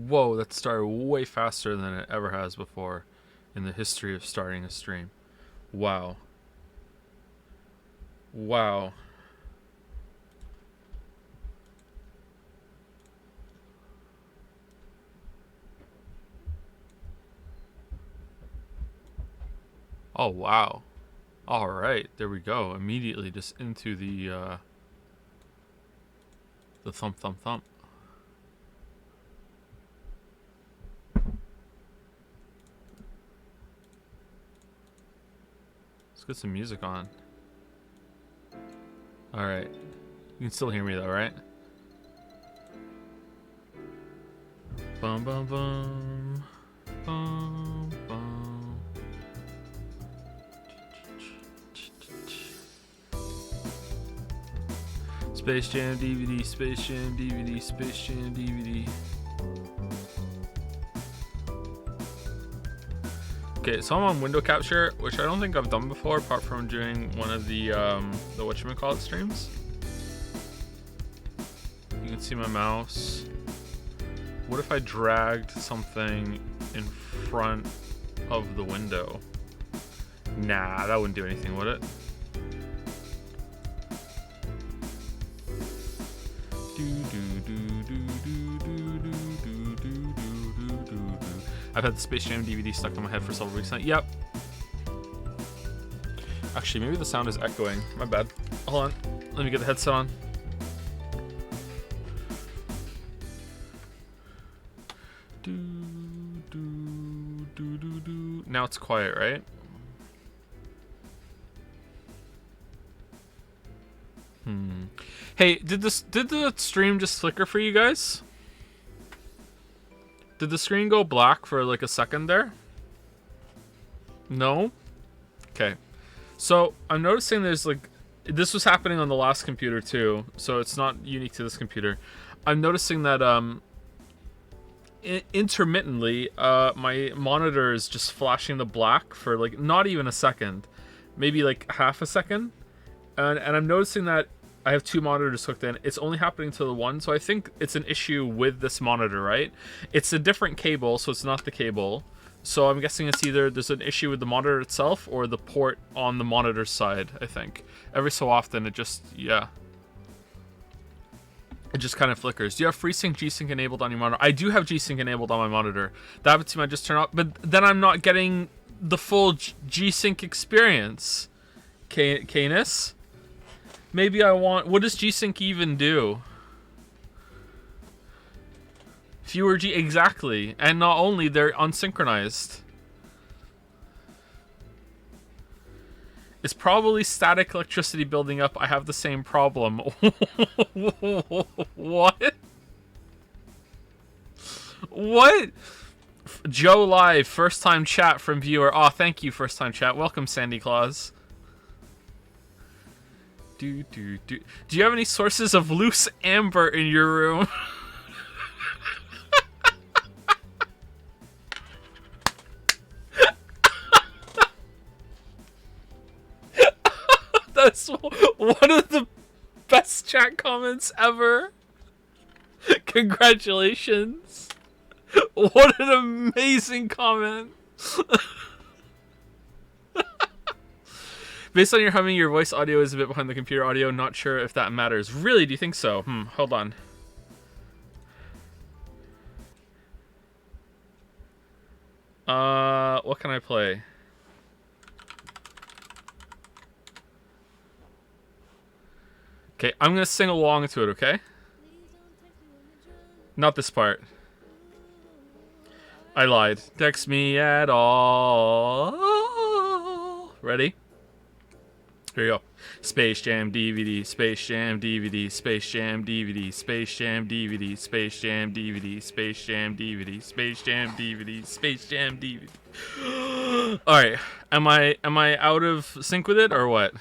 Whoa, that started way faster than it ever has before in the history of starting a stream. Wow. Wow. Oh, wow. All right, there we go. Immediately just into the thump, thump, thump. Let's get some music on. All right. You can still hear me though, right? Bum, bum, bum. Bum, bum. Space Jam DVD, Space Jam DVD, Space Jam DVD. Okay, so I'm on window capture, which I don't think I've done before, apart from doing one of the whatchamacallit streams. You can see my mouse. What if I dragged something in front of the window? Nah, that wouldn't do anything, would it? I've had the Space Jam DVD stuck in my head for several weeks now. Yep. Actually, maybe the sound is echoing. My bad. Hold on. Let me get the headset on. Now it's quiet, right? Hey, did the stream just flicker for you guys? Did the screen go black for like a second there? No? Okay. So I'm noticing there's like, this was happening on the last computer too, so it's not unique to this computer. I'm noticing that intermittently my monitor is just flashing the black for like not even a second, maybe like half a second, and I'm noticing that I have two monitors hooked in. It's only happening to the one, so I think it's an issue with this monitor, right? It's a different cable, so it's not the cable. So I'm guessing it's either there's an issue with the monitor itself or the port on the monitor side, I think. Every so often it just, yeah. It just kind of flickers. Do you have FreeSync G-Sync enabled on your monitor? I do have G-Sync enabled on my monitor. That happens to me, I just turn off, but then I'm not getting the full G-Sync experience. Canis? Maybe I want... What does G-Sync even do? Fewer G... Exactly. And not only, they're unsynchronized. It's probably static electricity building up. I have the same problem. What? What? Joe Live, first time chat from viewer. Oh, thank you, first time chat. Welcome, Sandy Claus. Do you have any sources of loose amber in your room? That's one of the best chat comments ever. Congratulations. What an amazing comment. Based on your humming, your voice audio is a bit behind the computer audio. Not sure if that matters. Really? Do you think so? Hold on. What can I play? Okay, I'm gonna sing along to it, okay? Not this part. I lied. Text me at all. Ready? Here you go. Space Jam DVD, Space Jam DVD, Space Jam DVD, Space Jam DVD, Space Jam DVD, Space Jam DVD, Space Jam DVD, Space Jam DVD. All right, am I out of sync with it or what?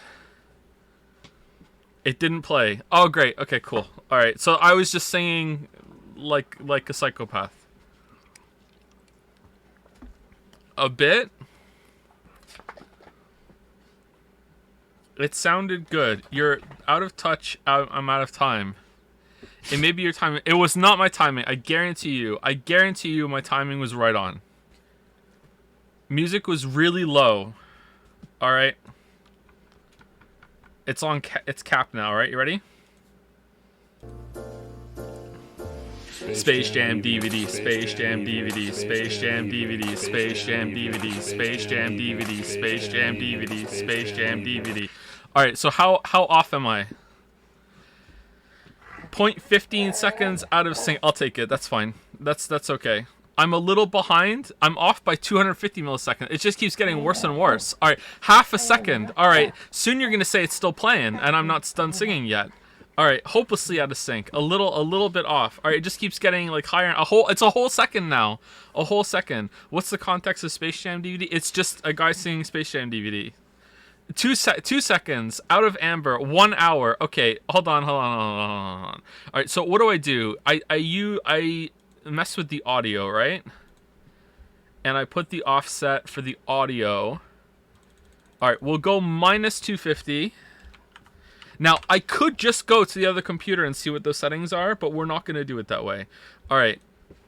It didn't play. Oh, great. Okay, cool. All right, so I was just singing like a psychopath. A bit. It sounded good. You're out of touch. I'm out of time. It may be your timing. It was not my timing. I guarantee you. I guarantee you my timing was right on. Music was really low. All right. It's on. It's capped now. Right? You ready? Space Jam DVD, Space Jam DVD, Space Jam DVD, Space Jam DVD, Space Jam DVD, Space Jam DVD, Space Jam DVD. All right. So how off am I? 0.15 seconds out of sync. I'll take it. That's fine. That's okay. I'm a little behind. I'm off by 250 milliseconds. It just keeps getting worse and worse. All right, half a second. All right, soon you're gonna say it's still playing, and I'm not done singing yet. All right, hopelessly out of sync. A little bit off. All right, it just keeps getting like higher. It's a whole second now. A whole second. What's the context of Space Jam DVD? It's just a guy singing Space Jam DVD. 2 seconds out of amber. 1 hour. Okay, hold on. All right, so what do? I mess with the audio, right? And I put the offset for the audio. All right, we'll go minus 250. Now, I could just go to the other computer and see what those settings are, but we're not going to do it that way. All right,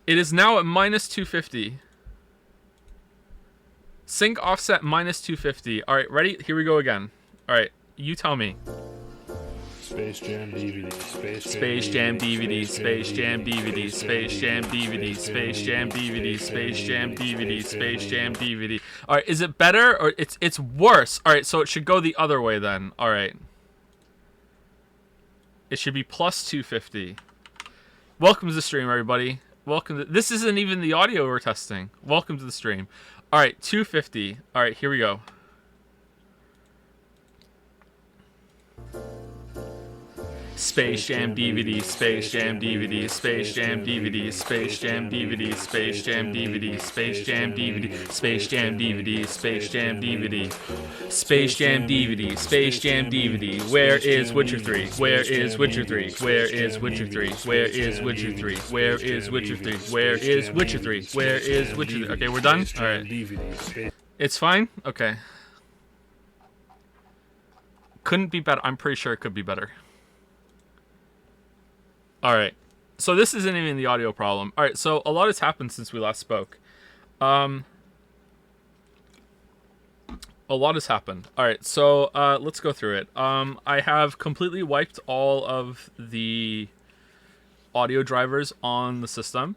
it is now at minus 250. Sync offset minus 250. All right, ready? Here we go again. All right, you tell me. Space Jam DVD, Space Jam DVD, Space Jam DVD, Space Jam DVD, Space Jam DVD, Space Jam DVD, Space Jam DVD. All right, is it better or it's worse? All right, so it should go the other way then. All right. It should be plus 250. Welcome to the stream, everybody. This isn't even the audio we're testing. Welcome to the stream. All right, 250. All right, here we go. Space Jam DVD, Space Jam DVD, Space Jam DVD, Space Jam DVD, Space Jam DVD, Space Jam DVD, Space Jam DVD, Space Jam DVD, Space Jam DVD, Space Jam DVD. Where is Witcher 3? Where is Witcher 3? Where is Witcher 3? Where is Witcher 3? Where is Witcher 3? Where is Witcher 3? Where is Witcher 3? Okay, we're done? All right. It's fine? Okay. Couldn't be better. I'm pretty sure it could be better. All right, so this isn't even the audio problem. All right, so a lot has happened since we last spoke. A lot has happened. All right, so let's go through it. I have completely wiped all of the audio drivers on the system.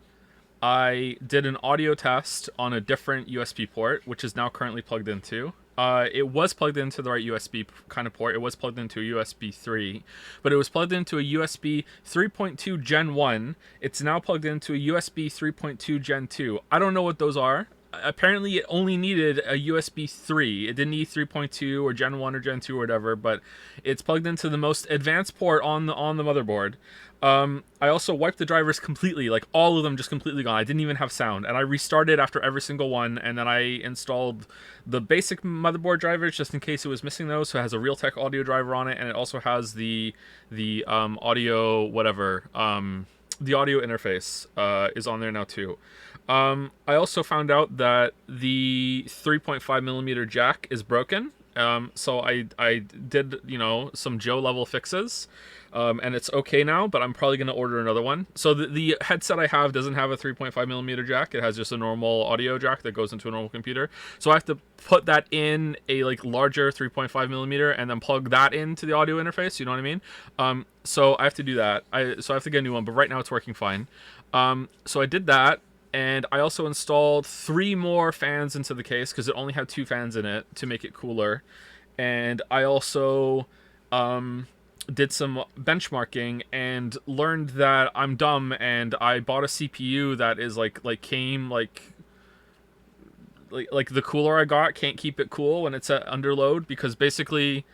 I did an audio test on a different USB port, which is now currently plugged into. It was plugged into the right USB kind of port. It was plugged into a USB 3, but it was plugged into a USB 3.2 Gen 1. It's now plugged into a USB 3.2 Gen 2. I don't know what those are. Apparently, it only needed a USB 3. It didn't need 3.2 or Gen 1 or Gen 2 or whatever, but it's plugged into the most advanced port on the motherboard. I also wiped the drivers completely, like all of them just completely gone. I didn't even have sound, and I restarted after every single one, and then I installed the basic motherboard drivers just in case it was missing those. So it has a Realtek audio driver on it, and it also has the audio whatever, the audio interface is on there now too. I also found out that the 3.5 millimeter jack is broken. So I did, some Joe level fixes, and it's okay now, but I'm probably going to order another one. So the headset I have doesn't have a 3.5 millimeter jack. It has just a normal audio jack that goes into a normal computer. So I have to put that in a larger 3.5 millimeter and then plug that into the audio interface. You know what I mean? So I have to do that. So I have to get a new one, but right now it's working fine. So I did that. And I also installed 3 more fans into the case because it only had 2 fans in it to make it cooler. And I also did some benchmarking and learned that I'm dumb, and I bought a CPU that is came the cooler I got can't keep it cool when it's at underload, because basically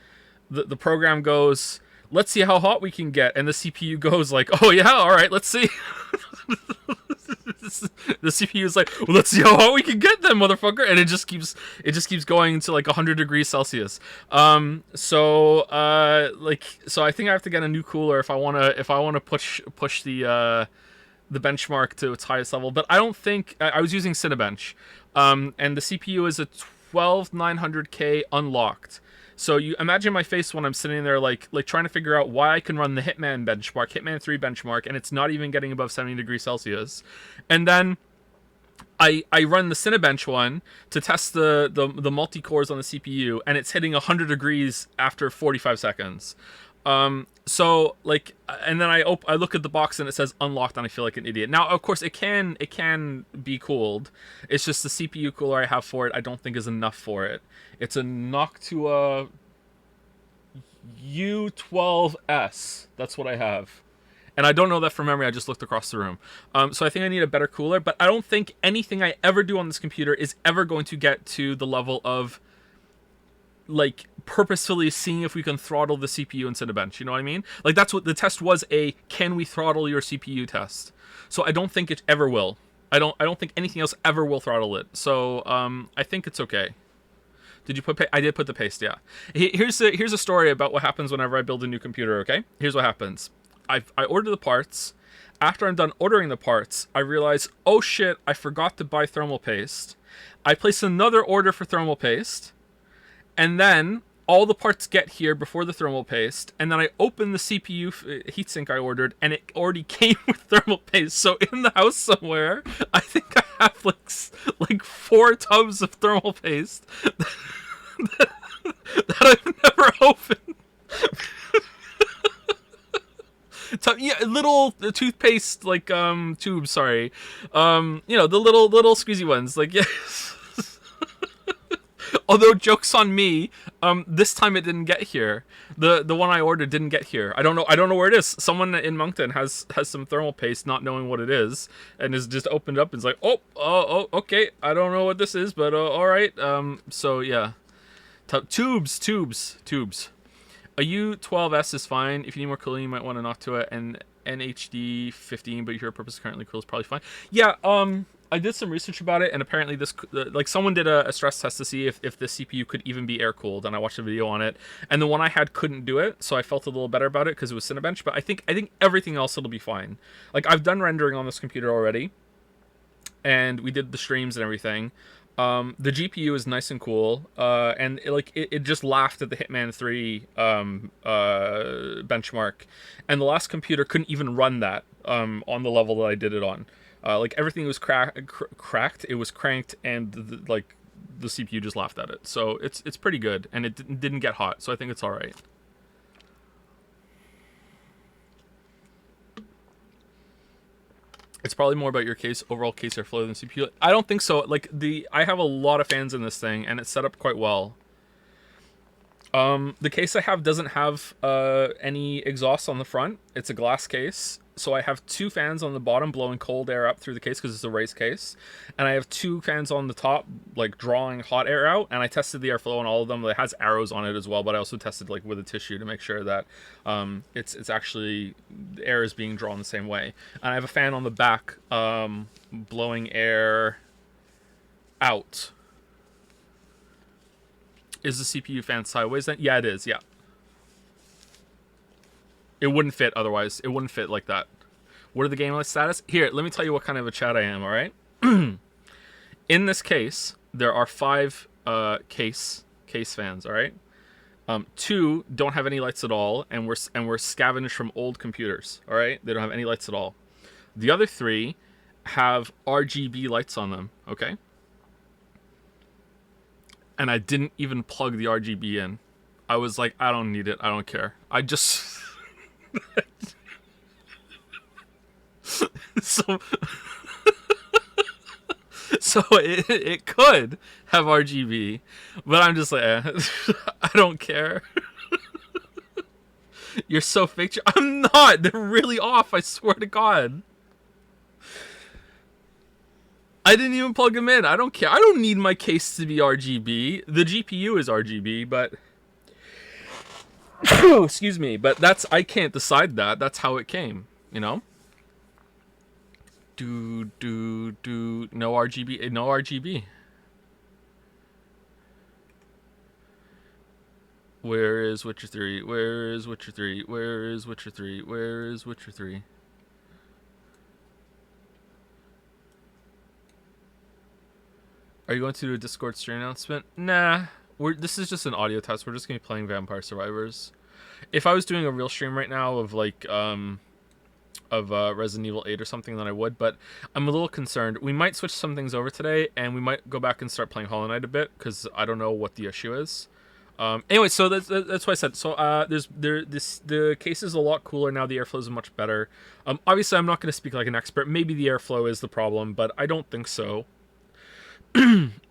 the program goes, let's see how hot we can get, and the CPU goes like, oh yeah, all right, let's see. The CPU is like, well, let's see how hot we can get then, motherfucker, and it just keeps going to 100 degrees Celsius. So I think I have to get a new cooler if I wanna push the benchmark to its highest level. But I don't think I was using Cinebench, and the CPU is a 12900K unlocked. So you imagine my face when I'm sitting there, like trying to figure out why I can run the Hitman benchmark, Hitman 3 benchmark, and it's not even getting above 70 degrees Celsius. And then I run the Cinebench one to test the multi cores on the CPU, and it's hitting 100 degrees after 45 seconds. So like, and then I look at the box and it says unlocked, and I feel like an idiot. Now, of course, it can be cooled. It's just the CPU cooler I have for it, I don't think is enough for it. It's a Noctua U12S. That's what I have. And I don't know that from memory. I just looked across the room. So I think I need a better cooler. But I don't think anything I ever do on this computer is ever going to get to the level of, like, purposefully seeing if we can throttle the CPU in Cinebench. You know what I mean? Like, that's what the test was, a can we throttle your CPU test. So I don't think it ever will. I don't think anything else ever will throttle it. So I think it's okay. Did you put? I did put the paste. Yeah. Here's a story about what happens whenever I build a new computer. Okay. Here's what happens. I order the parts. After I'm done ordering the parts, I realize, oh shit, I forgot to buy thermal paste. I place another order for thermal paste, and then all the parts get here before the thermal paste, and then I open the CPU heatsink I ordered, and it already came with thermal paste. So in the house somewhere, I think I have like 4 tubs of thermal paste that I've never opened. Yeah, little toothpaste tubes. Sorry, the little squeezy ones. Like, yes. Although joke's on me, this time it didn't get here. The one I ordered didn't get here. I don't know where it is. Someone in Moncton has some thermal paste, not knowing what it is, and has just opened up and is like, oh, okay. I don't know what this is, but all right. So yeah, tubes. A U12S is fine. If you need more cooling, you might want to Noctua and NHD 15, but your purpose currently cool is probably fine. Yeah, I did some research about it, and apparently this, someone did a stress test to see if the CPU could even be air cooled, and I watched a video on it, and the one I had couldn't do it, so I felt a little better about it because it was Cinebench. But I think everything else it'll be fine. Like, I've done rendering on this computer already, and we did the streams and everything. The GPU is nice and cool, and it just laughed at the Hitman 3 benchmark, and the last computer couldn't even run that on the level that I did it on. Everything was cracked, it was cranked, and the CPU just laughed at it. So it's pretty good, and it didn't get hot, so I think it's all right. It's probably more about your overall case airflow than CPU. I don't think so. I have a lot of fans in this thing, and it's set up quite well. The case I have doesn't have any exhaust on the front. It's a glass case, so I have 2 fans on the bottom blowing cold air up through the case because it's a raised case, and I have 2 fans on the top drawing hot air out. And I tested the airflow on all of them. It has arrows on it as well, but I also tested with a tissue to make sure that it's actually, the air is being drawn the same way. And I have a fan on the back blowing air out. Is the CPU fan sideways then? Yeah, it is, yeah. It wouldn't fit otherwise. It wouldn't fit like that. What are the game list status? Here, let me tell you what kind of a chat I am, alright? In this case, there are 5 case fans, alright? 2 don't have any lights at all, and we're scavenged from old computers, alright? They don't have any lights at all. The other 3 have RGB lights on them, okay? And I didn't even plug the RGB in. I was like, I don't need it. I don't care. I just... so it could have RGB, but I'm just like, I don't care. You're so fake. I'm not. They're really off. I swear to God. I didn't even plug them in. I don't care. I don't need my case to be RGB. The GPU is RGB, but... excuse me, but I can't decide that. That's how it came, you know? No RGB. No RGB. Where is Witcher 3? Where is Witcher 3? Where is Witcher 3? Where is Witcher 3? Are you going to do a Discord stream announcement? Nah. This is just an audio test. We're just gonna be playing Vampire Survivors. If I was doing a real stream right now of like Resident Evil 8 or something, then I would. But I'm a little concerned. We might switch some things over today, and we might go back and start playing Hollow Knight a bit because I don't know what the issue is. Anyway, so that's what I said. So the case is a lot cooler now. The airflow is much better. Obviously, I'm not going to speak like an expert. Maybe the airflow is the problem, but I don't think so.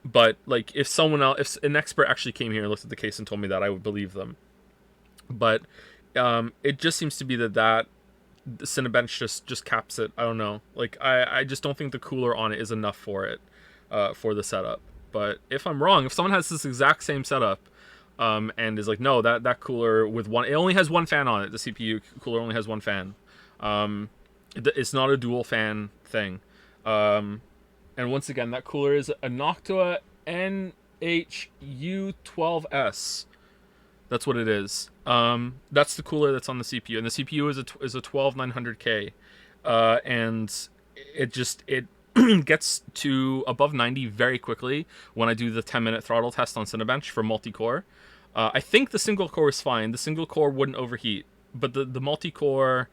But like, if an expert actually came here and looked at the case and told me that, I would believe them. But it just seems to be that the Cinebench just caps it. I don't know. Like, I just don't think the cooler on it is enough for it, for the setup. But if I'm wrong, if someone has this exact same setup, and is like, no, that cooler with it only has one fan on it. The CPU cooler only has one fan. It's not a dual fan thing. And once again, that cooler is a Noctua NHU12S. That's what it is. That's the cooler that's on the CPU, and the CPU is a 12900K, and it gets to above 90 very quickly when I do the 10-minute throttle test on Cinebench for multi-core. I think the single core is fine. The single core wouldn't overheat, but the multi-core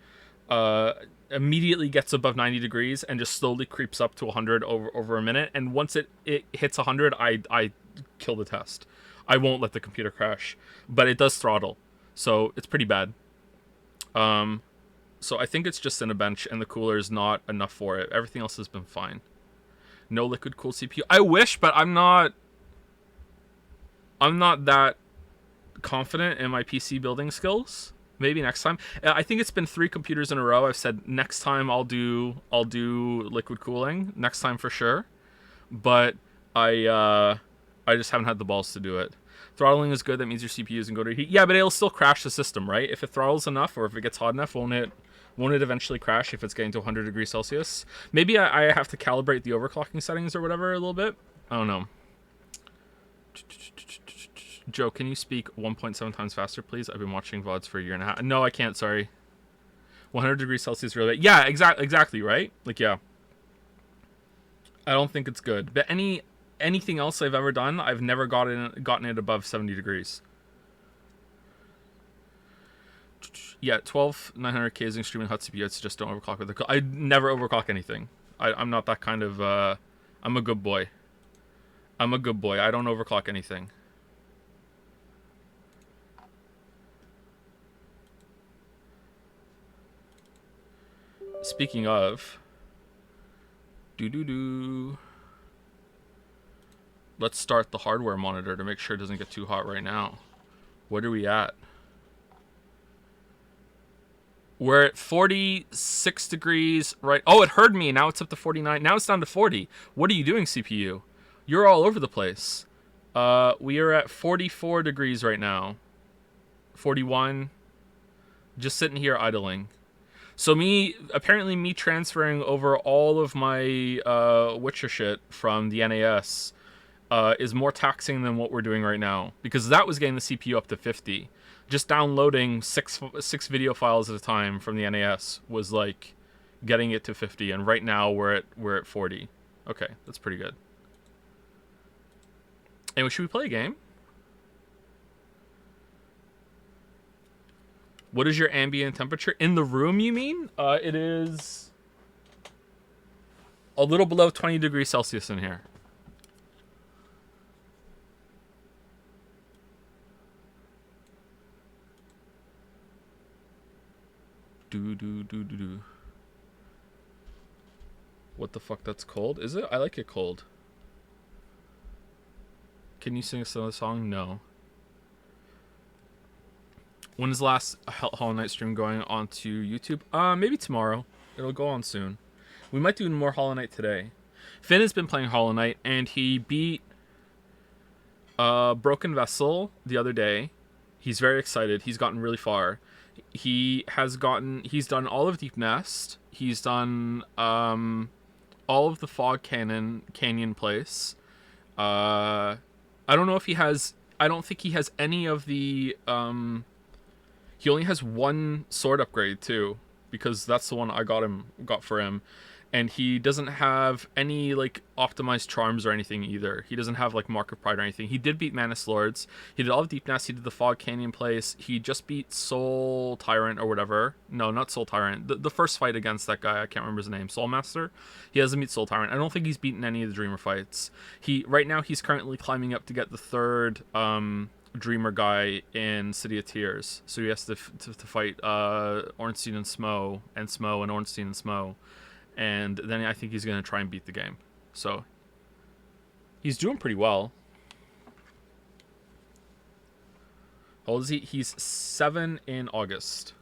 immediately gets above 90 degrees and just slowly creeps up to 100 over a minute. And once it hits 100, I kill the test. I won't let the computer crash, but it does throttle, so it's pretty bad. So I think it's just Cinebench, and the cooler is not enough for it. Everything else has been fine. No liquid cooled CPU. I wish, but I'm not that confident in my PC building skills. Maybe next time. I think it's been 3 computers in a row. I've said next time I'll do liquid cooling next time for sure, but I just haven't had the balls to do it. Throttling is good. That means your CPU isn't going to heat. Yeah, but it'll still crash the system, right? If it throttles enough, or if it gets hot enough, won't it eventually crash if it's getting to 100 degrees Celsius? Maybe I have to calibrate the overclocking settings or whatever a little bit. I don't know. Joe, can you speak 1.7 times faster, please? I've been watching VODs for a year and a half. No, I can't, sorry. 100 degrees Celsius really. Yeah, exactly, right? Like, yeah. I don't think it's good. But anything else I've ever done, I've never gotten it above 70 degrees. Yeah, 12900K is extremely hot CPU. It's just don't overclock with I never overclock anything. I'm not that kind of I'm a good boy. I don't overclock anything. Speaking of, let's start the hardware monitor to make sure it doesn't get too hot right now. What are we at? We're at 46 degrees, right? Oh, it heard me. Now it's up to 49. Now it's down to 40. What are you doing, CPU? You're all over the place. We are at 44 degrees right now. 41. Just sitting here idling. So apparently me transferring over all of my Witcher shit from the NAS is more taxing than what we're doing right now, because that was getting the CPU up to 50. Just downloading six video files at a time from the NAS was like getting it to 50, and right now we're at 40. Okay, that's pretty good. Anyway, should we play a game? What is your ambient temperature in the room, you mean? It is a little below 20 degrees Celsius in here. What the fuck, that's cold? Is it? I like it cold. Can you sing us another song? No. When is the last Hollow Knight stream going on to YouTube? Maybe tomorrow. It'll go on soon. We might do more Hollow Knight today. Finn has been playing Hollow Knight, and he beat Broken Vessel the other day. He's very excited. He's gotten really far. He's done all of Deep Nest. He's done all of the Fog Canyon Place. I don't know if he has. I don't think he has any of the. He only has one sword upgrade too, because that's the one I got for him, And he doesn't have any like optimized charms or anything either. He doesn't have like Mark of Pride or anything. He did beat Manus Lords. He did all of Deep Nest. He did the Fog Canyon place. He just beat Soul Tyrant or whatever. No, not Soul Tyrant. The first fight against that guy, I can't remember his name. Soul Master. He hasn't beat Soul Tyrant. I don't think he's beaten any of the Dreamer fights. Right now he's currently climbing up to get the third Dreamer guy in City of Tears. So he has to fight Ornstein and Smo and Ornstein and Smo. And then I think he's going to try and beat the game. So he's doing pretty well. How old is he? He's 7 in August.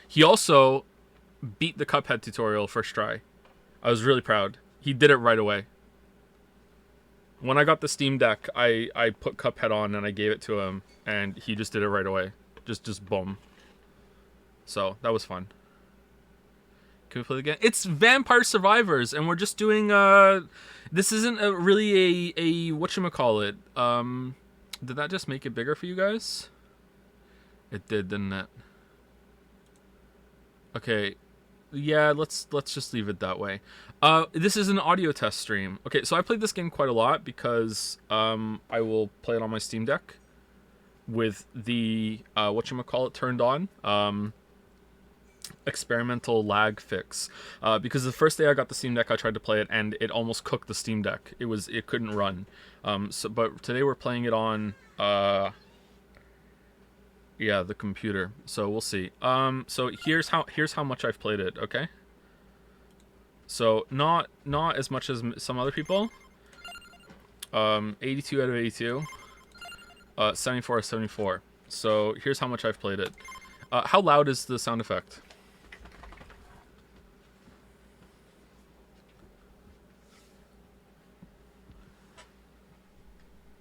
He also beat the Cuphead tutorial first try. I was really proud. He did it right away. When I got the Steam Deck, I put Cuphead on and I gave it to him. And he just did it right away. Just boom. So that was fun. Can we play again? It's Vampire Survivors, and we're just doing this isn't really a whatchamacallit. Did that just make it bigger for you guys? It did, didn't it? Okay. Yeah, let's just leave it that way. This is an audio test stream. Okay, so I played this game quite a lot because I will play it on my Steam Deck with the whatchamacallit turned on. Experimental lag fix, because the first day I got the Steam Deck I tried to play it and it almost cooked the Steam Deck. It couldn't run. But today we're playing it on the computer, so we'll see. So here's how much I've played it. Okay, so not as much as some other people. 82 out of 82, 74 out of 74. So here's how much I've played it. How loud is the sound effect?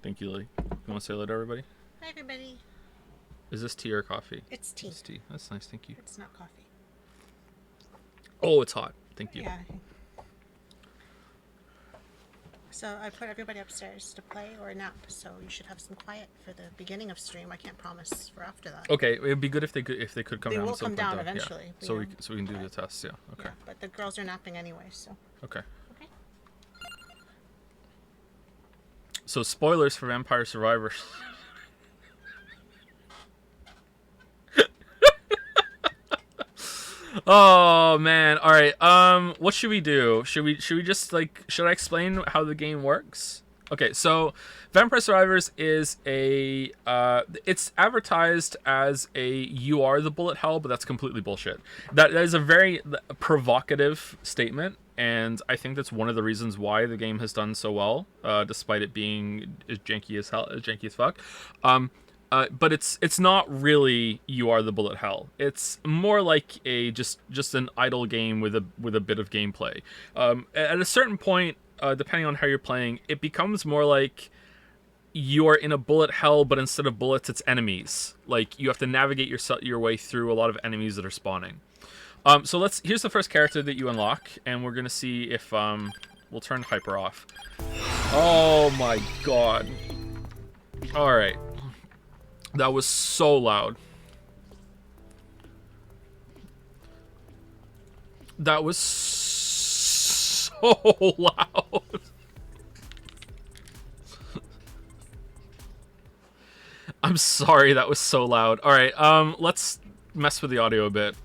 Thank you, Lily. You want to say hello to everybody? Hi, everybody. Is this tea or coffee? It's tea. It's tea. That's nice. Thank you. It's not coffee. Oh, it's hot. Thank you. Yeah. So I put everybody upstairs to play or a nap, so you should have some quiet for the beginning of stream. I can't promise for after that. Okay, it'd be good if they could come They down. will come down eventually. Yeah. So we can do the tests. Yeah. Okay. Yeah, but the girls are napping anyway, so. Okay. Okay. So spoilers for Vampire Survivors. Oh man. All right. What should we do? Should we just should I explain how the game works? Okay, so Vampire Survivors is a it's advertised as a you are the bullet hell, but that's completely bullshit. That is a very provocative statement, and I think that's one of the reasons why the game has done so well, despite it being janky as fuck. But it's not really you are the bullet hell. It's more like a just an idle game with a bit of gameplay. At a certain point, depending on how you're playing, it becomes more like you are in a bullet hell, but instead of bullets, it's enemies. Like you have to navigate your way through a lot of enemies that are spawning. So here's the first character that you unlock, and we're gonna see if we'll turn Hyper off. Oh my god! All right. That was so loud. That was so loud. I'm sorry, that was so loud. All right, let's mess with the audio a bit.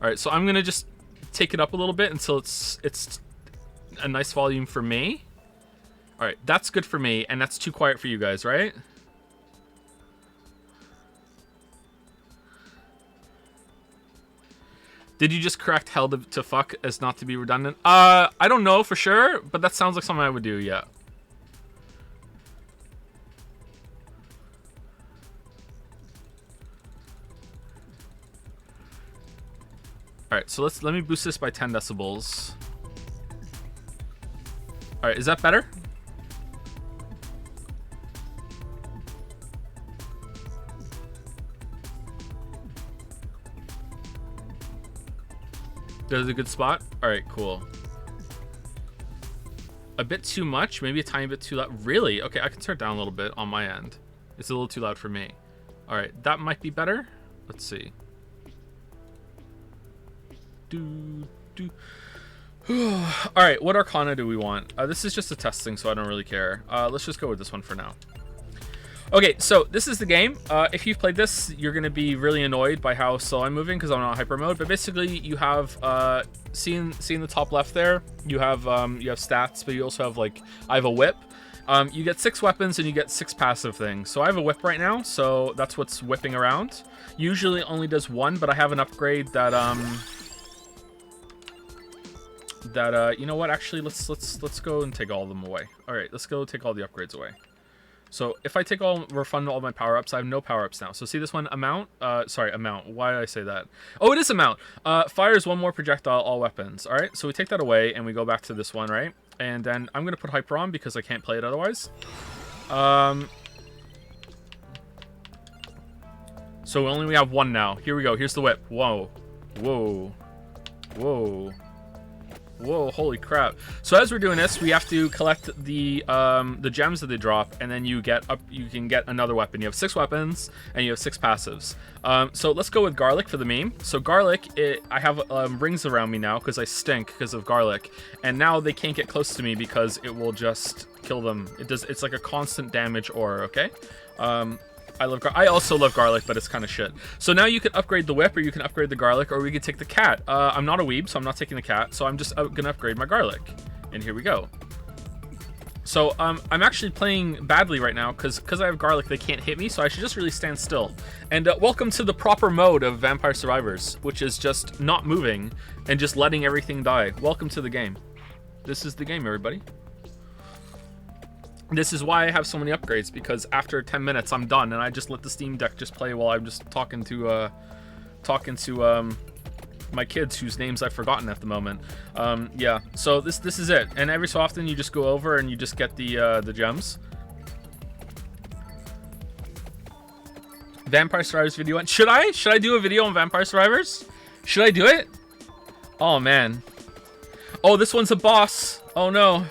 All right, so I'm gonna just take it up a little bit until it's a nice volume for me. All right, that's good for me, and that's too quiet for you guys, right? Did you just correct hell to fuck as not to be redundant? I don't know for sure, but that sounds like something I would do, yeah. Alright, so let me boost this by 10 decibels. Alright, is that better? There's a good spot? Alright, cool. A bit too much? Maybe a tiny bit too loud? Really? Okay, I can turn it down a little bit on my end. It's a little too loud for me. Alright, that might be better. Let's see. All right, what Arcana do we want? This is just a testing, so I don't really care. Let's just go with this one for now. Okay, so this is the game. If you've played this, you're going to be really annoyed by how slow I'm moving because I'm not hyper mode. But basically, you have seeing the top left there. You have stats, but you also have I have a whip. You get 6 weapons and you get 6 passive things. So I have a whip right now, so that's what's whipping around. Usually it only does 1, but I have an upgrade that you know what? Actually, let's go and take all of them away. All right, let's go take all the upgrades away. So if I refund all my power-ups, I have no power-ups now. So see this one, amount? Sorry, amount. Why did I say that? Oh, it is amount. Fires 1 more projectile, all weapons. All right, so we take that away and we go back to this one, right? And then I'm going to put Hyper on because I can't play it otherwise. So we have 1 now. Here we go. Here's the whip. Whoa. Whoa. Whoa. Whoa, holy crap. So as we're doing this, we have to collect the gems that they drop, and then you can get another weapon. You have 6 weapons, and you have 6 passives. So let's go with Garlic for the meme. So Garlic, I have rings around me now because I stink because of Garlic, and now they can't get close to me because it will just kill them. It's like a constant damage aura, okay? I also love Garlic, but it's kind of shit. So now you can upgrade the whip, or you can upgrade the Garlic, or we could take the cat. I'm not a weeb, so I'm not taking the cat. So I'm just gonna upgrade my Garlic, and here we go. So I'm actually playing badly right now because I have Garlic. They can't hit me, so I should just really stand still. And welcome to the proper mode of Vampire Survivors, which is just not moving and just letting everything die. Welcome to the game. This is the game, everybody. This is why I have so many upgrades, because after 10 minutes I'm done and I just let the Steam Deck just play while I'm just talking to my kids whose names I've forgotten at the moment. Yeah, so this is it. And every so often you just go over and you just get the gems. Vampire Survivors video. Should I do a video on Vampire Survivors? Should I do it? Oh man. Oh, this one's a boss. Oh no.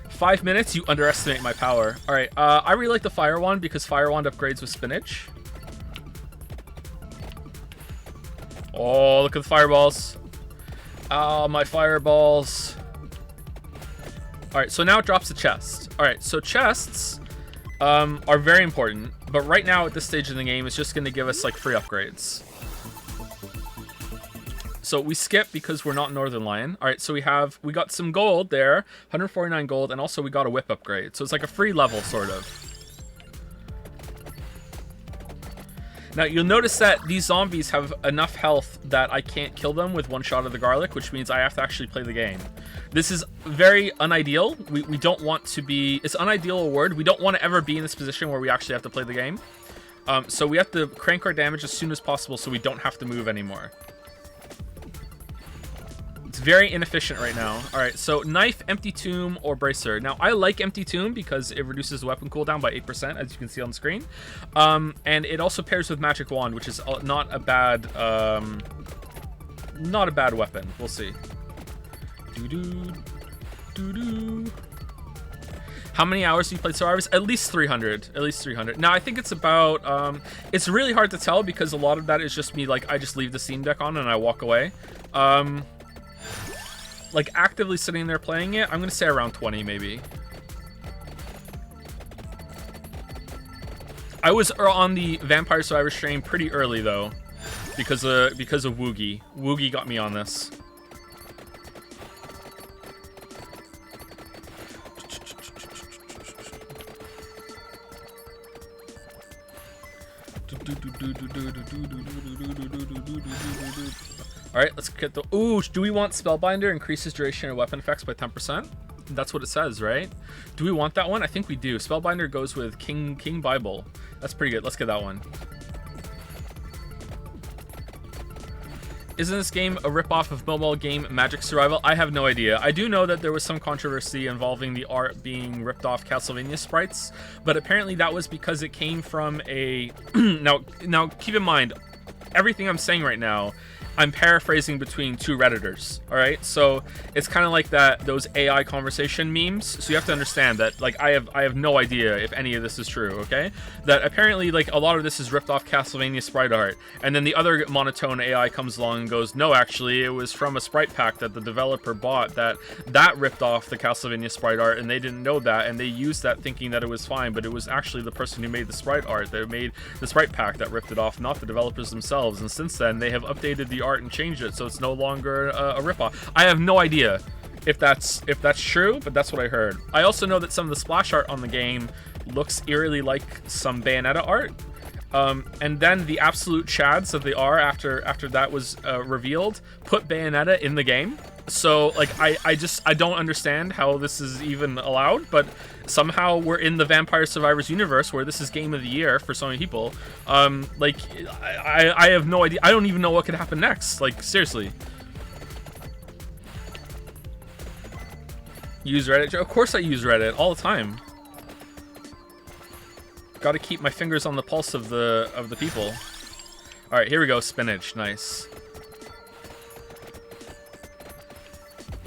5 minutes, you underestimate my power. All right, I really like the Fire Wand because Fire Wand upgrades with spinach. Oh, look at the fireballs. Oh, my fireballs. All right, so now it drops the chest. All right, so chests are very important, but right now at this stage in the game, it's just going to give us free upgrades. So we skip because we're not Northern Lion. All right, so we got some gold there, 149 gold, and also we got a whip upgrade. So it's like a free level, sort of. Now, you'll notice that these zombies have enough health that I can't kill them with one shot of the Garlic, which means I have to actually play the game. This is very unideal. We don't want to be... It's unideal a word. We don't want to ever be in this position where we actually have to play the game. So we have to crank our damage as soon as possible so we don't have to move anymore. It's very inefficient right now. All right, so Knife, Empty Tomb, or Bracer. Now, I like Empty Tomb because it reduces the weapon cooldown by 8%, as you can see on the screen. And it also pairs with Magic Wand, which is not a bad weapon. We'll see. How many hours have you played Survivors? At least 300. At least 300. Now, I think it's about... it's really hard to tell because a lot of that is just me, I just leave the Steam Deck on and I walk away. Actively sitting there playing it, I'm gonna say around 20 maybe. I was on the Vampire Survivor stream pretty early though, because of Woogie. Woogie got me on this. All right, let's get the... Ooh, do we want Spellbinder? Increases duration of weapon effects by 10%? That's what it says, right? Do we want that one? I think we do. Spellbinder goes with King Bible. That's pretty good. Let's get that one. Isn't this game a ripoff of mobile game Magic Survival? I have no idea. I do know that there was some controversy involving the art being ripped off Castlevania sprites, but apparently that was because it came from a... Now keep in mind, everything I'm saying right now I'm paraphrasing between two Redditors, all right? So it's kind of like those AI conversation memes. So you have to understand that, like, I have no idea if any of this is true, okay? That apparently, like, a lot of this is ripped off Castlevania sprite art, and then the other monotone AI comes along and goes, no, actually, it was from a sprite pack that the developer bought that ripped off the Castlevania sprite art, and they didn't know that, and they used that thinking that it was fine, but it was actually the person who made the sprite art that made the sprite pack that ripped it off, not the developers themselves. And since then, they have updated the art and changed it, so it's no longer a ripoff. I have no idea if that's true, but that's what I heard. I also know that some of the splash art on the game looks eerily like some Bayonetta art. And then the absolute chads that they are after that was revealed put Bayonetta in the game. So like I don't understand how this is even allowed, but somehow we're in the Vampire Survivors universe where this is game of the year for so many people. Like I have no idea. I don't even know what could happen next. Like seriously. Use Reddit? Of course I use Reddit all the time. Got to keep my fingers on the pulse of the people. All right, here we go. Spinach, nice.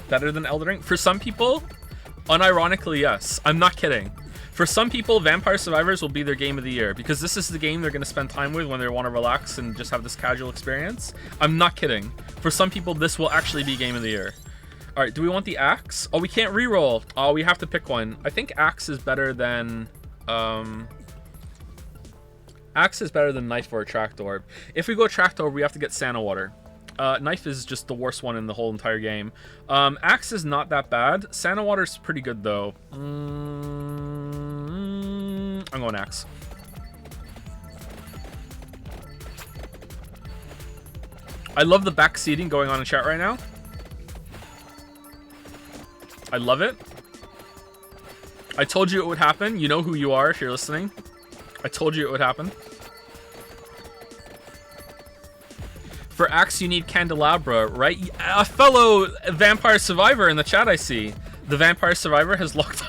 Better than Elden Ring for some people. Unironically, yes. I'm not kidding. For some people, Vampire Survivors will be their game of the year because this is the game they're going to spend time with when they want to relax and just have this casual experience. I'm not kidding. For some people, this will actually be game of the year. All right, do we want the axe? Oh, we can't reroll. Oh, we have to pick one. I think axe is better than axe is better than knife or tract orb. If we go tract orb, we have to get Santa water. Knife is just the worst one in the whole entire game. Axe is not that bad. Santa water's pretty good though. I'm going axe. I love the backseating going on in chat right now. I love it. I told you it would happen. You know who you are if you're listening. I told you it would happen. For axe, you need candelabra, right? A fellow Vampire Survivor in the chat, I see. The Vampire Survivor has locked on.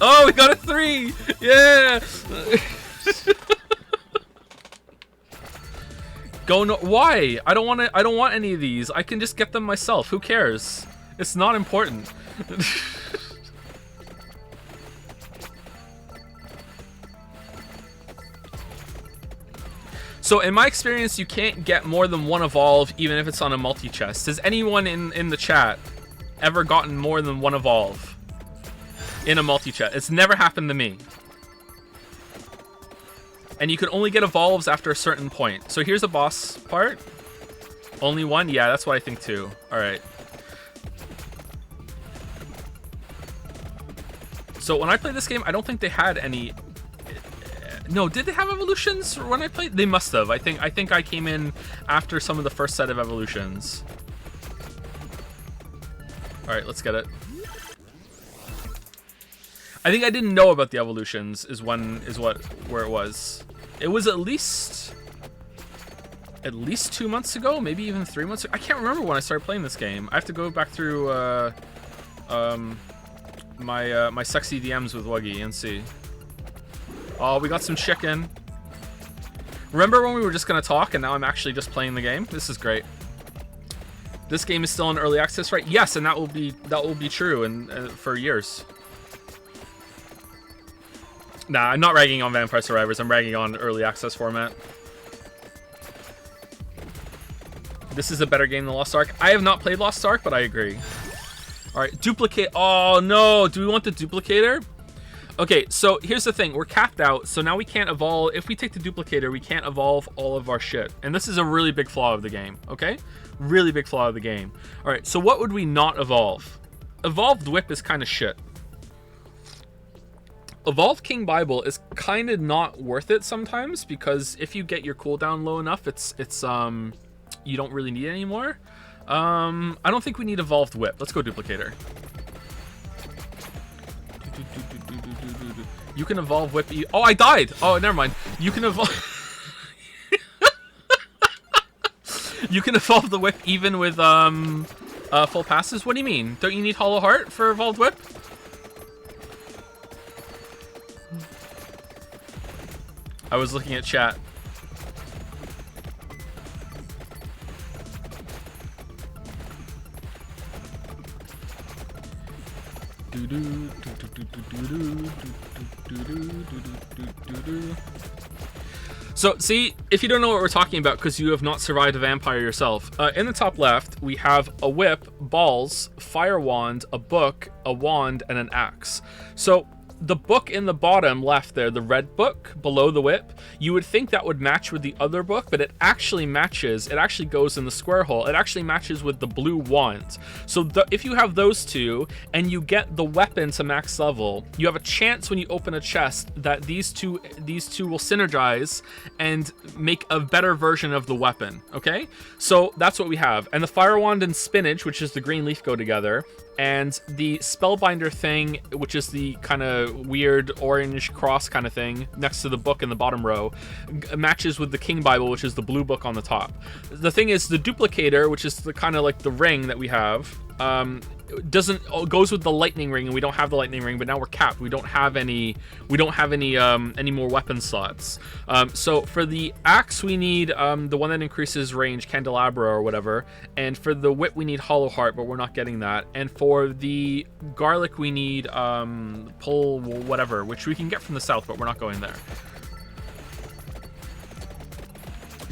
Oh, we got a 3! Yeah! Go no. Why? I don't want any of these. I can just get them myself. Who cares? It's not important. So in my experience, you can't get more than one evolve, even if it's on a multi-chest. Has anyone in the chat ever gotten more than one evolve in a multi-chest? It's never happened to me. And you can only get evolves after a certain point. So here's the boss part. Only one? Yeah, that's what I think too. All right. So when I played this game, I don't think they had any... No, did they have evolutions when I played? They must have. I think I came in after some of the first set of evolutions. All right, let's get it. I think I didn't know about the evolutions where it was. It was at least 2 months ago, maybe even 3 months ago. I can't remember when I started playing this game. I have to go back through my sexy DMs with Wuggy and see. Oh, we got some chicken. Remember when we were just gonna talk and now I'm actually just playing the game? This is great. This game is still in early access, right? Yes, and that will be true and for years. Nah, I'm not ragging on Vampire Survivors. I'm ragging on early access format. This is a better game than Lost Ark. I have not played Lost Ark, but I agree. All right, duplicate. Oh no, do we want the duplicator? Okay, so here's the thing. We're capped out, so now we can't evolve. If we take the duplicator, we can't evolve all of our shit. And this is a really big flaw of the game, okay? Really big flaw of the game. All right, so what would we not evolve? Evolved Whip is kind of shit. Evolved King Bible is kind of not worth it sometimes because if you get your cooldown low enough, it's you don't really need it anymore. I don't think we need Evolved Whip. Let's go Duplicator. You can evolve Whip. Oh, I died. Oh, never mind. You can evolve. You can evolve the Whip even with full passes. What do you mean? Don't you need Hollow Heart for Evolved Whip? I was looking at chat. So, see, if you don't know what we're talking about because you have not survived a vampire yourself, in the top left, we have a whip, balls, fire wand, a book, a wand, and an axe. So, the book in the bottom left there, the red book below the whip, you would think that would match with the other book, but it actually matches. It actually goes in the square hole. It actually matches with the blue wand. So if you have those two and you get the weapon to max level, you have a chance when you open a chest that these two will synergize and make a better version of the weapon. Okay, so that's what we have. And the fire wand and spinach, which is the green leaf, go together. And the spellbinder thing, which is the kind of weird orange cross kind of thing next to the book in the bottom row, matches with the King Bible, which is the blue book on the top. The thing is, the duplicator, which is the kind of like the ring that we have, goes with the lightning ring, and we don't have the lightning ring, but now we're capped. We don't have any more weapon slots. So for the axe we need the one that increases range, candelabra or whatever, and for the whip we need hollow heart, but we're not getting that. And for the garlic we need pull whatever, which we can get from the south, but we're not going there.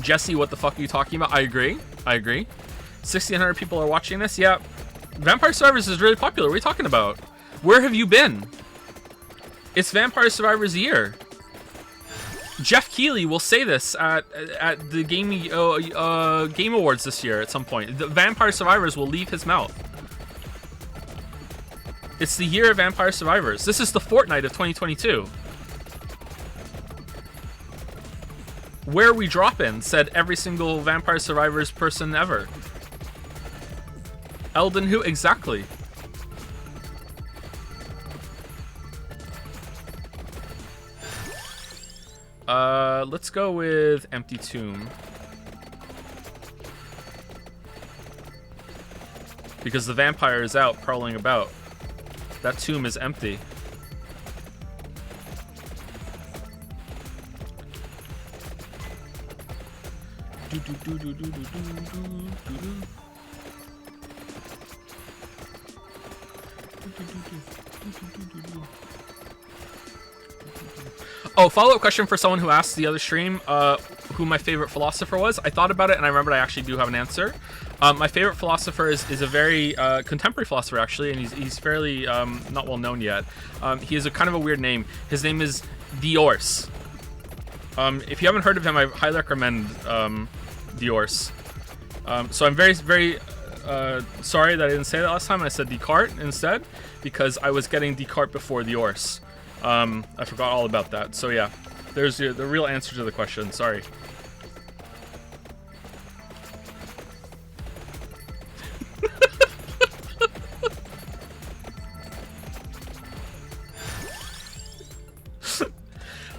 Jesse, what the fuck are you talking about? I agree 1,600 people are watching this. Yeah, Vampire Survivors is really popular. What are you talking about? Where have you been? It's Vampire Survivors year. Jeff Keighley will say this at the Game Awards this year at some point. The Vampire Survivors will leave his mouth. It's the year of Vampire Survivors. This is the Fortnite of 2022. Where we drop in, said every single Vampire Survivors person ever. Elden who? Exactly. Let's go with Empty Tomb. Because the vampire is out prowling about. That tomb is empty. Oh, follow-up question for someone who asked the other stream who my favorite philosopher was. I thought about it and I remembered I actually do have an answer. My favorite philosopher is a very contemporary philosopher, actually, and he's fairly not well known yet. He has a kind of a weird name. His name is Diors. If you haven't heard of him, I highly recommend Diors. So I'm very, very sorry that I didn't say that last time. I said Descartes instead, because I was getting Descartes before Diors. I forgot all about that. So yeah, there's the real answer to the question. Sorry.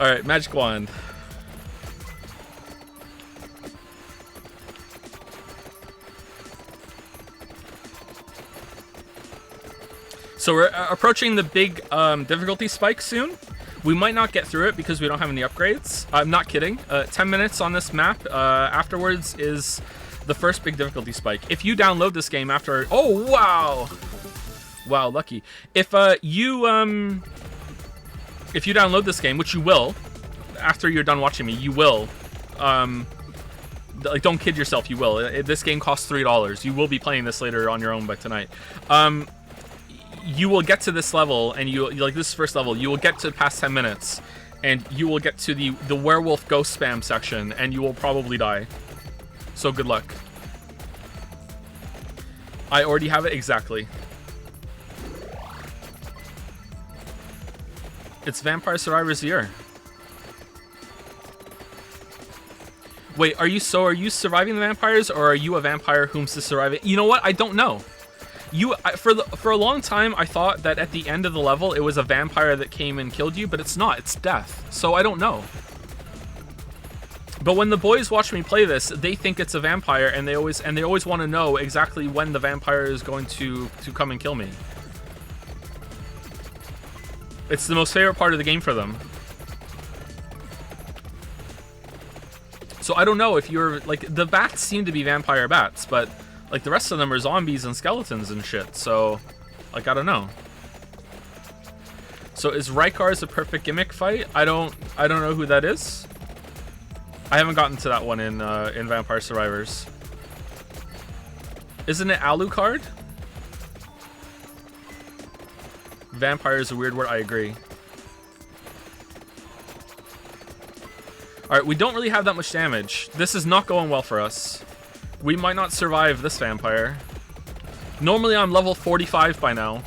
All right, magic wand. So we're approaching the big difficulty spike soon. We might not get through it because we don't have any upgrades. I'm not kidding. 10 minutes on this map. Afterwards is the first big difficulty spike. If you download this game after... Oh, wow! Wow, lucky. If you download this game, which you will, after you're done watching me, you will. Like, don't kid yourself, you will. This game costs $3. You will be playing this later on your own by tonight. You will get to this level, and you like this first level. You will get to past 10 minutes, and you will get to the werewolf ghost spam section, and you will probably die. So good luck. I already have it exactly. It's Vampire Survivors year. Wait, are you surviving the vampires, or are you a vampire whom's to survive it? You know what? I don't know. For a long time, I thought that at the end of the level, it was a vampire that came and killed you, but it's not. It's death. So I don't know. But when the boys watch me play this, they think it's a vampire, and they always want to know exactly when the vampire is going to come and kill me. It's the most favorite part of the game for them. So I don't know if you're like, the bats seem to be vampire bats, but like the rest of them are zombies and skeletons and shit. So like, I don't know. So is Rykar's a perfect gimmick fight? I don't know who that is. I haven't gotten to that one in Vampire Survivors. Isn't it Alucard? Vampire is a weird word, I agree. Alright, we don't really have that much damage. This is not going well for us. We might not survive this vampire. Normally I'm level 45 by now.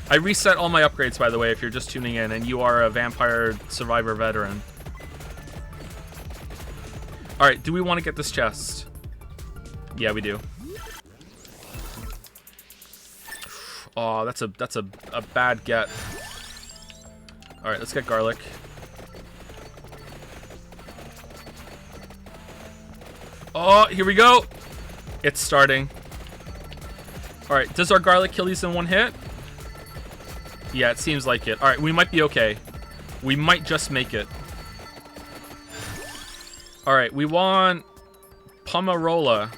I reset all my upgrades, by the way, if you're just tuning in and you are a Vampire Survivor veteran. Alright, do we want to get this chest? Yeah, we do. Oh, that's a bad get. Alright, let's get garlic. Oh, here we go! It's starting. Alright, does our garlic kill these in one hit? Yeah, it seems like it. Alright, we might be okay. We might just make it. Alright, we want Pomarola.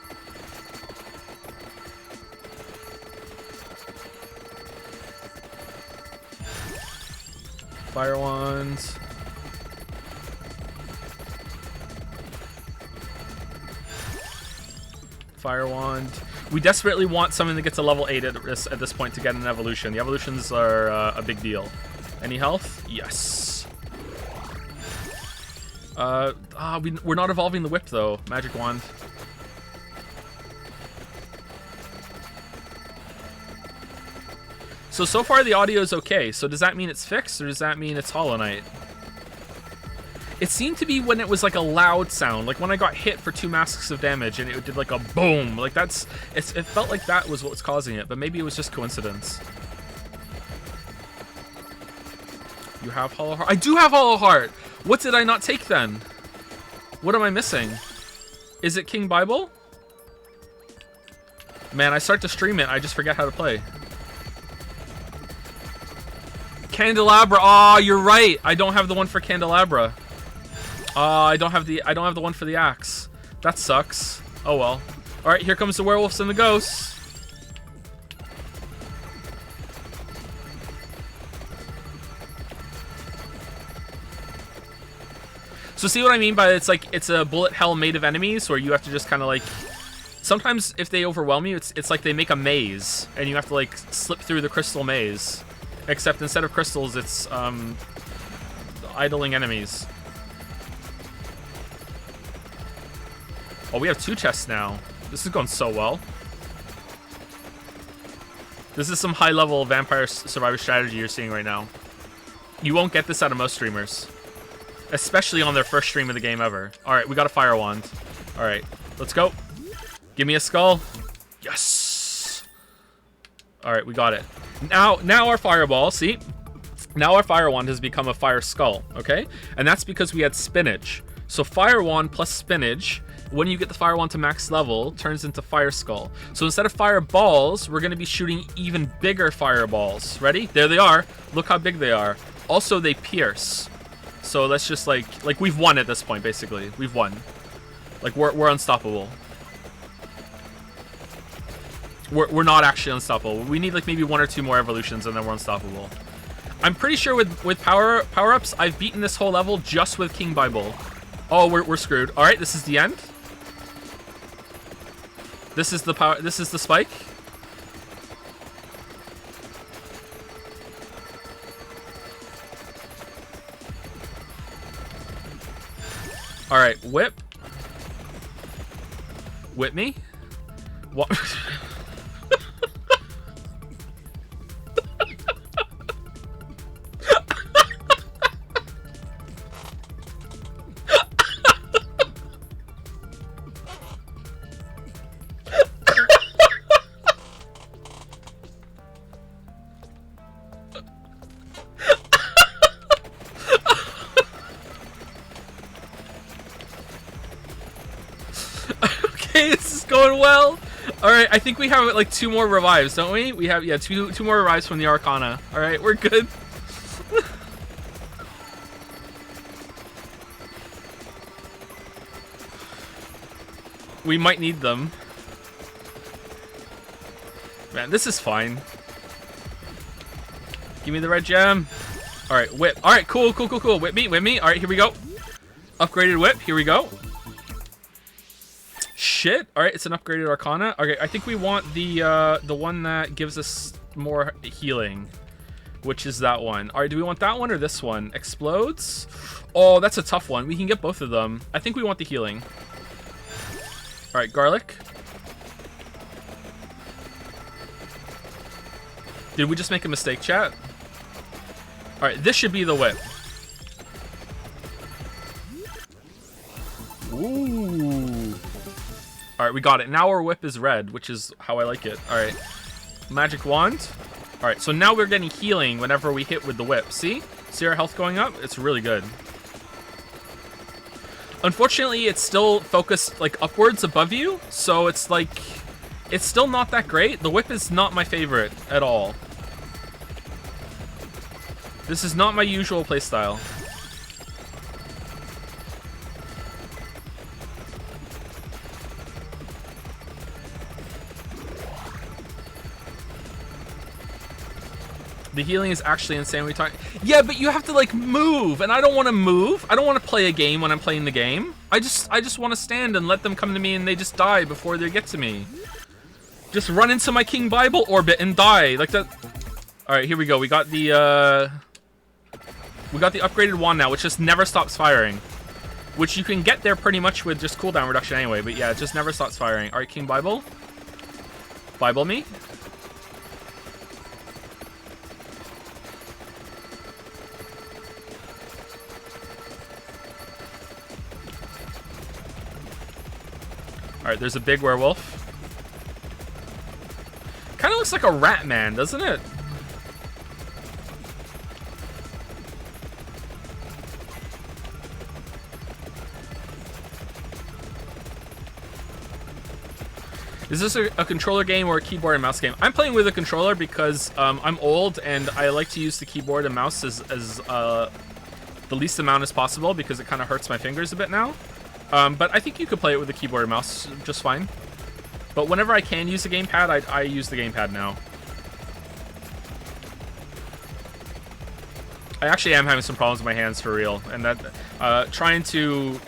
Fire wands. Fire wand. We desperately want something that gets a level 8 at this point to get an evolution. The evolutions are a big deal. Any health? Yes. We're not evolving the whip though. Magic wand. So far the audio is okay. So does that mean it's fixed or does that mean it's Hollow Knight? It seemed to be when it was like a loud sound, like when I got hit for 2 masks of damage and it did like a boom. Like it felt like that was what was causing it, but maybe it was just coincidence. You have Hollow Heart? I do have Hollow Heart! What did I not take then? What am I missing? Is it King Bible? Man, I start to stream it, I just forget how to play. Candelabra. Oh, you're right. I don't have the one for Candelabra. I don't have the one for the axe. That sucks. Oh well. All right, here comes the werewolves and the ghosts. So see what I mean by it's a bullet hell made of enemies where you have to just kind of like, sometimes if they overwhelm you, it's like they make a maze and you have to like slip through the crystal maze. Except instead of crystals, it's idling enemies. Oh, we have 2 chests now. This is going so well. This is some high-level Vampire Survivor strategy you're seeing right now. You won't get this out of most streamers. Especially on their first stream of the game ever. Alright, we got a fire wand. Alright, let's go. Give me a skull. Yes! Alright, we got it. Now our fireball, see? Now our fire wand has become a fire skull, okay? And that's because we had spinach. So fire wand plus spinach, when you get the fire wand to max level, turns into fire skull. So instead of fireballs, we're gonna be shooting even bigger fireballs. Ready? There they are. Look how big they are. Also, they pierce. So let's just like we've won at this point, basically. We've won. Like we're unstoppable. We're not actually unstoppable. We need like maybe 1 or 2 more evolutions and then we're unstoppable. I'm pretty sure with power-ups, I've beaten this whole level just with King Bible. Oh, we're screwed. All right, this is the end. This is the power. This is the spike. All right, whip. Whip me. What? Well, all right. I think we have like 2 more revives, don't we? We have two more revives from the Arcana. All right, we're good. We might need them. Man, this is fine. Give me the red gem. Alright, whip. Alright, cool. Whip me. Alright, here we go. Upgraded whip. Here we go. Shit. Alright, it's an upgraded Arcana. Okay, I think we want the one that gives us more healing, which is that one. Alright, do we want that one or this one? Explodes? Oh, that's a tough one. We can get both of them. I think we want the healing. Alright, garlic. Did we just make a mistake, chat? Alright, this should be the whip. Ooh. Alright, we got it. Now our whip is red, which is how I like it. Alright. Magic wand. Alright, so now we're getting healing whenever we hit with the whip. See? See our health going up? It's really good. Unfortunately, it's still focused like upwards above you, so it's like it's still not that great. The whip is not my favorite at all. This is not my usual playstyle. The healing is actually insane. We talk. Yeah, but you have to like move, and I don't want to move. I don't want to play a game when I'm playing the game. I just want to stand and let them come to me, and they just die before they get to me. Just run into my King Bible orbit and die like that. All right, here we go. We got the upgraded wand now, which just never stops firing. Which you can get there pretty much with just cooldown reduction anyway. But yeah, it just never stops firing. All right, King Bible. Bible me. Alright, there's a big werewolf. Kind of looks like a rat man, doesn't it? Is this a controller game or a keyboard and mouse game? I'm playing with a controller because I'm old and I like to use the keyboard and mouse as the least amount as possible because it kind of hurts my fingers a bit now. But I think you could play it with the keyboard and mouse just fine. But whenever I can use the gamepad, I use the gamepad now. I actually am having some problems with my hands for real, and that trying to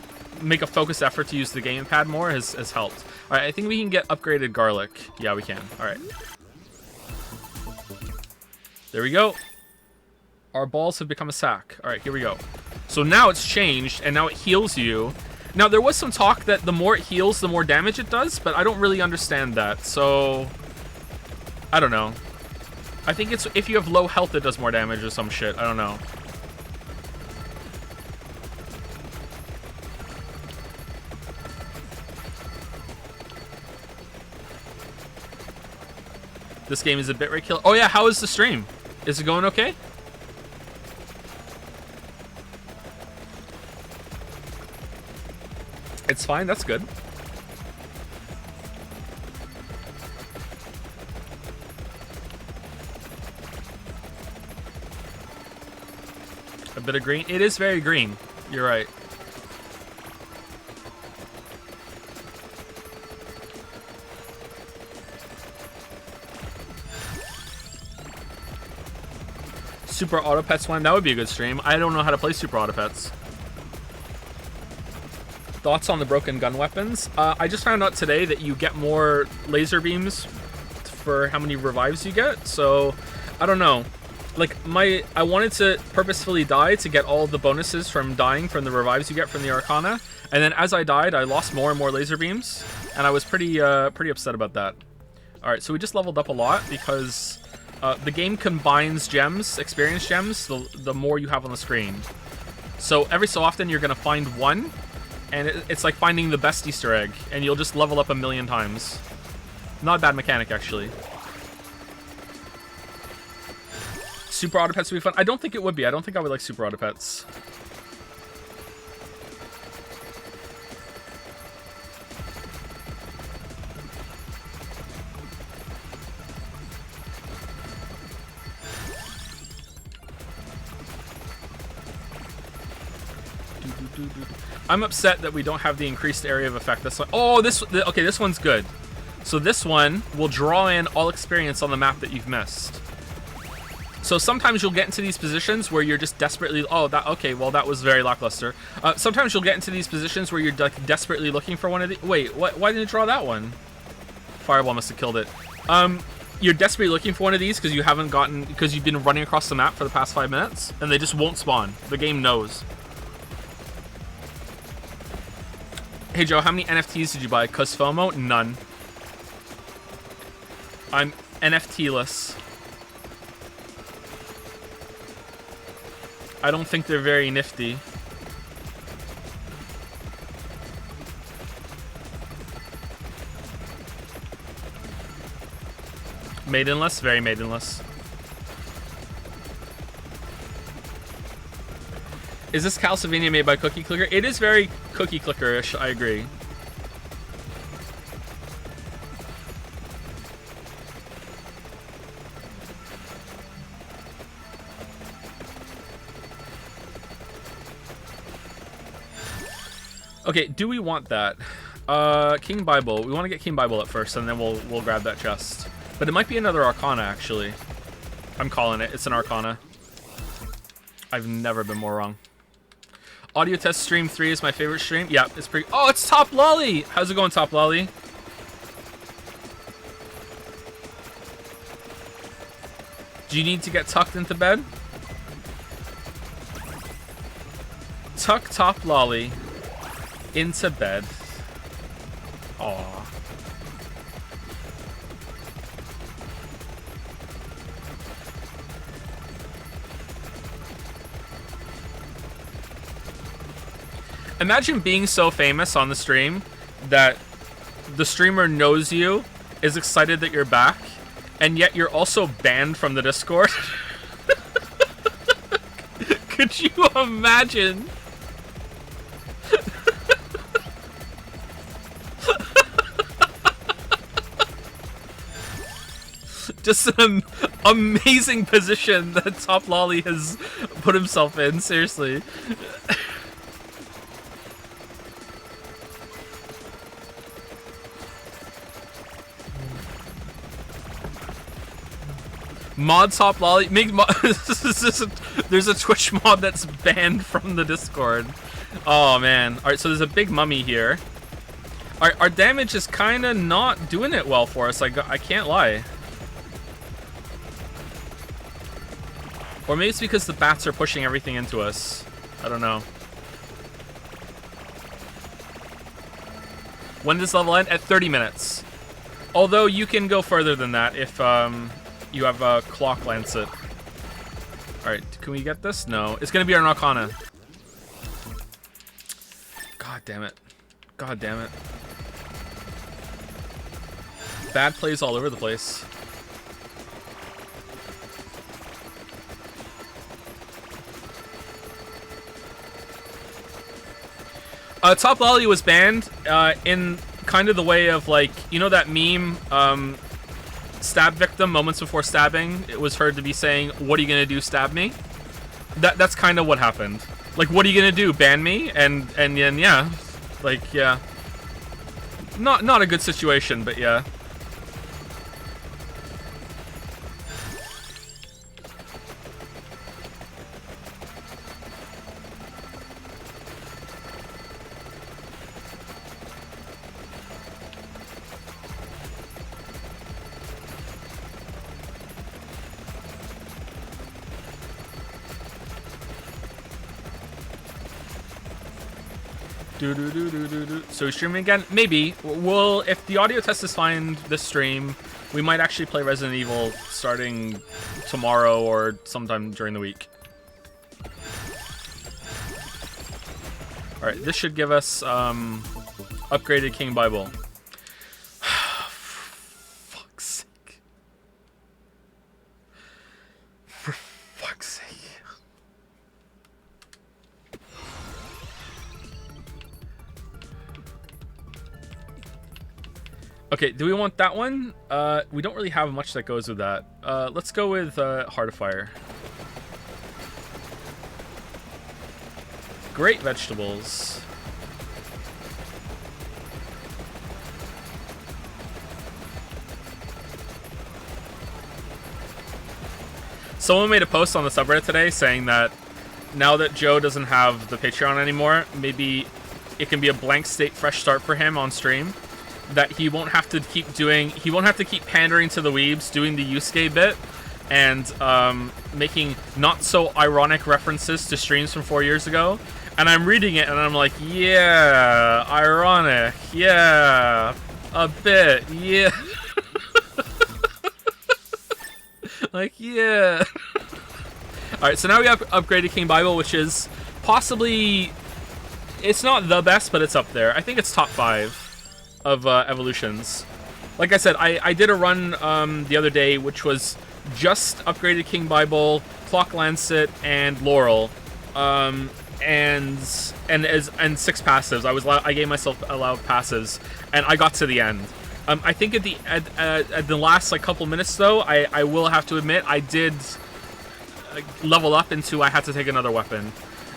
make a focused effort to use the gamepad more has helped. All right, I think we can get upgraded garlic. Yeah, we can. All right. There we go. Our balls have become a sack. All right, here we go. So now it's changed, and now it heals you. Now, there was some talk that the more it heals, the more damage it does, but I don't really understand that, so I don't know. I think it's if you have low health, it does more damage or some shit. I don't know. This game is a bitrate killer. Oh yeah, how is the stream? Is it going okay? It's fine, that's good. A bit of green. It is very green. You're right. Super Auto Pets one. That would be a good stream. I don't know how to play Super Auto Pets. Thoughts on the broken gun weapons? I just found out today that you get more laser beams for how many revives you get, so I don't know. Like, I wanted to purposefully die to get all the bonuses from dying from the revives you get from the Arcana, and then as I died, I lost more and more laser beams, and I was pretty upset about that. Alright, so we just leveled up a lot because the game combines gems, experience gems, the more you have on the screen. So every so often you're going to find one, and it's like finding the best Easter egg, and you'll just level up a million times. Not a bad mechanic, actually. Super Auto Pets would be fun. I don't think it would be. I don't think I would like Super Auto Pets. I'm upset that we don't have the increased area of effect. This one. Oh, okay, this one's good. So this one will draw in all experience on the map that you've missed. So sometimes you'll get into these positions where you're just desperately... Oh, okay, well, that was very lackluster. Sometimes you'll get into these positions where you're like desperately looking for one of the... Wait, why didn't it draw that one? Fireball must have killed it. You're desperately looking for one of these because you haven't gotten... Because you've been running across the map for the past 5 minutes, and they just won't spawn. The game knows. Hey, Joe, how many NFTs did you buy? Cause FOMO? None. I'm NFT-less. I don't think they're very nifty. Maidenless? Very maidenless. Is this Calcivania made by Cookie Clicker? It is very Cookie Clicker-ish, I agree. Okay, do we want that? King Bible. We want to get King Bible at first, and then we'll grab that chest. But it might be another Arcana, actually. I'm calling it. It's an Arcana. I've never been more wrong. Audio test stream 3 is my favorite stream. Yeah, it's pretty... Oh, it's Top Lolly! How's it going, Top Lolly? Do you need to get tucked into bed? Tuck Top Lolly into bed. Aww. Imagine being so famous on the stream that the streamer knows you, is excited that you're back, and yet you're also banned from the Discord. Could you imagine? Just an amazing position that Top Lolly has put himself in, seriously. Mod Top Lolly. There's a Twitch mod that's banned from the Discord. Oh man. Alright, so there's a big mummy here. Our damage is kind of not doing it well for us. I can't lie. Or maybe it's because the bats are pushing everything into us. I don't know. When does level end? At 30 minutes. Although you can go further than that if you have a Clock Lancet. Alright, can we get this? No. It's gonna be our Arcana. God damn it. God damn it. Bad plays all over the place. Top Lolly was banned in kind of the way of, like, you know that meme, stab victim moments before stabbing? It was heard to be saying, "What are you gonna do, stab me?" That's kind of what happened. Like, what are you gonna do, ban me? And yeah. Like, yeah. Not a good situation, but yeah. So we streaming again? Maybe. We'll, if the audio test is fine this stream, we might actually play Resident Evil starting tomorrow or sometime during the week. Alright, this should give us upgraded King Bible. Fuck's sake. For fuck's sake. Okay, do we want that one? We don't really have much that goes with that. Let's go with Heart of Fire. Great vegetables. Someone made a post on the subreddit today saying that now that Joe doesn't have the Patreon anymore, maybe it can be a blank slate fresh start for him on stream. That he won't have to keep pandering to the weebs, doing the Yusuke bit, and making not so ironic references to streams from 4 years ago. And I'm reading it and I'm like, yeah, ironic, yeah, a bit, yeah. Like, yeah. Alright, so now we have upgraded King Bible, which is possibly... It's not the best, but it's up there. I think it's top 5 of evolutions. Like I said, I did a run the other day, which was just upgraded King Bible, Clock Lancet, and Laurel. And 6 passives. I gave myself a lot of passives, and I got to the end. I think at the last like couple minutes though, I will have to admit I did level up into I had to take another weapon,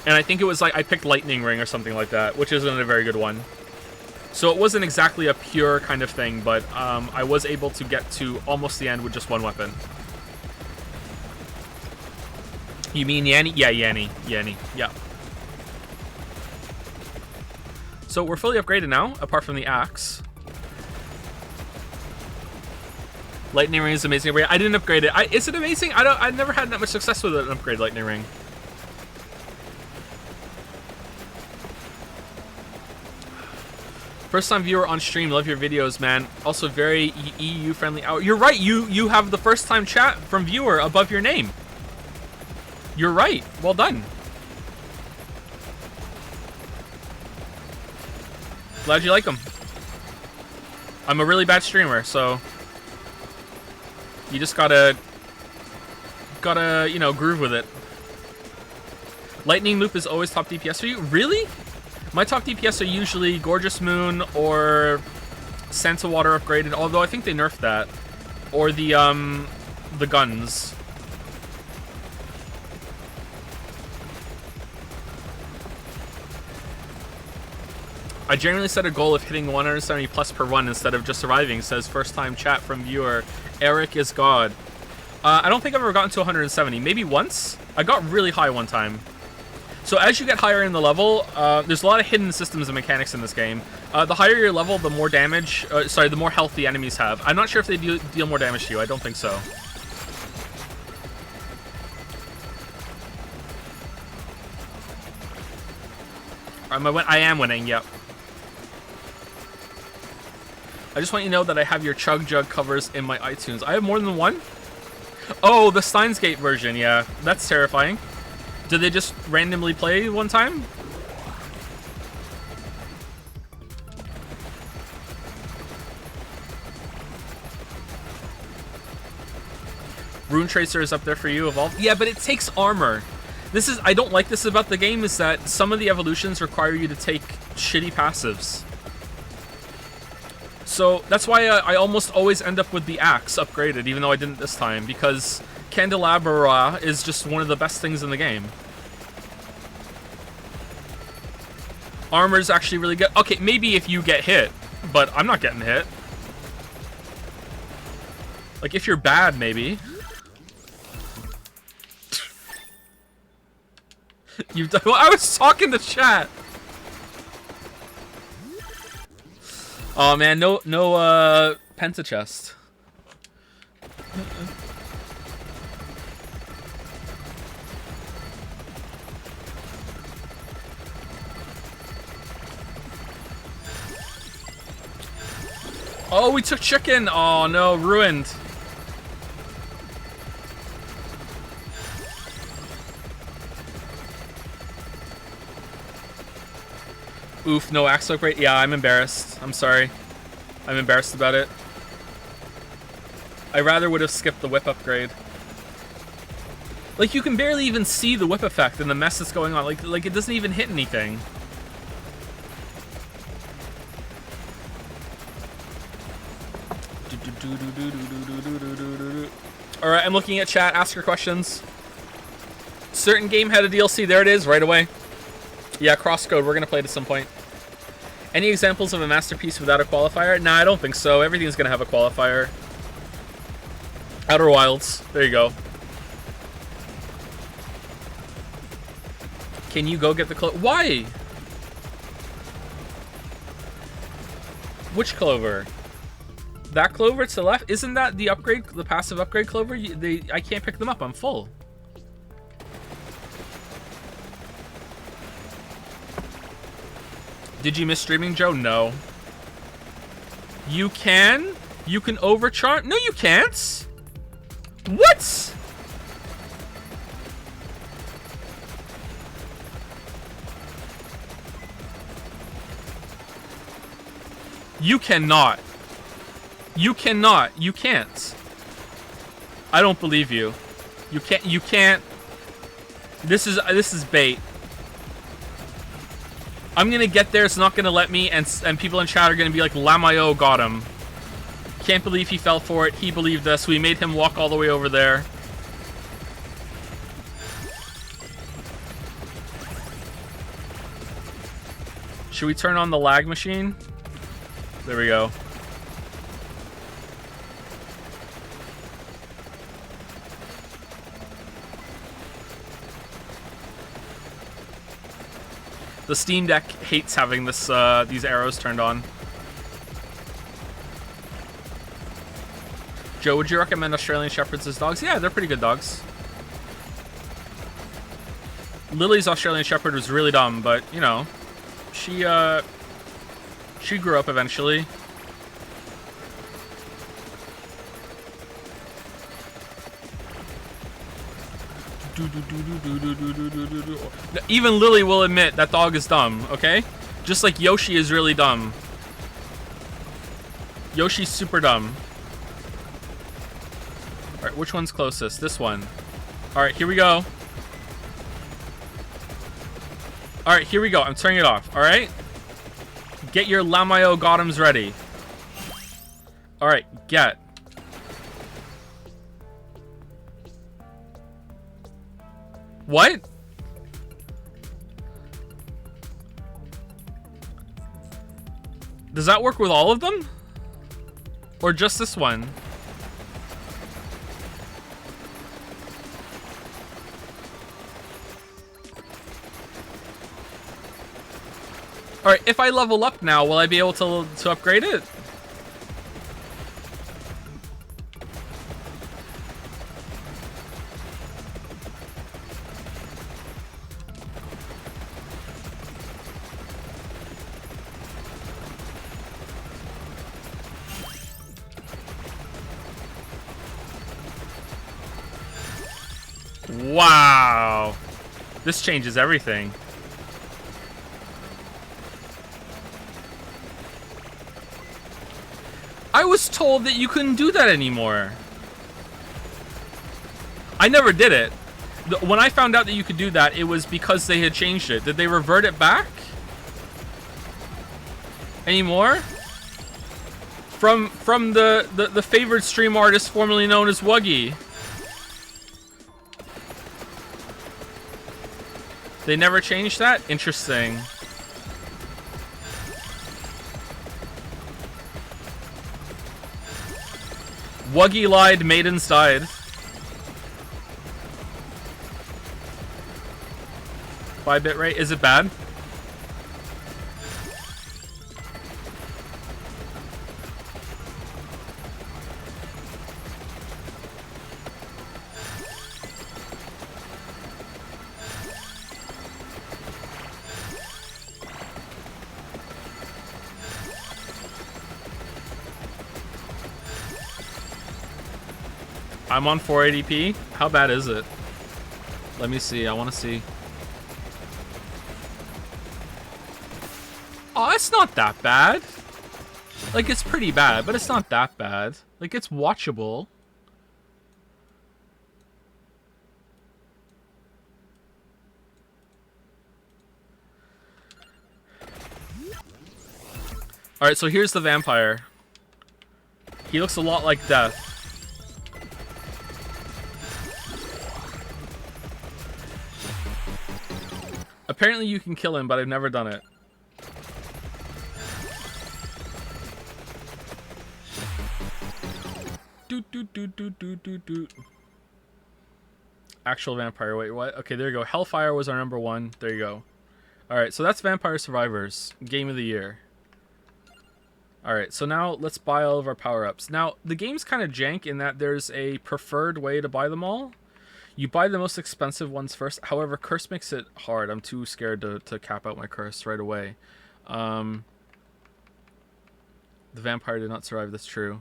and I think it was like I picked Lightning Ring or something like that, which isn't a very good one. So it wasn't exactly a pure kind of thing, but I was able to get to almost the end with just one weapon. You mean Yanni? Yeah, Yanni, yeah. So we're fully upgraded now, apart from the axe. Lightning Ring is amazing. I didn't upgrade it. Is it amazing? I've never had that much success with an upgrade Lightning Ring. First time viewer on stream. Love your videos, man. Also very EU friendly. Oh, you're right. You have the first time chat from viewer above your name. You're right. Well done. Glad you like them. I'm a really bad streamer, so you just gotta you know, groove with it. Lightning Loop is always top DPS for you? Really? My top DPS are usually Gorgeous Moon or Santa Water upgraded, although I think they nerfed that. Or the guns. I generally set a goal of hitting 170 plus per run instead of just surviving, says first time chat from viewer Eric is God. I don't think I've ever gotten to 170. Maybe once? I got really high one time. So as you get higher in the level, there's a lot of hidden systems and mechanics in this game. The higher your level, the more damage, the more health the enemies have. I'm not sure if they deal more damage to you. I don't think so. I am winning, yep. I just want you to know that I have your Chug Jug covers in my iTunes. I have more than one? Oh, the Steins Gate version, yeah. That's terrifying. Did they just randomly play one time? Rune Tracer is up there for you, Evolve. Yeah, but it takes armor. I don't like this about the game, is that some of the evolutions require you to take shitty passives. So that's why I almost always end up with the axe upgraded, even though I didn't this time, because Candelabra is just one of the best things in the game. Armor's actually really good. Okay, maybe if you get hit, but I'm not getting hit. Like, if you're bad, maybe. You've done. Well, I was talking to chat. Oh man, no penta chest. Oh, we took chicken. Oh no, ruined. Oof, no axe upgrade. Yeah, I'm embarrassed. I'm sorry. I'm embarrassed about it. I rather would have skipped the whip upgrade. Like, you can barely even see the whip effect and the mess that's going on. Like it doesn't even hit anything. Alright, I'm looking at chat. Ask your questions. Certain game had a DLC. There it is, right away. Yeah, Crosscode, we're going to play it at some point. Any examples of a masterpiece without a qualifier? Nah, I don't think so. Everything's going to have a qualifier. Outer Wilds. There you go. Can you go get the clover? Why? Which clover? That clover to the left? Isn't that the upgrade, the passive upgrade clover? I can't pick them up. I'm full. Did you miss streaming, Joe? No. You can? You can overcharge? No, you can't. What? You cannot. You cannot. You can't. I don't believe you. You can't. You can't. This is bait. I'm gonna get there. It's not gonna let me, and people in chat are gonna be like, Lamayo got him. Can't believe he fell for it. He believed us. We made him walk all the way over there. Should we turn on the lag machine? There we go. The Steam Deck hates having this these arrows turned on. Joe, would you recommend Australian Shepherds as dogs? Yeah, they're pretty good dogs. Lily's Australian Shepherd was really dumb, but you know, she grew up eventually. Even Lily will admit that dog is dumb, okay? Just like Yoshi is really dumb. Yoshi's super dumb. Alright, which one's closest? This one. Alright, here we go. Alright, here we go. I'm turning it off, alright? Get your Lamayo Gotems ready. Alright, get. What? Does that work with all of them? Or just this one? Alright, if I level up now, will I be able to upgrade it? Wow. This changes everything. I was told that you couldn't do that anymore. I never did it. When I found out that you could do that, it was because they had changed it. Did they revert it back? Anymore? From the favored stream artist formerly known as Wuggy. They never changed that? Interesting. Wuggy lied, maidens died. 5-bit rate, is it bad? I'm on 480p. How bad is it? Let me see. I want to see. Oh, it's not that bad. Like, it's pretty bad, but it's not that bad. Like, it's watchable. Alright, so here's the vampire. He looks a lot like Death. Apparently you can kill him, but I've never done it. Doot, doot, doot, doot, doot, doot, doot. Actual vampire. Wait, what? Okay, there you go. Hellfire was our number 1. There you go. Alright, so that's Vampire Survivors. Game of the year. Alright, so now let's buy all of our power-ups. Now, the game's kind of jank in that there's a preferred way to buy them all. You buy the most expensive ones first. However, curse makes it hard. I'm too scared to cap out my curse right away. The vampire did not survive. That's true.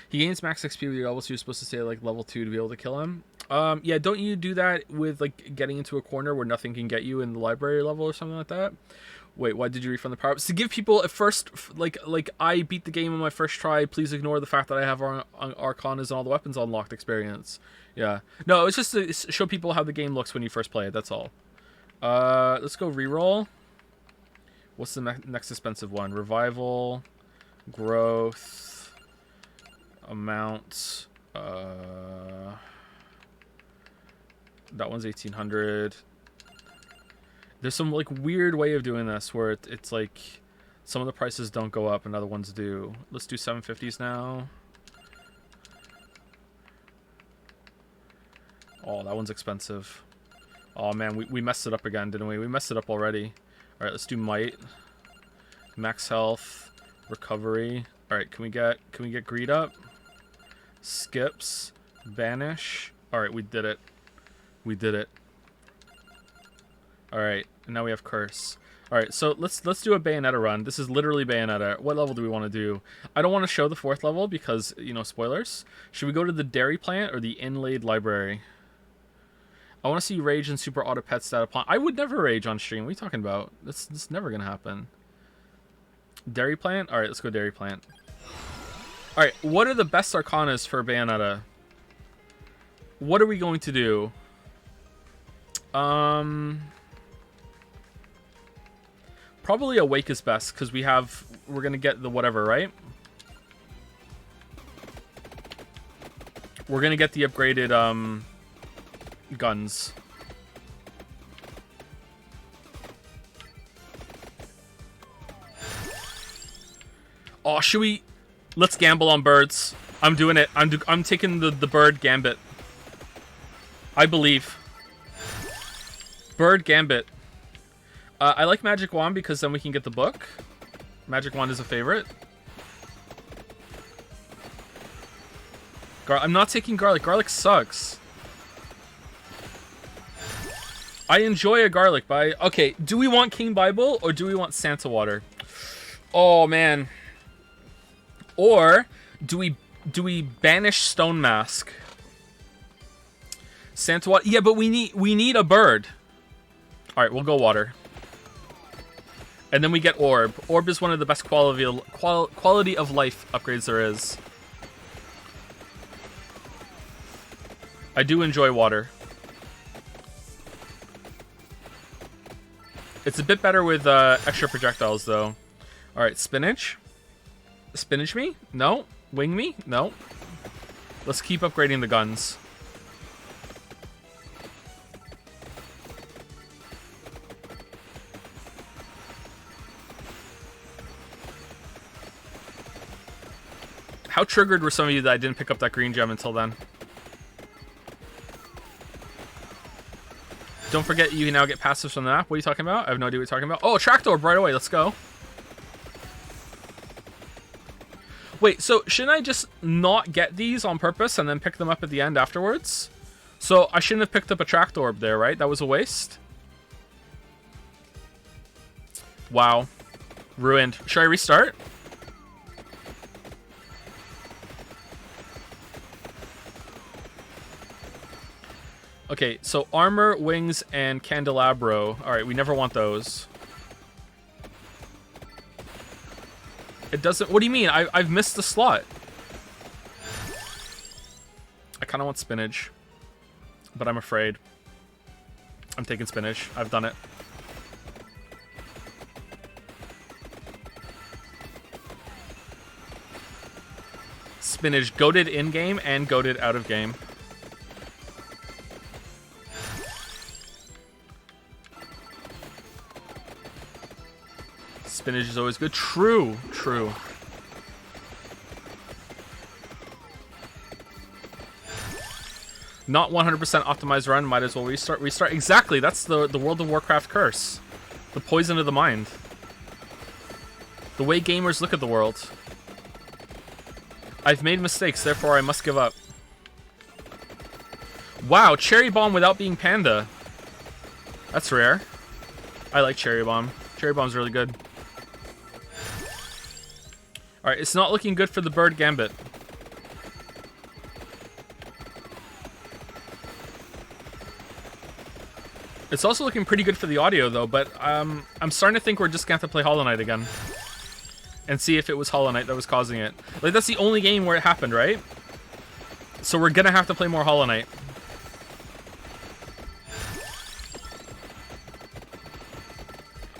He gains max XP with your level, so you're supposed to stay at like level 2 to be able to kill him. Yeah, don't you do that with like getting into a corner where nothing can get you in the library level or something like that? Wait, why did you refund the power-ups? To give people at first, like I beat the game on my first try, please ignore the fact that I have Arcanas and all the weapons unlocked experience. Yeah. No, it's just to show people how the game looks when you first play it, that's all. Let's go reroll. What's the next expensive one? Revival, growth, amount, that one's 1800. There's some like weird way of doing this where it's like some of the prices don't go up and other ones do. Let's do 750s now. Oh, that one's expensive. Oh man, we messed it up again, didn't we? We messed it up already. Alright, let's do might. Max health, recovery. Alright, can we get greed up? Skips, banish. Alright, we did it. We did it. Alright, and now we have curse. Alright, so let's do a Bayonetta run. This is literally Bayonetta. What level do we want to do? I don't want to show the 4th level because, you know, spoilers. Should we go to the dairy plant or the inlaid library? I want to see rage and super auto pet stat upon. I would never rage on stream. What are you talking about? That's never gonna happen. Dairy plant? Alright, let's go dairy plant. Alright, what are the best arcanas for Bayonetta? What are we going to do? Probably Awake is best, because we're gonna get the whatever, right? We're gonna get the upgraded, guns. Oh, should we... Let's gamble on birds. I'm doing it. I'm taking the bird gambit. I believe. Bird gambit. I like Magic Wand because then we can get the book. Magic Wand is a favorite. I'm not taking garlic. Garlic sucks. I enjoy a garlic, but okay, do we want King Bible or do we want Santa Water? Oh man. Or do we banish Stone Mask? Santa Water. Yeah, but we need a bird. All right, we'll go water. And then we get Orb. Orb is one of the best quality of life upgrades there is. I do enjoy water. It's a bit better with extra projectiles, though. All right, spinach. Spinach me? No. Wing me? No. Let's keep upgrading the guns. How triggered were some of you that I didn't pick up that green gem until then? Don't forget you can now get passives from the map. What are you talking about? I have no idea what you're talking about. Oh, Tractor right away. Let's go. Wait, so shouldn't I just not get these on purpose and then pick them up at the end afterwards? So I shouldn't have picked up a Tractor Orb there, right? That was a waste. Wow. Ruined. Should I restart? Okay, so armor, wings, and candelabro. Alright, we never want those. It doesn't... What do you mean? I've missed the slot. I kind of want spinach. But I'm afraid. I'm taking spinach. I've done it. Spinach. Goated in-game and goated out-of-game. Spinach is always good. True, true. Not 100% optimized run. Might as well restart. Restart. Exactly. That's the World of Warcraft curse. The poison of the mind. The way gamers look at the world. I've made mistakes, therefore I must give up. Wow, Cherry Bomb without being Panda. That's rare. I like Cherry Bomb. Cherry Bomb's really good. Alright, it's not looking good for the Bird Gambit. It's also looking pretty good for the audio, though, but I'm starting to think we're just going to have to play Hollow Knight again. And see if it was Hollow Knight that was causing it. Like, that's the only game where it happened, right? So we're going to have to play more Hollow Knight.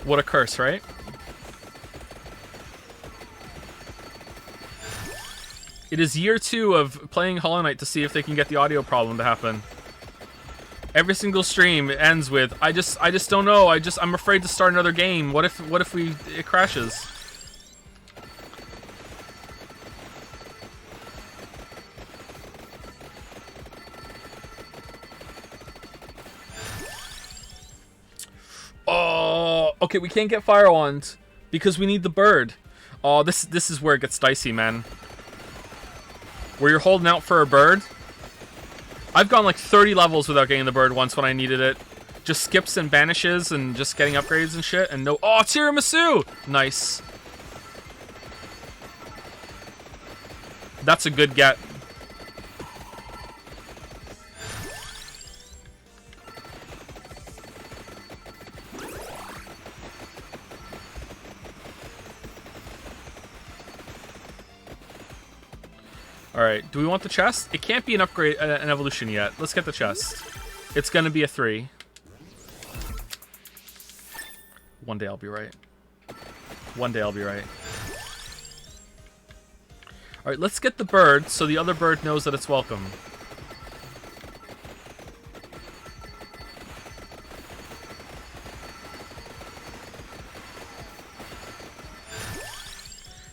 What a curse, right? It is year 2 of playing Hollow Knight to see if they can get the audio problem to happen. Every single stream ends with, I just don't know. I'm afraid to start another game. What if it crashes? Oh, okay, we can't get Fire Wand because we need the bird. Oh, this is where it gets dicey, man. Where you're holding out for a bird. I've gone like 30 levels without getting the bird once when I needed it. Just skips and banishes and just getting upgrades and shit. And no... Oh, tiramisu! Nice. That's a good get. Alright, do we want the chest? It can't be an upgrade, an evolution yet. Let's get the chest. It's gonna be a 3. One day I'll be right. One day I'll be right. Alright, let's get the bird so the other bird knows that it's welcome.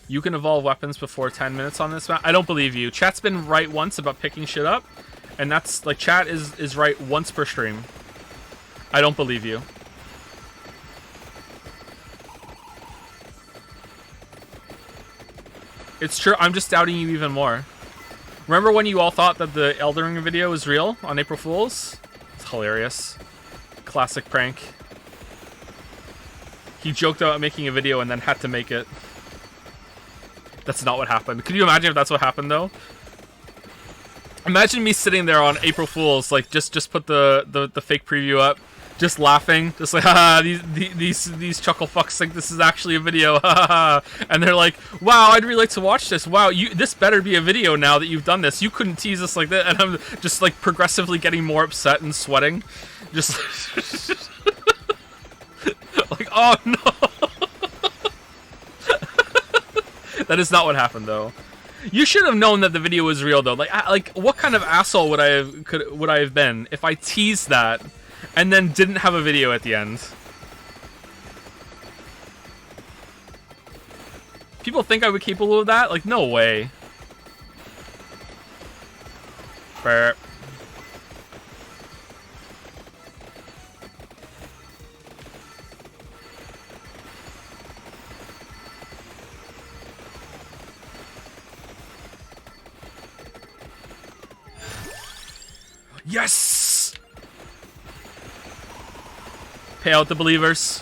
You can evolve weapons before 10 minutes on this map. I don't believe you. Chat's been right once about picking shit up. And that's, like, chat is right once per stream. I don't believe you. It's true. I'm just doubting you even more. Remember when you all thought that the Elden Ring video was real on April Fools? It's hilarious. Classic prank. He joked about making a video and then had to make it. That's not what happened. Could you imagine if that's what happened, though? Imagine me sitting there on April Fools, like, just put the fake preview up, just laughing, just like, haha, these chuckle fucks think this is actually a video, haha. And they're like, wow, I'd really like to watch this. Wow, this better be a video now that you've done this. You couldn't tease us like that. And I'm just, like, progressively getting more upset and sweating. Just, like, oh, no. That is not what happened, though. You should have known that the video was real, though. Like, what kind of asshole would I have been if I teased that and then didn't have a video at the end? People think I would be capable of that? Like, no way. Burp. Yes! Pay out the believers.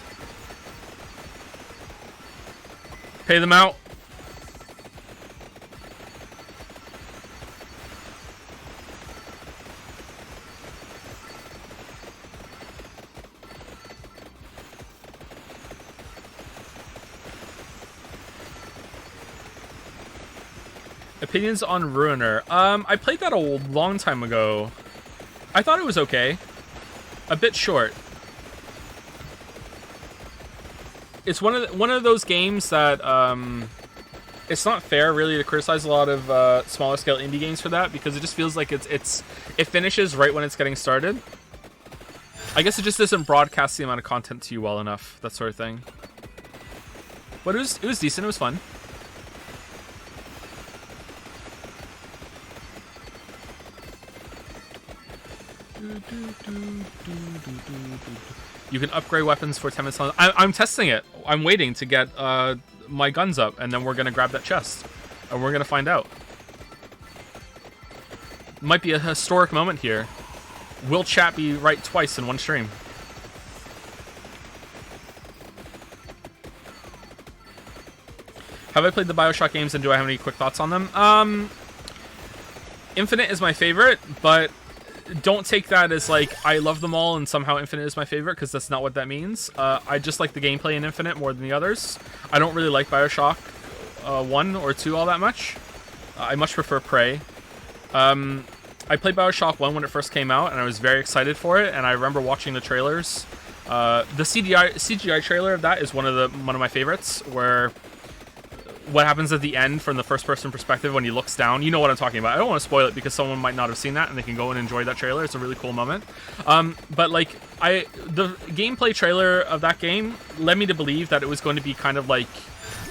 Pay them out. Opinions on Ruiner. I played that a long time ago. I thought it was okay. A bit short. It's one of those games that it's not fair really to criticize a lot of smaller scale indie games for that, because it just feels like it finishes right when it's getting started. I guess it just doesn't broadcast the amount of content to you well enough, that sort of thing. but it was decent. It was fun. You can upgrade weapons for 10 minutes. I'm testing it. I'm waiting to get my guns up, and then we're gonna grab that chest, and we're gonna find out. Might be a historic moment here. Will chat be right twice in one stream? Have I played the BioShock games, and do I have any quick thoughts on them? Infinite is my favorite, but don't take that as like I love them all and somehow Infinite is my favorite, because that's not what that means. I just like the gameplay in Infinite more than the others. I don't really like BioShock 1 or 2 all that much. I much prefer Prey. I played BioShock 1 when it first came out, and I was very excited for it, and I remember watching the trailers. The CGI trailer of that is one of my favorites, where what happens at the end from the first-person perspective when he looks down. You know what I'm talking about. I don't want to spoil it because someone might not have seen that, and they can go and enjoy that trailer. It's a really cool moment. But like the gameplay trailer of that game led me to believe that it was going to be kind of like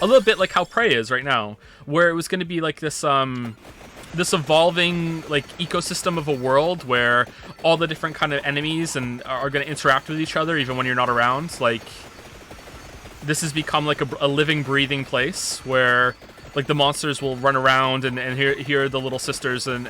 a little bit like how Prey is right now, where it was going to be like this this evolving like ecosystem of a world where all the different kind of enemies and are going to interact with each other even when you're not around. Like, this has become like a living, breathing place where like the monsters will run around and here are the little sisters and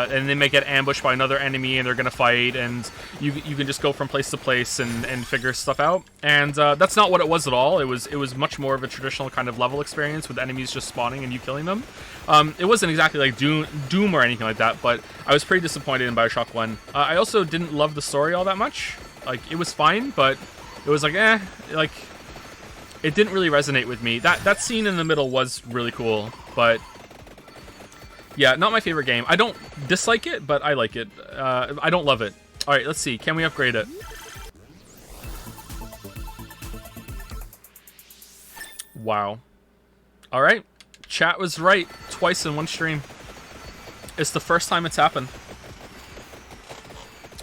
they may get ambushed by another enemy and they're gonna fight, and you can just go from place to place and figure stuff out. And that's not what it was at all. It was much more of a traditional kind of level experience with enemies just spawning and you killing them. It wasn't exactly like Doom or anything like that, but I was pretty disappointed in BioShock 1. I also didn't love the story all that much. Like, it was fine, but it was like like it didn't really resonate with me. That scene in the middle was really cool, but yeah, not my favorite game. I don't dislike it, but I like it. I don't love it. All right, let's see. Can we upgrade it? Wow. All right. Chat was right twice in one stream. It's the first time it's happened.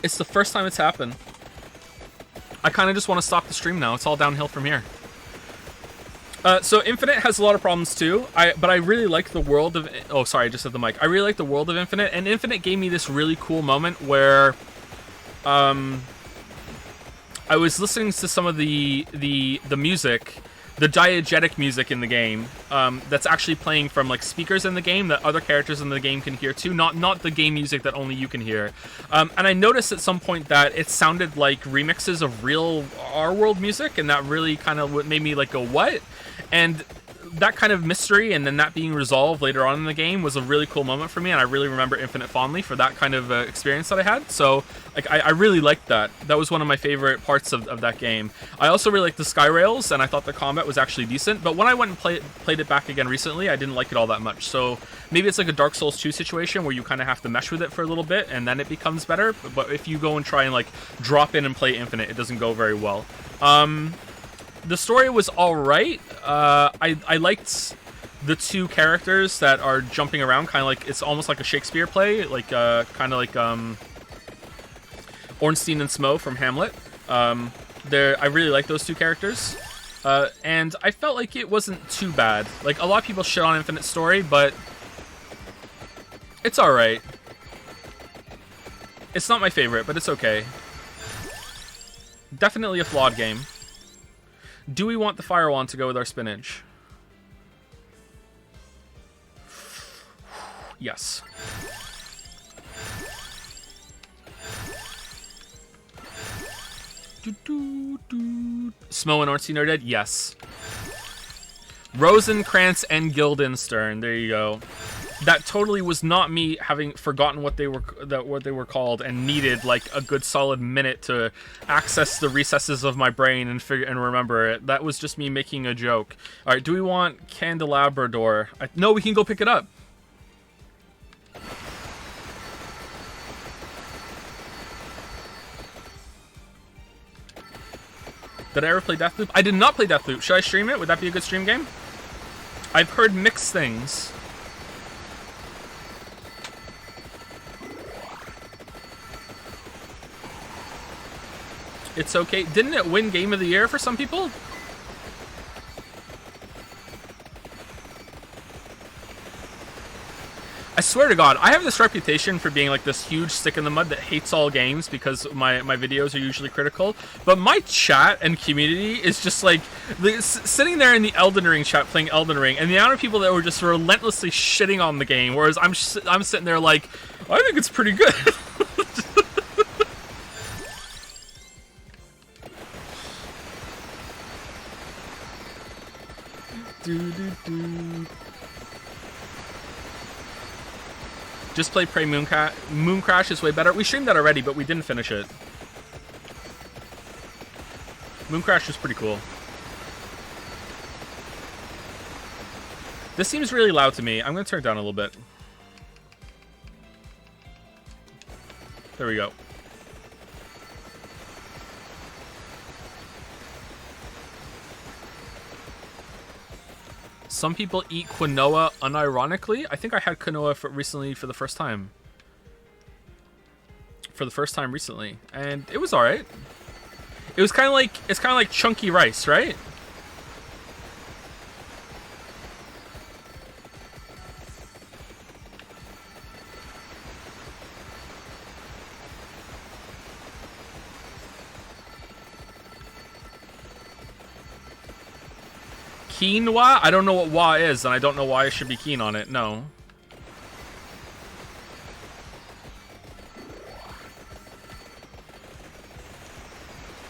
It's the first time it's happened. I kind of just want to stop the stream now. It's all downhill from here. So Infinite has a lot of problems too. But I really like the world of... Oh, sorry, I just hit the mic. I really like the world of Infinite. And Infinite gave me this really cool moment where... I was listening to some of the music... The diegetic music in the game, that's actually playing from like speakers in the game that other characters in the game can hear too, not the game music that only you can hear. And I noticed at some point that it sounded like remixes of real R-World music, and that really kind of made me like go, what? And that kind of mystery and then that being resolved later on in the game was a really cool moment for me, and I really remember Infinite fondly for that kind of experience that I had. So like I really liked that. That was one of my favorite parts of that game. I also really liked the sky rails, and I thought the combat was actually decent, but when I went and played it back again recently, I didn't like it all that much. So maybe it's like a Dark Souls 2 situation where you kind of have to mesh with it for a little bit and then it becomes better, but if you go and try and like drop in and play Infinite, it doesn't go very well. The story was alright. I liked the two characters that are jumping around, kind of like, it's almost like a Shakespeare play, like kind of like Ornstein and Smough from Hamlet. I really like those two characters. And I felt like it wasn't too bad. Like, a lot of people shit on Infinite Story, but it's alright. It's not my favorite, but it's okay. Definitely a flawed game. Do we want the fire wand to go with our spinach? Yes. Smough and Ornstein are dead? Yes. Rosencrantz and Guildenstern. There you go. That totally was not me having forgotten what they were called and needed like a good solid minute to access the recesses of my brain and remember it. That was just me making a joke. All right, do we want Candelabrador? No, we can go pick it up. Did I ever play Deathloop? I did not play Deathloop. Should I stream it? Would that be a good stream game? I've heard mixed things. It's okay. Didn't it win Game of the Year for some people? I swear to God, I have this reputation for being like this huge stick in the mud that hates all games because my videos are usually critical. But my chat and community is just like sitting there in the Elden Ring chat playing Elden Ring, and the amount of people that were just relentlessly shitting on the game, whereas I'm sitting there like, I think it's pretty good. Just play Prey Moon Crash is way better. We streamed that already, but we didn't finish it. Moon Crash was pretty cool. This seems really loud to me. I'm going to turn it down a little bit. There we go. Some people eat quinoa unironically. I think I had quinoa recently for the first time. Recently, and it was all right. It was kind of like chunky rice, right? Quinoa? I don't know what wa is, and I don't know why I should be keen on it. No.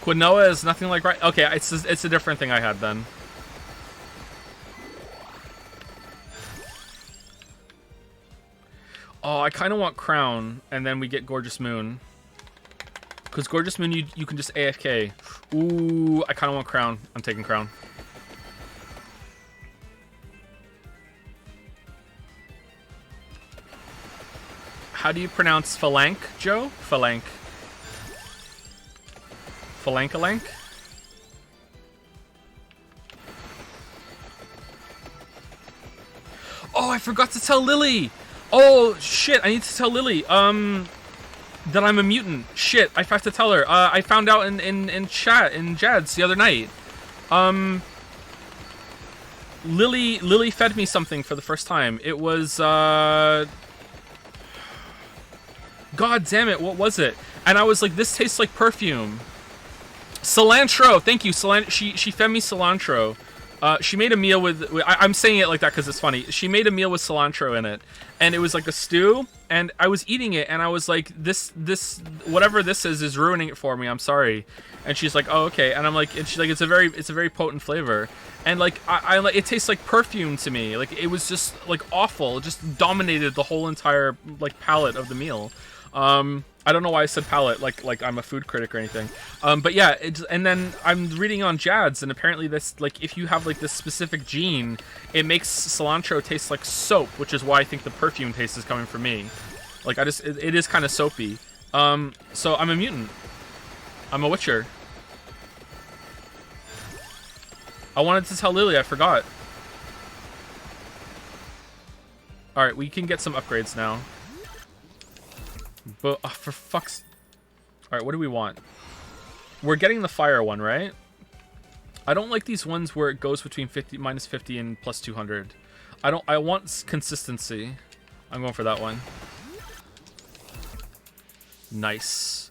Quinoa is nothing like rice. Okay, it's a different thing I had then. Oh, I kind of want Crown, and then we get Gorgeous Moon. Because Gorgeous Moon, you can just AFK. Ooh, I kind of want Crown. I'm taking Crown. How do you pronounce Phalanx, Joe? Phalanx. Phalankalank? Oh, I forgot to tell Lily! Oh, shit, I need to tell Lily, that I'm a mutant. Shit, I have to tell her. I found out in chat, in Jads the other night. Lily fed me something for the first time. It was, God damn it, what was it? And I was like, this tastes like perfume. Cilantro, thank you, cilantro. She fed me cilantro. She made a meal with I'm saying it like that because it's funny. She made a meal with cilantro in it, and it was like a stew, and I was eating it, and I was like, this whatever this is ruining it for me. I'm sorry. And she's like, oh, okay. And I'm like, and she's like, it's a very potent flavor, and like I like, it tastes like perfume to me. Like it was just like awful. It just dominated the whole entire like palate of the meal. I don't know why I said palate, like I'm a food critic or anything. But yeah, and then I'm reading on Jads, and apparently this, like, if you have like this specific gene, it makes cilantro taste like soap, which is why I think the perfume taste is coming from me. Like it is kind of soapy. So I'm a mutant. I'm a Witcher. I wanted to tell Lily, I forgot. All right, we can get some upgrades now. But for fuck's... Alright, what do we want? We're getting the fire one, right? I don't like these ones where it goes between minus 50 and plus 200. I want consistency. I'm going for that one. Nice.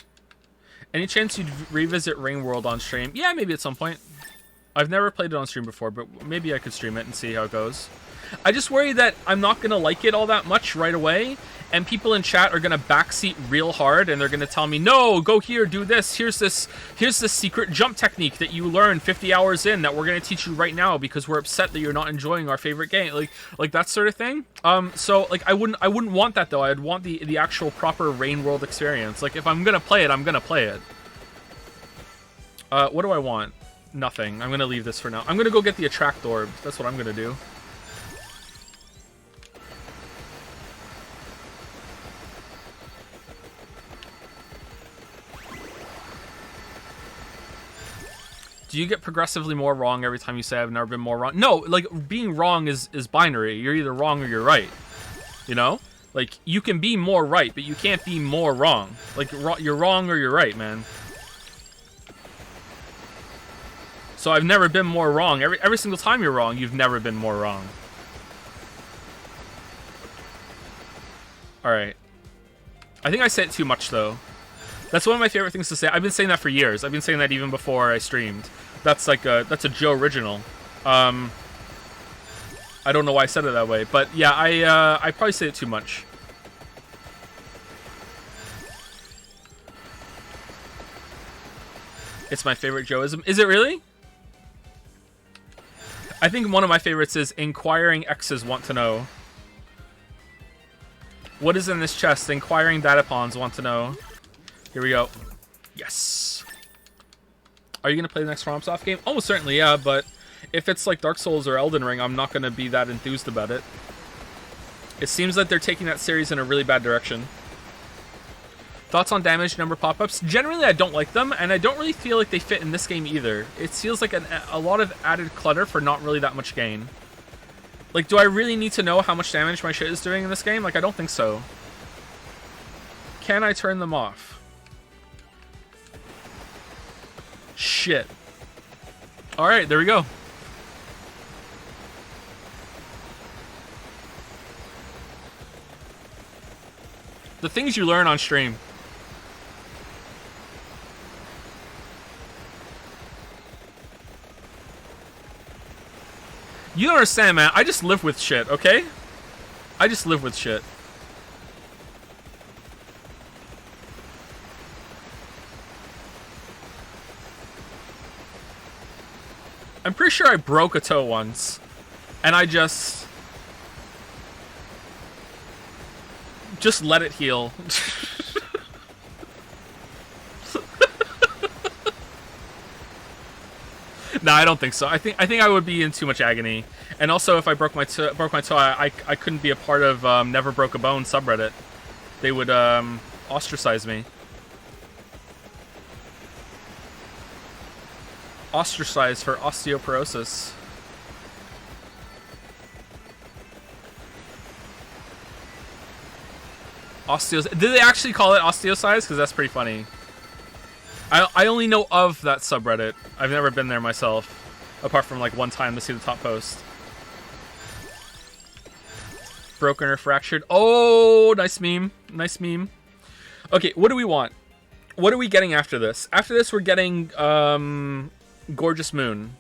Any chance you'd revisit Ring World on stream? Yeah, maybe at some point. I've never played it on stream before, but maybe I could stream it and see how it goes. I just worry that I'm not going to like it all that much right away, and people in chat are going to backseat real hard, and they're going to tell me, no, go here, do this, here's this secret jump technique that you learned 50 hours in that we're going to teach you right now because we're upset that you're not enjoying our favorite game, like that sort of thing. So like I wouldn't want that though. I'd want the actual proper Rain World experience. Like if I'm going to play it, I'm going to play it. What do I want? Nothing. I'm going to leave this for now. I'm going to go get the attract orb. That's what I'm going to do. Do you get progressively more wrong every time you say I've never been more wrong? No, like being wrong is binary. You're either wrong or you're right. You know? Like you can be more right, but you can't be more wrong. Like you're wrong or you're right, man. So I've never been more wrong. Every single time you're wrong, you've never been more wrong. Alright. I think I say it too much, though. That's one of my favorite things to say. I've been saying that for years. I've been saying that even before I streamed. That's like that's a Joe original. I don't know why I said it that way, but yeah, I probably say it too much. It's my favorite Joeism. Is it really? I think one of my favorites is inquiring X's want to know. What is in this chest? Inquiring Datapons want to know. Here we go. Yes. Are you going to play the next FromSoft game? Almost certainly, yeah, but if it's like Dark Souls or Elden Ring, I'm not going to be that enthused about it. It seems like they're taking that series in a really bad direction. Thoughts on damage number pop-ups? Generally, I don't like them, and I don't really feel like they fit in this game either. It feels like a lot of added clutter for not really that much gain. Like, do I really need to know how much damage my shit is doing in this game? Like, I don't think so. Can I turn them off? Shit. Alright, there we go. The things you learn on stream. You don't understand, man. I just live with shit, okay? I just live with shit. I'm pretty sure I broke a toe once. And I just let it heal. No, I don't think so. I think I would be in too much agony. And also, if I broke my toe, I couldn't be a part of Never Broke a Bone subreddit. They would ostracize me. Ostracized for osteoporosis. Did they actually call it osteocized? Because that's pretty funny. I only know of that subreddit. I've never been there myself. Apart from like one time to see the top post. Broken or fractured. Oh, nice meme. Nice meme. Okay, what do we want? What are we getting after this? After this, we're getting Gorgeous Moon.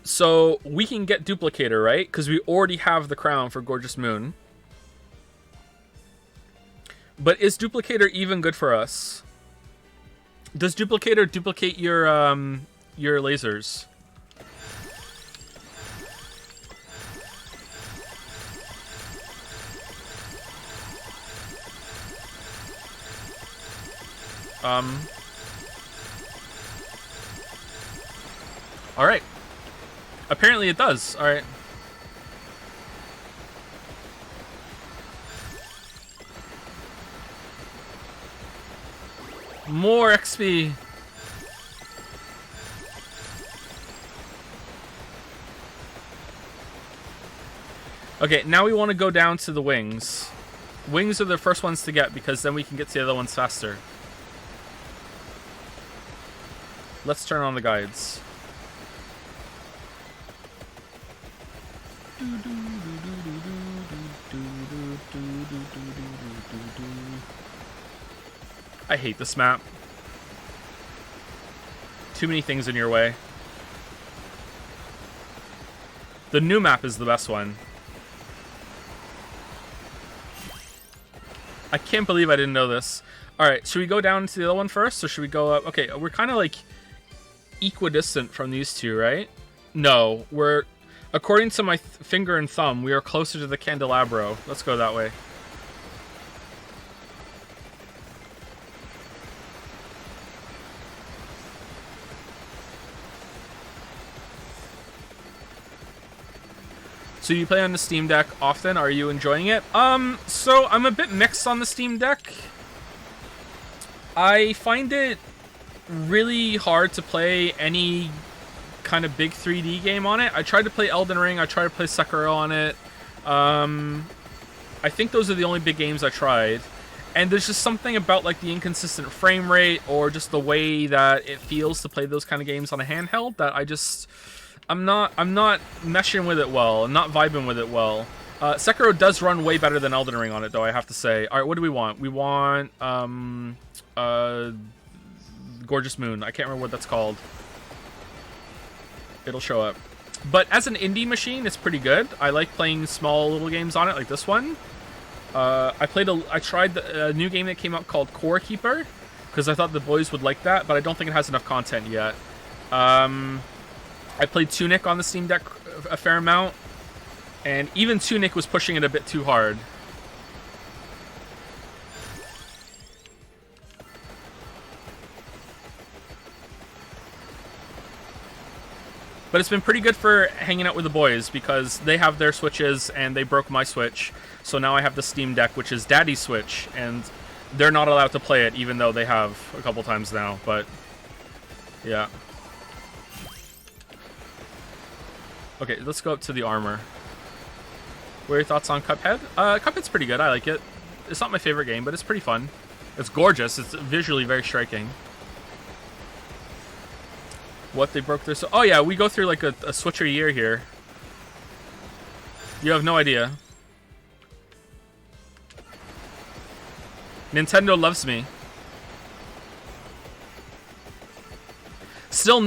So we can get Duplicator, right? Because we already have the crown for Gorgeous Moon. But is Duplicator even good for us? Does Duplicator duplicate your lasers? Alright. Apparently it does. Alright. More XP. Okay, now we want to go down to the wings. Wings are the first ones to get because then we can get to the other ones faster. Let's turn on the guides. I hate this map. Too many things in your way. The new map is the best one. I can't believe I didn't know this. Alright, should we go down to the other one first, or should we go up? Okay, we're kind of like equidistant from these two, right? No, we're... According to my finger and thumb, we are closer to the Candelabro. Let's go that way. So you play on the Steam Deck often? Are you enjoying it? So I'm a bit mixed on the Steam Deck. I find it really hard to play any kind of big 3D game on it. I tried to play Elden Ring, I tried to play Sekiro on it. I think those are the only big games I tried. And there's just something about like the inconsistent frame rate or just the way that it feels to play those kind of games on a handheld that I'm not meshing with it well. I'm not vibing with it well. Sekiro does run way better than Elden Ring on it, though, I have to say. All right, what do we want? We want Gorgeous Moon. I can't remember what that's called. It'll show up. But as an indie machine, it's pretty good. I like playing small little games on it, like this one. I tried a new game that came out called Core Keeper, because I thought the boys would like that, but I don't think it has enough content yet. I played Tunic on the Steam Deck a fair amount, and even Tunic was pushing it a bit too hard. But it's been pretty good for hanging out with the boys because they have their Switches and they broke my Switch. So now I have the Steam Deck, which is Daddy's Switch, and they're not allowed to play it even though they have a couple times now. But yeah. Okay, let's go up to the armor. What are your thoughts on Cuphead? Cuphead's pretty good. I like it. It's not my favorite game, but it's pretty fun. It's gorgeous. It's visually very striking. What they broke their... Oh yeah, we go through like a Switcher year here. You have no idea. Nintendo loves me. Still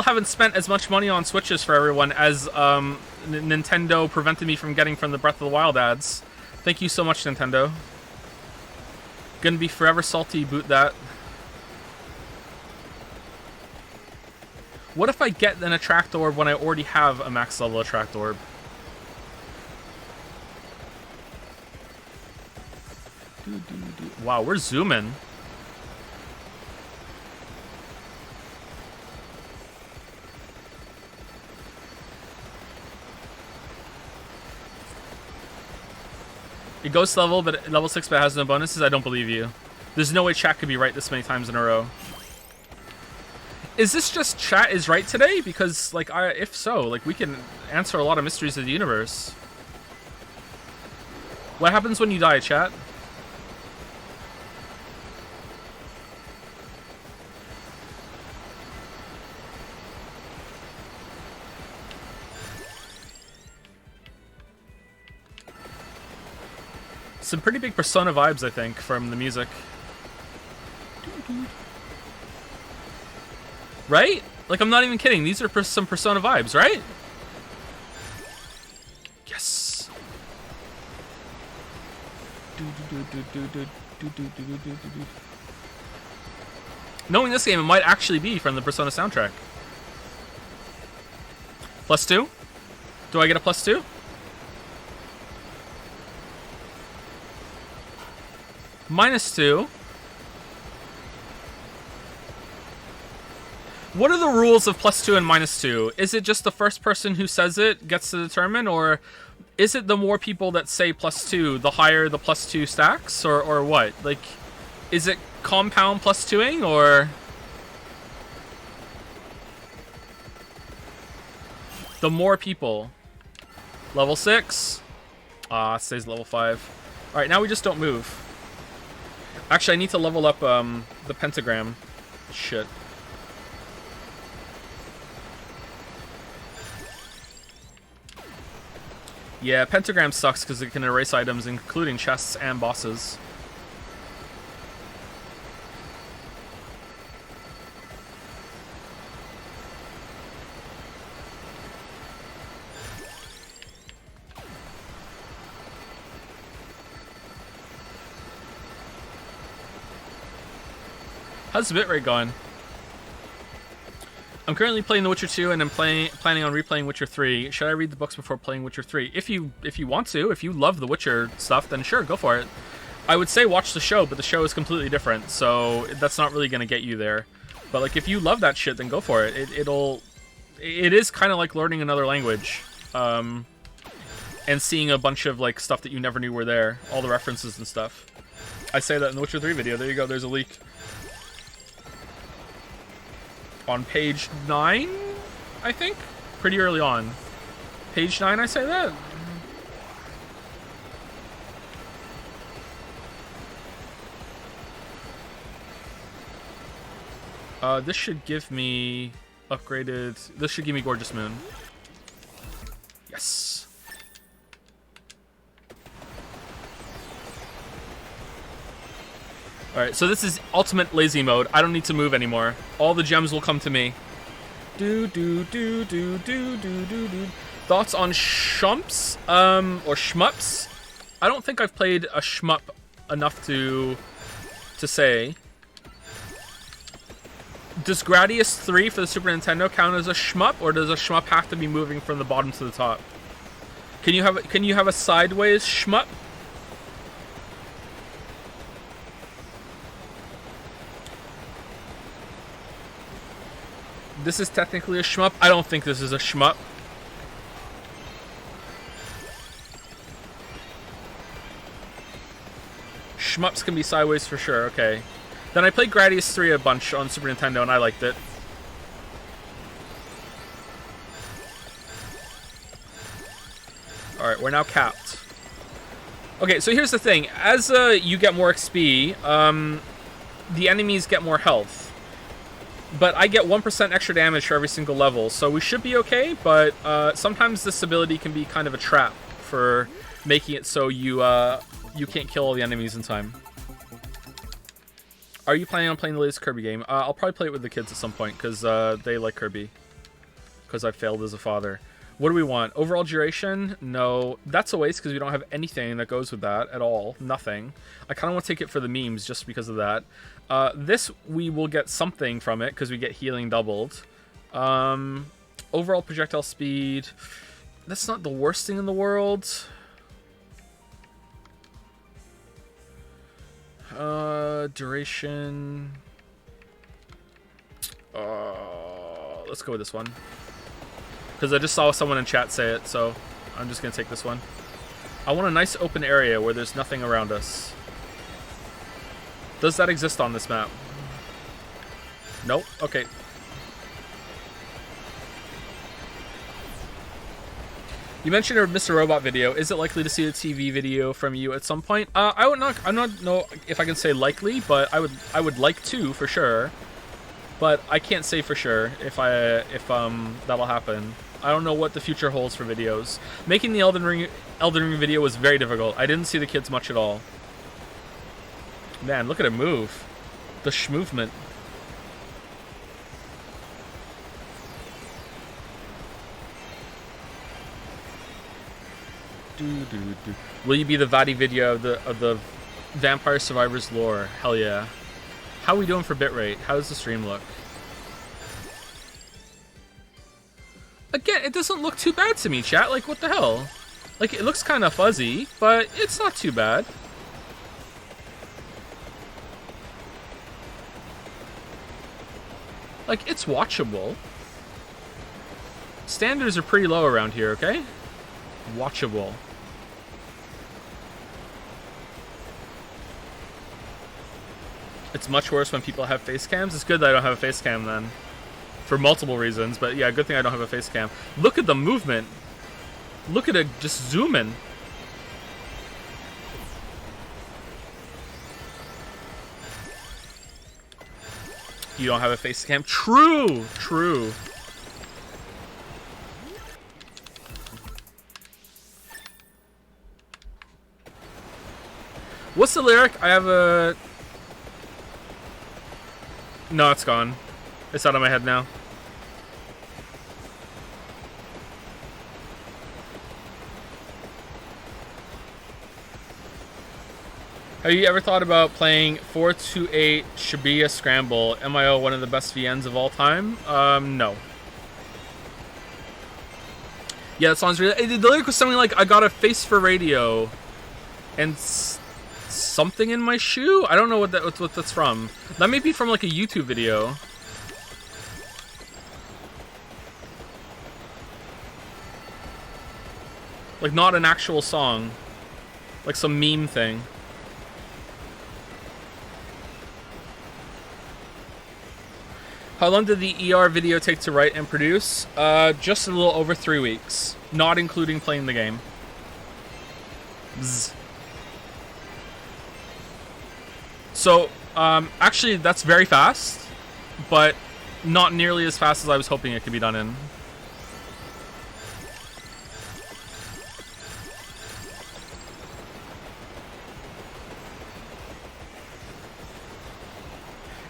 haven't spent as much money on Switches for everyone as Nintendo prevented me from getting from the Breath of the Wild ads. Thank you so much, Nintendo. Gonna be forever salty, boot that. What if I get an Attract Orb when I already have a max level Attract Orb? Wow, we're zooming. It goes to level, but level 6 but has no bonuses? I don't believe you. There's no way chat could be right this many times in a row. Is this just chat is right today? Because, like, if so, like, we can answer a lot of mysteries of the universe. What happens when you die, chat? Some pretty big Persona vibes, I think, from the music. Right? Like, I'm not even kidding. These are some Persona vibes, right? Yes. Knowing this game, it might actually be from the Persona soundtrack. +2? Do I get a +2? -2. What are the rules of +2 and -2? Is it just the first person who says it gets to determine, or is it the more people that say +2, the higher the +2 stacks, or what? Like, is it compound +2ing, or the more people? Level 6. It stays level 5. All right, now we just don't move. Actually, I need to level up the pentagram. Shit. Yeah, pentagram sucks because it can erase items, including chests and bosses. How's the bitrate going? I'm currently playing The Witcher 2 and I'm planning on replaying Witcher 3. Should I read the books before playing Witcher 3? If you want to, if you love The Witcher stuff, then sure, go for it. I would say watch the show, but the show is completely different, so that's not really going to get you there. But like, if you love that shit, then go for it. It is kind of like learning another language. And seeing a bunch of like stuff that you never knew were there. All the references and stuff. I say that in the Witcher 3 video. There you go, there's a leak. On page 9, I think? Pretty early on. Page 9, I say that? This should give me upgraded... This should give me Gorgeous Moon. Yes. Alright, so this is ultimate lazy mode. I don't need to move anymore. All the gems will come to me. Thoughts on shumps? Or shmups? I don't think I've played a shmup enough to say. Does Gradius 3 for the Super Nintendo count as a shmup, or does a shmup have to be moving from the bottom to the top? Can you have a sideways shmup? This is technically a shmup. I don't think this is a shmup. Shmups can be sideways for sure. Okay. Then I played Gradius 3 a bunch on Super Nintendo and I liked it. Alright, we're now capped. Okay, so here's the thing. As you get more XP, the enemies get more health. But I get 1% extra damage for every single level, so we should be okay, but sometimes this ability can be kind of a trap for making it so you can't kill all the enemies in time. Are you planning on playing the latest Kirby game? I'll probably play it with the kids at some point, because they like Kirby. Because I failed as a father. What do we want? Overall duration? No. That's a waste, because we don't have anything that goes with that at all. Nothing. I kind of want to take it for the memes, just because of that. This, we will get something from it, because we get healing doubled. Overall projectile speed. That's not the worst thing in the world. Duration. Let's go with this one. Because I just saw someone in chat say it, so I'm just going to take this one. I want a nice open area where there's nothing around us. Does that exist on this map? Nope. Okay. You mentioned a Mr. Robot video. Is it likely to see a TV video from you at some point? I'm not know if I can say likely, but I would like to for sure. But I can't say for sure if that'll happen. I don't know what the future holds for videos. Making the Elden Ring video was very difficult. I didn't see the kids much at all. Man, look at it move. The schmovement. Will you be the Vadi video of the Vampire Survivors lore? Hell yeah. How are we doing for bitrate? How does the stream look? Again, it doesn't look too bad to me, chat. Like, what the hell? Like, it looks kind of fuzzy, but it's not too bad. Like, it's watchable. Standards are pretty low around here, okay? Watchable. It's much worse when people have face cams. It's good that I don't have a face cam then. For multiple reasons, but yeah, good thing I don't have a face cam. Look at the movement. Look at it just zooming. You don't have a face cam? True! True. What's the lyric? I have a... No, it's gone. It's out of my head now. Have you ever thought about playing 428 Shibuya Scramble? MIO, one of the best VNs of all time? No. Yeah, that song's really... The lyric was something like, I got a face for radio. And something in my shoe? I don't know what that's from. That may be from like a YouTube video. Like not an actual song. Like some meme thing. How long did the ER video take to write and produce? Just a little over 3 weeks. Not including playing the game. Bzz. So, actually, that's very fast, but not nearly as fast as I was hoping it could be done in.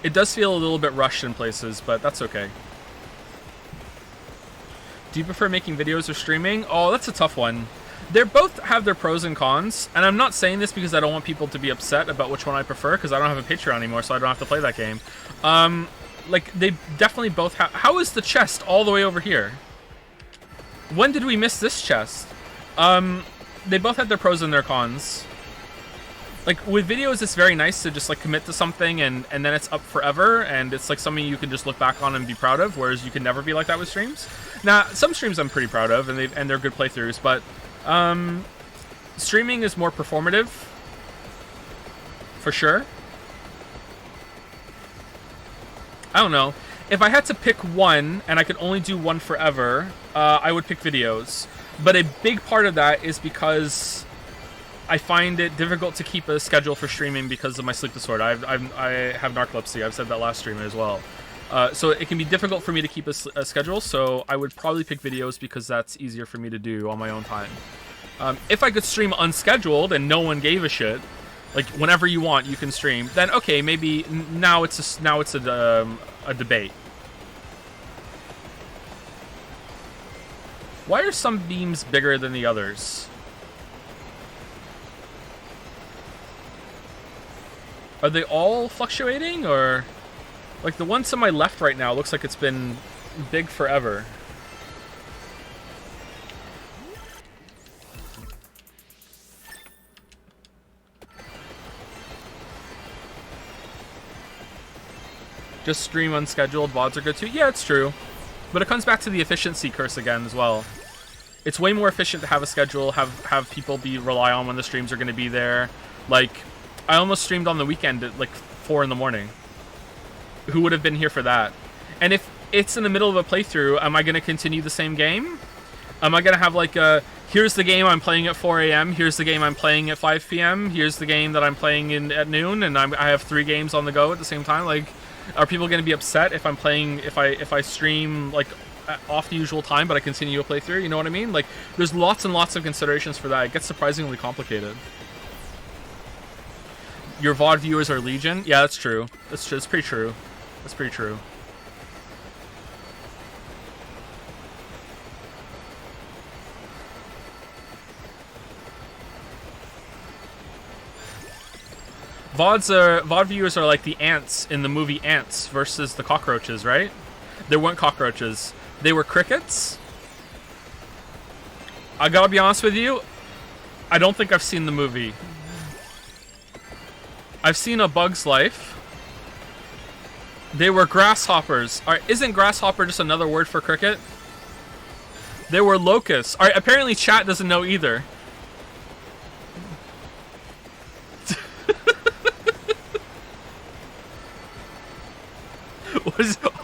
It does feel a little bit rushed in places, but that's okay. Do you prefer making videos or streaming? Oh, that's a tough one. They both have their pros and cons, and I'm not saying this because I don't want people to be upset about which one I prefer, because I don't have a Patreon anymore, so I don't have to play that game. Like, they definitely both have... How is the chest all the way over here? When did we miss this chest? They both have their pros and their cons. Like, with videos, it's very nice to just, like, commit to something, and then it's up forever, and it's, like, something you can just look back on and be proud of, whereas you can never be like that with streams. Now, some streams I'm pretty proud of, and they're good playthroughs, but streaming is more performative, for sure. I don't know. If I had to pick one, and I could only do one forever, I would pick videos. But a big part of that is because I find it difficult to keep a schedule for streaming because of my sleep disorder. I have narcolepsy. I've said that last stream as well. So it can be difficult for me to keep a schedule, so I would probably pick videos because that's easier for me to do on my own time. If I could stream unscheduled and no one gave a shit, like whenever you want you can stream, then okay, maybe now it's a debate. Why are some beams bigger than the others? Are they all fluctuating, or... Like, the one to my left right now looks like it's been big forever. Just stream unscheduled, VODs are good too. Yeah, it's true. But it comes back to the efficiency curse again as well. It's way more efficient to have a schedule, have people rely on when the streams are going to be there. Like, I almost streamed on the weekend at like 4 in the morning. Who would have been here for that? And if it's in the middle of a playthrough, am I going to continue the same game? Am I going to have like here's the game I'm playing at 4 a.m., here's the game I'm playing at 5 p.m., here's the game that I'm playing at noon, and I have 3 games on the go at the same time? Like, are people going to be upset if I'm playing, if I stream like off the usual time, but I continue a playthrough? You know what I mean? Like, there's lots and lots of considerations for that. It gets surprisingly complicated. Your VOD viewers are legion? Yeah, that's true. That's true. It's pretty true. That's pretty true. VOD viewers are like the ants in the movie Ants versus the cockroaches, right? They weren't cockroaches. They were crickets. I gotta be honest with you, I don't think I've seen the movie. I've seen A Bug's Life. They were grasshoppers. Alright, isn't grasshopper just another word for cricket? They were locusts. Alright, apparently chat doesn't know either.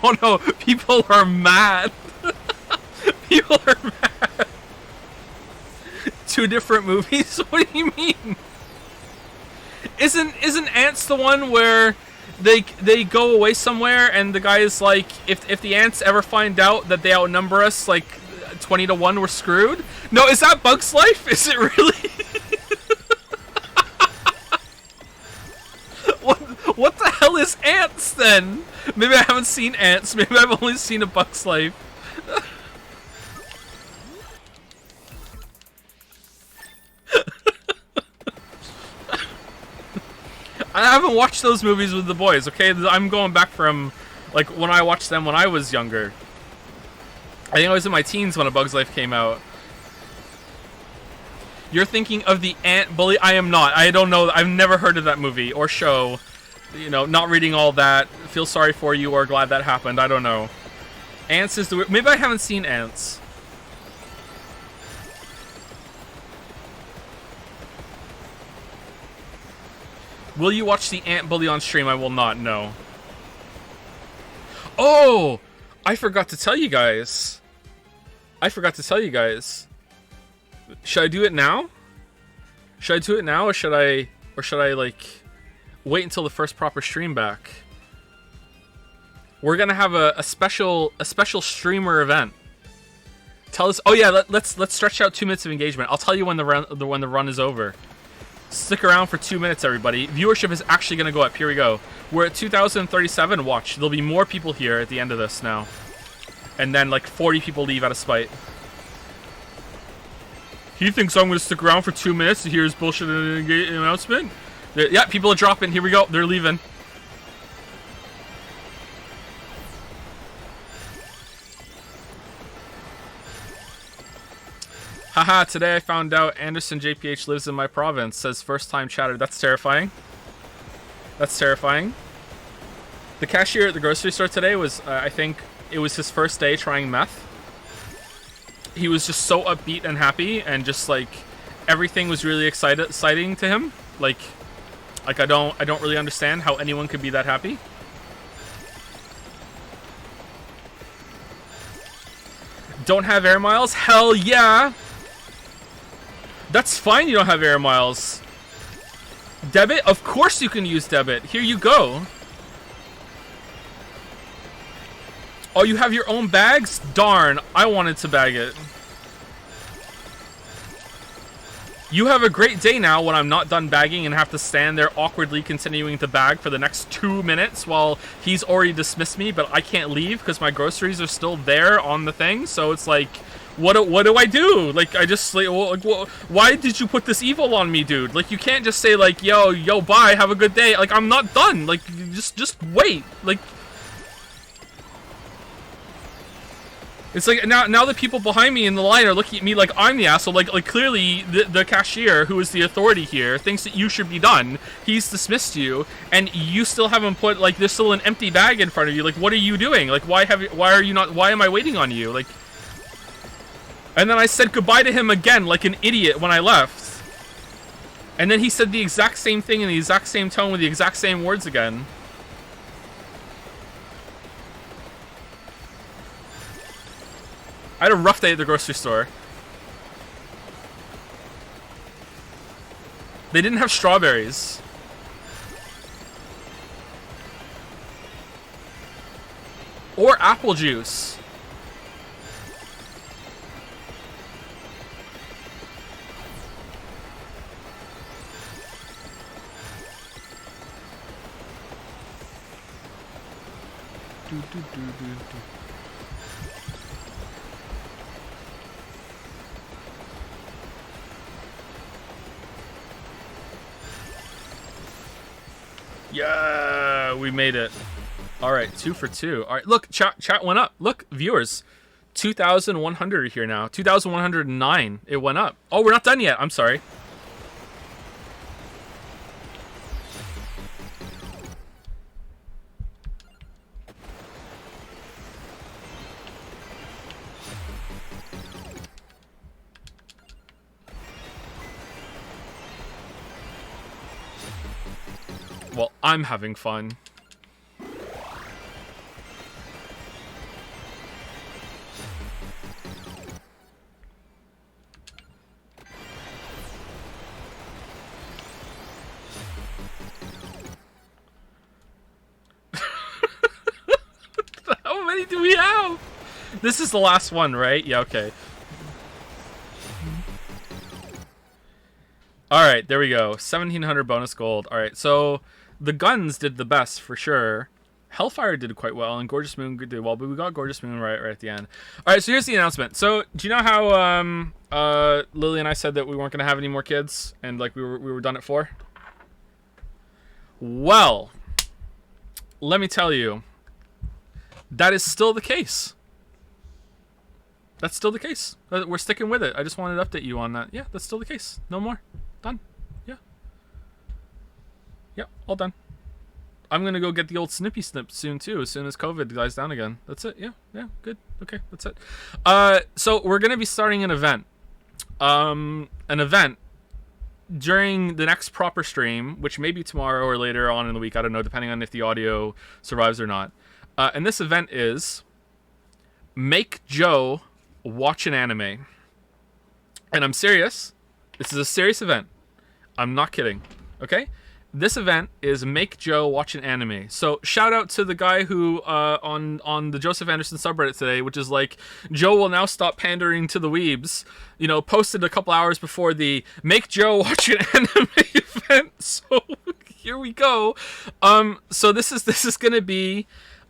Oh no, people are mad. People are mad. 2 different movies? What do you mean? Isn't Ants the one where they go away somewhere and the guy is like, if the ants ever find out that they outnumber us like 20 to 1, we're screwed? No, is that Bug's Life? Is it really? What the hell is Ants then? Maybe I haven't seen Ants. Maybe I've only seen A Bug's Life. I haven't watched those movies with the boys, okay? I'm going back from, like, when I watched them when I was younger. I think I was in my teens when A Bug's Life came out. You're thinking of the Ant Bully? I am not. I don't know. I've never heard of that movie or show. You know, not reading all that. Feel sorry for you or glad that happened. I don't know. Ants is the... Maybe I haven't seen Ants. Will you watch the Ant Bully on stream? I will not, no. Oh! I forgot to tell you guys. Should I do it now? Should I do it now, or should I like wait until the first proper stream back? We're gonna have a special streamer event. Tell us. Oh yeah, let's stretch out 2 minutes of engagement. I'll tell you when the run is over. Stick around for 2 minutes, everybody. Viewership is actually going to go up. Here we go. We're at 2,037. Watch. There'll be more people here at the end of this now. And then, like, 40 people leave out of spite. He thinks I'm going to stick around for 2 minutes to hear his bullshit announcement? Yeah, people are dropping. Here we go. They're leaving. Haha, today I found out Anderson JPH lives in my province. Says first time chatter. That's terrifying. That's terrifying. The cashier at the grocery store today was, I think, it was his first day trying meth. He was just so upbeat and happy, and just like everything was really exciting to him. Like I don't really understand how anyone could be that happy. Don't have air miles? Hell yeah! That's fine you don't have air miles. Debit? Of course you can use debit. Here you go. Oh, you have your own bags? Darn, I wanted to bag it. You have a great day now when I'm not done bagging and have to stand there awkwardly continuing to bag for the next 2 minutes while he's already dismissed me, but I can't leave because my groceries are still there on the thing. So it's like, what do I do? Like, I just, like, why did you put this evil on me, dude? Like, you can't just say, like, yo, bye, have a good day. Like, I'm not done. Like, just wait. Like, it's like now the people behind me in the line are looking at me like I'm the asshole. Like clearly the cashier, who is the authority here, thinks that you should be done. He's dismissed you, and you still haven't put, like, there's still an empty bag in front of you. Like, what are you doing? Like, why are you not? Why am I waiting on you? Like, and then I said goodbye to him again like an idiot when I left, and then he said the exact same thing in the exact same tone with the exact same words again. I had a rough day at the grocery store. They didn't have strawberries. Or apple juice. Yeah, we made it. All right, 2 for 2. All right, look, chat went up. Look, viewers, 2,100 are here now. 2,109. It went up. Oh, we're not done yet. I'm sorry. Well, I'm having fun. How many do we have? This is the last one, right? Yeah, okay. Alright, there we go. 1,700 bonus gold. Alright, so the guns did the best for sure. Hellfire did quite well, and Gorgeous Moon did well, but we got Gorgeous Moon right at the end. Alright, so here's the announcement. So, do you know how Lily and I said that we weren't going to have any more kids, and like we were done at 4? Well, let me tell you, that is still the case. That's still the case. We're sticking with it. I just wanted to update you on that. Yeah, that's still the case. No more. Done. Yeah. Yeah, all done. I'm going to go get the old snippy snip soon, too, as soon as COVID dies down again. That's it. Yeah, good. Okay, that's it. So we're going to be starting an event. An event during the next proper stream, which may be tomorrow or later on in the week. I don't know, depending on if the audio survives or not. And this event is Make Joe Watch an Anime. And I'm serious. This is a serious event. I'm not kidding. Okay? This event is Make Joe Watch an Anime. So shout out to the guy who on the Joseph Anderson subreddit today, which is like, Joe will now stop pandering to the weebs, you know, posted a couple hours before the Make Joe Watch an Anime event. So here we go. So this is gonna be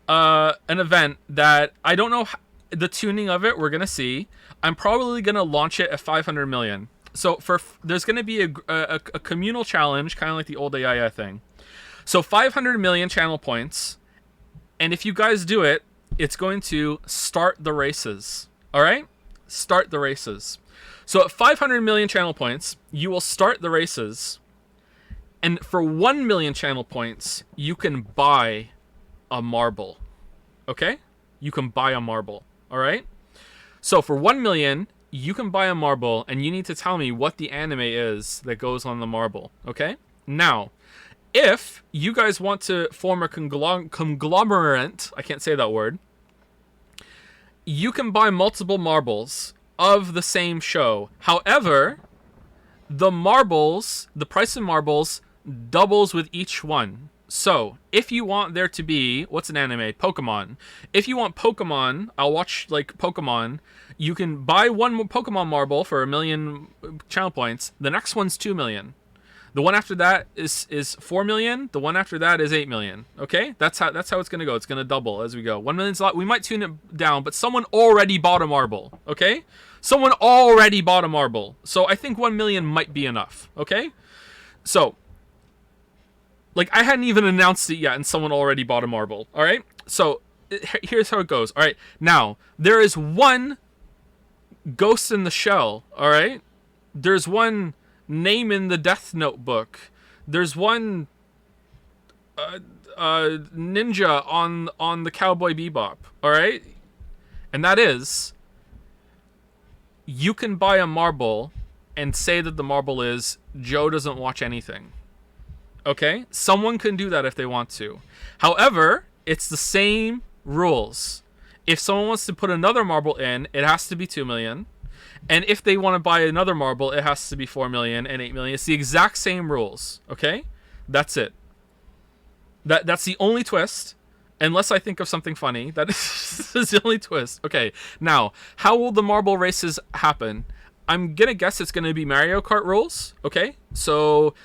an event that I don't know the tuning of it. We're gonna see. I'm probably gonna launch it at 500 million. So there's going to be a communal challenge, kind of like the old AIA thing. So 500 million channel points, and if you guys do it, it's going to start the races. All right? Start the races. So at 500 million channel points, you will start the races, and for 1 million channel points, you can buy a marble. Okay? You can buy a marble. All right? So for 1 million, you can buy a marble, and you need to tell me what the anime is that goes on the marble, okay? Now, if you guys want to form a conglomerate, I can't say that word, you can buy multiple marbles of the same show. However, the price of marbles doubles with each one. So, if you want there to be, what's an anime? Pokemon. If you want Pokemon, I'll watch, like, Pokemon. You can buy one Pokemon marble for 1 million channel points. The next one's 2 million. The one after that is 4 million. The one after that is 8 million. Okay? That's how it's going to go. It's going to double as we go. 1 million's a lot. We might tune it down, but someone already bought a marble. Okay? Someone already bought a marble. So, I think 1 million might be enough. Okay? So, like, I hadn't even announced it yet, and someone already bought a marble. All right? So, here's how it goes. All right? Now, there is one Ghost in the Shell. All right? There's one Name in the Death Notebook. There's one ninja on the Cowboy Bebop. All right? And that is, you can buy a marble and say that the marble is Joe doesn't watch anything. Okay? Someone can do that if they want to. However, it's the same rules. If someone wants to put another marble in, it has to be 2 million. And if they want to buy another marble, it has to be 4 million and 8 million. It's the exact same rules. Okay? That's it. That's the only twist. Unless I think of something funny. That is the only twist. Okay. Now, how will the marble races happen? I'm going to guess it's going to be Mario Kart rules. Okay? So,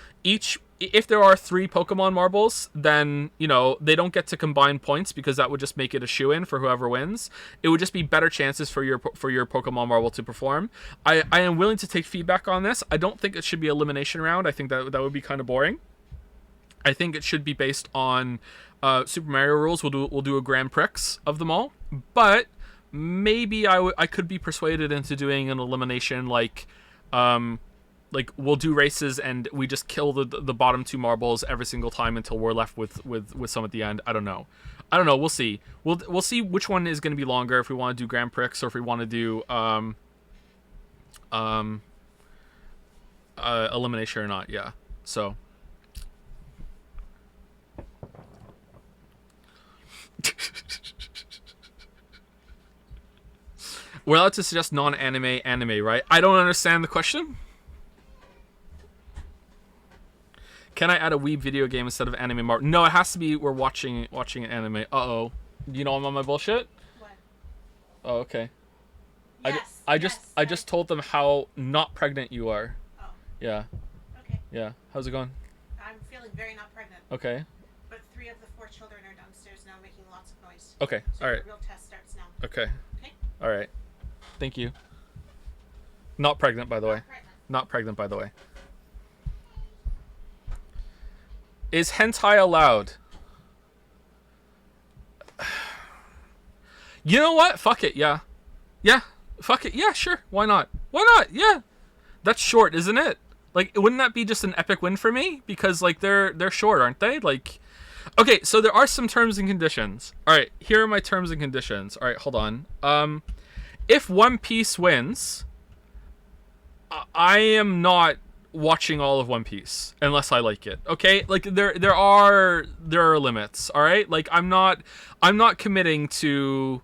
if there are 3 Pokemon marbles, then, you know, they don't get to combine points because that would just make it a shoo-in for whoever wins. It would just be better chances for your Pokemon marble to perform. I am willing to take feedback on this. I don't think it should be elimination round. I think that would be kind of boring. I think it should be based on Super Mario rules. We'll do a Grand Prix of them all. But maybe I could be persuaded into doing an elimination like we'll do races and we just kill the bottom 2 marbles every single time until we're left with some at the end. I don't know. We'll see. We'll see which one is going to be longer, if we want to do Grand Prix or if we want to do elimination or not. Yeah. So. We're allowed to suggest non-anime anime, right? I don't understand the question. Can I add a weeb video game instead of anime marble? No, it has to be we're watching an anime. Uh-oh. You know I'm on my bullshit? What? Oh, okay. Yes. I just told them how not pregnant you are. Oh. Yeah. Okay. Yeah. How's it going? I'm feeling very not pregnant. Okay. But 3 of the 4 children are downstairs now making lots of noise. Okay. So All right. the real test starts now. Okay. Okay? All right. Thank you. Not pregnant, by the way. Not pregnant. Not pregnant, by the way. Is hentai allowed? You know what? Fuck it, yeah. Yeah, fuck it. Yeah, sure. Why not? Why not? Yeah. That's short, isn't it? Like, wouldn't that be just an epic win for me? Because, like, they're short, aren't they? Like, okay, so there are some terms and conditions. All right, here are my terms and conditions. All right, hold on. If One Piece wins, I am not watching all of One Piece unless I like it. Okay? Like there are limits, all right? Like I'm not committing to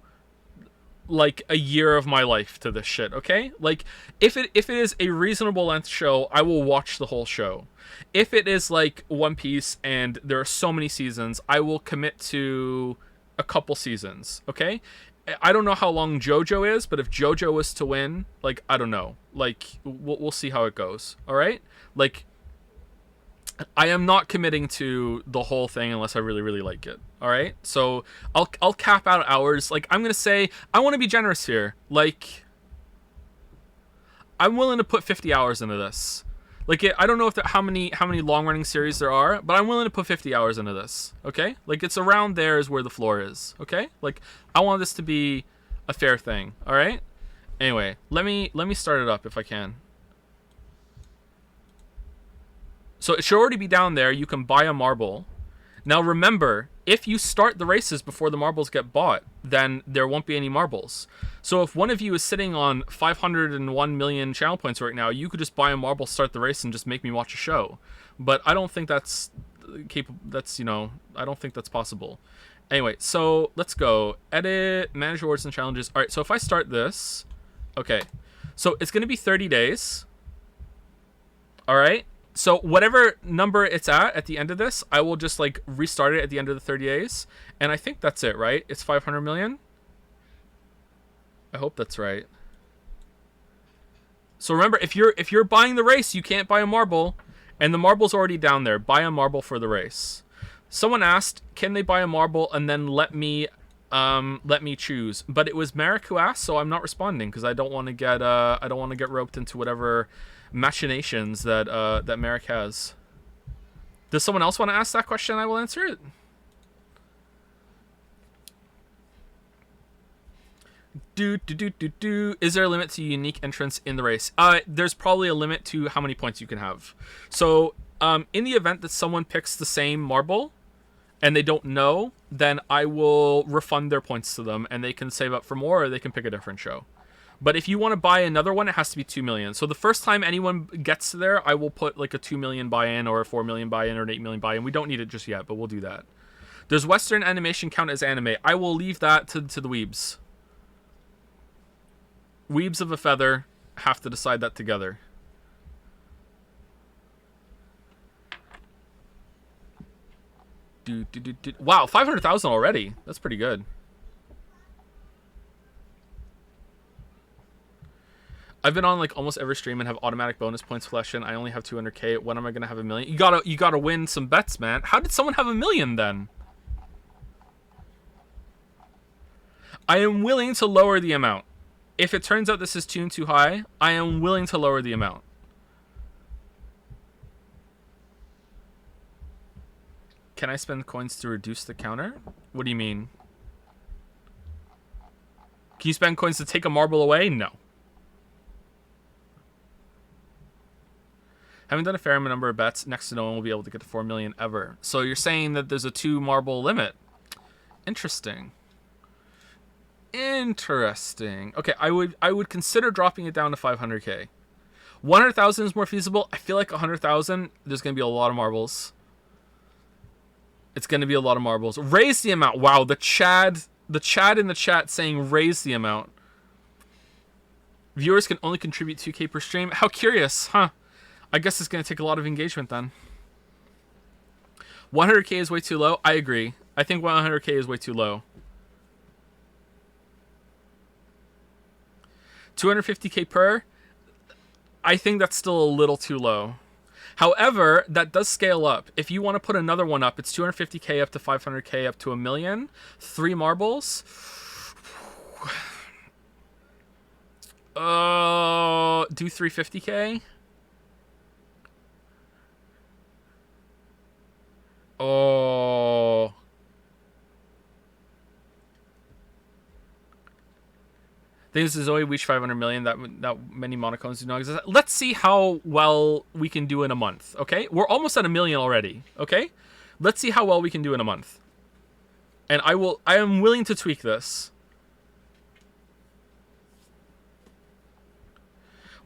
like a year of my life to this shit, okay? Like if it is a reasonable length show, I will watch the whole show. If it is like One Piece and there are so many seasons, I will commit to a couple seasons, okay? I don't know how long JoJo is, but if JoJo was to win, like, I don't know. Like, we'll see how it goes, all right? Like, I am not committing to the whole thing unless I really, really like it, all right? So I'll cap out hours. Like, I'm going to say, I want to be generous here. Like, I'm willing to put 50 hours into this. Like, I don't know if how many long-running series there are, but I'm willing to put 50 hours into this, okay? Like, it's around there is where the floor is, okay? Like, I want this to be a fair thing, all right? Anyway, let me start it up if I can. So it should already be down there. You can buy a marble. Now, remember, if you start the races before the marbles get bought, then there won't be any marbles. So if one of you is sitting on 501 million channel points right now, you could just buy a marble, start the race, and just make me watch a show. But I don't think that's capable. That's, you know, I don't think that's possible. Anyway, so let's go. Edit, manage rewards and challenges. All right, so if I start this, okay. So it's going to be 30 days. All right. So whatever number it's at the end of this, I will just like restart it at the end of the 30 days. And I think that's it, right? It's 500 million. I hope that's right. So remember, if you're buying the race, you can't buy a marble, and the marble's already down there. Buy a marble for the race. Someone asked, can they buy a marble and then let me choose? But it was Merrick who asked, so I'm not responding because I don't want to get roped into whatever machinations that that Merrick has. Does someone else want to ask that question? I will answer it. Is there a limit to unique entrants in the race? There's probably a limit to how many points you can have. So in the event that someone picks the same marble and they don't know, then I will refund their points to them and they can save up for more, or they can pick a different show. But if you want to buy another one, it has to be 2 million. So the first time anyone gets to there, I will put like a 2 million buy-in or a 4 million buy-in or an 8 million buy-in. We don't need it just yet, but we'll do that. Does Western animation count as anime? I will leave that to the weebs. Weebs of a feather have to decide that together. Wow, 500,000 already. That's pretty good. I've been on like almost every stream and have automatic bonus points flash in. I only have 200k. When am I gonna have 1 million? You gotta win some bets, man. How did someone have 1 million then? I am willing to lower the amount. If it turns out this is tuned too high, I am willing to lower the amount. Can I spend coins to reduce the counter? What do you mean? Can you spend coins to take a marble away? No. Having done a fair number of bets, next to no one will be able to get to 4 million ever. So you're saying that there's a 2 marble limit. Interesting. Interesting. Okay, I would consider dropping it down to 500k. 100,000 is more feasible. I feel like 100,000, there's going to be a lot of marbles. It's going to be a lot of marbles. Raise the amount. Wow, the Chad in the chat saying raise the amount. Viewers can only contribute 2k per stream. How curious, huh? I guess it's going to take a lot of engagement then. 100k is way too low. I agree. I think 100k is way too low. 250k per. I think that's still a little too low. However, that does scale up. If you want to put another one up, it's 250k up to 500k up to 1 million. 3 marbles. Do 350k. Oh. Things is Zoe reach 500 million. That many monocones do not exist. Let's see how well we can do in a month. Okay, we're almost at 1 million already. Okay, let's see how well we can do in a month. And I am willing to tweak this.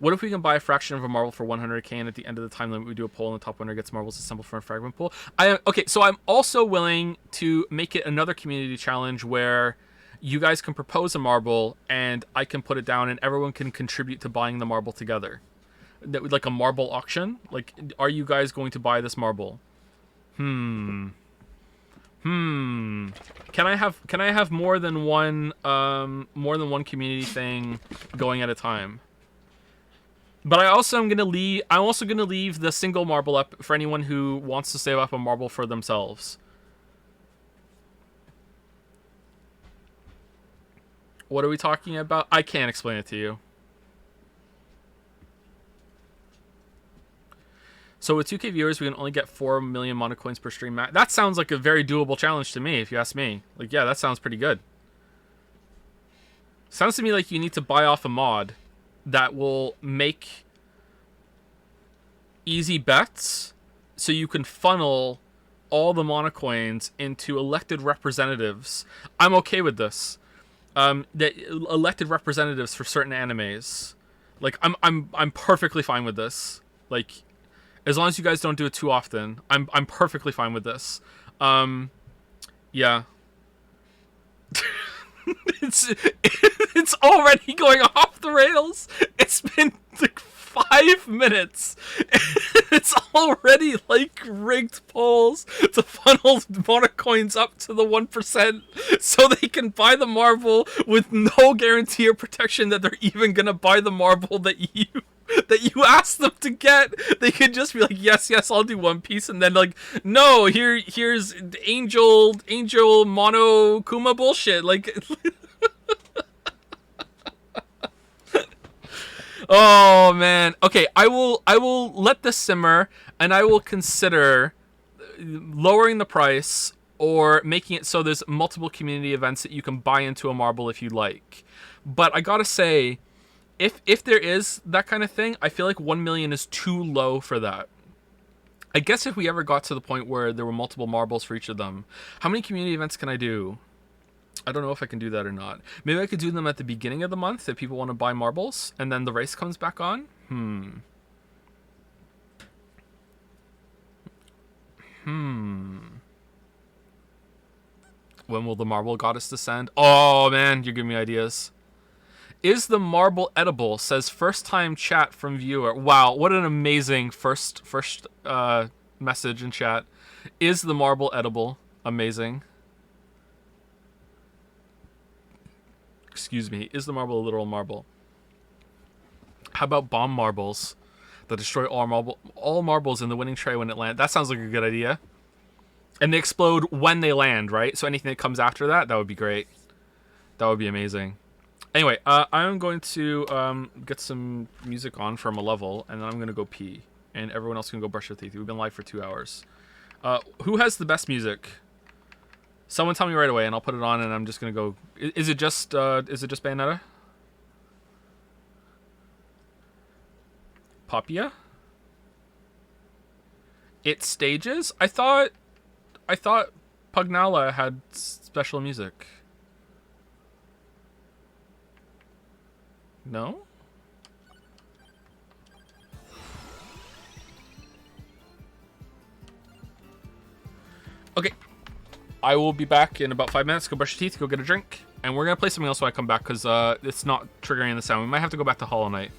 What if we can buy a fraction of a marble for 100k, and at the end of the time limit we do a poll and the top winner gets marbles assembled from a fragment pool? Okay, so I'm also willing to make it another community challenge where you guys can propose a marble and I can put it down and everyone can contribute to buying the marble together. Like a marble auction. Like, are you guys going to buy this marble? Can I have more than one community thing going at a time? But I'm also gonna leave the single marble up for anyone who wants to save up a marble for themselves. What are we talking about? I can't explain it to you. So with 2K viewers, we can only get 4 million mono coins per stream. That sounds like a very doable challenge to me, if you ask me. Like, yeah, that sounds pretty good. Sounds to me like you need to buy off a mod that will make easy bets so you can funnel all the mono coins into elected representatives. I'm okay with this. That elected representatives for certain animes. Like, I'm perfectly fine with this. Like, as long as you guys don't do it too often, I'm perfectly fine with this. Yeah. it's already going off the rails. It's been like 5 minutes. It's already like rigged polls to funnel mono coins up to the 1% so they can buy the marble with no guarantee or protection that they're even gonna buy the marble that you asked them to get. They could just be like, yes, I'll do One Piece, and then like, no, here's Angel Mono Kuma bullshit. Like, oh man. Okay, I will let this simmer, and I will consider lowering the price or making it so there's multiple community events that you can buy into a marble if you like. But I gotta say, if there is that kind of thing, I feel like 1 million is too low for that. I guess if we ever got to the point where there were multiple marbles for each of them, how many community events can I do? I don't know if I can do that or not. Maybe I could do them at the beginning of the month if people want to buy marbles, and then the race comes back on. When will the marble goddess descend? Oh man, you're giving me ideas. Is the marble edible? Says first time chat from viewer. Wow, what an amazing first message in chat. Is the marble edible? Amazing. Excuse me. Is the marble a literal marble? How about bomb marbles that destroy all marbles in the winning tray when it lands? That sounds like a good idea. And they explode when they land, right? So anything that comes after that would be great. That would be amazing. Anyway, I'm going to get some music on from a level, and then I'm going to go pee. And everyone else can go brush their teeth. We've been live for 2 hours. Who has the best music? Someone tell me right away, and I'll put it on, and I'm just going to go... Is it just Bayonetta? Papia? It stages? I thought Pugnala had special music. No? Okay. I will be back in about 5 minutes. Go brush your teeth, go get a drink. And we're going to play something else when I come back because it's not triggering the sound. We might have to go back to Hollow Knight.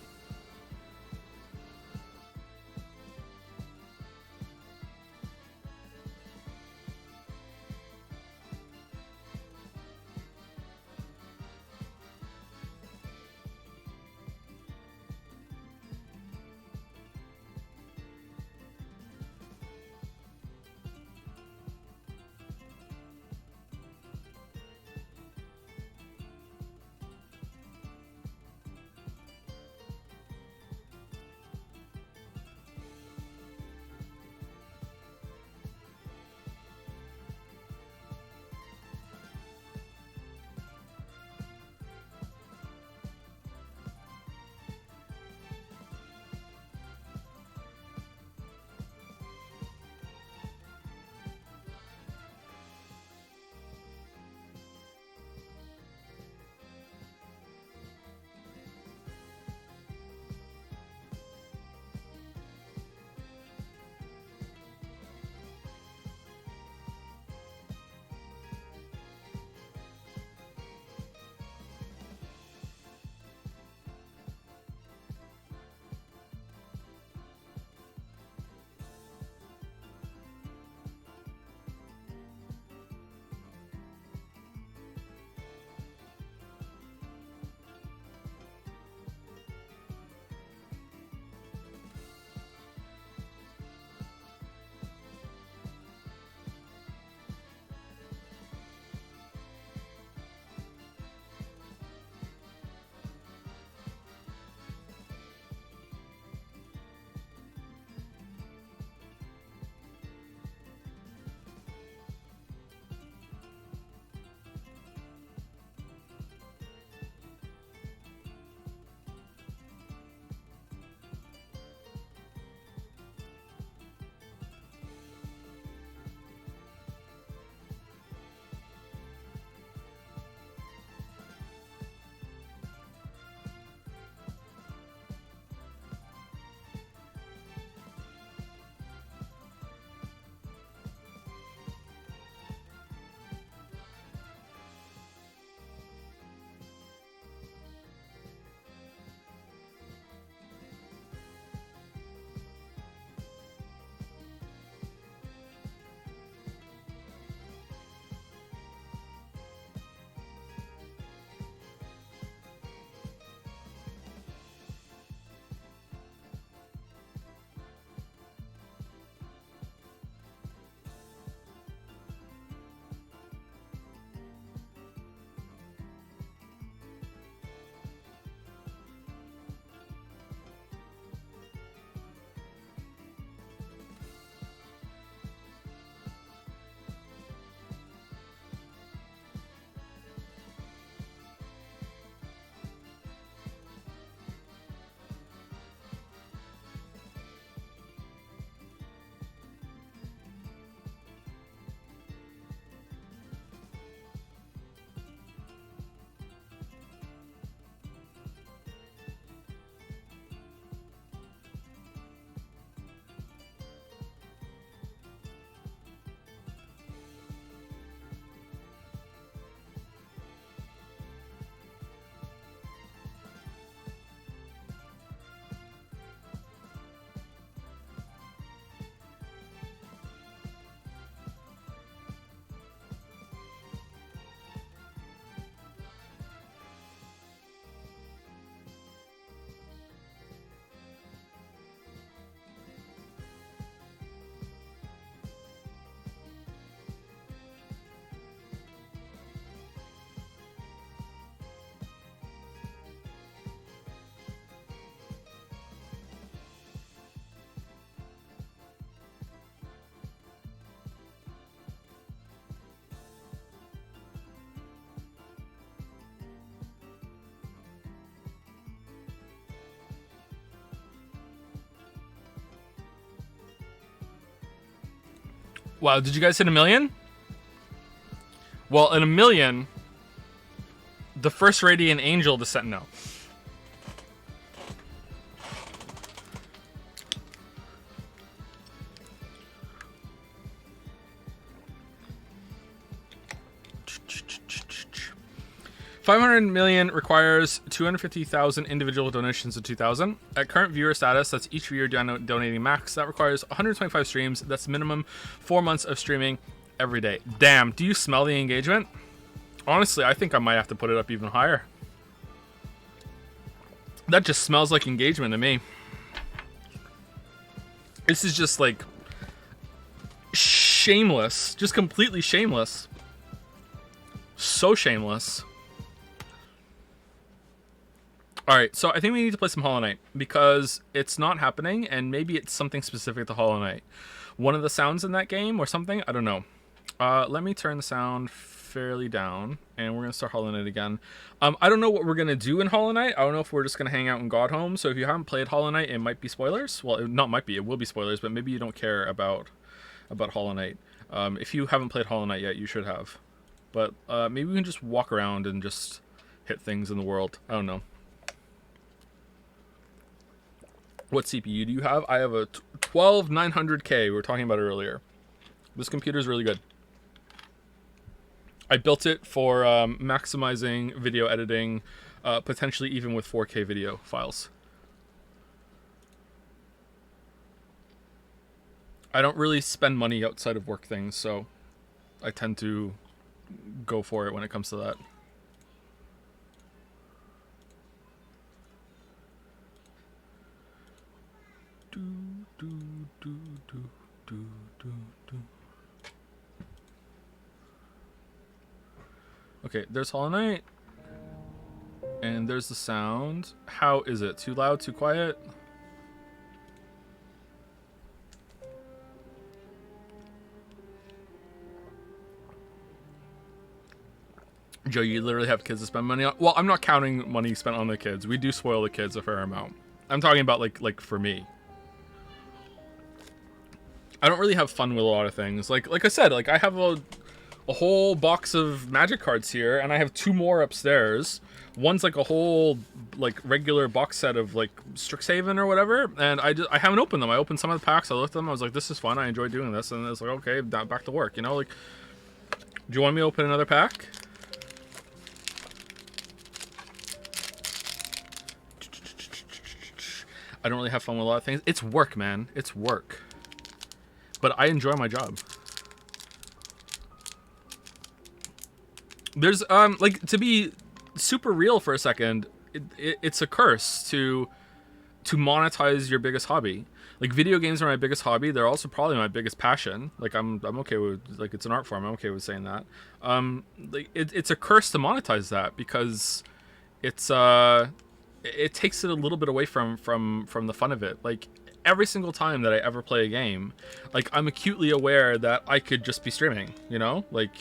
Wow, did you guys hit 1 million? Well, in 1 million, the first Radiant Angel to set no. $500 million requires 250,000 individual donations in 2000. At current viewer status, that's each viewer donating max. That requires 125 streams. That's minimum 4 months of streaming every day. Damn, do you smell the engagement? Honestly, I think I might have to put it up even higher. That just smells like engagement to me. This is just like shameless, just completely shameless. So shameless. Alright, so I think we need to play some Hollow Knight because it's not happening and maybe it's something specific to Hollow Knight. One of the sounds in that game or something, I don't know. Let me turn the sound fairly down and we're going to start Hollow Knight again. I don't know what we're going to do in Hollow Knight. I don't know if we're just going to hang out in Godhome. So if you haven't played Hollow Knight, it might be spoilers. Well, it will be spoilers, but maybe you don't care about Hollow Knight. If you haven't played Hollow Knight yet, you should have. But maybe we can just walk around and just hit things in the world. I don't know. What CPU do you have? I have a 12900K. We were talking about it earlier. This computer is really good. I built it for maximizing video editing, potentially even with 4K video files. I don't really spend money outside of work things, so I tend to go for it when it comes to that. Okay, there's Hollow Knight. And there's the sound. How is it? Too loud? Too quiet? Joe, you literally have kids to spend money on? Well, I'm not counting money spent on the kids. We do spoil the kids a fair amount. I'm talking about like for me. I don't really have fun with a lot of things. Like I said, like I have a whole box of magic cards here, and I have 2 more upstairs. One's like a whole like regular box set of like Strixhaven or whatever, and I haven't opened them. I opened some of the packs. I looked at them. I was like, this is fun. I enjoy doing this, and it's like, okay, back to work. You know, like, do you want me to open another pack? I don't really have fun with a lot of things. It's work, man. It's work. But I enjoy my job. There's like, to be super real for a second, it's a curse to monetize your biggest hobby. Like, video games are my biggest hobby. They're also probably my biggest passion. Like, I'm okay with, like, it's an art form. I'm okay with saying that. Like, it's a curse to monetize that because it's it takes it a little bit away from the fun of it. Like, every single time that I ever play a game, like, I'm acutely aware that I could just be streaming, you know? Like,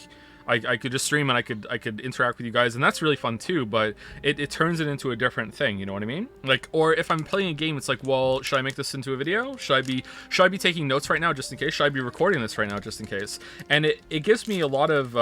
I could just stream and I could interact with you guys, and that's really fun too, but it turns it into a different thing, you know what I mean? Like, or if I'm playing a game, it's like, well, should I make this into a video? Should I be taking notes right now just in case? Should I be recording this right now just in case? And it gives me a lot of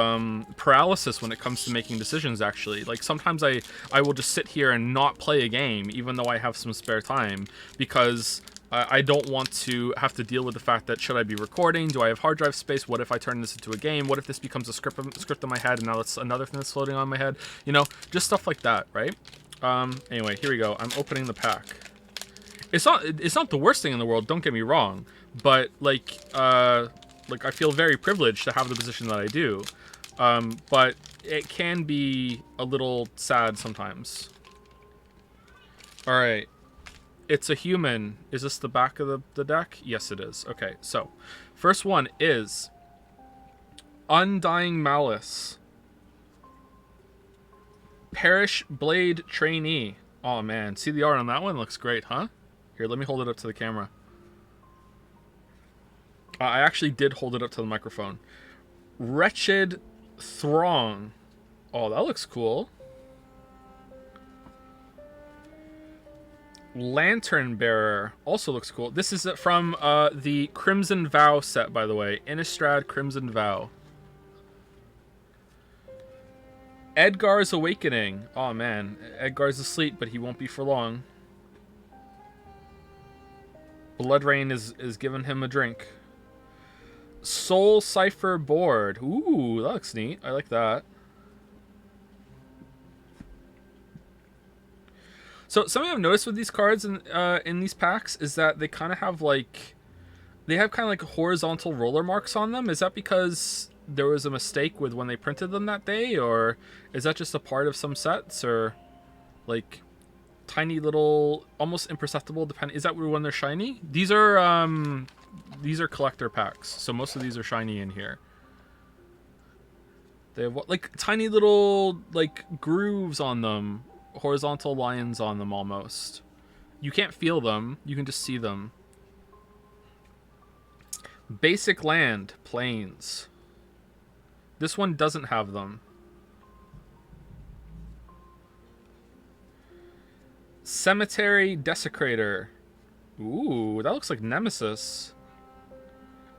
paralysis when it comes to making decisions, actually. Like, sometimes I will just sit here and not play a game even though I have some spare time, because I don't want to have to deal with the fact that, should I be recording? Do I have hard drive space? What if I turn this into a game? What if this becomes a script in my head and now it's another thing that's floating on my head? You know, just stuff like that, right? Anyway, here we go. I'm opening the pack. It's not the worst thing in the world, don't get me wrong, but like I feel very privileged to have the position that I do. But it can be a little sad sometimes. All right. It's a human. Is this the back of the deck? Yes, it is. Okay, so first one is Undying Malice. Perish Blade Trainee. Oh man, see the art on that one? Looks great, huh? Here, let me hold it up to the camera. I actually did hold it up to the microphone. Wretched Throng. Oh, that looks cool. Lantern Bearer also looks cool. This is from the Crimson Vow set, by the way. Innistrad Crimson Vow. Edgar's Awakening. Oh man, Edgar's asleep, but he won't be for long. Blood Rain is giving him a drink. Soul Cipher Board. Ooh, that looks neat. I like that. So something I've noticed with these cards in these packs is that they kind of have like, they have kind of like horizontal roller marks on them. Is that because there was a mistake with when they printed them that day, or is that just a part of some sets, or like tiny little, almost imperceptible? Depending, is that when they're shiny? These are collector packs, so most of these are shiny in here. They have what, like tiny little like grooves on them. Horizontal lines on them almost. You can't feel them, you can just see them. Basic land, plains. This one doesn't have them. Cemetery Desecrator. Ooh, that looks like Nemesis.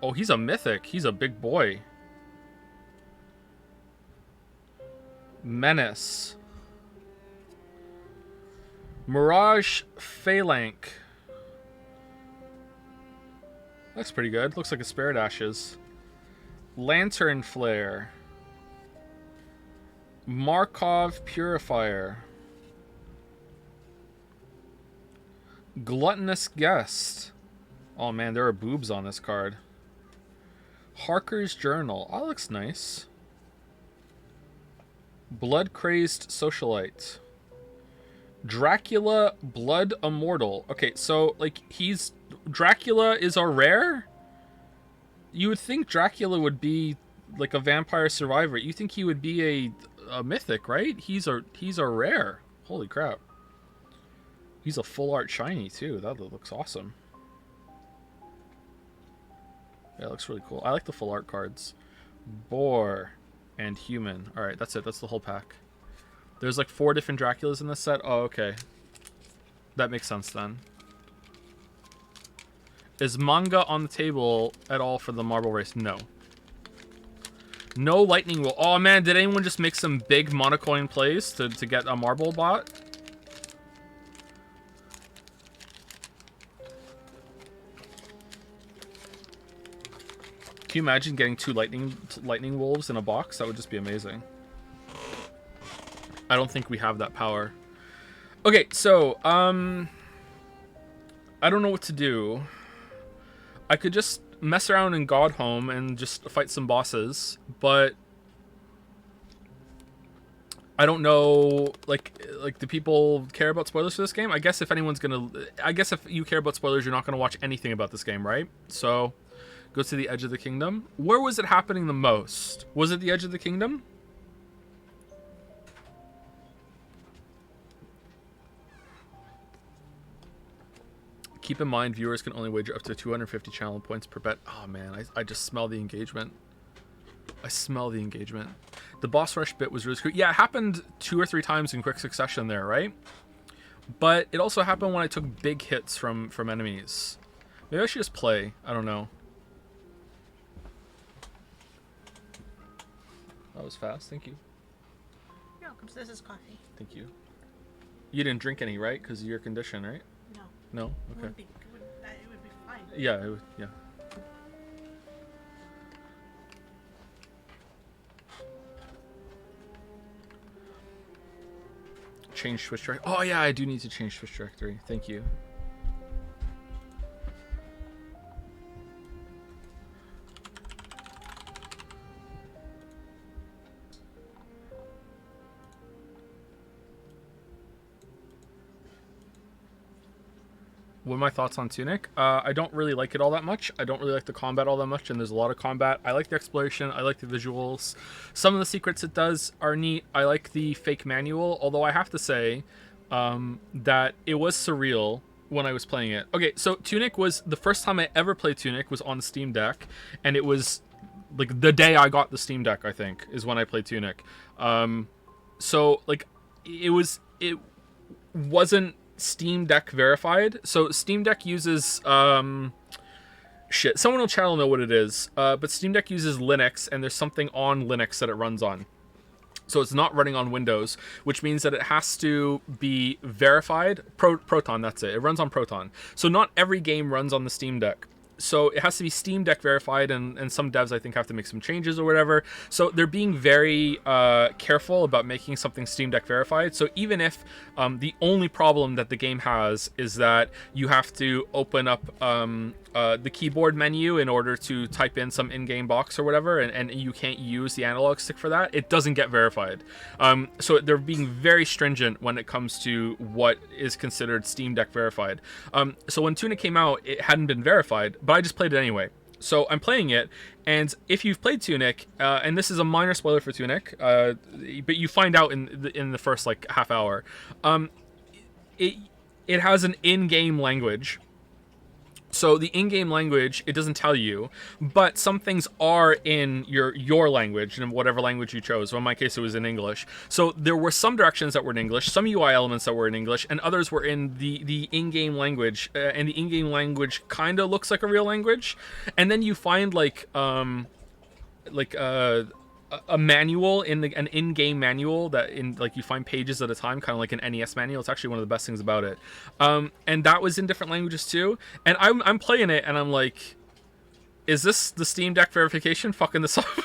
Oh, he's a mythic. He's a big boy. Menace. Mirage Phalanx. That's pretty good. Looks like a Spirit Ashes. Lantern Flare. Markov Purifier. Gluttonous Guest. Oh man, there are boobs on this card. Harker's Journal. Oh, that looks nice. Blood Crazed Socialite. Dracula Blood Immortal. Okay, so like Dracula is a rare? You would think Dracula would be like a vampire survivor. You think he would be a mythic, right? He's a rare. Holy crap. He's a full art shiny too. That looks awesome. Yeah, it looks really cool. I like the full art cards. Boar and Human. Alright, that's it. That's the whole pack. There's like 4 different Draculas in this set. Oh, okay. That makes sense then. Is manga on the table at all for the marble race? No. No lightning will. Oh man, did anyone just make some big monocoin plays to get a marble bot? Can you imagine getting 2 lightning wolves in a box? That would just be amazing. I don't think we have that power. Okay, so, I don't know what to do. I could just mess around in Godhome and just fight some bosses, but I don't know, like do people care about spoilers for this game? I guess if you care about spoilers, you're not gonna watch anything about this game, right? So, go to the Edge of the Kingdom. Where was it happening the most? Was it the Edge of the Kingdom? Keep in mind, viewers can only wager up to 250 channel points per bet. Oh man, I just smell the engagement. I smell the engagement. The boss rush bit was really cool. Yeah, it happened 2 or 3 times in quick succession there, right? But it also happened when I took big hits from enemies. Maybe I should just play. I don't know. That was fast. Thank you. You're welcome. So this is coffee. Thank you. You didn't drink any, right? Because of your condition, right? No. No? It Okay. would be fine. Yeah, yeah. Change Switch directory. Oh yeah, I do need to change Switch directory. Thank you. What are my thoughts on Tunic? I don't really like it all that much. I don't really like the combat all that much, and there's a lot of combat. I like the exploration. I like the visuals. Some of the secrets it does are neat. I like the fake manual, although I have to say that it was surreal when I was playing it. Okay, so Tunic was, the first time I ever played Tunic was on the Steam Deck, and it was like the day I got the Steam Deck, I think, is when I played Tunic. So like it wasn't Steam Deck verified. So Steam Deck uses shit. Someone will chat will know what it is. But Steam Deck uses Linux, and there's something on Linux that it runs on. So it's not running on Windows, which means that it has to be verified. Proton, that's it. It runs on Proton. So not every game runs on the Steam Deck. So it has to be Steam Deck verified, and some devs, I think, have to make some changes or whatever. So they're being very careful about making something Steam Deck verified. So even if the only problem that the game has is that you have to open up the keyboard menu in order to type in some in-game box or whatever, and you can't use the analog stick for that, it doesn't get verified. So they're being very stringent when it comes to what is considered Steam Deck verified. So when Tunic came out, it hadn't been verified, but I just played it anyway. So I'm playing it, and if you've played Tunic, and this is a minor spoiler for Tunic, but you find out in the first like half hour, it has an in-game language. So the in-game language, it doesn't tell you, but some things are in your language, in whatever language you chose. So in my case, it was in English. So there were some directions that were in English, some UI elements that were in English, and others were in the in-game language. And the in-game language kind of looks like a real language. And then you find a manual an in-game manual that you find pages at a time, kind of like an NES manual. It's actually one of the best things about it. And that was in different languages too. And I'm playing it and I'm like, is this the Steam Deck verification fucking this up? For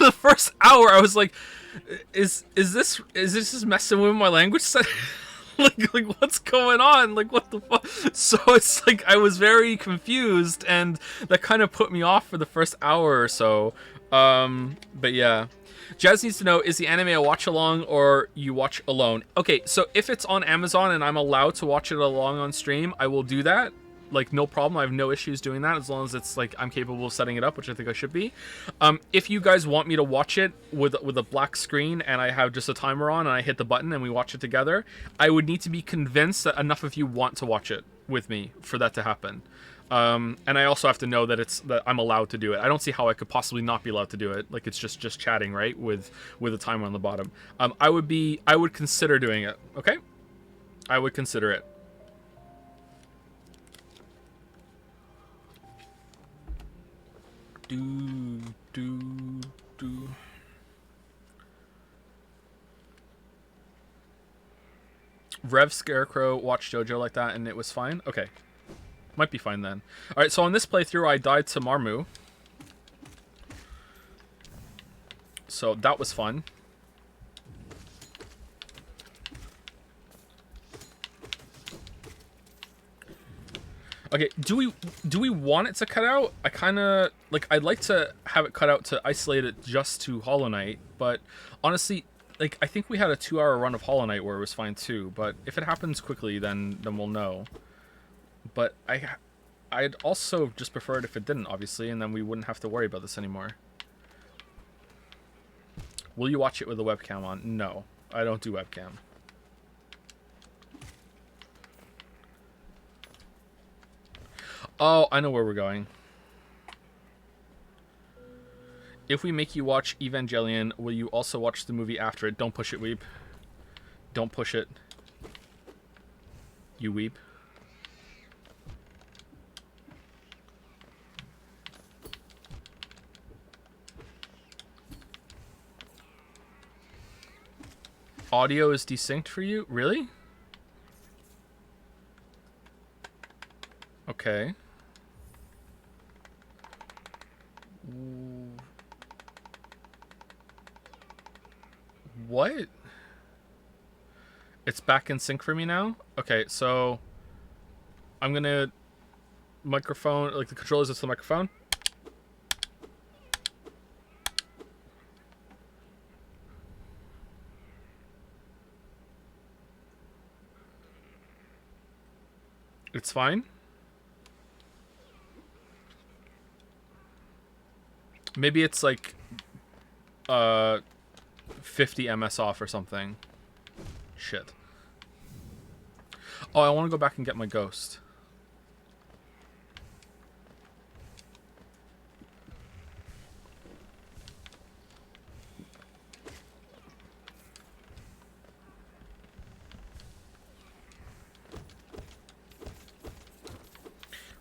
the first hour I was like, is this just messing with my language set? like what's going on? Like, what the fuck? So it's like I was very confused, and that kind of put me off for the first hour or so. But yeah, Jazz needs to know, is the anime a watch along or you watch alone? Okay, so if it's on Amazon and I'm allowed to watch it along on stream, I will do that. Like, no problem. I have no issues doing that as long as it's like I'm capable of setting it up, which I think I should be. If you guys want me to watch it with a black screen and I have just a timer on and I hit the button and we watch it together, I would need to be convinced that enough of you want to watch it with me for that to happen. And I also have to know that I'm allowed to do it. I don't see how I could possibly not be allowed to do it. Like, it's just chatting, right? With a timer on the bottom. I would consider doing it. Okay, I would consider it. Rev Scarecrow watched JoJo like that and it was fine? Okay. Might be fine then. Alright, so on this playthrough I died to Marmu. So that was fun. Okay, do we want it to cut out? I kind of like, I'd like to have it cut out to isolate it just to Hollow Knight, but honestly, like, I think we had a 2-hour run of Hollow Knight where it was fine too. But if it happens quickly, then we'll know. But I'd also just prefer it if it didn't, obviously, and then we wouldn't have to worry about this anymore. Will you watch it with a webcam on? No, I don't do webcam. Oh, I know where we're going. If we make you watch Evangelion, will you also watch the movie after it? Don't push it, weeb. Don't push it. You weeb. Audio is desynced for you? Really? Okay. What? It's back in sync for me now? Okay, so I'm gonna microphone, like the controllers to the microphone. It's fine. Maybe it's like 50 ms off or something. Shit. Oh, I want to go back and get my ghost.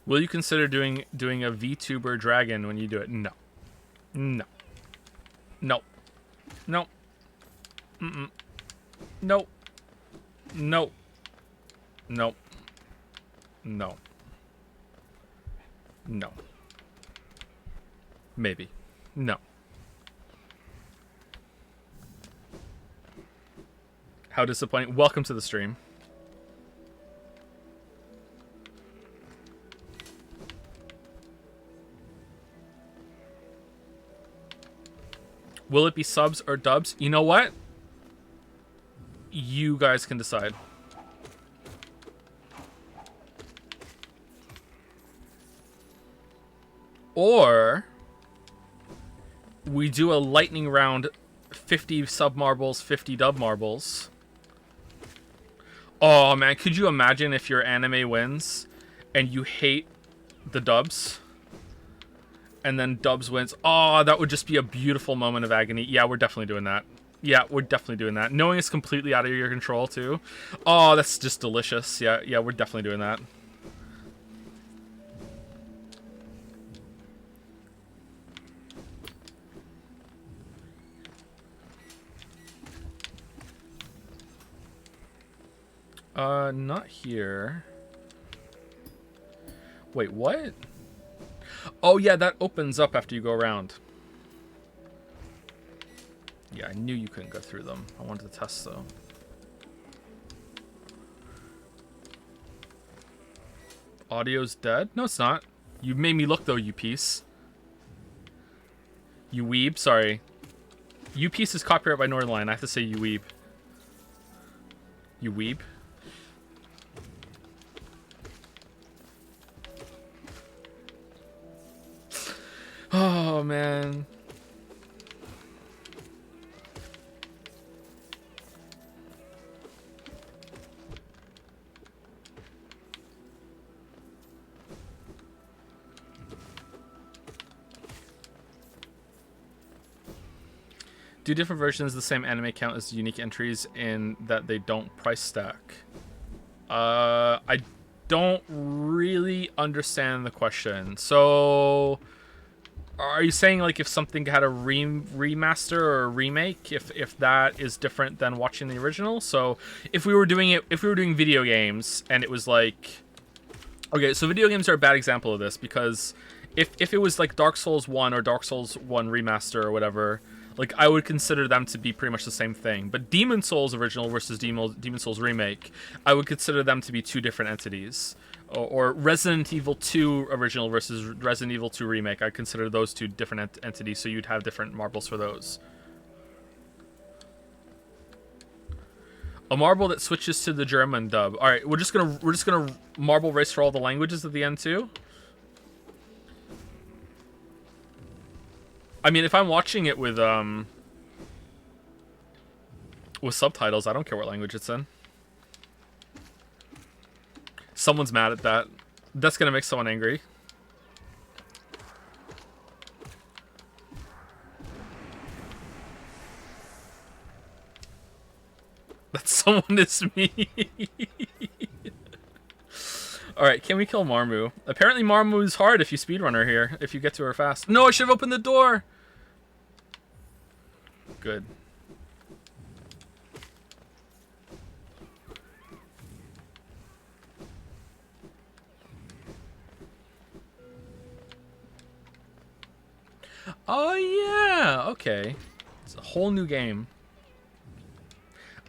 Will you consider doing a VTuber dragon when you do it? No. No. No. No. Mm-mm. No. No. No. No. No. Maybe. No. How disappointing. Welcome to the stream. Will it be subs or dubs? You know what? You guys can decide. Or we do a lightning round, 50 sub marbles, 50 dub marbles. Oh man, could you imagine if your anime wins and you hate the dubs? And then dubs wins. Oh, that would just be a beautiful moment of agony. Yeah, we're definitely doing that. Yeah, we're definitely doing that. Knowing it's completely out of your control too. Oh, that's just delicious. Yeah, we're definitely doing that. Not here. Wait, what? Oh, yeah, that opens up after you go around. Yeah, I knew you couldn't go through them. I wanted to test, though. Audio's dead? No, it's not. You made me look, though, you piece. You weeb? Sorry. You piece is copyright by Northernline. I have to say you weeb. You weeb? Oh, man. Do different versions of the same anime count as unique entries in that they don't price stack? I don't really understand the question. So, are you saying like if something had a remaster or a remake, if that is different than watching the original? So, if we were doing video games and it was like, okay, so video games are a bad example of this because if it was like Dark Souls 1 or Dark Souls 1 remaster or whatever, like, I would consider them to be pretty much the same thing. But Demon Souls original versus Demon Souls remake, I would consider them to be two different entities. Or Resident Evil 2 original versus Resident Evil 2 remake, I consider those two different entities, so you'd have different marbles for those. A marble that switches to the German dub. All right, we're just gonna marble race for all the languages at the end too. I mean, if I'm watching it with subtitles, I don't care what language it's in. Someone's mad at that. That's gonna make someone angry. That someone is me. Alright, can we kill Marmu? Apparently Marmu's hard if you speedrunner here, if you get to her fast. No, I should have opened the door! Good. Oh yeah, okay. It's a whole new game.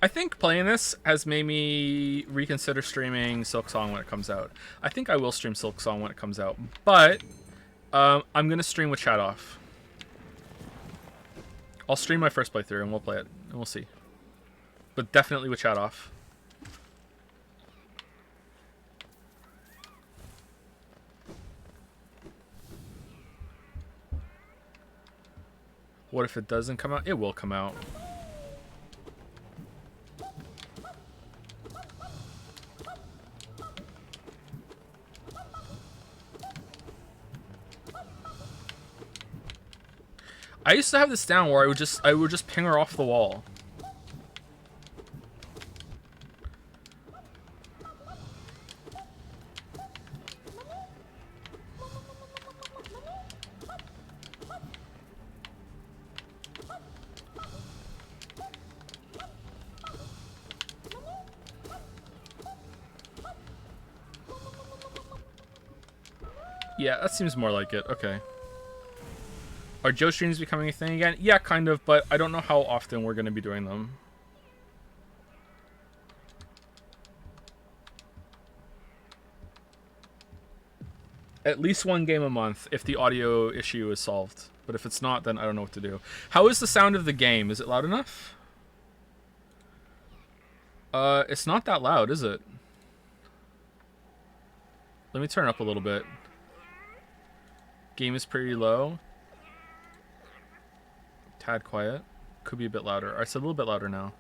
I think playing this has made me reconsider streaming Silksong when it comes out. I think I will stream Silksong when it comes out, but I'm gonna stream with chat off. I'll stream my first playthrough and we'll play it, and we'll see. But definitely with chat off. What if it doesn't come out? It will come out. I used to have this down where I would just ping her off the wall. Yeah, that seems more like it. Okay. Are Joe streams becoming a thing again? Yeah, kind of, but I don't know how often we're going to be doing them. At least one game a month if the audio issue is solved. But if it's not, then I don't know what to do. How is the sound of the game? Is it loud enough? It's not that loud, is it? Let me turn it up a little bit. Game is pretty low. Tad quiet. Could be a bit louder. Alright, so a little bit louder now.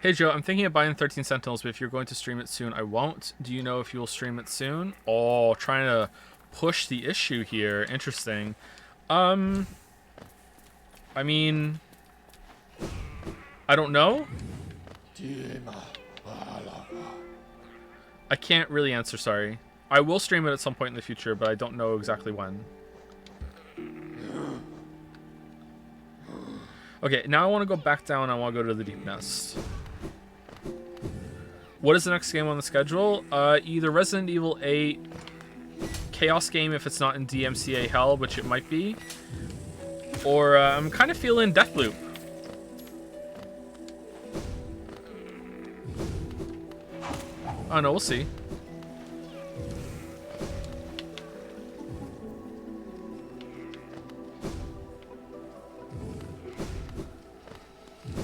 Hey Joe, I'm thinking of buying 13 Sentinels, but if you're going to stream it soon, I won't. Do you know if you'll stream it soon? Oh, trying to push the issue here. Interesting. I mean, I don't know. I can't really answer, sorry. I will stream it at some point in the future, but I don't know exactly when. Okay, now I want to go back down. I want to go to the Deep Nest. What is the next game on the schedule? Either Resident Evil 8, Chaos game if it's not in DMCA Hell, which it might be, or I'm kind of feeling Deathloop. Oh no, we'll see.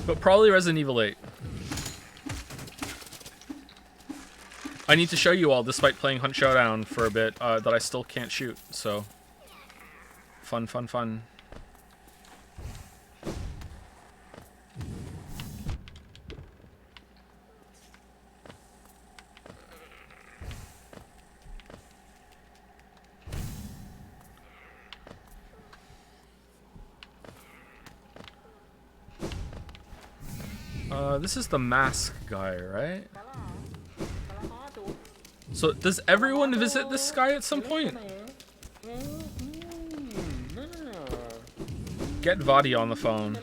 But probably Resident Evil 8. I need to show you all, despite playing Hunt Showdown for a bit, that I still can't shoot, so... Fun, fun, fun. This is the mask guy, right? So, does everyone visit this guy at some point? Get Vadi on the phone.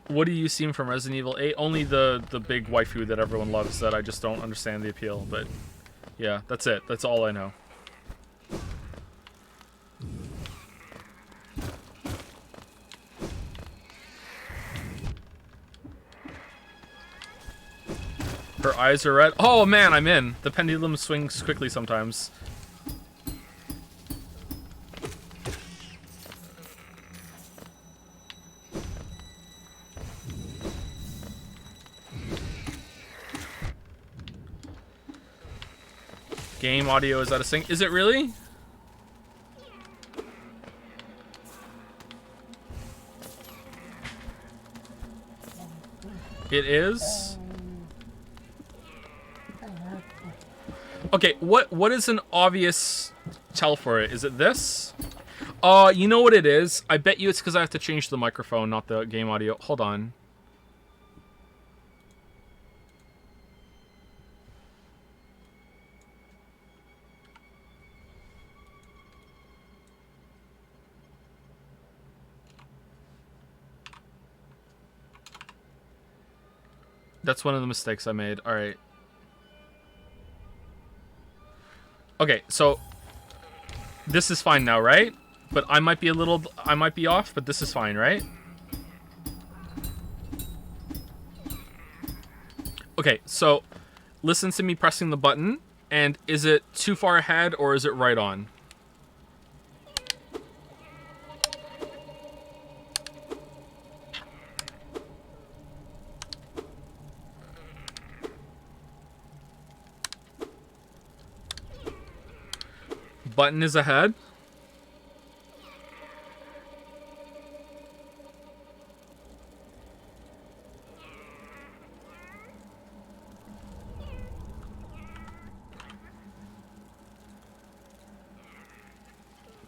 What do you seem from Resident Evil 8? Only the big waifu that everyone loves that I just don't understand the appeal, but yeah, that's it. That's all I know. Her eyes are red. Oh man, I'm in. The pendulum swings quickly sometimes. Game audio is out of sync. Is it really? It is? Okay, what is an obvious tell for it? Is it this? You know what it is? I bet you it's because I have to change the microphone, not the game audio. Hold on. That's one of the mistakes I made. All right. Okay, so this is fine now, right? But I might be off, but this is fine, right? Okay, so listen to me pressing the button, and is it too far ahead or is it right on? Button is ahead.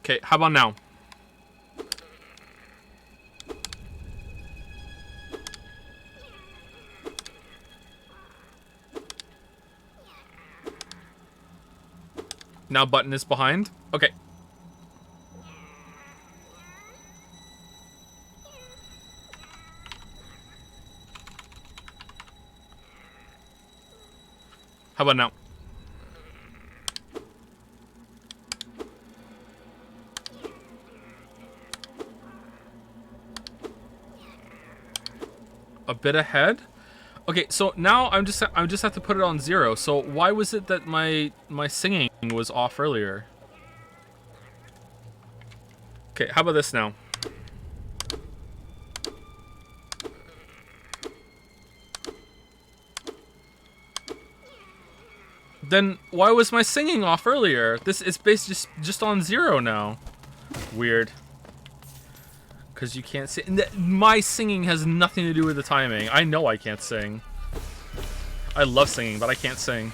Okay, how about now? Now button is behind. Okay. about now? A bit ahead. Okay, so now I'm just have to put it on 0. So why was it that my singing was off earlier? Okay, how about this now? Then why was my singing off earlier? This is based just on 0 now. Weird. Because you can't sing. My singing has nothing to do with the timing. I know I can't sing. I love singing, but I can't sing.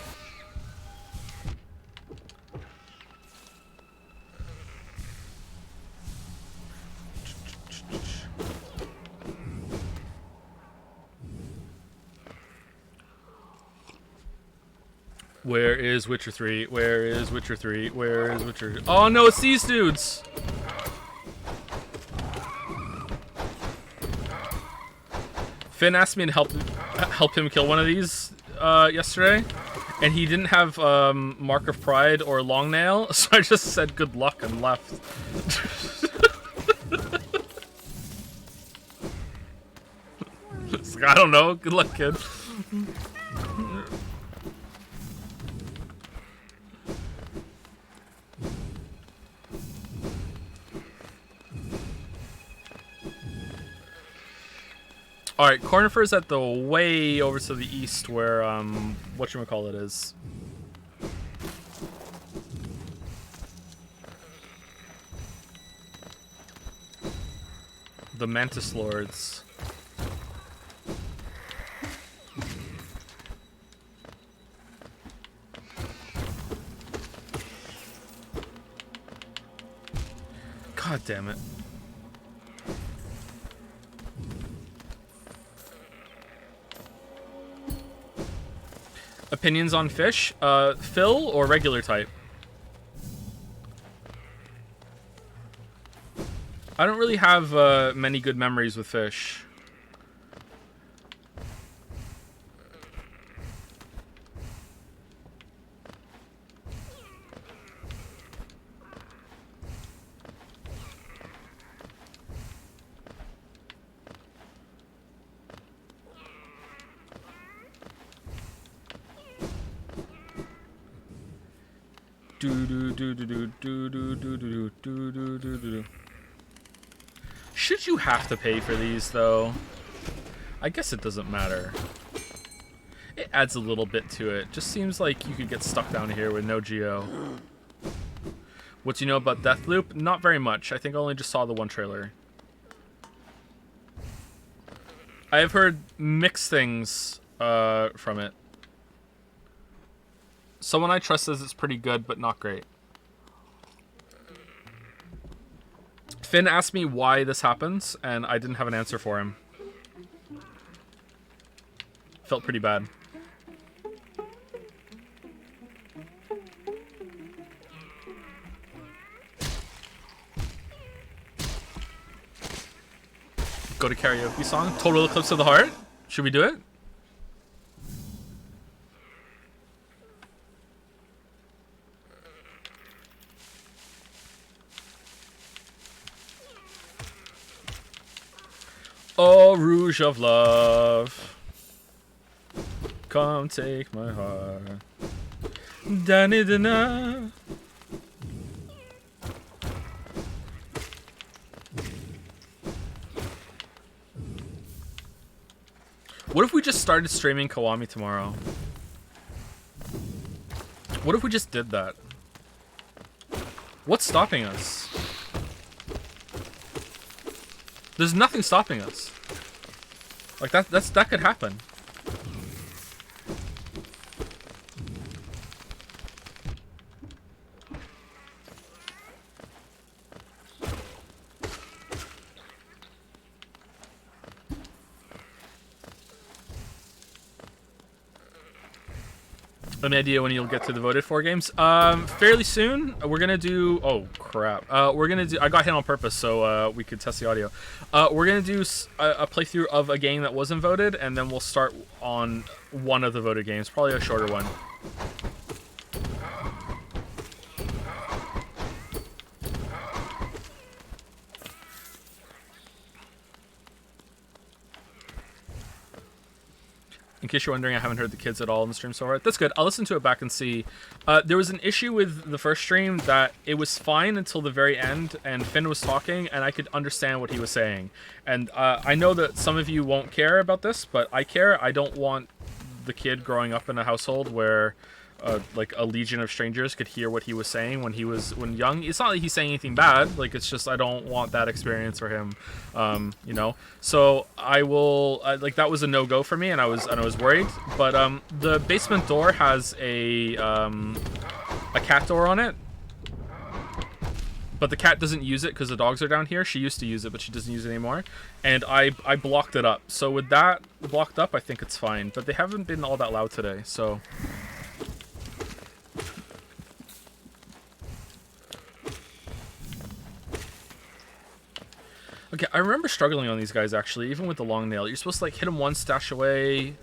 Where is Witcher 3? Where is Witcher 3? Where is Witcher... Oh no, it's these dudes! Finn asked me to help him kill one of these yesterday, and he didn't have Mark of Pride or Long Nail, so I just said good luck and left. It's like, I don't know. Good luck, kid. Alright, Cornifer's at the way over to the east where, whatchamacallit is. The Mantis Lords. God damn it. Opinions on fish? Fill or regular type? I don't really have many good memories with fish. Should you have to pay for these, though? I guess it doesn't matter. It adds a little bit to it. Just seems like you could get stuck down here with no geo. What do you know about Deathloop? Not very much. I think I only just saw the one trailer. I have heard mixed things from it. Someone I trust says it's pretty good, but not great. Finn asked me why this happens, and I didn't have an answer for him. Felt pretty bad. Go to karaoke song? Total Eclipse of the Heart? Should we do it? Oh, Rouge of Love, come take my heart. Da-ni-da-na. What if we just started streaming Kiwami tomorrow? What if we just did that? What's stopping us? There's nothing stopping us. Like that could happen. An idea when you'll get to the voted for games? Fairly soon. We're gonna do. Oh crap. We're gonna do. I got hit on purpose so we could test the audio. We're gonna do a playthrough of a game that wasn't voted, and then we'll start on one of the voted games. Probably a shorter one. In case you're wondering, I haven't heard the kids at all in the stream so far. That's good. I'll listen to it back and see. There was an issue with the first stream that it was fine until the very end, and Finn was talking, and I could understand what he was saying. And I know that some of you won't care about this, but I care. I don't want the kid growing up in a household where like a legion of strangers could hear what he was saying when young. It's not like he's saying anything bad. Like, it's just I don't want that experience for him. You know. So I will like that was a no-go for me, and I was worried. But the basement door has a cat door on it. But the cat doesn't use it because the dogs are down here. She used to use it, but she doesn't use it anymore. And I blocked it up. So with that blocked up, I think it's fine. But they haven't been all that loud today, so. Okay, I remember struggling on these guys, actually, even with the long nail. You're supposed to, like, hit him once, stash away.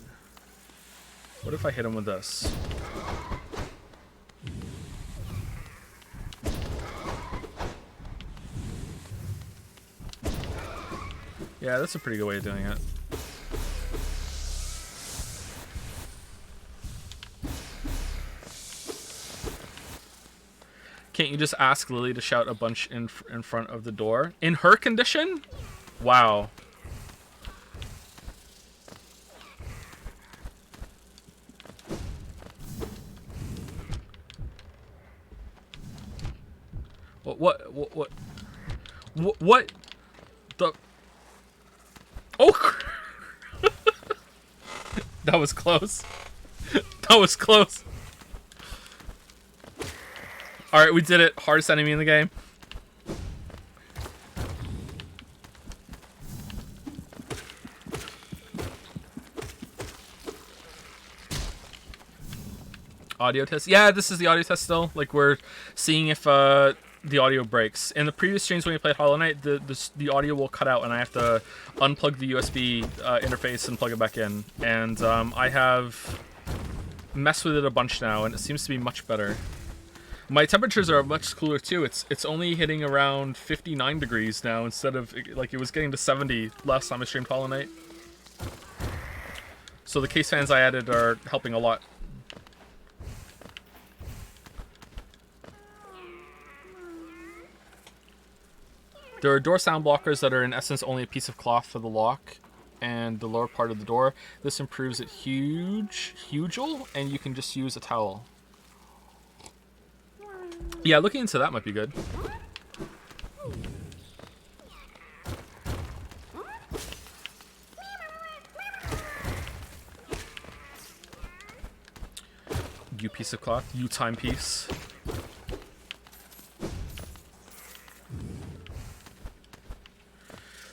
What if I hit him with this? Yeah, that's a pretty good way of doing it. Can't you just ask Lily to shout a bunch in front of the door? In her condition? Wow. What the? Oh! That was close. That was close. Alright, we did it. Hardest enemy in the game. Audio test. Yeah, this is the audio test still. Like, we're seeing if the audio breaks. In the previous streams when we played Hollow Knight, the audio will cut out and I have to unplug the USB interface and plug it back in. And I have messed with it a bunch now, and it seems to be much better. My temperatures are much cooler too. It's only hitting around 59 degrees now instead of, like, it was getting to 70 last time I streamed Hollow Knight. So the case fans I added are helping a lot. There are door sound blockers that are in essence only a piece of cloth for the lock and the lower part of the door. This improves it hugely, and you can just use a towel. Yeah, looking into that might be good. You piece of cloth. You timepiece.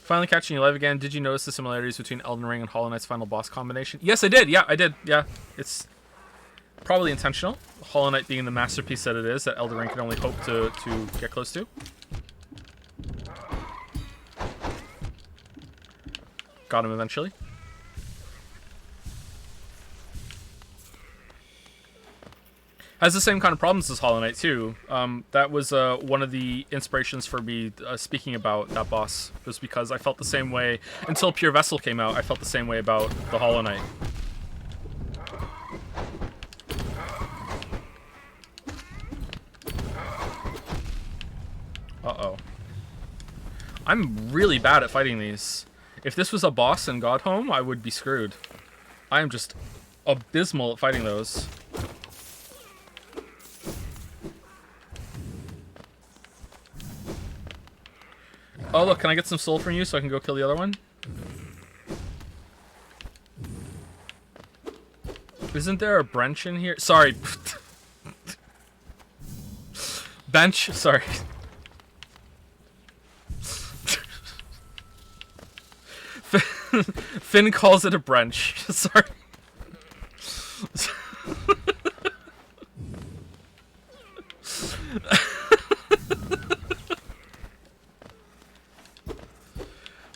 Finally catching you live again. Did you notice the similarities between Elden Ring and Hollow Knight's final boss combination? Yes, I did. Yeah, I did. Yeah, it's probably intentional. Hollow Knight being the masterpiece that it is, that Elden Ring can only hope to get close to. Got him eventually. Has the same kind of problems as Hollow Knight too. That was one of the inspirations for me speaking about that boss, was because I felt the same way until Pure Vessel came out. I felt the same way about the Hollow Knight. Uh-oh. I'm really bad at fighting these. If this was a boss in Godhome, I would be screwed. I am just abysmal at fighting those. Oh, look, can I get some soul from you so I can go kill the other one? Isn't there a bench in here? Sorry. Bench? Sorry. Finn calls it a brunch. Sorry.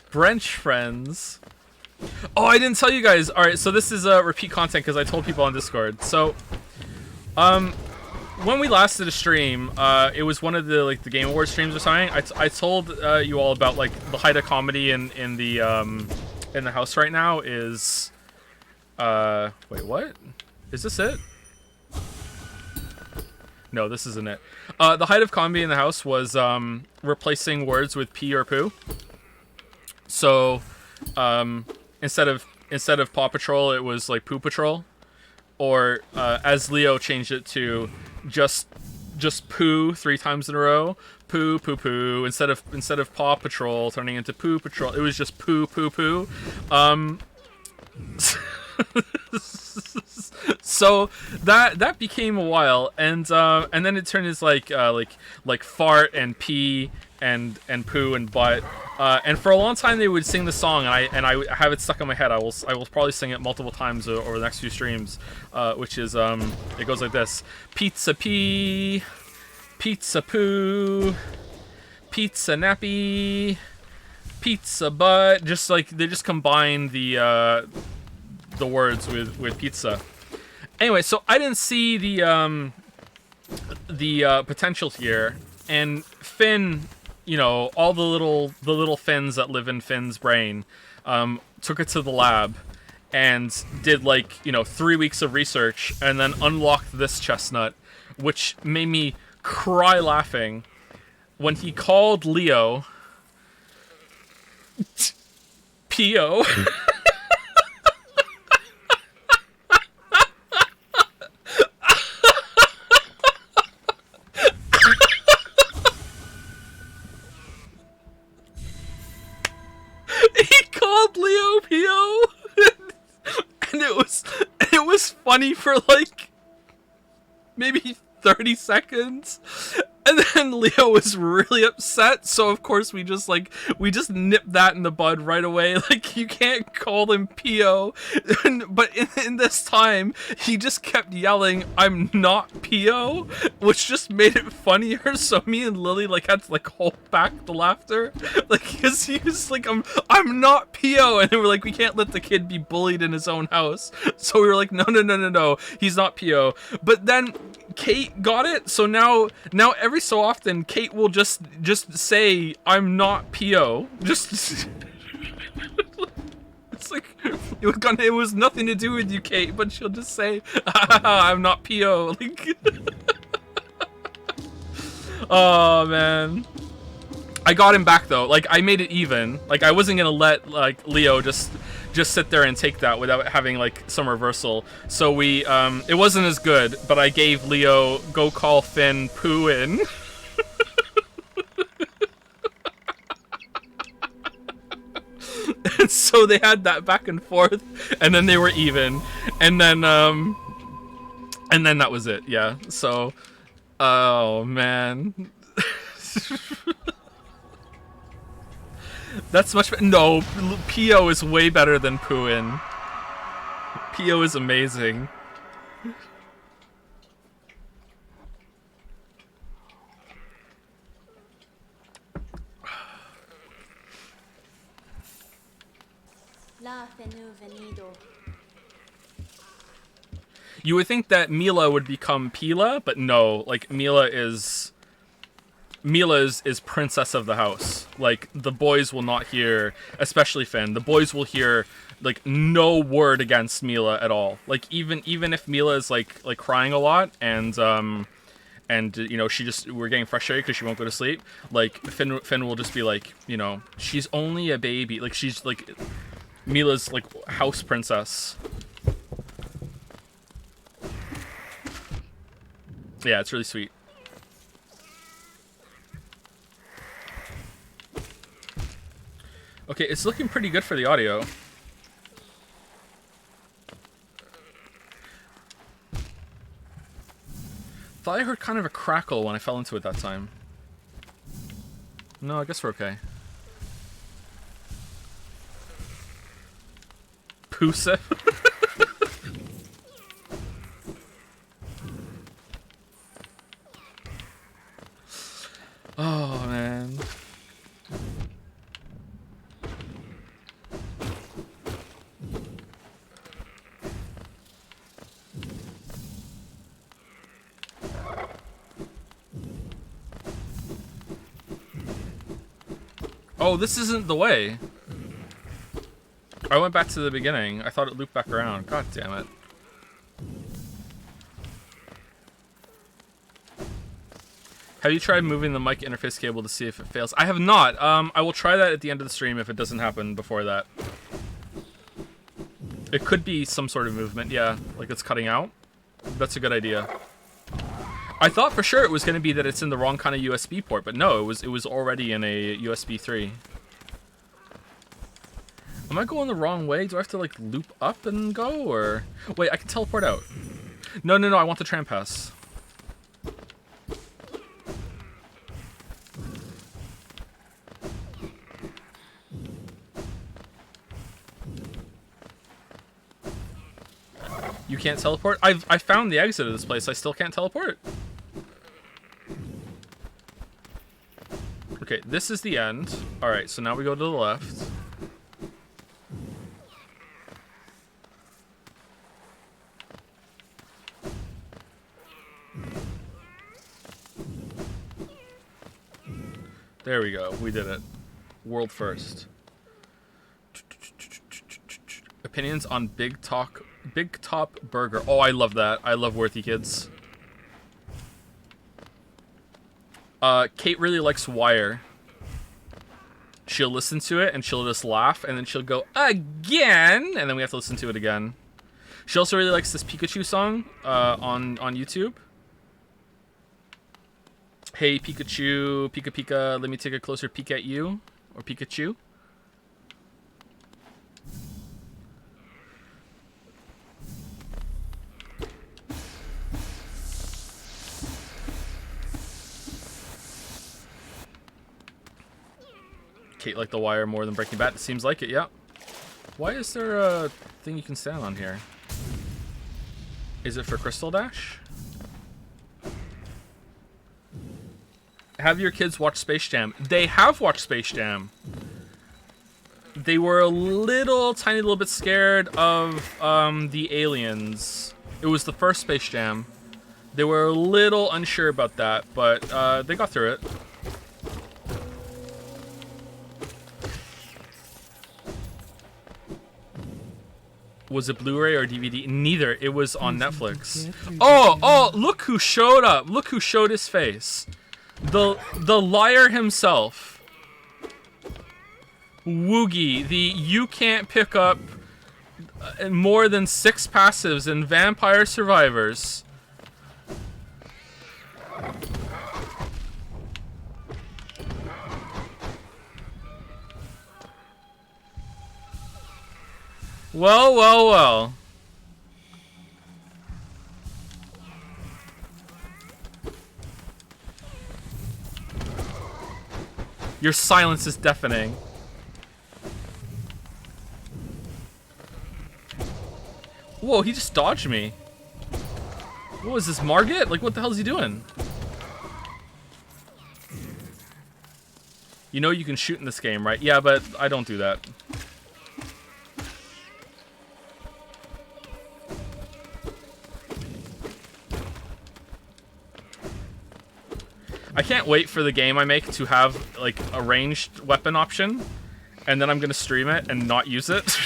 French friends. Oh, I didn't tell you guys. All right, so this is repeat content because I told people on Discord. So, when we last did a stream, it was one of the the Game Awards streams or something. I told you all about like the height of comedy in the house right now is. Wait, what? Is this it? No, this isn't it. The height of comedy in the house was replacing words with pee or poo. So, instead of Paw Patrol, it was like Poo Patrol, or as Leo changed it to just poo 3 times in a row. Poo poo poo. Instead of Paw Patrol turning into Poo Patrol, it was just poo poo poo. So that became a while, and then it turned into like fart and pee and poo and butt, and for a long time they would sing the song, and I have it stuck in my head. I will probably sing it multiple times over the next few streams, which is it goes like this: pizza pee, pizza poo, pizza nappy, pizza butt. Just like they just combine the words with pizza. Anyway, so I didn't see the potential here, and Finn, you know, all the little Finns that live in Finn's brain, took it to the lab and did 3 weeks of research, and then unlocked this chestnut, which made me cry laughing when he called Leo P.O. Leo Pio, and it was funny for maybe 30 seconds, and then Leo was really upset, so of course we just nipped that in the bud right away. You can't call him Pio, but in this time he just kept yelling, "I'm not Pio," which just made it funnier. So me and Lily had to hold back the laughter, because he was I'm not Pio, and then we're we can't let the kid be bullied in his own house. So we were no, he's not Pio. But then Kate got it, so now every so often Kate will just say, "I'm not Pio." Just it's it was nothing to do with you, Kate, but she'll just say, "I'm not Pio." Oh man, I got him back though. I made it even. I wasn't gonna let Leo just sit there and take that without having some reversal. So we it wasn't as good, but I gave Leo "Go call Finn Poo in." And so they had that back and forth, and then they were even, and then that was it. Yeah. So, oh man. That's much better. No, Pio is way better than Pooin. Pio is amazing. You would think that Mila would become Pila, but no. Mila is princess of the house. The boys will not hear, especially Finn. The boys will hear no word against Mila at all. Even if Mila is crying a lot and you know we're getting frustrated because she won't go to sleep. Finn will just be you know, she's only a baby. She's Mila's house princess. Yeah, it's really sweet. Okay, it's looking pretty good for the audio. Thought I heard kind of a crackle when I fell into it that time. No, I guess we're okay. Pusif. Oh man. Oh, this isn't the way. I went back to the beginning. I thought it looped back around. God damn it. Have you tried moving the mic interface cable to see if it fails? I have not. I will try that at the end of the stream if it doesn't happen before that. It could be some sort of movement, yeah. Like it's cutting out. That's a good idea. I thought for sure it was going to be that it's in the wrong kind of USB port, but no, it was already in a USB 3. Am I going the wrong way? Do I have to like loop up and go, or wait? I can teleport out. No, I want the tram pass. You can't teleport? I found the exit of this place. I still can't teleport. Okay, this is the end. All right, so now we go to the left. There we go. We did it. World first. Opinions on Big Top Burger. Oh, I love that. I love Worthy Kids. Kate really likes Wire. She'll listen to it and she'll just laugh and then she'll go, again! And then we have to listen to it again. She also really likes this Pikachu song on YouTube. Hey Pikachu, Pika Pika, let me take a closer peek at you. Or Pikachu. Kate liked The Wire more than Breaking Bad. It seems like it, yeah. Why is there a thing you can stand on here? Is it for Crystal Dash? Have your kids watch Space Jam? They have watched Space Jam. They were a tiny little bit scared of the aliens. It was the first Space Jam. They were a little unsure about that, but they got through it. Was it Blu-ray or DVD? Neither. It was on Netflix. Oh, look who showed up. Look who showed his face. The liar himself. Woogie, the you can't pick up more than 6 passives in Vampire Survivors. Well. Your silence is deafening. Whoa, he just dodged me. What was this, Margit? Like, what the hell is he doing? You know you can shoot in this game, right? Yeah, but I don't do that. I can't wait for the game I make to have, like, a ranged weapon option, and then I'm gonna stream it and not use it.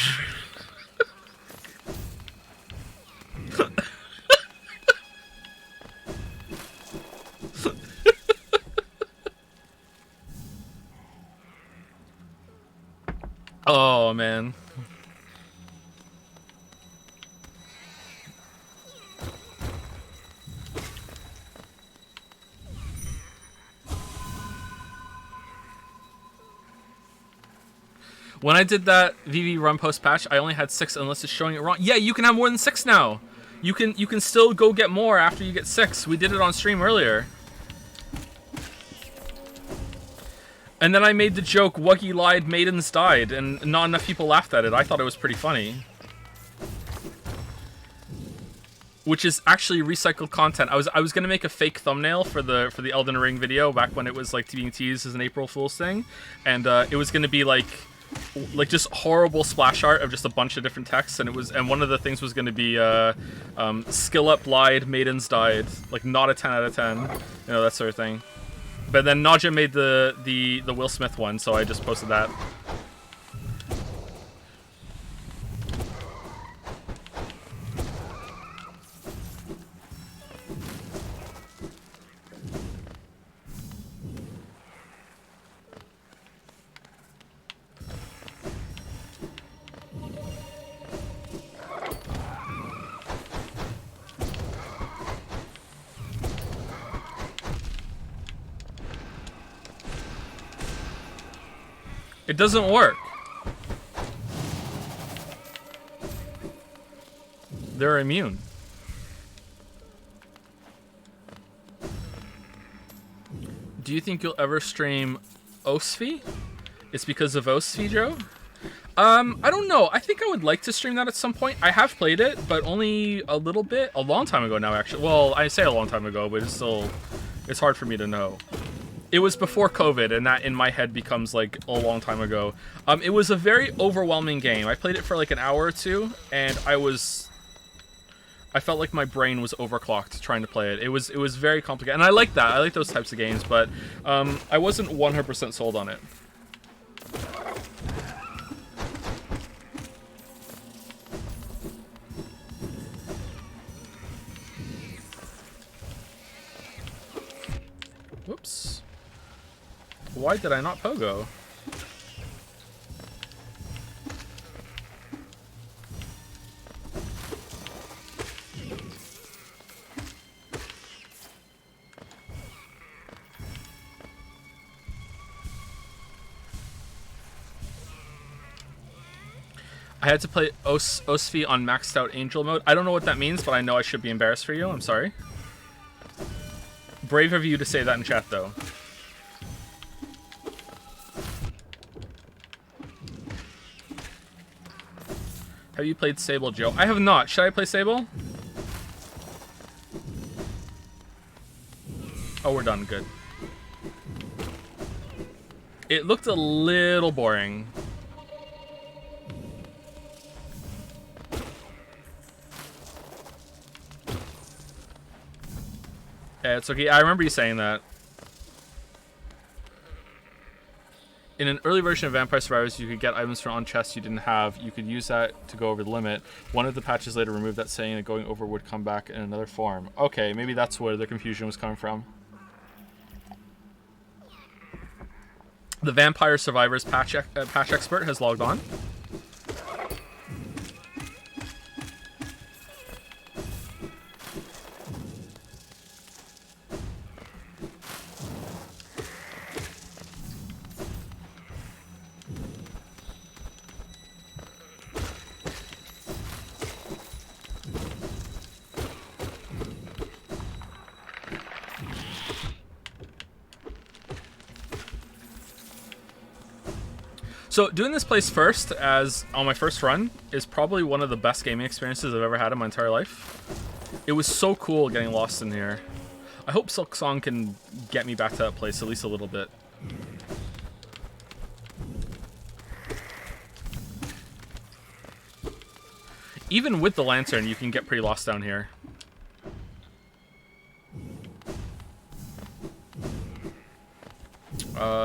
Oh, man. When I did that VV run post patch, I only had 6 unless it's showing it wrong. Yeah, you can have more than 6 now. You can still go get more after you get 6. We did it on stream earlier. And then I made the joke, Wuggy lied, maidens died, and not enough people laughed at it. I thought it was pretty funny. Which is actually recycled content. I was gonna make a fake thumbnail for the Elden Ring video back when it was like being teased as an April Fool's thing, and it was gonna be like just horrible splash art of just a bunch of different texts, and one of the things was gonna be skill up lied, maidens died, like not a 10 out of 10, you know, that sort of thing. But then Naja made the Will Smith one, so I just posted that. It doesn't work. They're immune. Do you think you'll ever stream Osfi? It's because of Osfi, Joe? I don't know. I think I would like to stream that at some point. I have played it, but only a little bit. A long time ago now, actually. Well, I say a long time ago, but it's hard for me to know. It was before COVID, and that in my head becomes like a long time ago. It was a very overwhelming game. I played it for like an hour or two, and I felt like my brain was overclocked trying to play it. It was very complicated, and I like that. I like those types of games, but I wasn't 100% sold on it. Whoops. Why did I not pogo? I had to play Osfi on maxed out angel mode. I don't know what that means, but I know I should be embarrassed for you. I'm sorry. Brave of you to say that in chat, though. Have you played Sable, Joe? I have not. Should I play Sable? Oh, we're done. Good. It looked a little boring. Yeah, it's okay. I remember you saying that. In an early version of Vampire Survivors, you could get items from on chests you didn't have. You could use that to go over the limit. One of the patches later removed that, saying that going over would come back in another form. Okay, maybe that's where the confusion was coming from. The Vampire Survivors patch expert has logged on. So doing this place first, as on my first run, is probably one of the best gaming experiences I've ever had in my entire life. It was so cool getting lost in here. I hope Silk Song can get me back to that place at least a little bit. Even with the lantern, you can get pretty lost down here.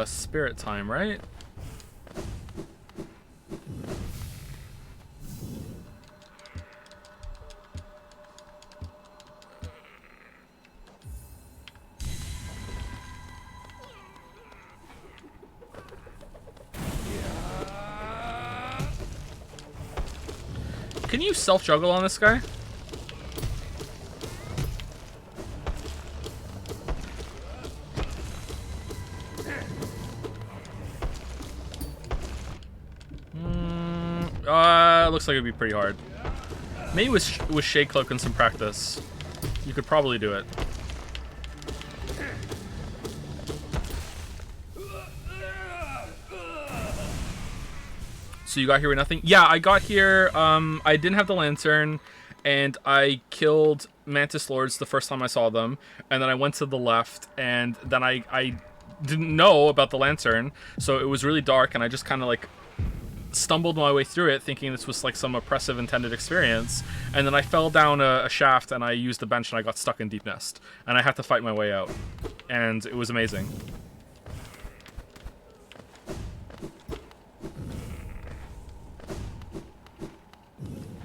Spirit time, right? Can you self-juggle on this guy? Looks like it'd be pretty hard. Maybe with Shade Cloak and some practice, you could probably do it. So you got here with nothing? Yeah, I got here, I didn't have the lantern, and I killed Mantis Lords the first time I saw them, and then I went to the left, and then I didn't know about the lantern, so it was really dark, and I just kind of like stumbled my way through it, thinking this was like some oppressive intended experience, and then I fell down a shaft, and I used the bench, and I got stuck in Deep Nest, and I had to fight my way out. and it was amazing.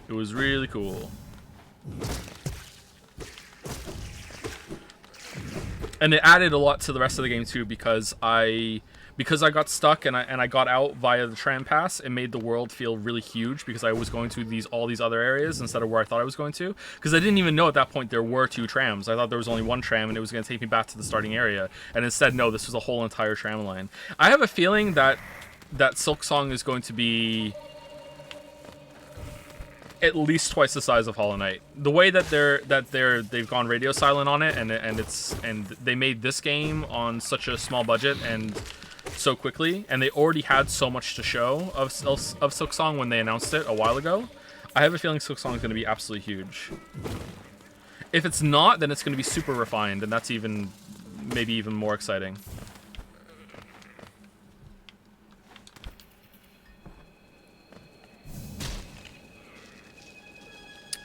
It was really cool. And it added a lot to the rest of the game too, because I got stuck and I got out via the tram pass. It made the world feel really huge because I was going to all these other areas instead of where I thought I was going to. Because I didn't even know at that point there were 2 trams. I thought there was only 1 tram and it was going to take me back to the starting area. And instead, no, this was a whole entire tram line. I have a feeling that Silksong is going to be at least twice the size of Hollow Knight. The way that they've gone radio silent on it, and they made this game on such a small budget and so quickly, and they already had so much to show of Silksong when they announced it a while ago. I have a feeling Silksong is going to be absolutely huge. If it's not, then it's going to be super refined, and that's maybe even more exciting.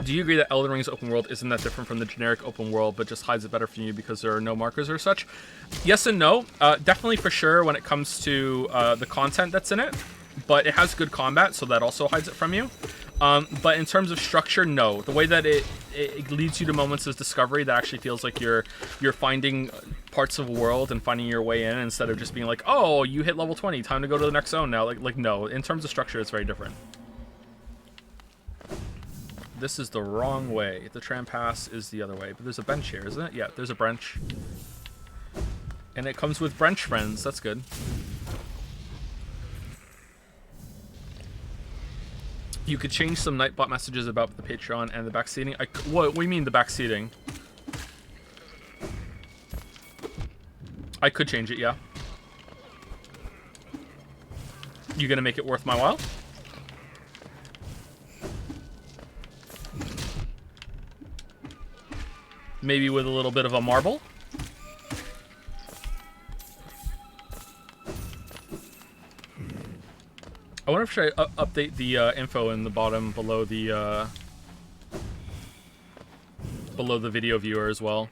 Do you agree that Elden Ring's open world isn't that different from the generic open world, but just hides it better from you because there are no markers or such? Yes and no. Definitely for sure when it comes to the content that's in it, but it has good combat, so that also hides it from you. But in terms of structure, no. The way that it leads you to moments of discovery that actually feels like you're finding parts of a world and finding your way in instead of just being like, oh, you hit level 20, time to go to the next zone now. Like no. In terms of structure, it's very different. This is the wrong way. The tram pass is the other way. But there's a bench here, isn't it? Yeah, there's a bench. And it comes with bench friends. That's good. You could change some Nightbot messages about the Patreon and the backseating. What do you mean the backseating? I could change it, yeah. You gonna make it worth my while? Maybe with a little bit of a marble. I wonder if should I update the info in the bottom below the video viewer as well.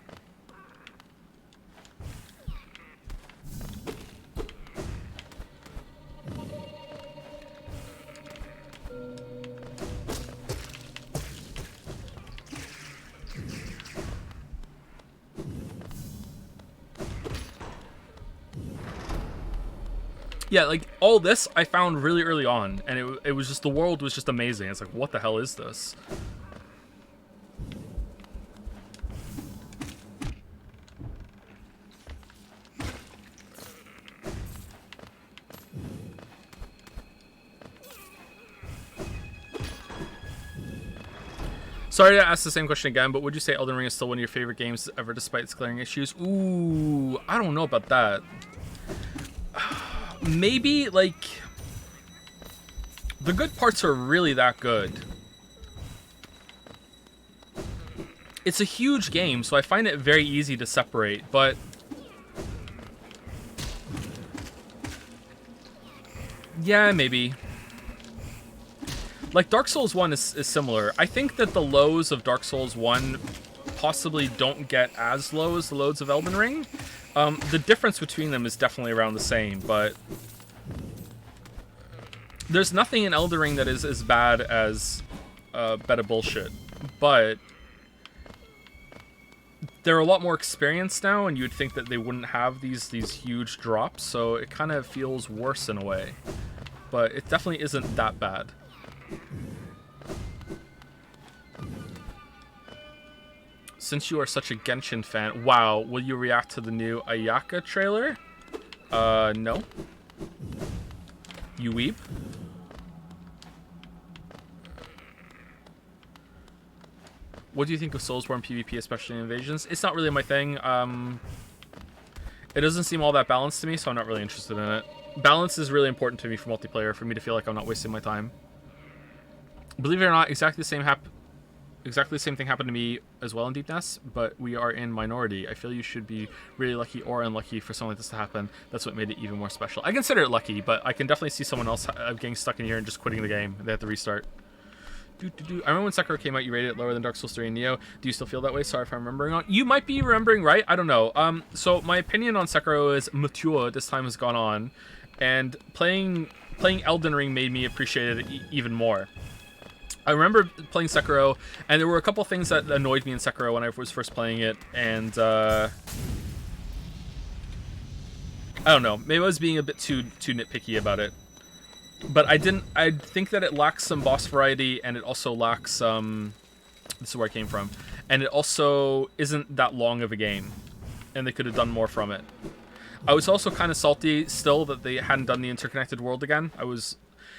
Yeah, like, all this I found really early on, and it was just, the world was just amazing. It's like, what the hell is this? Sorry to ask the same question again, but would you say Elden Ring is still one of your favorite games ever despite its glaring issues? Ooh, I don't know about that. Maybe, like, the good parts are really that good. It's a huge game, so I find it very easy to separate, but yeah, maybe. Like, Dark Souls 1 is similar. I think that the lows of Dark Souls 1 possibly don't get as low as the lows of Elden Ring. The difference between them is definitely around the same, but there's nothing in Elden Ring that is as bad as Beta Bullshit, but they're a lot more experienced now, and you'd think that they wouldn't have these huge drops, so it kind of feels worse in a way, but it definitely isn't that bad. Since you are such a Genshin fan, wow, will you react to the new Ayaka trailer? No. You weep? What do you think of Soulsborne PvP, especially in Invasions? It's not really my thing. It doesn't seem all that balanced to me, so I'm not really interested in it. Balance is really important to me for multiplayer, for me to feel like I'm not wasting my time. Believe it or not, exactly the same thing happened to me as well in Deepness, but we are in minority. I feel you should be really lucky or unlucky for something like this to happen. That's what made it even more special. I consider it lucky, but I can definitely see someone else getting stuck in here and just quitting the game. They have to restart. I remember when Sekiro came out, you rated it lower than Dark Souls 3 and Neo. Do you still feel that way? Sorry if I'm remembering wrong. You might be remembering right. I don't know. So my opinion on Sekiro is mature. This time has gone on, and playing Elden Ring made me appreciate it even more. I remember playing Sekiro, and there were a couple things that annoyed me in Sekiro when I was first playing it, and I don't know. Maybe I was being a bit too nitpicky about it. But I think that it lacks some boss variety, and it also lacks this is where I came from, and it also isn't that long of a game, and they could have done more from it. I was also kind of salty still that they hadn't done the interconnected world again.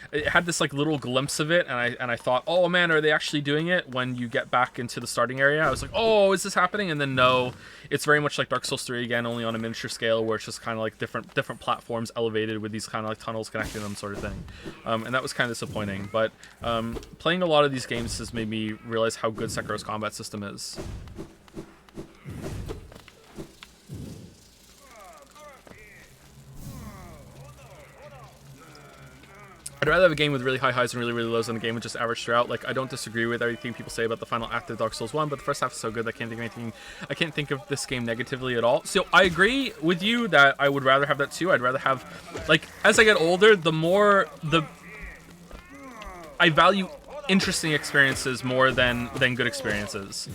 It had this like little glimpse of it, and I thought, oh man, are they actually doing it? When you get back into the starting area, I was like, oh, is this happening? And then no, it's very much like Dark Souls 3 again, only on a miniature scale, where it's just kind of like different platforms elevated with these kind of like tunnels connecting them, sort of thing. And that was kind of disappointing. But playing a lot of these games has made me realize how good Sekiro's combat system is. I'd rather have a game with really high highs and really, really lows than a game with just average throughout. Like, I don't disagree with everything people say about the final act of Dark Souls 1, but the first half is so good that I can't think of this game negatively at all. So I agree with you that I would rather have that too. I'd rather have, like, as I get older, I value interesting experiences more than good experiences.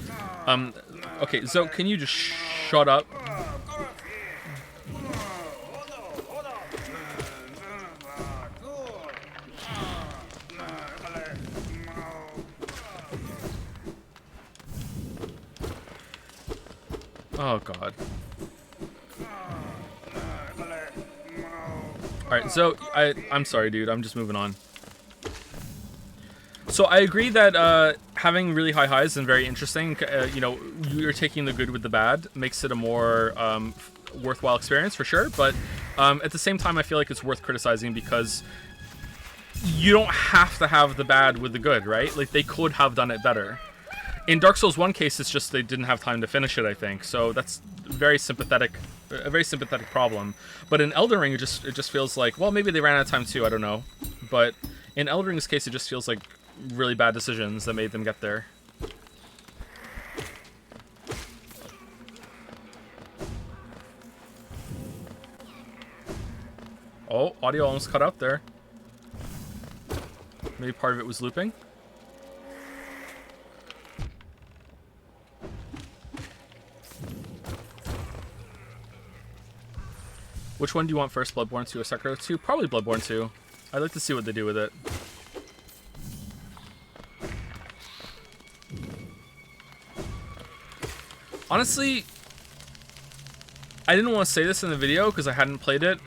Okay, so can you just shut up? Oh god. Alright, so I'm sorry, dude. I'm just moving on. So I agree that having really high highs is very interesting. You know, you're taking the good with the bad makes it a more worthwhile experience for sure. But at the same time, I feel like it's worth criticizing because you don't have to have the bad with the good, right? Like, they could have done it better. In Dark Souls 1 case, it's just they didn't have time to finish it, I think. So that's a very sympathetic problem. But in Elden Ring, it just feels like, well, maybe they ran out of time too, I don't know. But in Elden Ring's case, it just feels like really bad decisions that made them get there. Oh, audio almost cut out there. Maybe part of it was looping. Which one do you want first, Bloodborne 2 or Sekiro 2? Probably Bloodborne 2. I'd like to see what they do with it. Honestly, I didn't want to say this in the video because I hadn't played it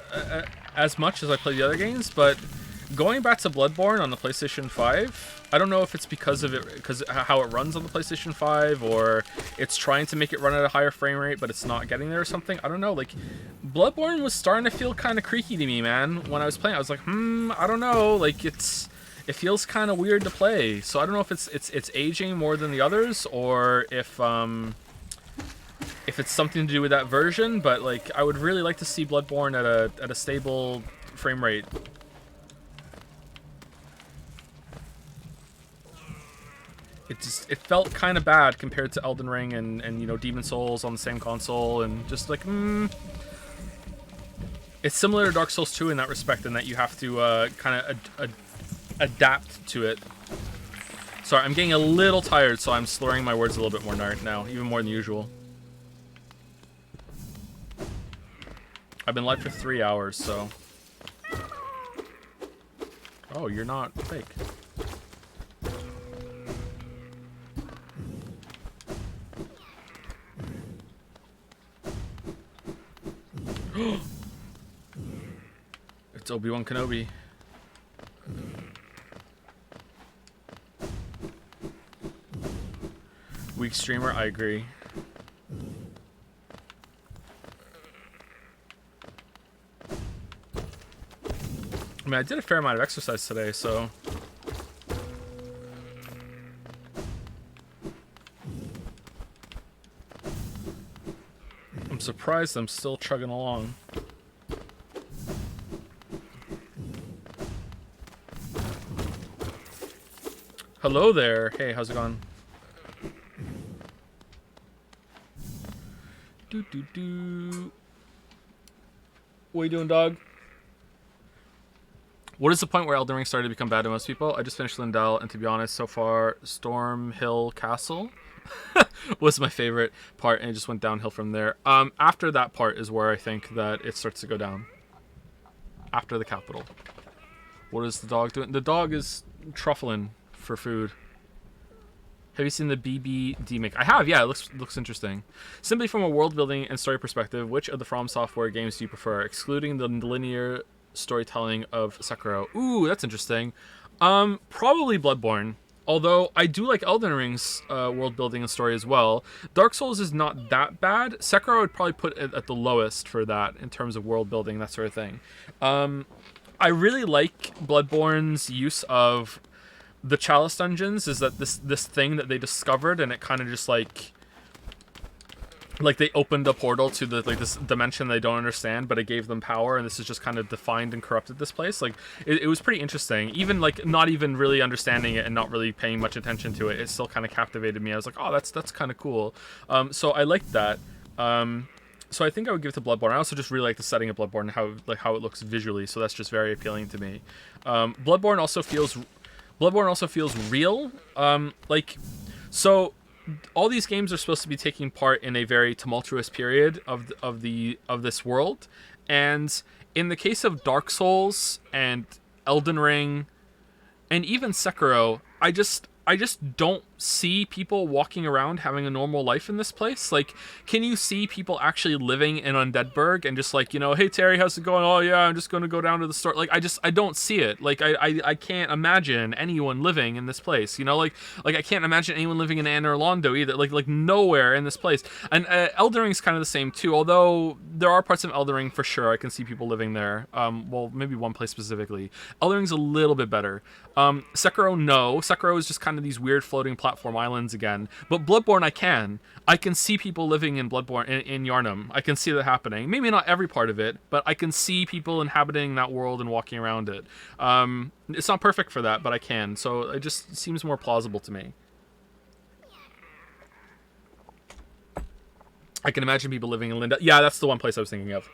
as much as I played the other games, but going back to Bloodborne on the PlayStation 5, I don't know if it's because how it runs on the PlayStation 5, or it's trying to make it run at a higher frame rate, but it's not getting there or something. I don't know. Like, Bloodborne was starting to feel kind of creaky to me, man. When I was playing, I was like, I don't know. Like, it feels kind of weird to play. So I don't know if it's aging more than the others, or if it's something to do with that version. But like, I would really like to see Bloodborne at a stable frame rate. It felt kind of bad compared to Elden Ring and you know, Demon Souls on the same console, and just like it's similar to Dark Souls 2 in that respect, in that you have to kind of adapt to it. Sorry, I'm getting a little tired, so I'm slurring my words a little bit more now, even more than usual. I've been live for 3 hours, so. Oh, you're not fake. It's Obi-Wan Kenobi. Weak streamer, I agree. I mean, I did a fair amount of exercise today, so. I'm surprised I'm still chugging along. Hello there. Hey, how's it going? What are you doing, dog? What is the point where Elden Ring started to become bad to most people? I just finished Lindell, and to be honest, so far, Stormhill Castle was my favorite part, and it just went downhill from there. After that part is where I think that it starts to go down. After the capital. What is the dog doing? The dog is truffling for food. Have you seen the BBD make? I have, yeah. It looks interesting. Simply from a world building and story perspective, which of the From Software games do you prefer, excluding the linear storytelling of Sekiro? Ooh, that's interesting. Probably Bloodborne. Although I do like Elden Ring's world building and story as well. Dark Souls is not that bad. Sekiro I would probably put it at the lowest for that in terms of world building, that sort of thing. I really like Bloodborne's use of the Chalice dungeons. Is that this thing that they discovered, and it kind of just like they opened a portal to this dimension they don't understand, but it gave them power, and this is just kind of defined and corrupted this place. Like it was pretty interesting. Even like not even really understanding it and not really paying much attention to it, it still kind of captivated me. I was like, oh, that's kind of cool. So I liked that. So I think I would give it to Bloodborne. I also just really like the setting of Bloodborne and how it looks visually. So that's just very appealing to me. Bloodborne also feels real. So all these games are supposed to be taking part in a very tumultuous period of this world, and in the case of Dark Souls and Elden Ring and even Sekiro, I just don't see people walking around having a normal life in this place. Like, can you see people actually living in Undeadburg and just like, hey Terry, how's it going? Oh yeah, I'm just gonna go down to the store. Like, I don't see it. Like, I can't imagine anyone living in this place. Like I can't imagine anyone living in Anne Orlando either. Like nowhere in this place. And Elden Ring's kind of the same too. Although there are parts of Elden Ring for sure I can see people living there. Well, maybe one place specifically. Elden Ring's a little bit better. Sekiro, no. Sekiro is just kind of these weird floating platform islands again. But Bloodborne, I can see people living in Bloodborne, in Yharnam. I can see that happening. Maybe not every part of it, but I can see people inhabiting that world and walking around it. It's not perfect for that, but I can. So it just seems more plausible to me. I can imagine people living in Linda. Yeah, that's the one place I was thinking of.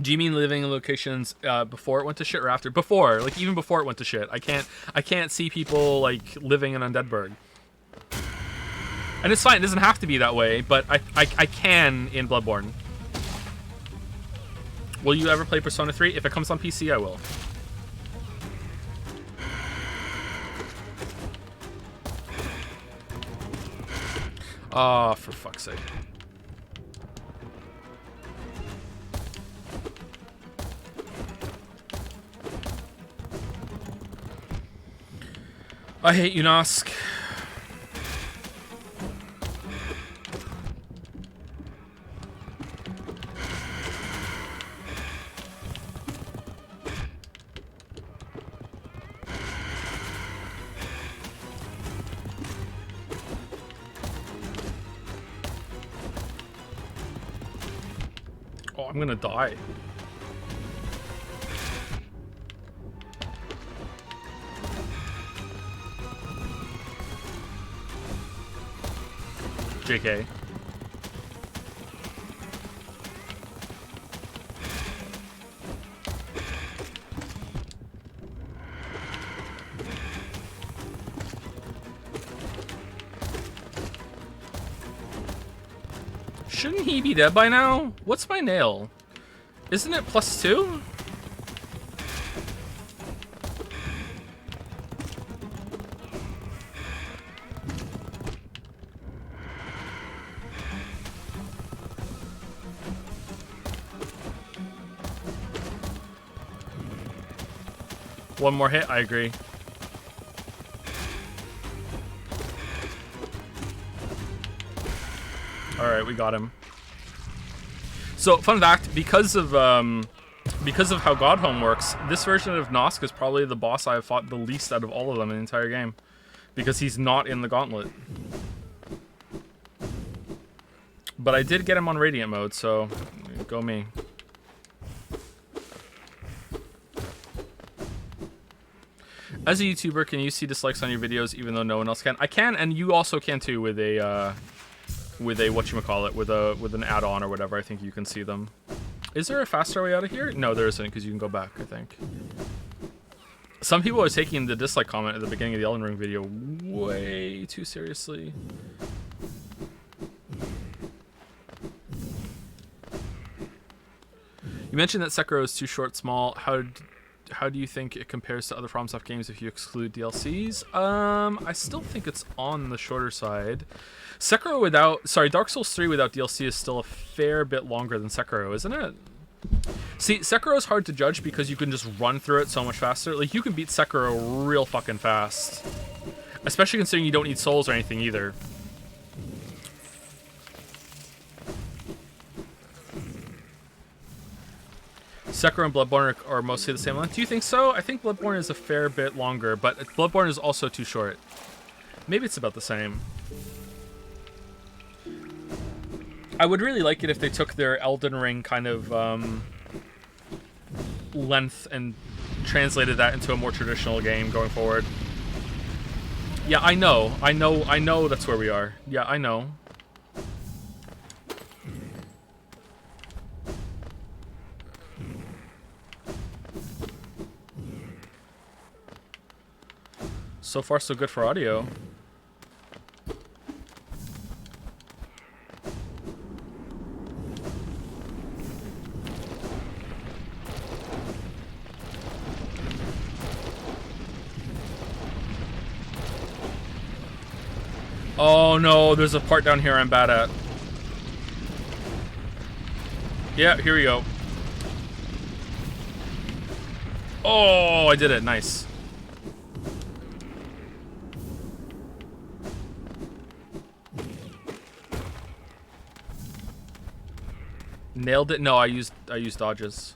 Do you mean living in locations before it went to shit or after? Before, like even before it went to shit. I can't see people like living in Undeadburg. And it's fine, it doesn't have to be that way, but I can in Bloodborne. Will you ever play Persona 3? If it comes on PC, I will. Oh, for fuck's sake. I hate you, Nosk. Oh, I'm gonna die. JK. Shouldn't he be dead by now? What's my nail? Isn't it +2? One more hit, I agree. Alright, we got him. So, fun fact, because of how Godhome works, this version of Nosk is probably the boss I have fought the least out of all of them in the entire game. Because he's not in the gauntlet. But I did get him on Radiant mode, so go me. As a YouTuber, can you see dislikes on your videos even though no one else can? I can, and you also can too with a whatchamacallit, with an add-on or whatever. I think you can see them. Is there a faster way out of here? No, there isn't, because you can go back, I think. Some people are taking the dislike comment at the beginning of the Elden Ring video way too seriously. You mentioned that Sekiro is too short, small. How do you think it compares to other FromSoft games if you exclude DLCs? I still think it's on the shorter side. Dark Souls 3 without DLC is still a fair bit longer than Sekiro, isn't it? See, Sekiro is hard to judge because you can just run through it so much faster. Like, you can beat Sekiro real fucking fast. Especially considering you don't need souls or anything either. Sekiro and Bloodborne are mostly the same length. Do you think so? I think Bloodborne is a fair bit longer, but Bloodborne is also too short. Maybe it's about the same. I would really like it if they took their Elden Ring kind of length and translated that into a more traditional game going forward. Yeah, I know that's where we are. Yeah, I know. So far, so good for audio. Oh no, there's a part down here I'm bad at. Yeah, here we go. Oh, I did it. Nice. Nailed it. No, I used dodges.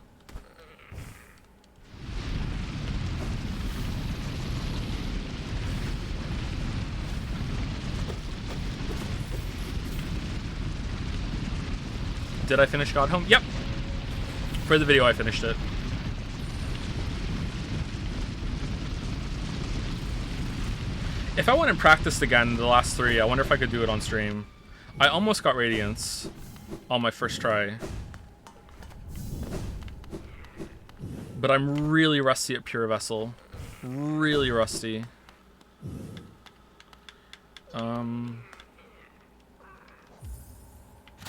Did I finish God Home? Yep. For the video, I finished it. If I went and practiced again the last 3, I wonder if I could do it on stream. I almost got Radiance on my first try. But I'm really rusty at Pure Vessel. Really rusty.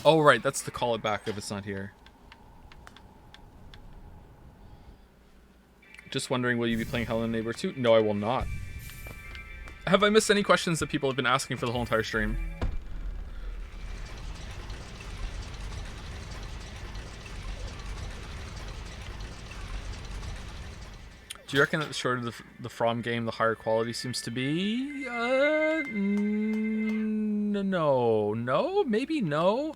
Oh, right, that's to call it back if it's not here. Just wondering, will you be playing Hello Neighbor 2? No, I will not. Have I missed any questions that people have been asking for the whole entire stream? Do you reckon that the shorter the From game, the higher quality seems to be? No. No? Maybe no?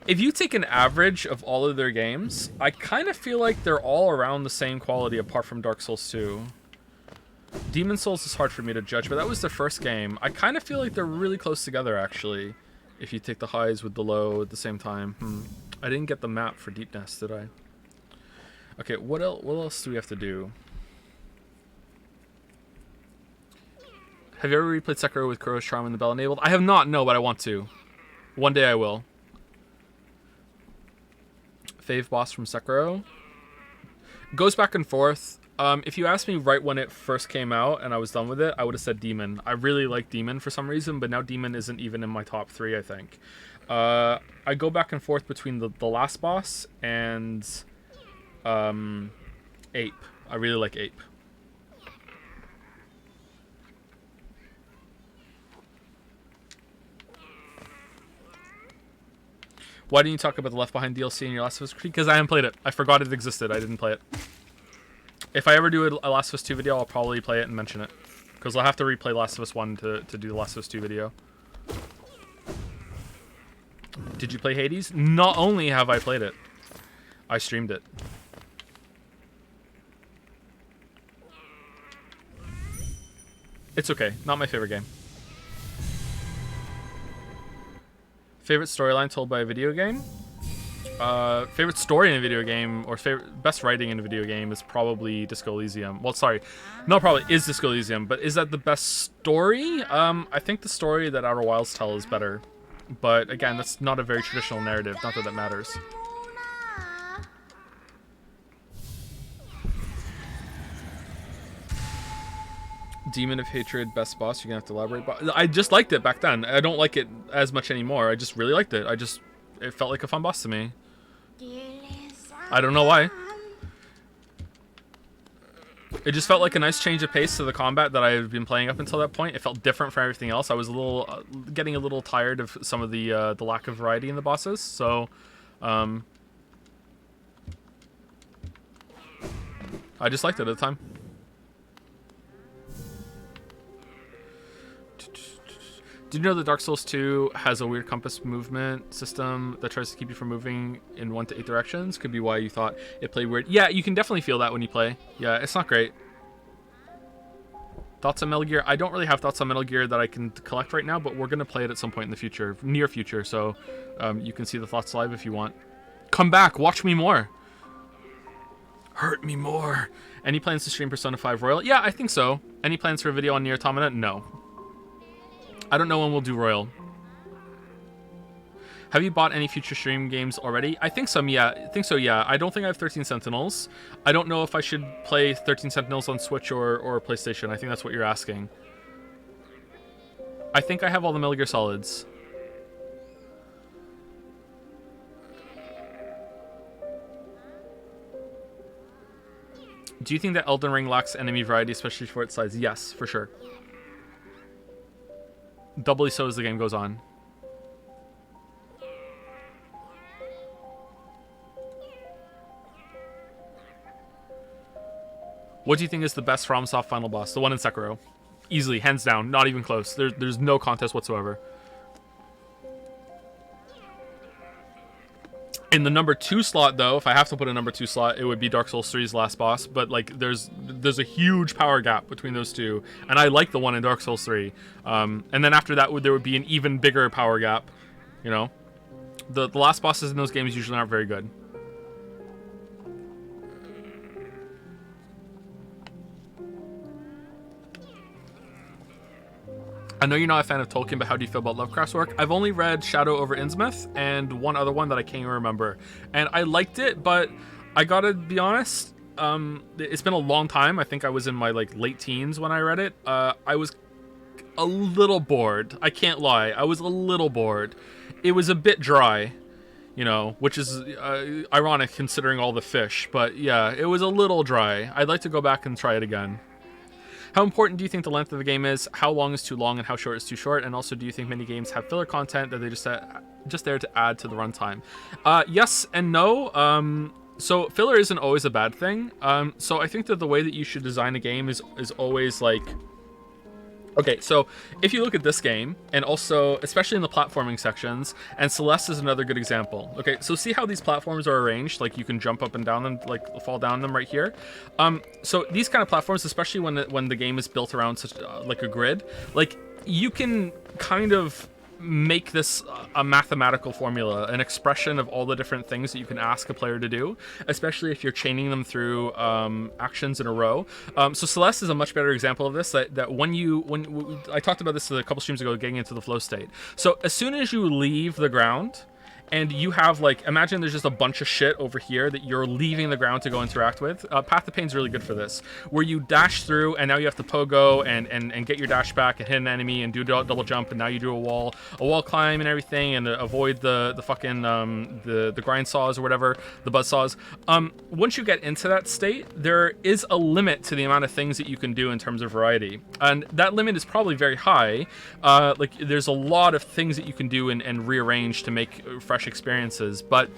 If you take an average of all of their games, I kind of feel like they're all around the same quality apart from Dark Souls 2. Demon Souls is hard for me to judge, but that was their first game. I kind of feel like they're really close together, actually, if you take the highs with the low at the same time. I didn't get the map for Deep Nest, did I? Okay, what else do we have to do? Have you ever replayed Sekiro with Kuro's Charm and the Bell enabled? I have not, no, but I want to. One day I will. Fave boss from Sekiro. Goes back and forth. If you asked me right when it first came out and I was done with it, I would have said Demon. I really like Demon for some reason, but now Demon isn't even in my top 3, I think. I go back and forth between the last boss and Ape. I really like Ape. Why didn't you talk about the Left Behind DLC in your Last of Us? Because I haven't played it. I forgot it existed. I didn't play it. If I ever do a Last of Us 2 video, I'll probably play it and mention it. Because I'll have to replay Last of Us 1 to do the Last of Us 2 video. Did you play Hades? Not only have I played it, I streamed it. It's okay. Not my favorite game. Favorite storyline told by a video game? Favorite story in a video game, or best writing in a video game is probably Disco Elysium. Well, sorry, not probably is Disco Elysium, but is that the best story? I think the story that Outer Wilds tell is better, but again, that's not a very traditional narrative. Not that that matters. Demon of Hatred, best boss. You're gonna have to elaborate. I just liked it back then. I don't like it as much anymore. I just really liked it. It felt like a fun boss to me. I don't know why. It just felt like a nice change of pace to the combat that I had been playing up until that point. It felt different from everything else. I was getting a little tired of some of the lack of variety in the bosses. So, I just liked it at the time. Did you know that Dark Souls 2 has a weird compass movement system that tries to keep you from moving in 1 to 8 directions? Could be why you thought it played weird. Yeah, you can definitely feel that when you play. Yeah, it's not great. Thoughts on Metal Gear? I don't really have thoughts on Metal Gear that I can collect right now, but we're going to play it at some point in the future, near future, so you can see the thoughts live if you want. Come back, watch me more. Hurt me more. Any plans to stream Persona 5 Royal? Yeah, I think so. Any plans for a video on Nier Automata? No. I don't know when we'll do Royal. Have you bought any future stream games already? I think some, yeah. I think so, yeah. I don't think I have 13 Sentinels. I don't know if I should play 13 Sentinels on Switch or PlayStation. I think that's what you're asking. I think I have all the Metal Gear Solids. Do you think that Elden Ring lacks enemy variety, especially for its size? Yes, for sure. Doubly so as the game goes on. What do you think is the best FromSoft final boss? The one in Sekiro. Easily, hands down, not even close. There's no contest whatsoever. In the number 2 slot, though, if I have to put a number 2 slot, it would be Dark Souls 3's last boss. But like, there's a huge power gap between those two, and I like the one in Dark Souls 3. And then after that, there would be an even bigger power gap. You know, the last bosses in those games usually aren't very good. I know you're not a fan of Tolkien, but how do you feel about Lovecraft's work? I've only read Shadow over Innsmouth and one other one that I can't even remember. And I liked it, but I gotta be honest, it's been a long time. I think I was in my late teens when I read it. I was a little bored. I can't lie. I was a little bored. It was a bit dry, you know, which is ironic considering all the fish. But yeah, it was a little dry. I'd like to go back and try it again. How important do you think the length of the game is? How long is too long and how short is too short? And also, do you think many games have filler content that they just there to add to the runtime? Yes and no. So filler isn't always a bad thing. So I think that the way that you should design a game is always like... Okay, so if you look at this game, and also, especially in the platforming sections, and Celeste is another good example. Okay, so see how these platforms are arranged? Like, you can jump up and down them, like, fall down them right here. So these kind of platforms, especially when the game is built around such, like, a grid, like, you can kind of make this a mathematical formula, an expression of all the different things that you can ask a player to do, especially if you're chaining them through actions in a row. So Celeste is a much better example of this, that when I talked about this a couple streams ago, getting into the flow state. So as soon as you leave the ground, and you have, like, imagine there's just a bunch of shit over here that you're leaving the ground to go interact with. Path to Pain's really good for this, where you dash through, and now you have to pogo and get your dash back and hit an enemy and do double jump, and now you do a wall climb and everything, and avoid the fucking the grind saws or whatever, the buzz saws. Once you get into that state, there is a limit to the amount of things that you can do in terms of variety, and that limit is probably very high. Like, there's a lot of things that you can do and rearrange to make fresh experiences, but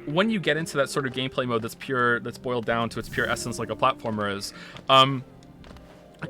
when you get into that sort of gameplay mode that's boiled down to its pure essence, like a platformer is,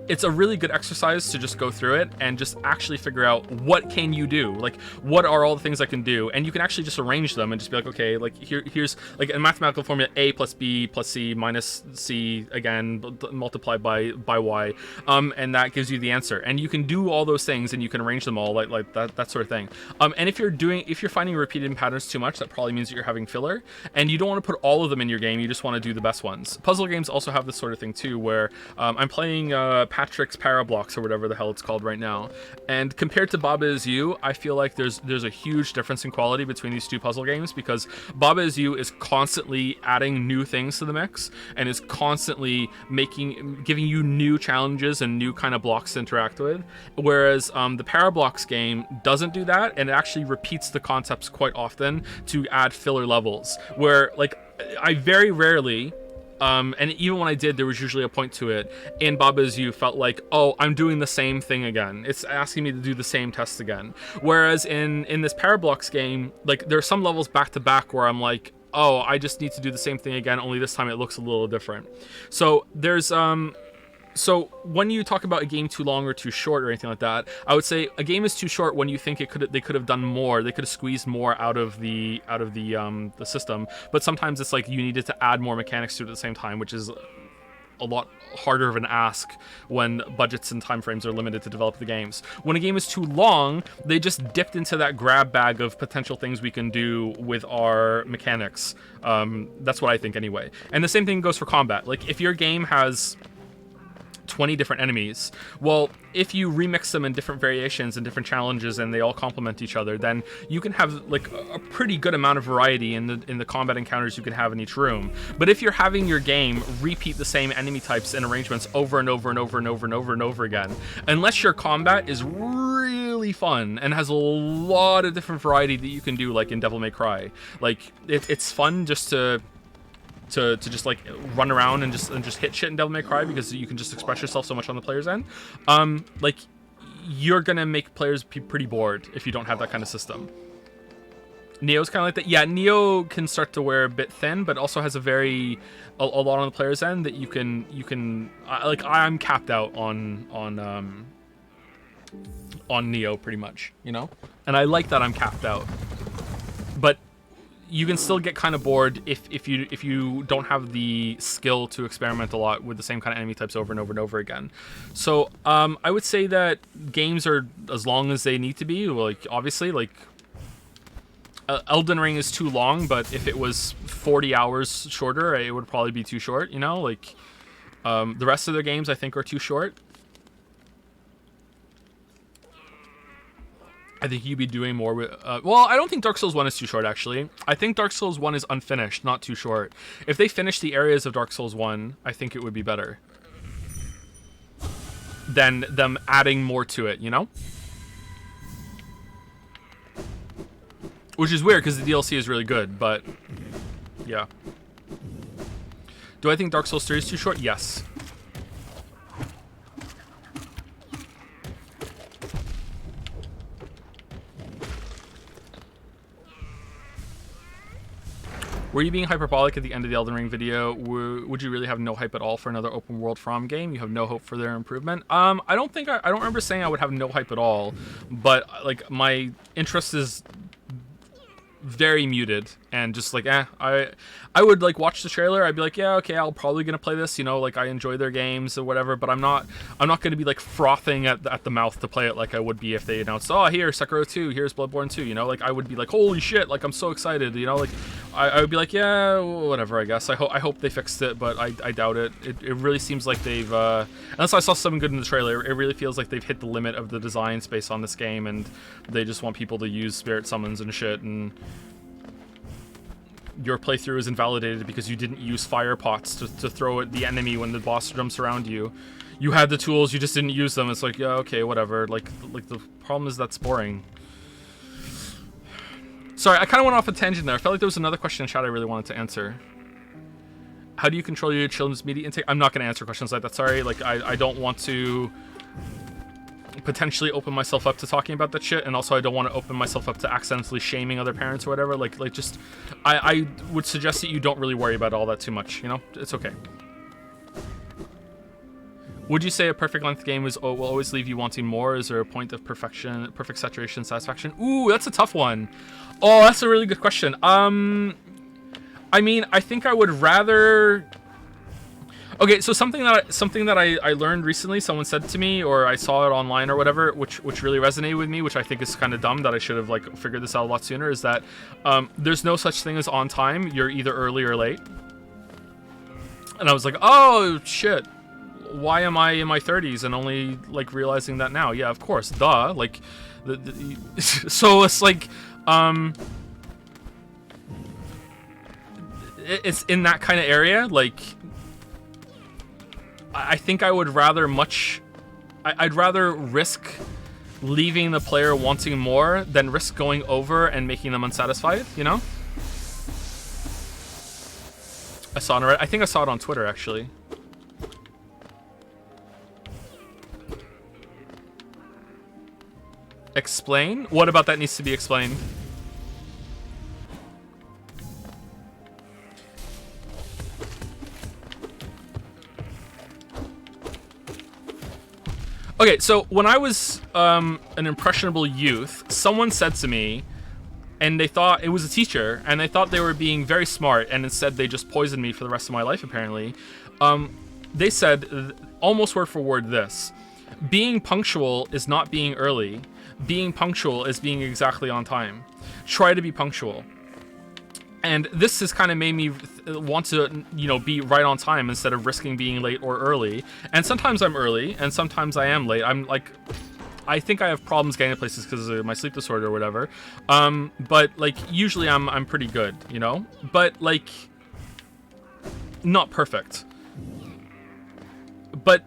it's a really good exercise to just go through it and just actually figure out what can you do, like what are all the things I can do, and you can actually just arrange them and just be like, okay, like here's like a mathematical formula, a plus b plus c minus c again multiplied by y, and that gives you the answer, and you can do all those things and you can arrange them all like that sort of thing. And if you're finding repeated patterns too much, that probably means that you're having filler, and you don't want to put all of them in your game. You just want to do the best ones. Puzzle games also have this sort of thing too, where I'm playing Patrick's Parablocks or whatever the hell it's called right now, and compared to Baba Is You, I feel like there's a huge difference in quality between these two puzzle games, because Baba Is You is constantly adding new things to the mix and is constantly giving you new challenges and new kind of blocks to interact with, whereas the Parablocks game doesn't do that, and it actually repeats the concepts quite often to add filler levels, where like I very rarely, and even when I did, there was usually a point to it. In Baba Is You, felt like, oh, I'm doing the same thing again. It's asking me to do the same tests again. Whereas in this Parablocks game, like there are some levels back to back where I'm like, oh, I just need to do the same thing again, only this time it looks a little different. So there's so when you talk about a game too long or too short or anything like that, I would say a game is too short when you think they could have done more. They could have squeezed more out of the system. But sometimes it's like you needed to add more mechanics to it at the same time, which is a lot harder of an ask when budgets and time frames are limited to develop the games. When a game is too long, they just dipped into that grab bag of potential things we can do with our mechanics. That's what I think anyway. And the same thing goes for combat. Like if your game has 20 different enemies, well, if you remix them in different variations and different challenges and they all complement each other, then you can have like a pretty good amount of variety in the combat encounters you can have in each room. But if you're having your game repeat the same enemy types and arrangements over and over and over and over and over and over again, unless your combat is really fun and has a lot of different variety that you can do, like in Devil May Cry, like it's fun just to just like run around and just hit shit in Devil May Cry, because you can just express yourself so much on the player's end. Like you're gonna make players be pretty bored if you don't have that kind of system. Neo's kind of like that. Yeah, Neo can start to wear a bit thin, but also has a lot on the player's end that you can like I'm capped out on Neo pretty much, you know, and I like that I'm capped out, but you can still get kind of bored if you don't have the skill to experiment a lot with the same kind of enemy types over and over and over again. So I would say that games are as long as they need to be. Like obviously, like Elden Ring is too long, but if it was 40 hours shorter, it would probably be too short. You know, like the rest of their games I think are too short. I think you'd be doing more with... well, I don't think Dark Souls 1 is too short, actually. I think Dark Souls 1 is unfinished, not too short. If they finish the areas of Dark Souls 1, I think it would be better than them adding more to it, you know? Which is weird, because the DLC is really good, but... yeah. Do I think Dark Souls 3 is too short? Yes. Were you being hyperbolic at the end of the Elden Ring video? Would you really have no hype at all for another open world From game? You have no hope for their improvement? I don't remember saying I would have no hype at all, but like my interest is very muted, and just like I would like watch the trailer, I'd be like, yeah, okay, I'll probably gonna play this, you know, like I enjoy their games or whatever, but I'm not gonna be like frothing at the mouth to play it like I would be if they announced, oh, here Sekiro 2, here's Bloodborne 2, you know, like I would be like, holy shit, like I'm so excited, you know, like I would be like, yeah, whatever, I guess. I hope they fixed it, but I doubt it. It really seems like they've unless I saw something good in the trailer, it really feels like they've hit the limit of the design space on this game, and they just want people to use spirit summons and shit, and your playthrough is invalidated because you didn't use fire pots to throw at the enemy when the boss jumps around you. You had the tools, you just didn't use them. It's like, yeah, okay, whatever. Like the problem is that's boring. Sorry, I kind of went off a tangent there. I felt like there was another question in chat I really wanted to answer. How do you control your children's media intake? I'm not going to answer questions like that, sorry. Like, I don't want to potentially open myself up to talking about that shit, and also I don't want to open myself up to accidentally shaming other parents or whatever. Like just, I would suggest that you don't really worry about all that too much, you know? It's okay. Would you say a perfect length game will always leave you wanting more? Is there a point of perfection, perfect saturation, satisfaction? Ooh, that's a tough one. Oh, that's a really good question. I mean, I think I would rather. Okay, so something that I learned recently, someone said to me, or I saw it online or whatever, which really resonated with me, which I think is kind of dumb, that I should have like figured this out a lot sooner, is that there's no such thing as on time. You're either early or late. And I was like, oh shit, why am I in my 30s and only like realizing that now? Yeah, of course, duh. Like, so it's like, it's in that kind of area. Like, I think I would rather I'd rather risk leaving the player wanting more than risk going over and making them unsatisfied, you know? I think I saw it on Twitter, actually. Explain? What about that needs to be explained? Okay, so when I was an impressionable youth, someone said to me, and they thought it was a teacher, and they thought they were being very smart, and instead they just poisoned me for the rest of my life, apparently. They said, almost word for word, this: being punctual is not being early. Being punctual is being exactly on time. Try to be punctual. And this has kind of made me want to, you know, be right on time instead of risking being late or early. And sometimes I'm early, and sometimes I am late. I'm like, I think I have problems getting to places because of my sleep disorder or whatever. But like, usually I'm pretty good, you know. But like, not perfect. But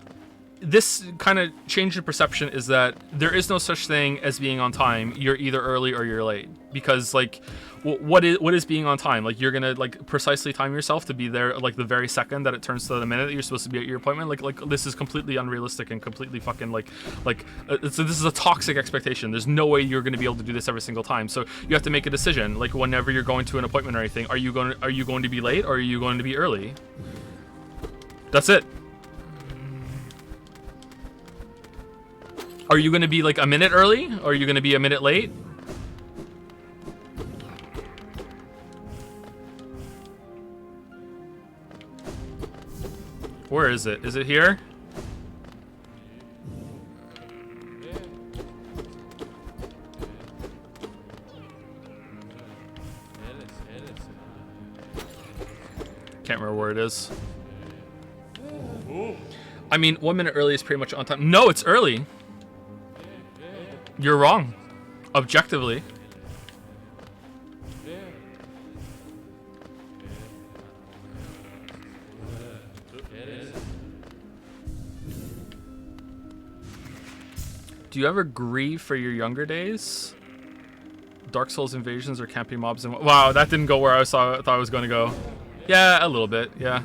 this kind of change in perception is that there is no such thing as being on time. You're either early or you're late, because like, what is being on time? Like, you're gonna like precisely time yourself to be there like the very second that it turns to the minute that you're supposed to be at your appointment. Like this is completely unrealistic and completely fucking so this is a toxic expectation. There's no way you're gonna be able to do this every single time. So you have to make a decision. Like, whenever you're going to an appointment or anything, are you going to be late or are you going to be early? That's it. Are you going to be like a minute early or are you going to be a minute late? Where is it? Is it here? Can't remember where it is. I mean, 1 minute early is pretty much on time. No, it's early. You're wrong. Objectively. Do you ever grieve for your younger days? Dark Souls invasions or camping mobs? And wow, that didn't go where I thought I was going to go. Yeah, a little bit. Yeah.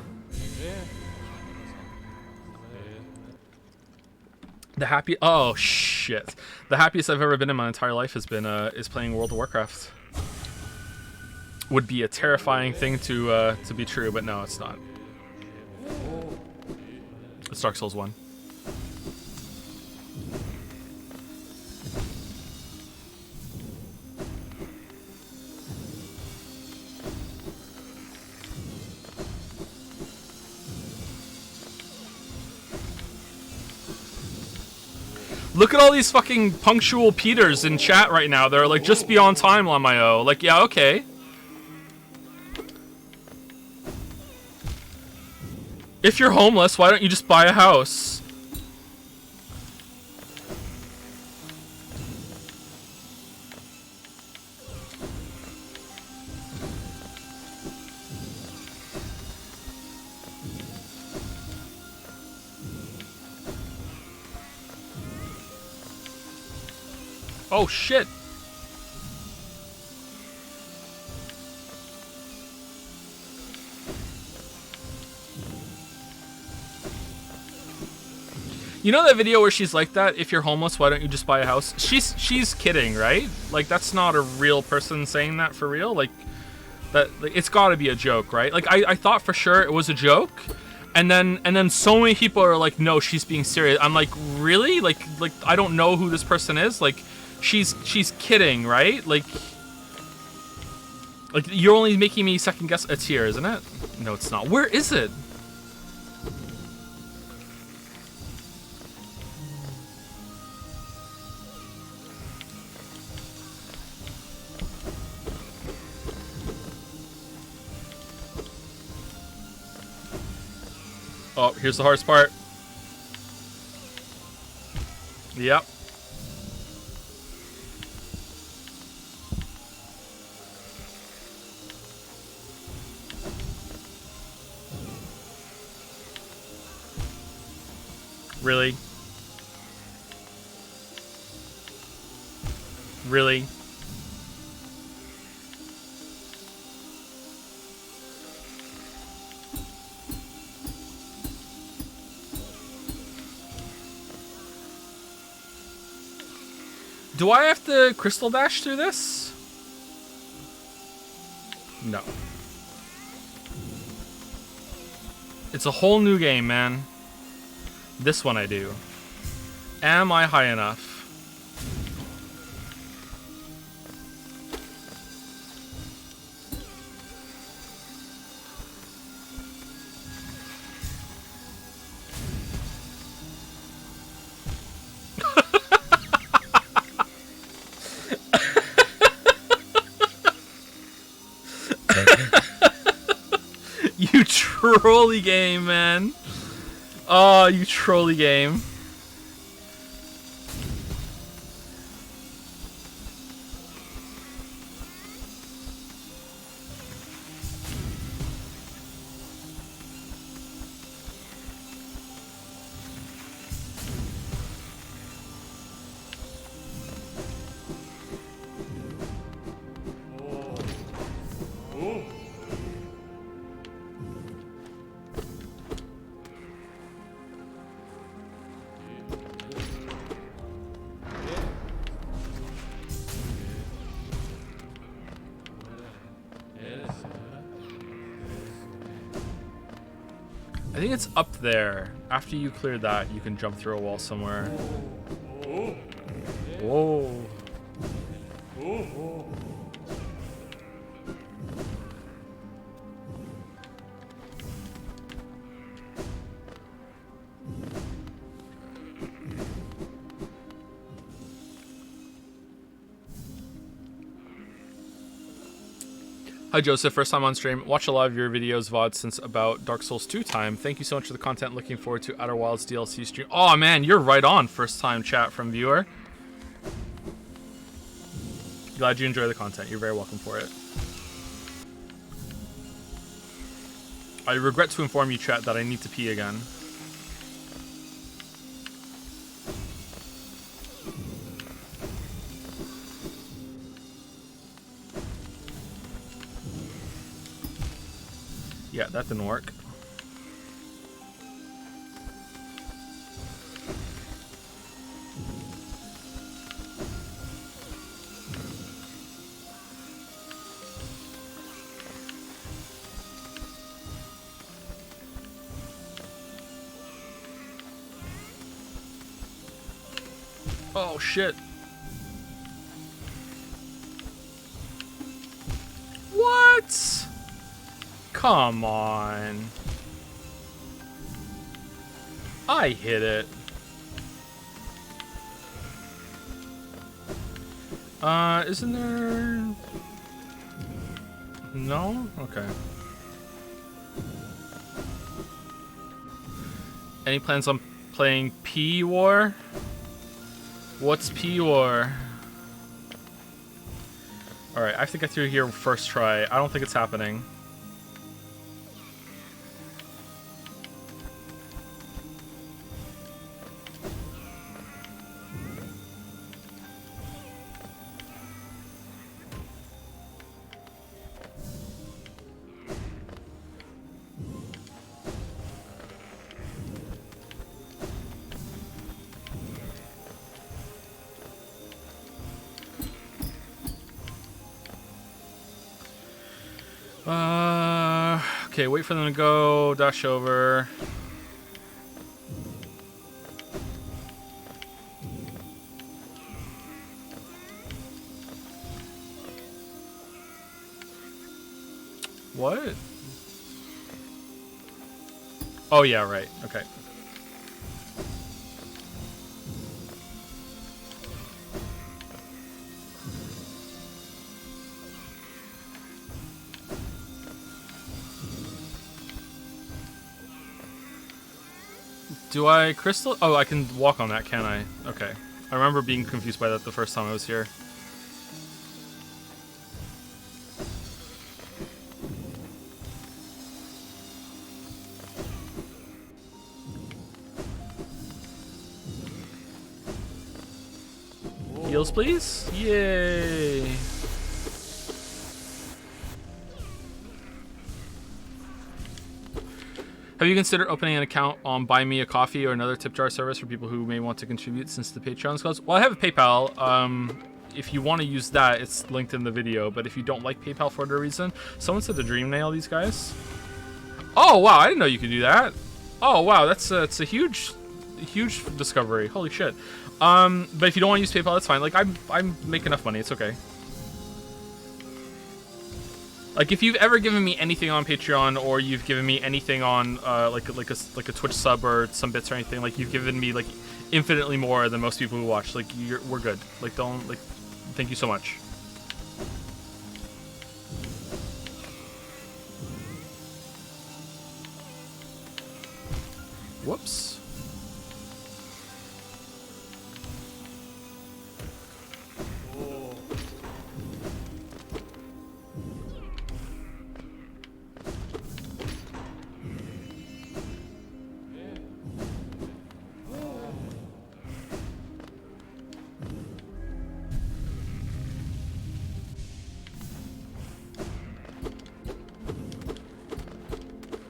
Oh shit! The happiest I've ever been in my entire life has been is playing World of Warcraft. Would be a terrifying thing to be true, but no, it's not. It's Dark Souls 1. Look at all these fucking punctual Peters in chat right now. They're like, just be on time, Lamayo. Like, yeah, okay. If you're homeless, why don't you just buy a house? Oh shit. You know that video where she's like that? If you're homeless, why don't you just buy a house? She's kidding, right? Like, that's not a real person saying that for real. Like, that, like, it's got to be a joke, right? Like, I thought for sure it was a joke, And then so many people are like, no, she's being serious. I'm like, really? Like I don't know who this person is. Like, she's kidding, right? Like you're only making me second guess. It's here, isn't it? No, it's not. Where is it? Oh, here's the hardest part. Yep. Really? Really? Do I have to crystal dash through this? No. It's a whole new game, man. This one I do. Am I high enough? You trolley game, man. Oh, you trolley game. I think it's up there. After you clear that, you can jump through a wall somewhere. Whoa. Hi Joseph, first time on stream. Watch a lot of your videos, VOD, since about Dark Souls 2 time. Thank you so much for the content. Looking forward to Outer Wilds DLC stream. Oh man, you're right on. First time chat from viewer. Glad you enjoy the content. You're very welcome for it. I regret to inform you, chat, that I need to pee again. Yeah, that didn't work. Oh shit. What? Come on. I hit it. Isn't there... No? Okay. Any plans on playing P-War? What's P-War? Alright, I have to get through here first try. I don't think it's happening. Okay, wait for them to go. Dash over. What? Oh yeah, right. Okay. Do I crystal? Oh, I can walk on that, can I? Okay. I remember being confused by that the first time I was here. Heals, please? Yay! Have you considered opening an account on Buy Me a Coffee or another tip jar service for people who may want to contribute since the Patreon's closed? Well, I have a PayPal. If you want to use that, it's linked in the video. But if you don't like PayPal for whatever reason, someone said to dream nail these guys. Oh wow, I didn't know you could do that. Oh wow, it's a huge discovery. Holy shit. But if you don't want to use PayPal, that's fine. Like I'm making enough money. It's okay. Like if you've ever given me anything on Patreon or you've given me anything on like a Twitch sub or some bits or anything, like you've given me like infinitely more than most people who watch. Like we're good. Like don't like. Thank you so much. Whoops.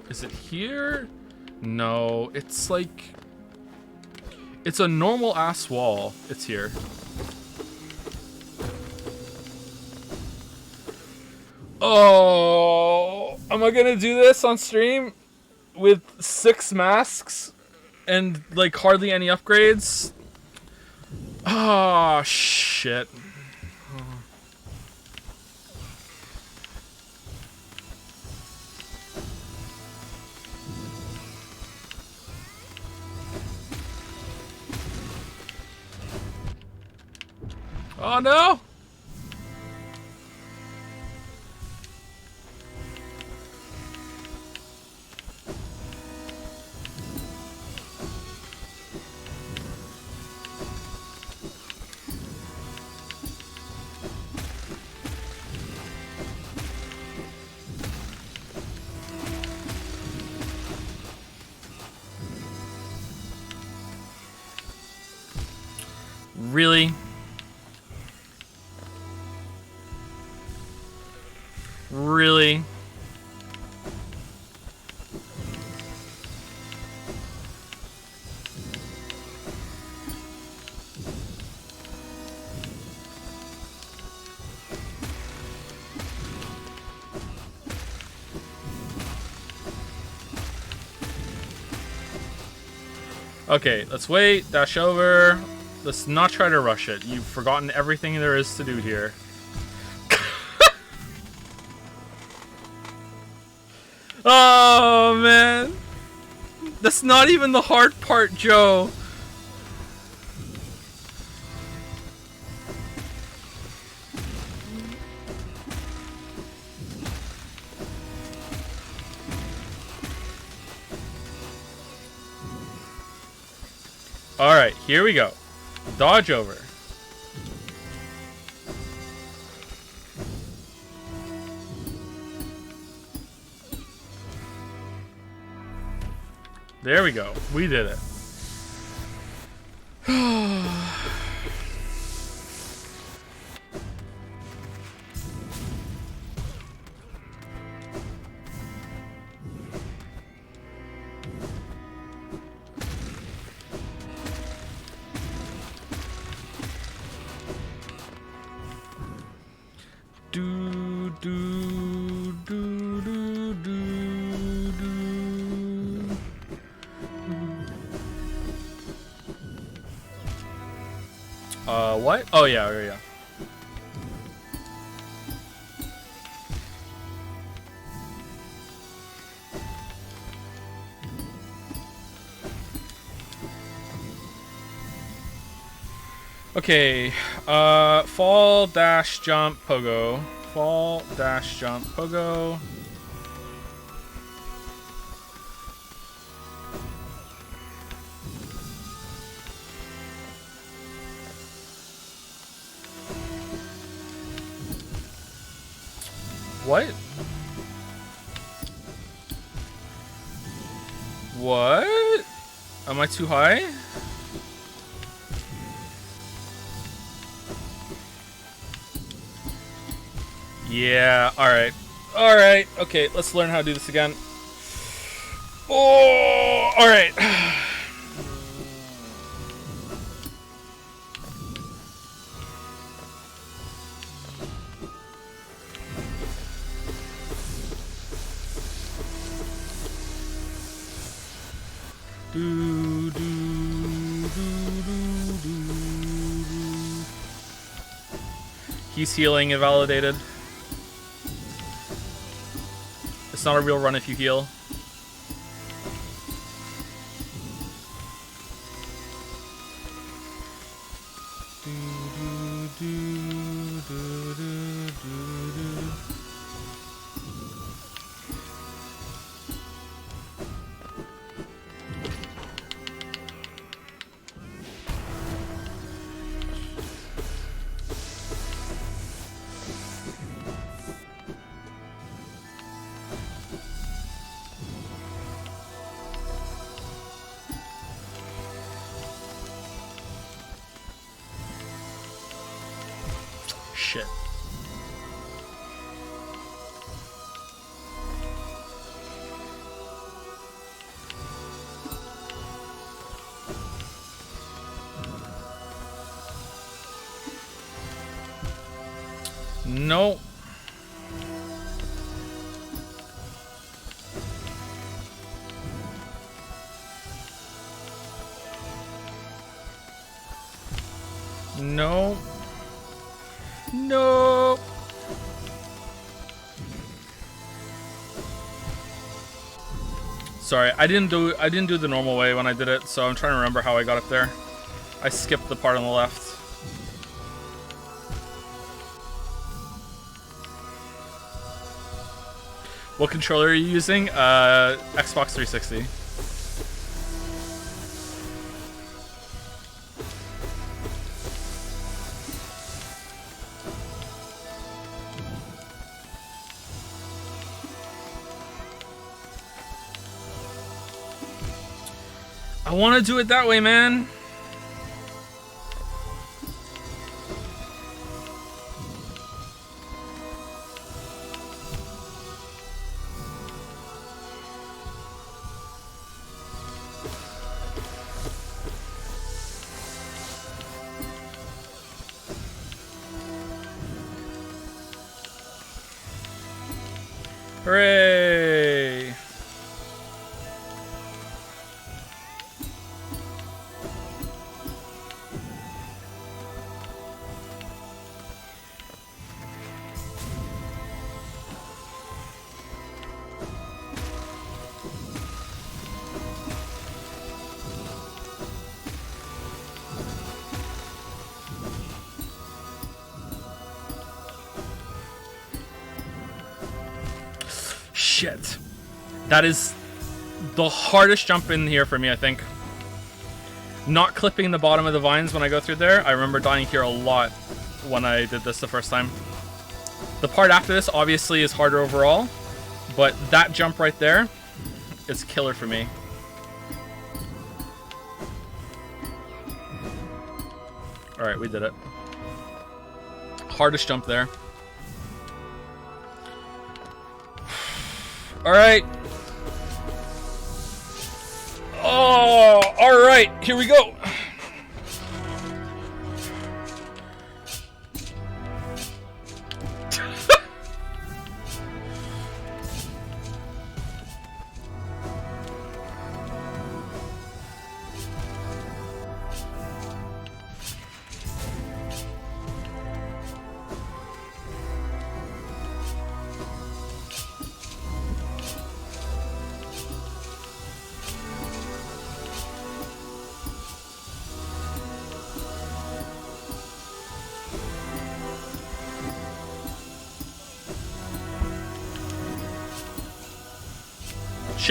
Is it here? No, it's like... It's a normal ass wall. It's here. Oh, am I gonna do this on stream with 6 masks and like hardly any upgrades? Oh, shit. Oh no! Really? Really? Okay, let's wait, dash over. Let's not try to rush it. You've forgotten everything there is to do here. Oh, man. That's not even the hard part, Joe. Alright, here we go. Dodge over. There we go. We did it. do do do do do. What? Oh yeah, yeah. Okay, fall dash jump pogo. Fall dash jump pogo. What? What? Am I too high? Yeah, alright. Alright, okay, let's learn how to do this again. Oh, alright. He's healing, invalidated. It's not a real run if you heal. Shit. No. No. No. Sorry, I didn't do the normal way when I did it, so I'm trying to remember how I got up there. I skipped the part on the left. What controller are you using? Xbox 360. I want to do it that way, man. Hooray! Shit. That is the hardest jump in here for me, I think. Not clipping the bottom of the vines when I go through there. I remember dying here a lot when I did this the first time. The part after this obviously is harder overall, but that jump right there is killer for me. Alright, we did it. Hardest jump there. Alright. Oh, alright. Here we go.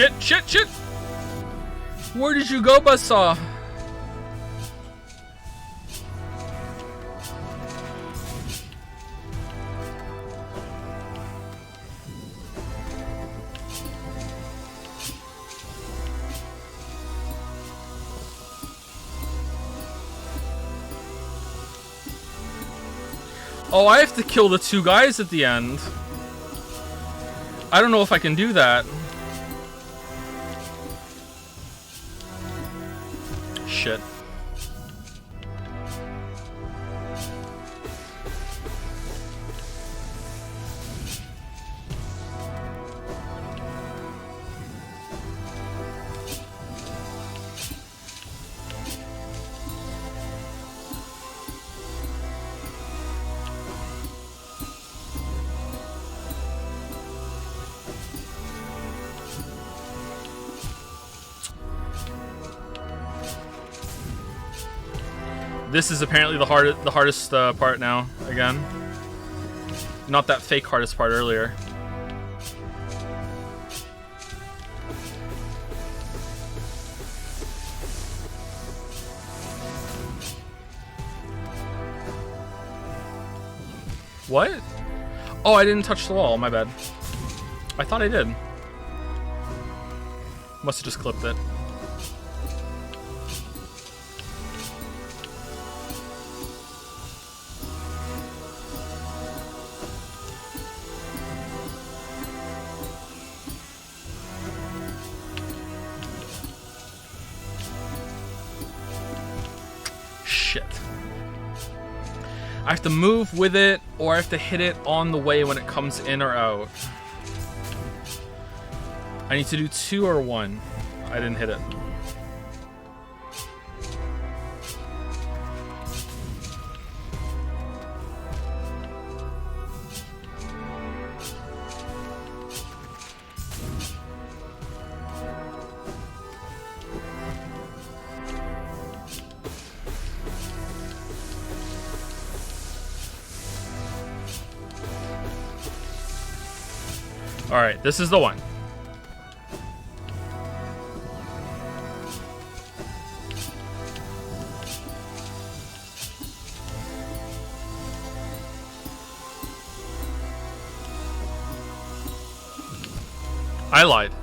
Shit, shit, shit! Where did you go, Buzzsaw? Oh, I have to kill the 2 guys at the end. I don't know if I can do that. Shit. This is apparently the hardest part now, again. Not that fake hardest part earlier. What? Oh, I didn't touch the wall, my bad. I thought I did. Must have just clipped it. Shit. I have to move with it, or I have to hit it on the way when it comes in or out. I need to do 2 or 1. I didn't hit it. Alright, this is the one. I lied.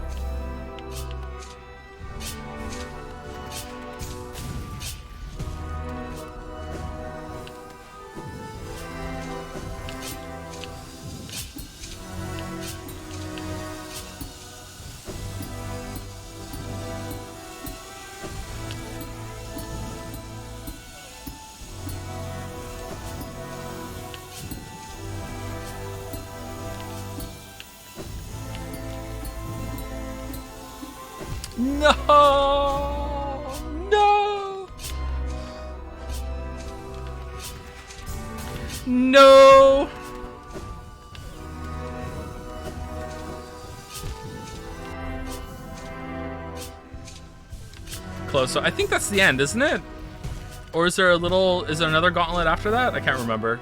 No! No! No! Close. So I think that's the end, isn't it? Or is there another gauntlet after that? I can't remember.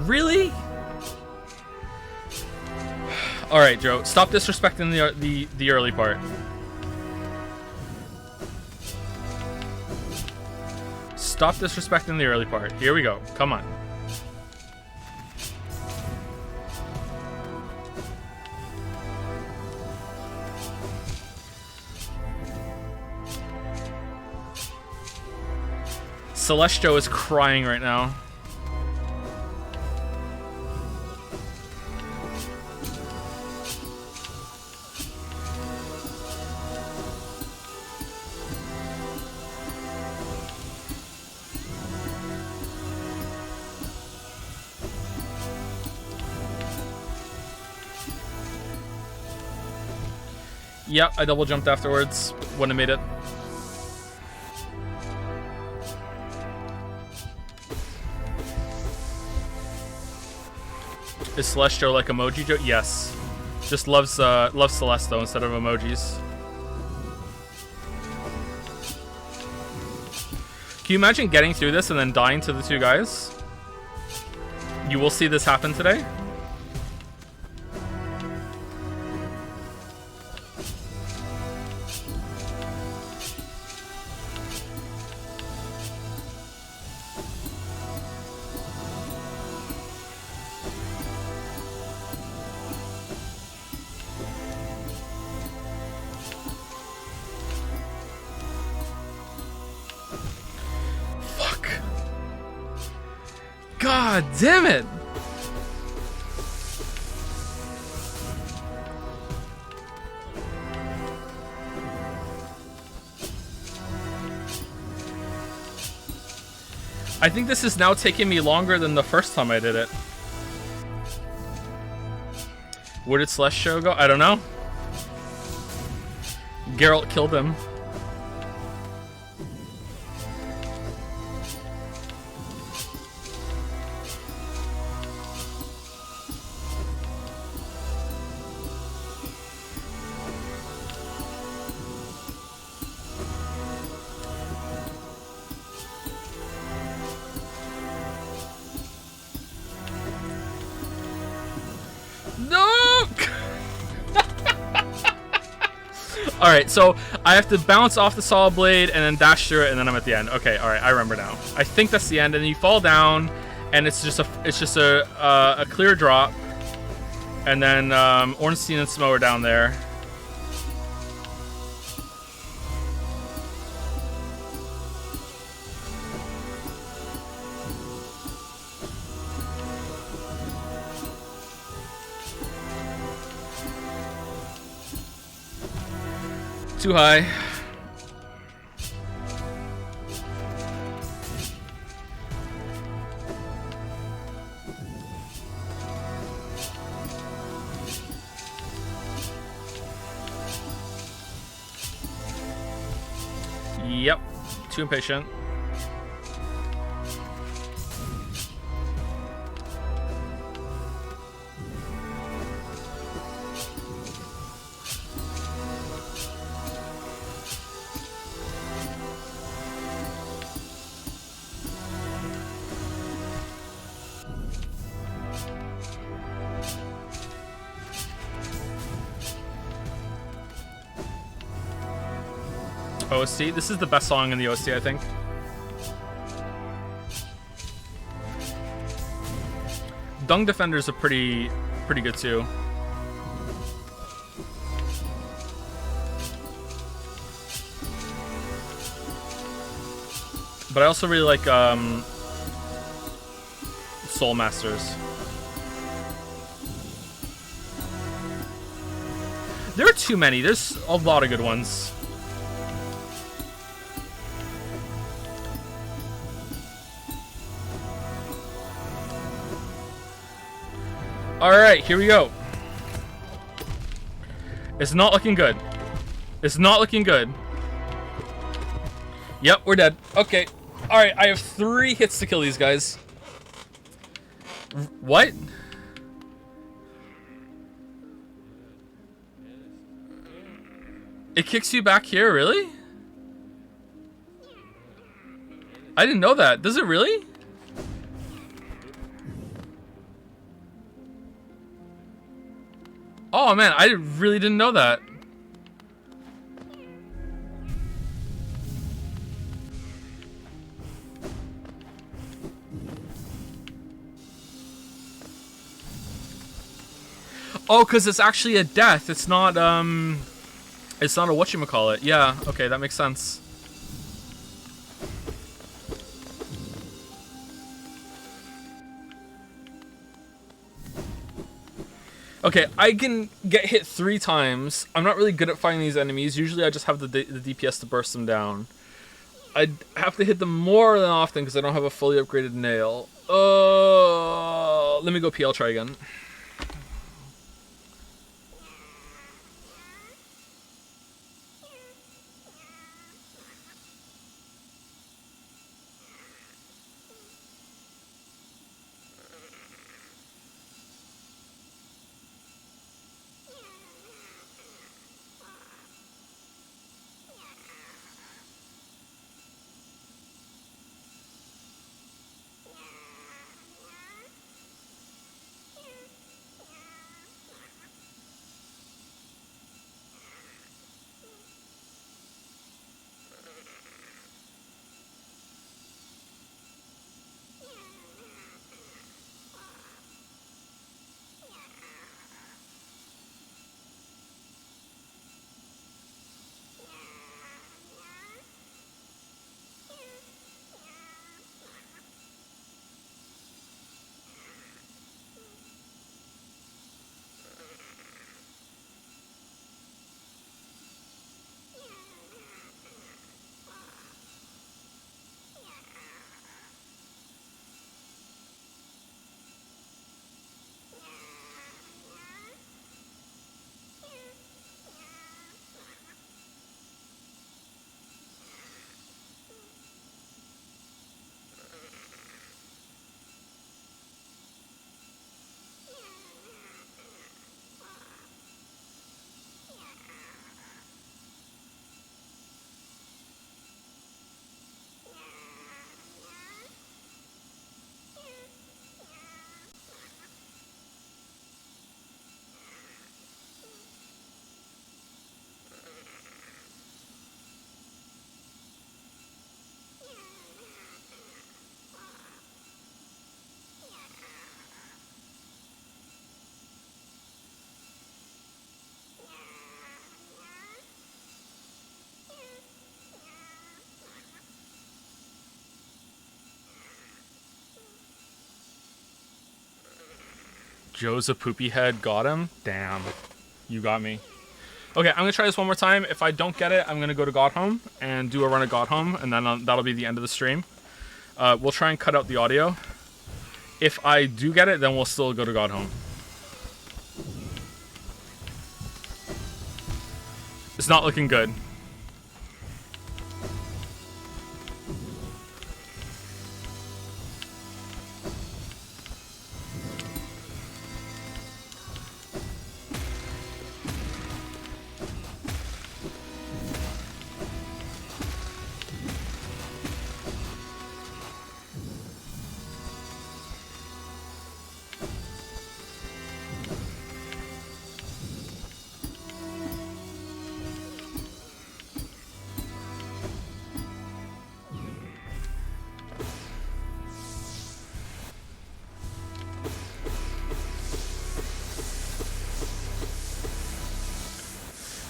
Really? All right, Joe. Stop disrespecting the early part. Stop disrespecting the early part. Here we go. Come on. Celestio is crying right now. Yep, I double jumped afterwards. Wouldn't have made it. Is Celestio like emoji Joe? Yes. Just loves Celesto instead of emojis. Can you imagine getting through this and then dying to the two guys? You will see this happen today. God damn it! I think this is now taking me longer than the first time I did it. Where did Celestio go? I don't know. Geralt killed him. Alright, so I have to bounce off the saw blade and then dash through it, and then I'm at the end. Okay, alright, I remember now. I think that's the end, and then you fall down, and it's just a clear drop, and then Ornstein and Smo are down there. Too high. Yep. Too impatient. OST. This is the best song in the OST, I think. Dung Defenders are pretty good too. But I also really like Soul Masters. There are too many. There's a lot of good ones. Alright, here we go. It's not looking good. It's not looking good. Yep, we're dead. Okay. Alright, I have 3 hits to kill these guys. What? It kicks you back here, really? I didn't know that. Does it really? Oh man, I really didn't know that. Oh, because it's actually a death. It's not a whatchamacallit. Yeah, okay, that makes sense. Okay, I can get hit 3 times. I'm not really good at fighting these enemies. Usually I just have the DPS to burst them down. I have to hit them more than often because I don't have a fully upgraded nail. Let me go PL try again. Joe's a poopy head. Got him. Damn. You got me. Okay, I'm gonna try this one more time. If I don't get it, I'm gonna go to God Home and do a run of God Home, and then that'll be the end of the stream. We'll try and cut out the audio. If I do get it, then we'll still go to God Home. It's not looking good.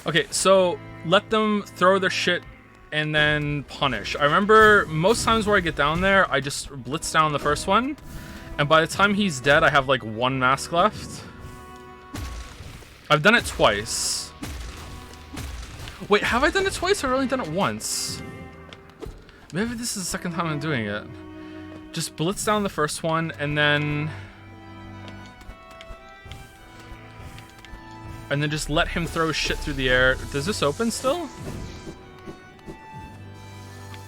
Okay, so let them throw their shit and then punish. I remember most times where I get down there, I just blitz down the first one, and by the time he's dead, I have like 1 mask left. I've done it twice. Wait, have I done it twice or I've only done it once? Maybe this is the second time I'm doing it. Just blitz down the first one and then just let him throw shit through the air. Does this open still?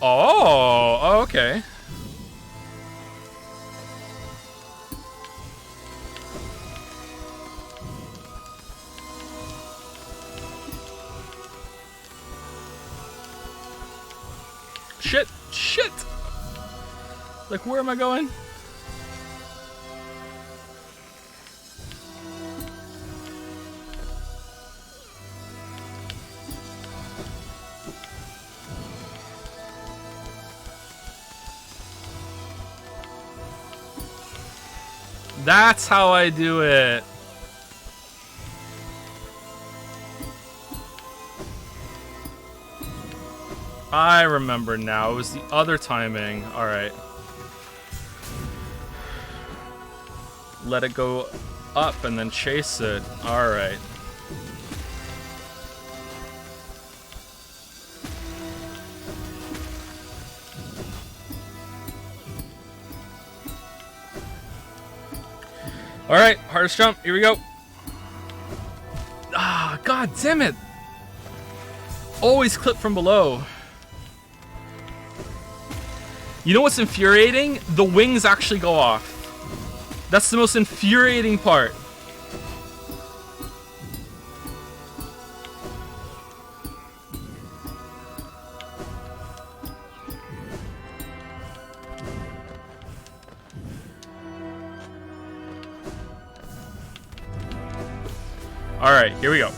Oh, okay. Shit, shit. Like, where am I going? That's how I do it. I remember now. It was the other timing. All right. Let it go up and then chase it. All right. All right, hardest jump. Here we go. Ah, god damn it. Always clip from below. You know what's infuriating? The wings actually go off. That's the most infuriating part. All right, here we go.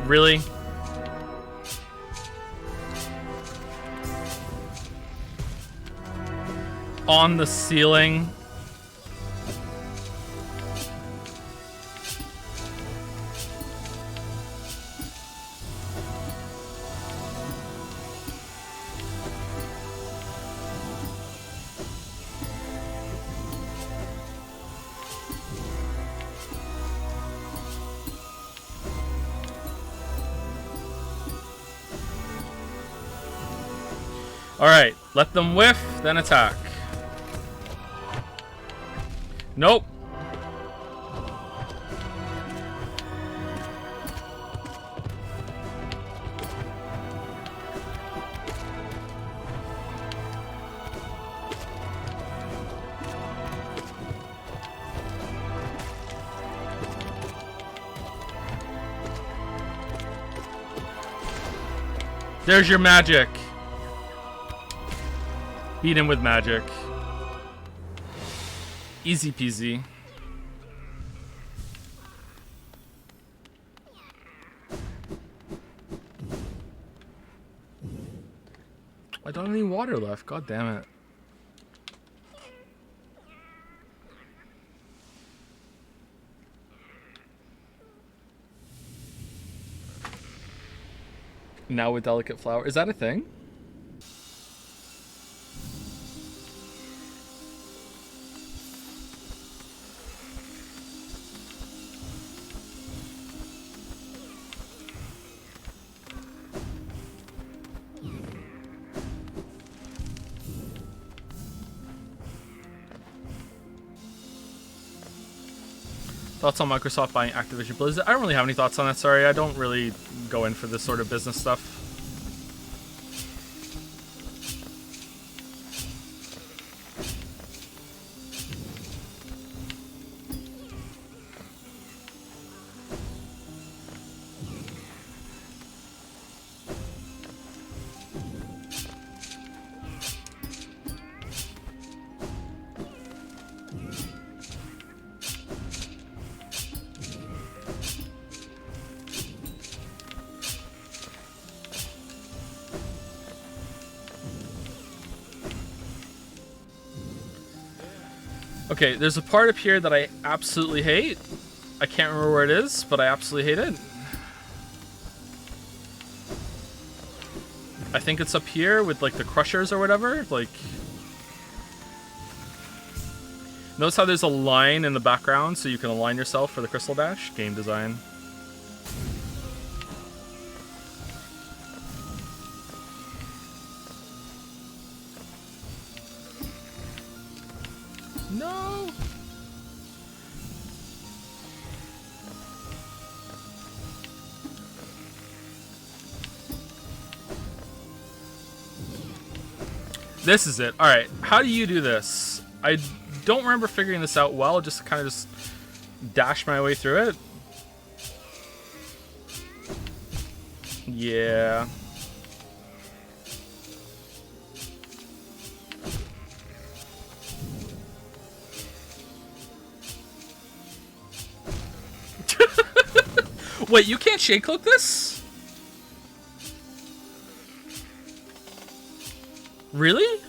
Really? On the ceiling. All right, let them whiff, then attack. Nope. There's your magic. Beat him with magic. Easy peasy. don't have any water left. God damn it. Now with delicate flower. Is that a thing? Thoughts on Microsoft buying Activision Blizzard? I don't really have any thoughts on that, sorry. I don't really go in for this sort of business stuff. Okay, there's a part up here that I absolutely hate. I can't remember where it is, but I absolutely hate it. I think it's up here with like the crushers or whatever. Like, notice how there's a line in the background so you can align yourself for the crystal dash? Game design. No! This is it. Alright, how do you do this? I don't remember figuring this out well, just kind of just dash my way through it. Yeah. Wait, you can't shade cloak this? Really?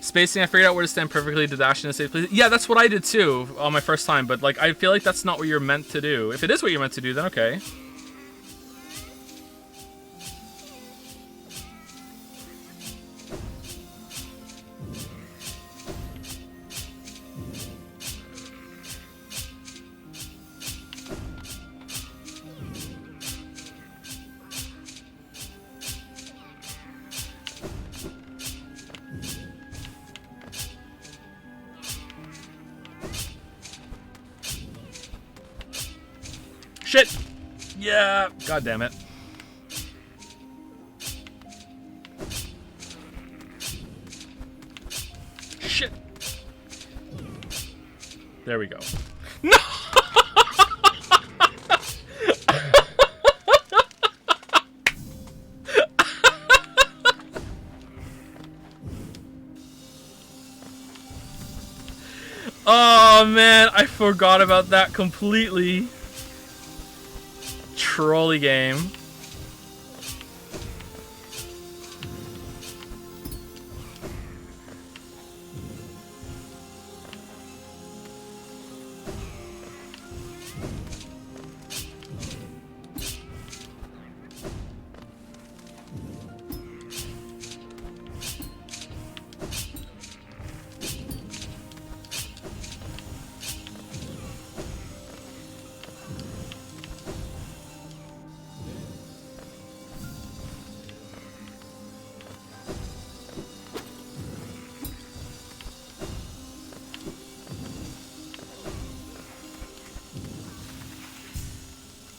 Spacing, I figured out where to stand perfectly to dash in a safe place. Yeah, that's what I did too on my first time, but like I feel like that's not what you're meant to do. If it is what you're meant to do, then okay. Shit! Yeah! God damn it. Shit! There we go. No! Oh man, I forgot about that completely. Trolley game.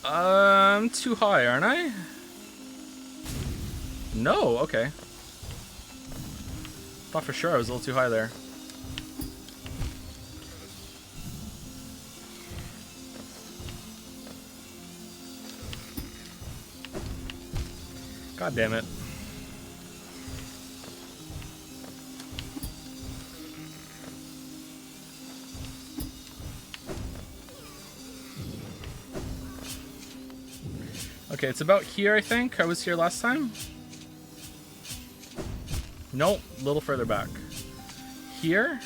I'm too high, aren't I? No, okay. Thought for sure I was a little too high there. God damn it. Okay, it's about here, I think. I was here last time. Nope, a little further back. Here?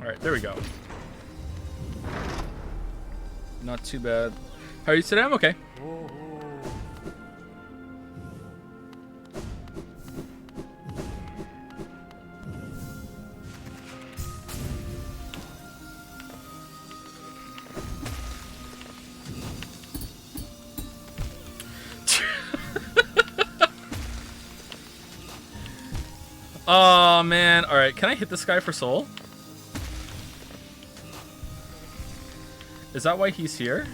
Alright, there we go. Not too bad. How are you today? I'm okay. Oh man. Alright, can I hit this guy for soul? Is that why he's here?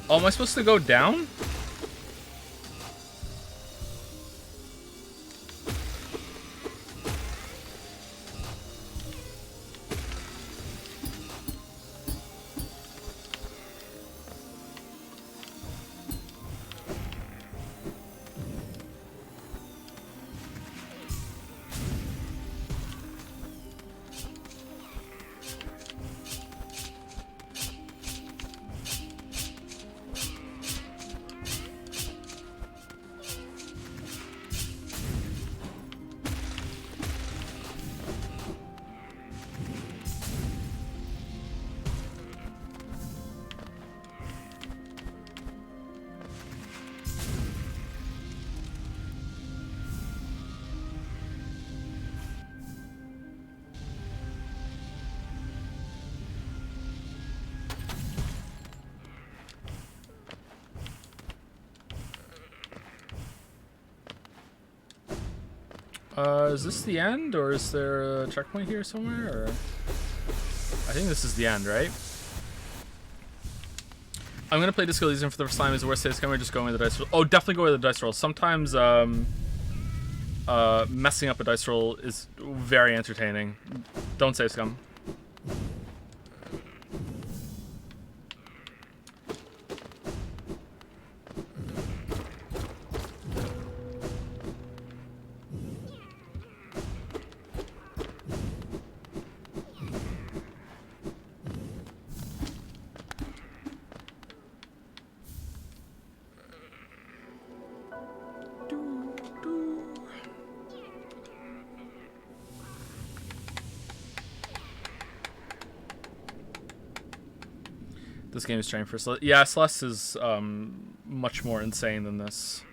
Oh, am I supposed to go down? Is this the end, or is there a checkpoint here somewhere? Or I think this is the end, right? I'm gonna play Disco Elysium for the first time. Is the worst case scenario just going with the dice roll? Oh, definitely go with the dice roll. Sometimes messing up a dice roll is very entertaining. Don't say scum. This game is trying for Celeste. Yeah, Celeste is much more insane than this.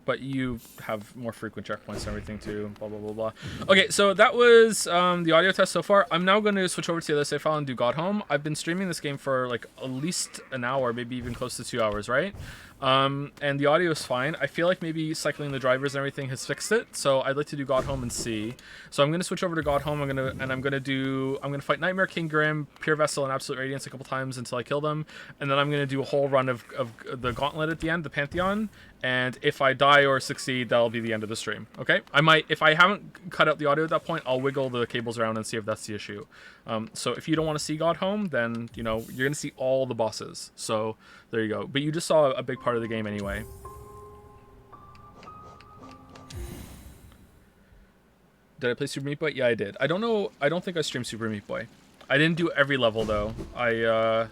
But you have more frequent checkpoints and everything too. Blah, blah, blah, blah. Okay, so that was the audio test so far. I'm now going to switch over to the other save file and do God Home. I've been streaming this game for like at least an hour, maybe even close to 2 hours, right? And the audio is fine. I feel like maybe cycling the drivers and everything has fixed it. So I'd like to do God Home and see. So I'm going to switch over to God Home. I'm going to fight Nightmare, King Grim, Pure Vessel, and Absolute Radiance a couple times until I kill them. And then I'm going to do a whole run of the Gauntlet at the end, the Pantheon. And if I die or succeed, that'll be the end of the stream. Okay? I might, if I haven't cut out the audio at that point, I'll wiggle the cables around and see if that's the issue. So if you don't want to see God Home, then, you know, you're going to see all the bosses. So there you go. But you just saw a big part of the game anyway. Did I play Super Meat Boy? Yeah, I did. I don't think I streamed Super Meat Boy. I didn't do every level, though. I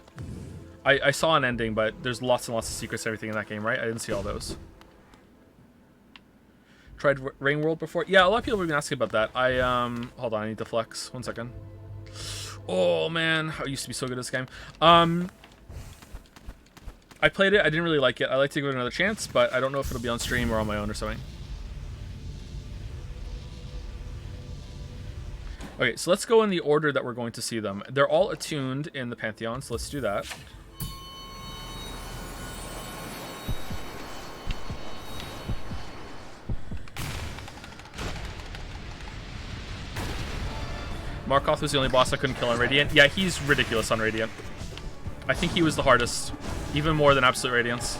saw an ending, but there's lots and lots of secrets and everything in that game, right? I didn't see all those. Tried Rain World before? Yeah, a lot of people have been asking about that. Hold on, I need to flex. 1 second. Oh, man. I used to be so good at this game. I played it. I didn't really like it. I'd like to give it another chance, but I don't know if it'll be on stream or on my own or something. Okay, so let's go in the order that we're going to see them. They're all attuned in the Pantheon, so let's do that. Markoth was the only boss I couldn't kill on Radiant. Yeah, he's ridiculous on Radiant. I think he was the hardest, even more than Absolute Radiance.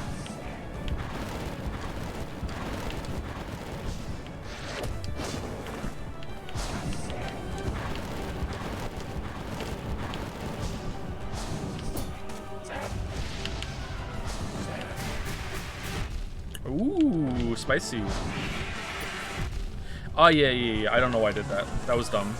spicy. Oh, yeah. I don't know why I did that. That was dumb.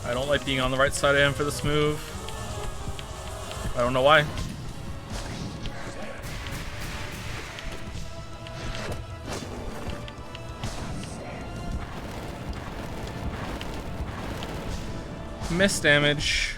I don't like being on the right side of him for this move. I don't know why. Miss damage.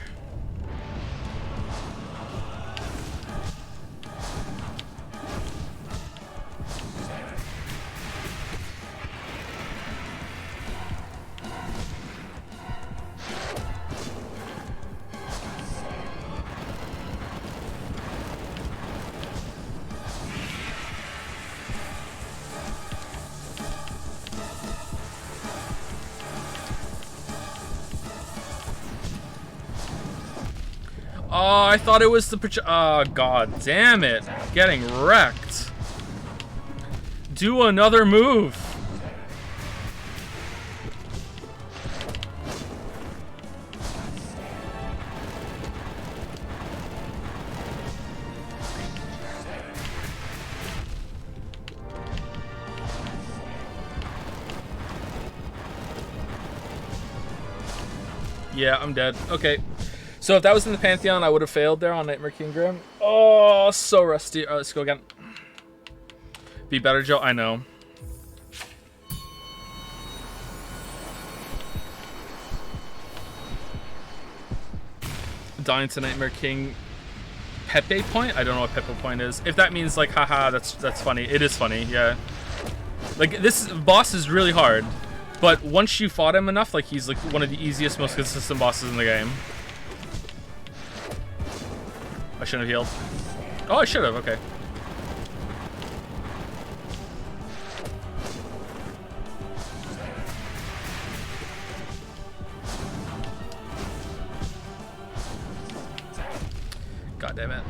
Oh, I thought it was the oh, god damn it. Getting wrecked. Do another move. Yeah, I'm dead. Okay. So if that was in the Pantheon, I would have failed there on Nightmare King Grim. Oh, so rusty. All right, let's go again. Be better, Joe. I know. Dying to Nightmare King Pepe point? I don't know what Pepe point is. If that means like, haha, that's funny. It is funny, yeah. Like, this boss is really hard. But once you fought him enough, like, he's like one of the easiest, most consistent bosses in the game. I shouldn't have healed. Oh, I should have. Okay. God damn it.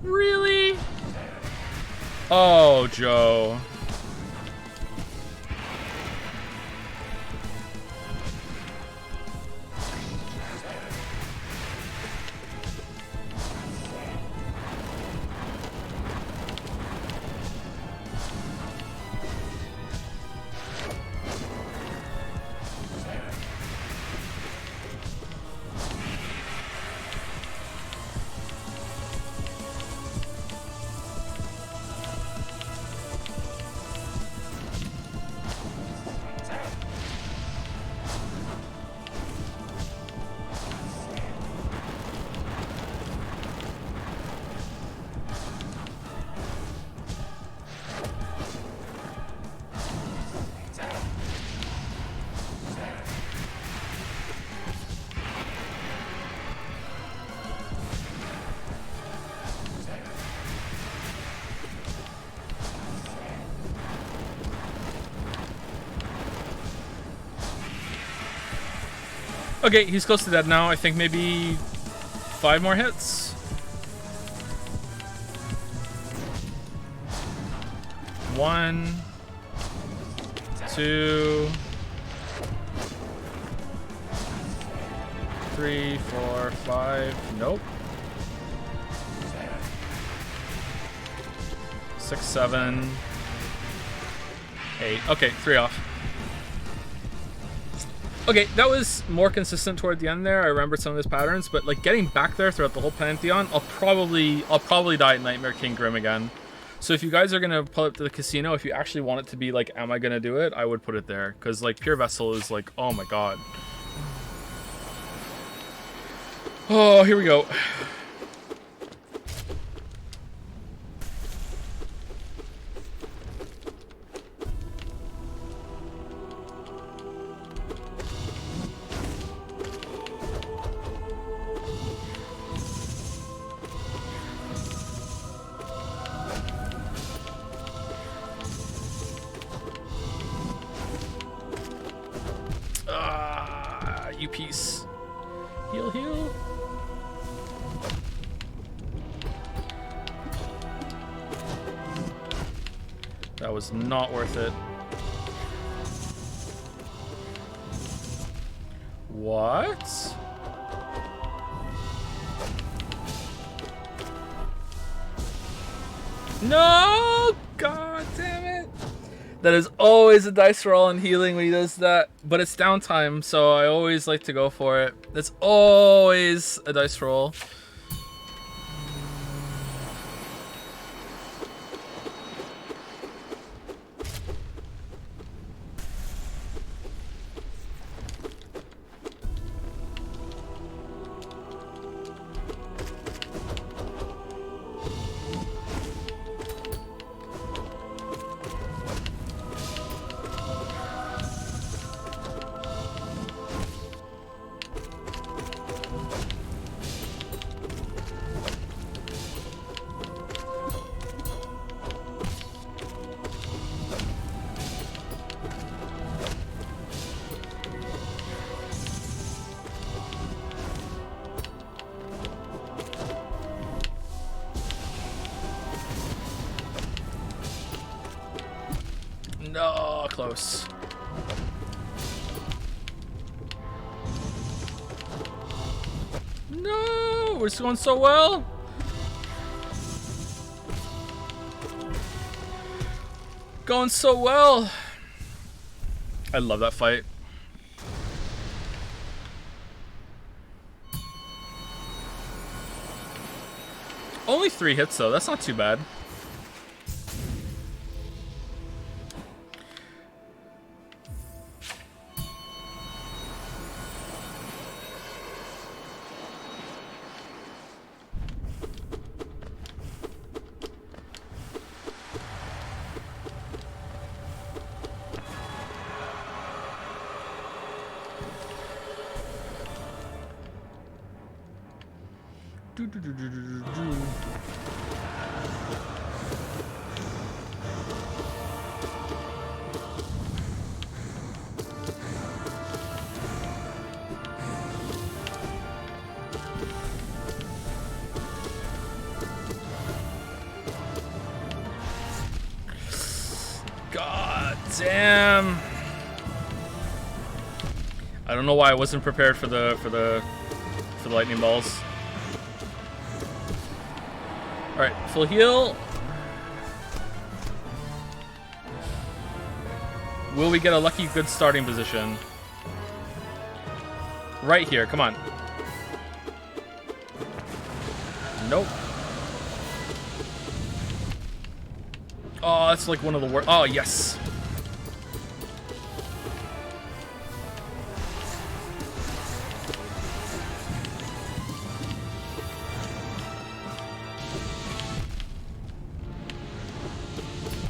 Really? Oh, Joe. Okay, he's close to dead now. I think maybe 5 more hits. 1, 2, 3, 4, 5. Nope. 6, 7, 8. Okay, 3 off. Okay, that was more consistent toward the end there. I remember some of his patterns, but like getting back there throughout the whole Pantheon, I'll probably die at Nightmare King Grim again. So if you guys are gonna pull up to the casino, if you actually want it to be like, am I gonna do it? I would put it there, because like Pure Vessel is like, oh my god. Oh, here we go. You piece. Heal, heal. That was not worth it. What? No! God damn it. That is always a dice roll and healing when he does that. But it's downtime, so I always like to go for it. That's always a dice roll. No, close. No, we're just going so well. Going so well. I love that fight. Only 3 hits though, that's not too bad. God damn. I don't know why I wasn't prepared for the lightning balls. All right, full heal. Will we get a lucky good starting position? Right here, come on. Nope. Oh, that's like one of the worst. Oh, yes.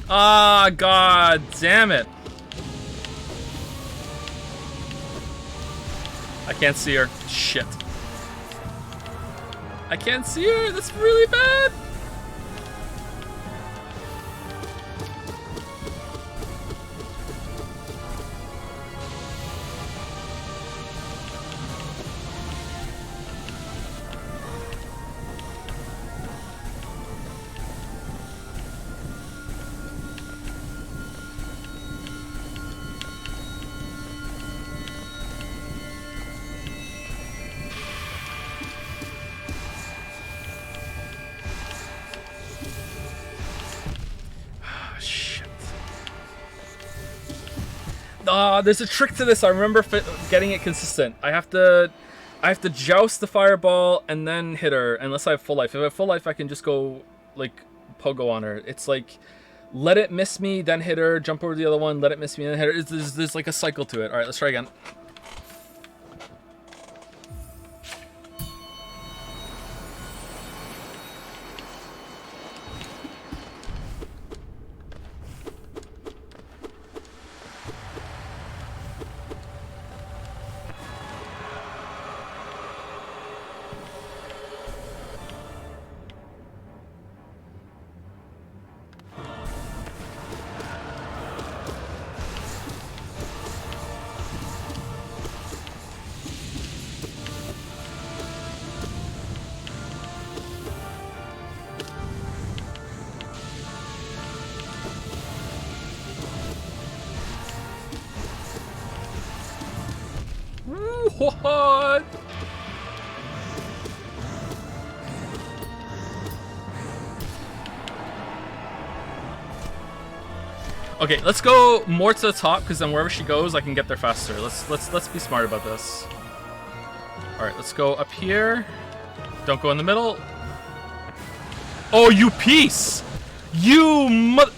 Ah, god damn it. I can't see her. Shit. I can't see her. That's really bad. There's a trick to this. I remember getting it consistent. I have to joust the fireball and then hit her, unless I have full life. If I have full life, I can just go like pogo on her. It's like, let it miss me, then hit her, jump over the other one, let it miss me, then hit her. There's like a cycle to it. All right, let's try again. What? Okay, let's go more to the top because then wherever she goes, I can get there faster. Let's be smart about this. All right, let's go up here. Don't go in the middle. Oh, you piece! You mother.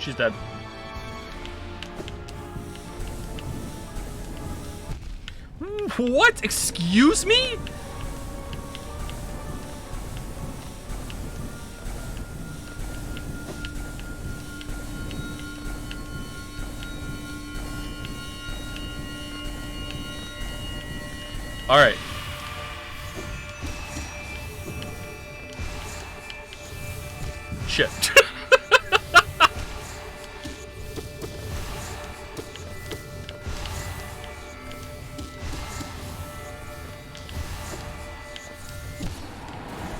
She's dead. What? Excuse me? All right. Shit.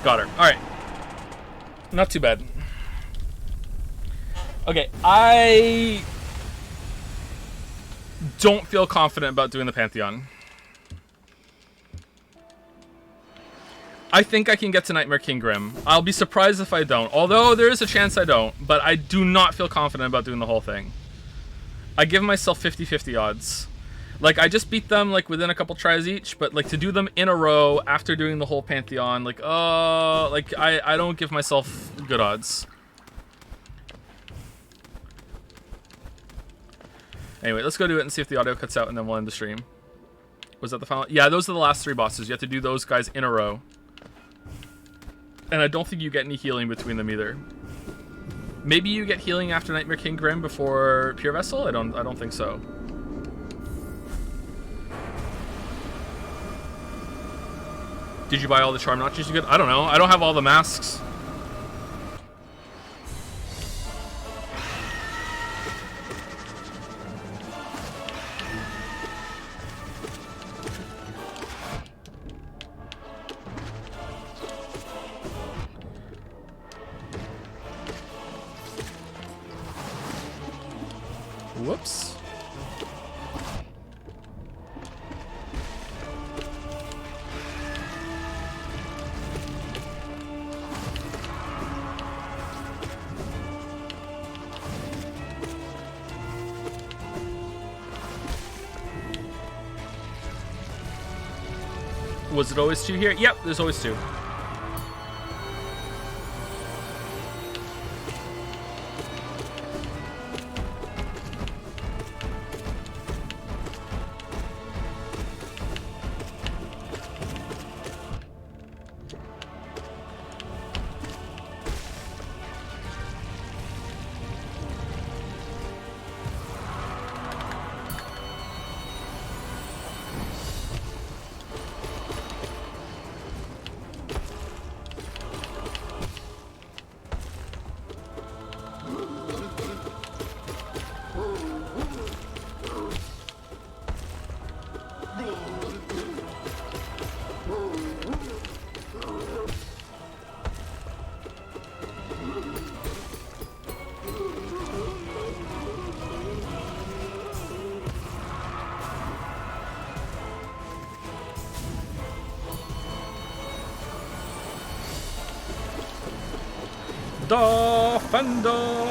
Got her. All right. Not too bad. Okay, I don't feel confident about doing the Pantheon. I think I can get to Nightmare King Grim. I'll be surprised if I don't. Although there is a chance I don't, but I do not feel confident about doing the whole thing. I give myself 50-50 odds. Like, I just beat them, like, within a couple tries each, but, like, to do them in a row after doing the whole Pantheon, like, I don't give myself good odds. Anyway, let's go do it and see if the audio cuts out, and then we'll end the stream. Was that the final? Yeah, those are the last 3 bosses. You have to do those guys in a row. And I don't think you get any healing between them either. Maybe you get healing after Nightmare King Grim before Pure Vessel? I don't think so. Did you buy all the charm notches you could? I don't know. I don't have all the masks. Whoops. Was it always 2 here? Yep, there's always 2. Defender.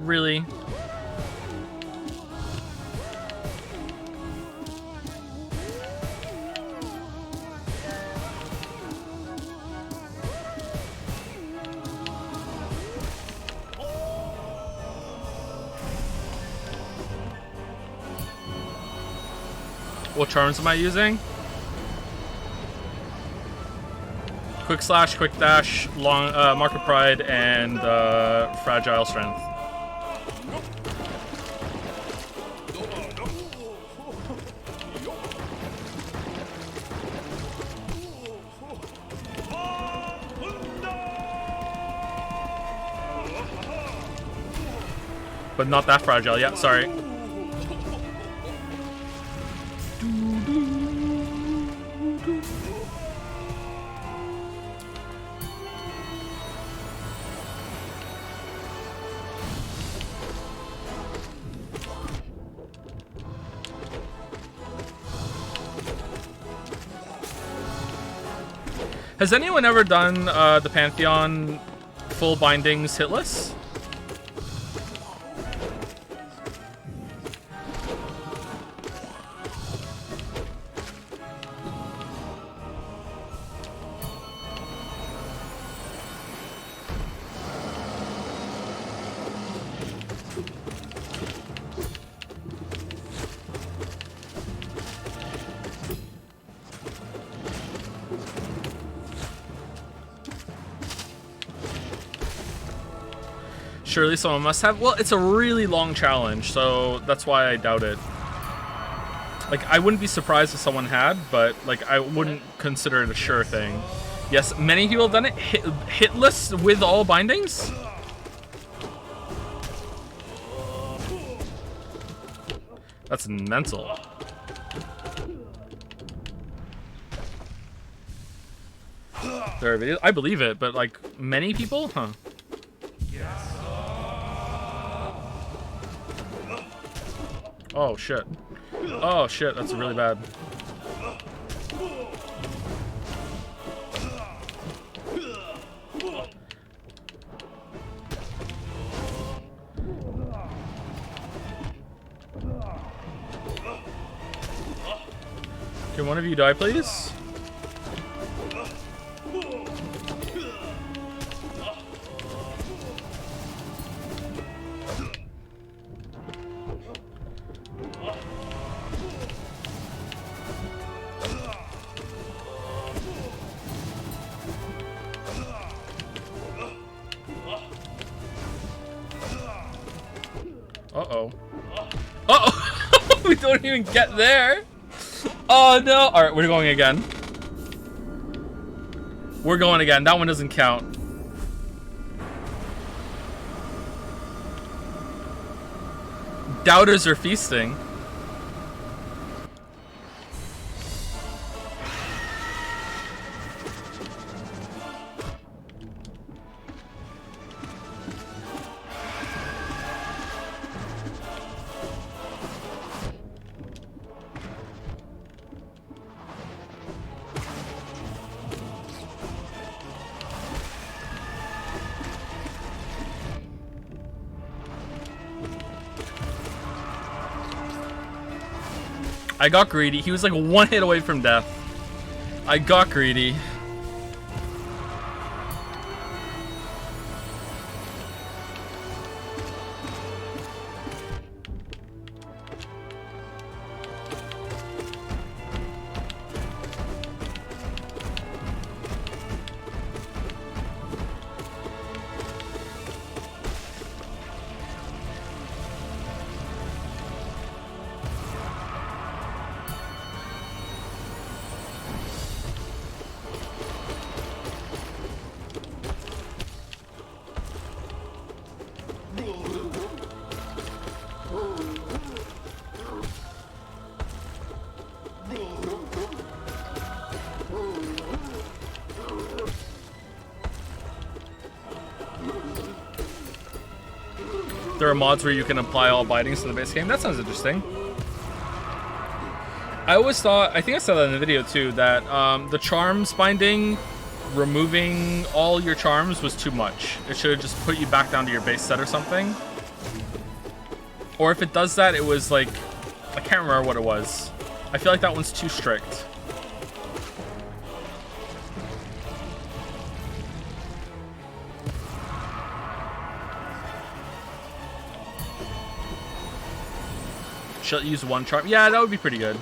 Really? What charms am I using? Quick slash, quick dash, long mark of pride, and fragile strength. But not that fragile. Yeah, sorry. Has anyone ever done the Pantheon full bindings hitless? Surely someone must have. Well, it's a really long challenge, so that's why I doubt it. Like, I wouldn't be surprised if someone had, but, like, I wouldn't consider it a sure thing. Yes, many people have done it. Hitless with all bindings? That's mental. There are videos. I believe it, but, like, many people? Huh. Oh shit. Oh shit, that's really bad. Can one of you die, please? Uh-oh. Uh-oh! We don't even get there! Oh no! Alright, we're going again. We're going again. That one doesn't count. Doubters are feasting. I got greedy. He was like one hit away from death. I got greedy. there are mods where you can apply all bindings to the base game. That sounds interesting. I always thought, I think I said that in the video too, that the charms binding, removing all your charms was too much. It should have just put you back down to your base set or something. Or if it does that, it was like, I can't remember what it was. I feel like that one's too strict. She'll use one charm. Yeah, that would be pretty good.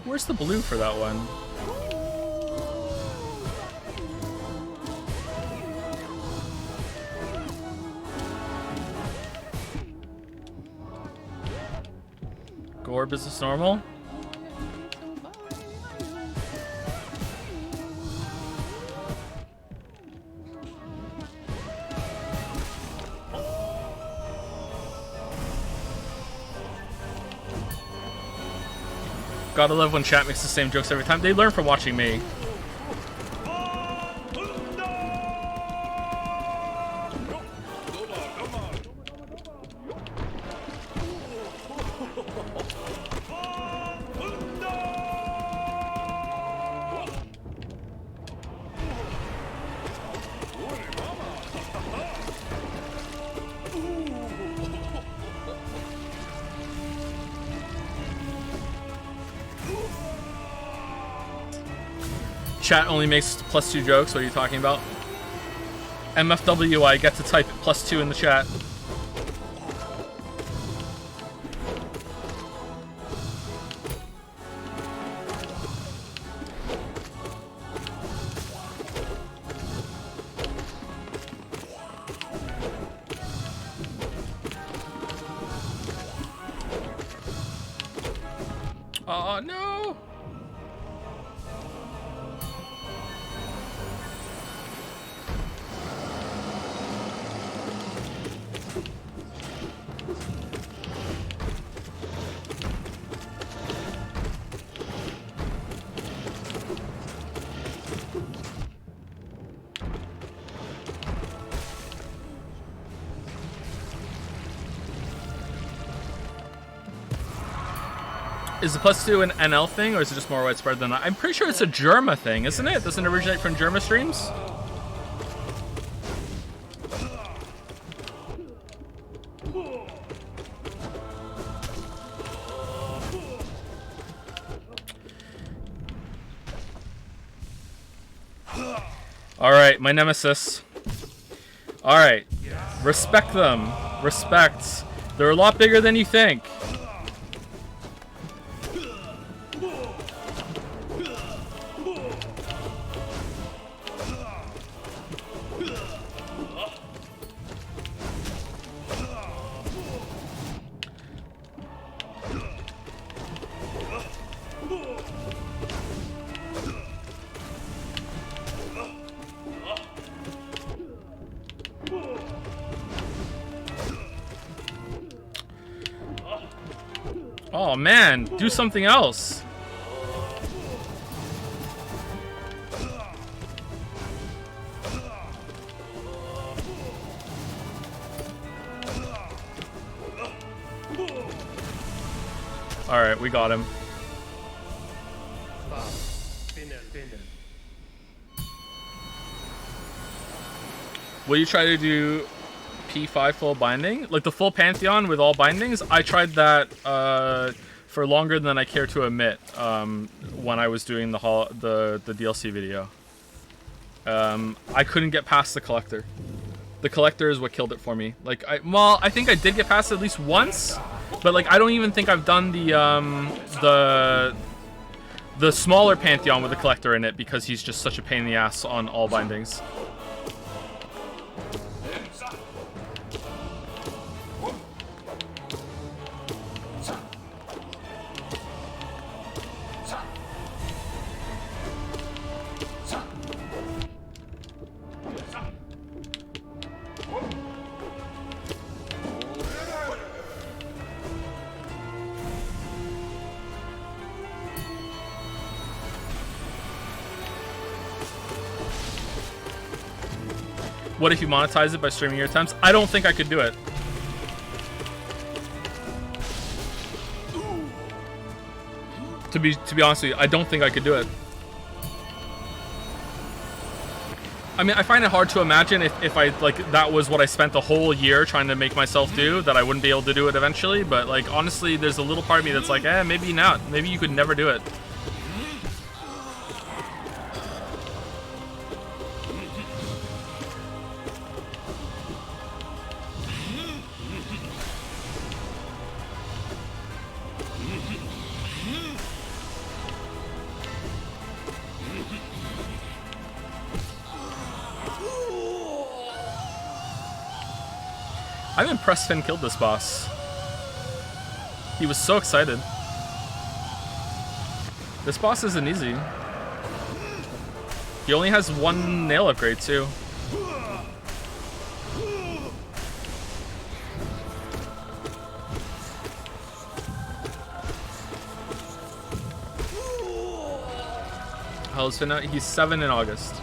Where's the blue for that one? Gore business normal? Gotta love when chat makes the same jokes every time. They learn from watching me. Chat only makes +2 jokes. What are you talking about? MFW, I get to type +2 in the chat. Oh no! Is the +2 an NL thing, or is it just more widespread than that? I'm pretty sure it's a Germa thing, isn't it? Doesn't it originate from Germa streams? Alright, my nemesis. Alright. Respect them. Respect. They're a lot bigger than you think. Oh man, do something else. All right, we got him. Will you try to do P5 full binding? Like the full Pantheon with all bindings? I tried that for longer than I care to admit when I was doing the DLC video. I couldn't get past the Collector. The Collector is what killed it for me. Like, I think I did get past it at least once, but like I don't even think I've done the smaller Pantheon with the Collector in it because he's just such a pain in the ass on all bindings. What if you monetize it by streaming your attempts? I don't think I could do it. To be honest with you, I don't think I could do it. I mean, I find it hard to imagine if I, like, that was what I spent the whole year trying to make myself do, that I wouldn't be able to do it eventually. But, like, honestly, there's a little part of me that's like, maybe not. Maybe you could never do it. I'm impressed Finn killed this boss. He was so excited. This boss isn't easy. He only has one nail upgrade too. How old is Finn now? He's 7 in August.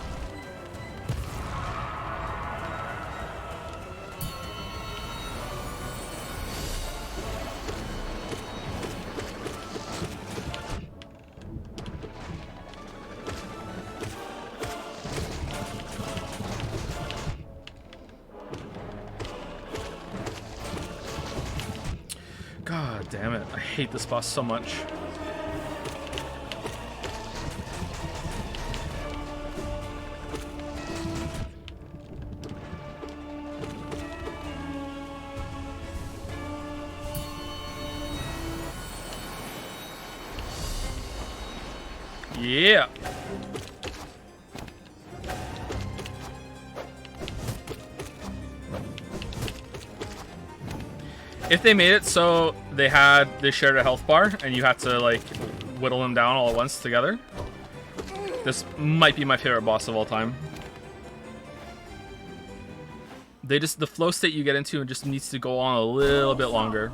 God damn it. I hate this boss so much. Yeah. If they made it so they shared a health bar and you had to like whittle them down all at once together, this might be my favorite boss of all time. The flow state you get into just needs to go on a little bit longer.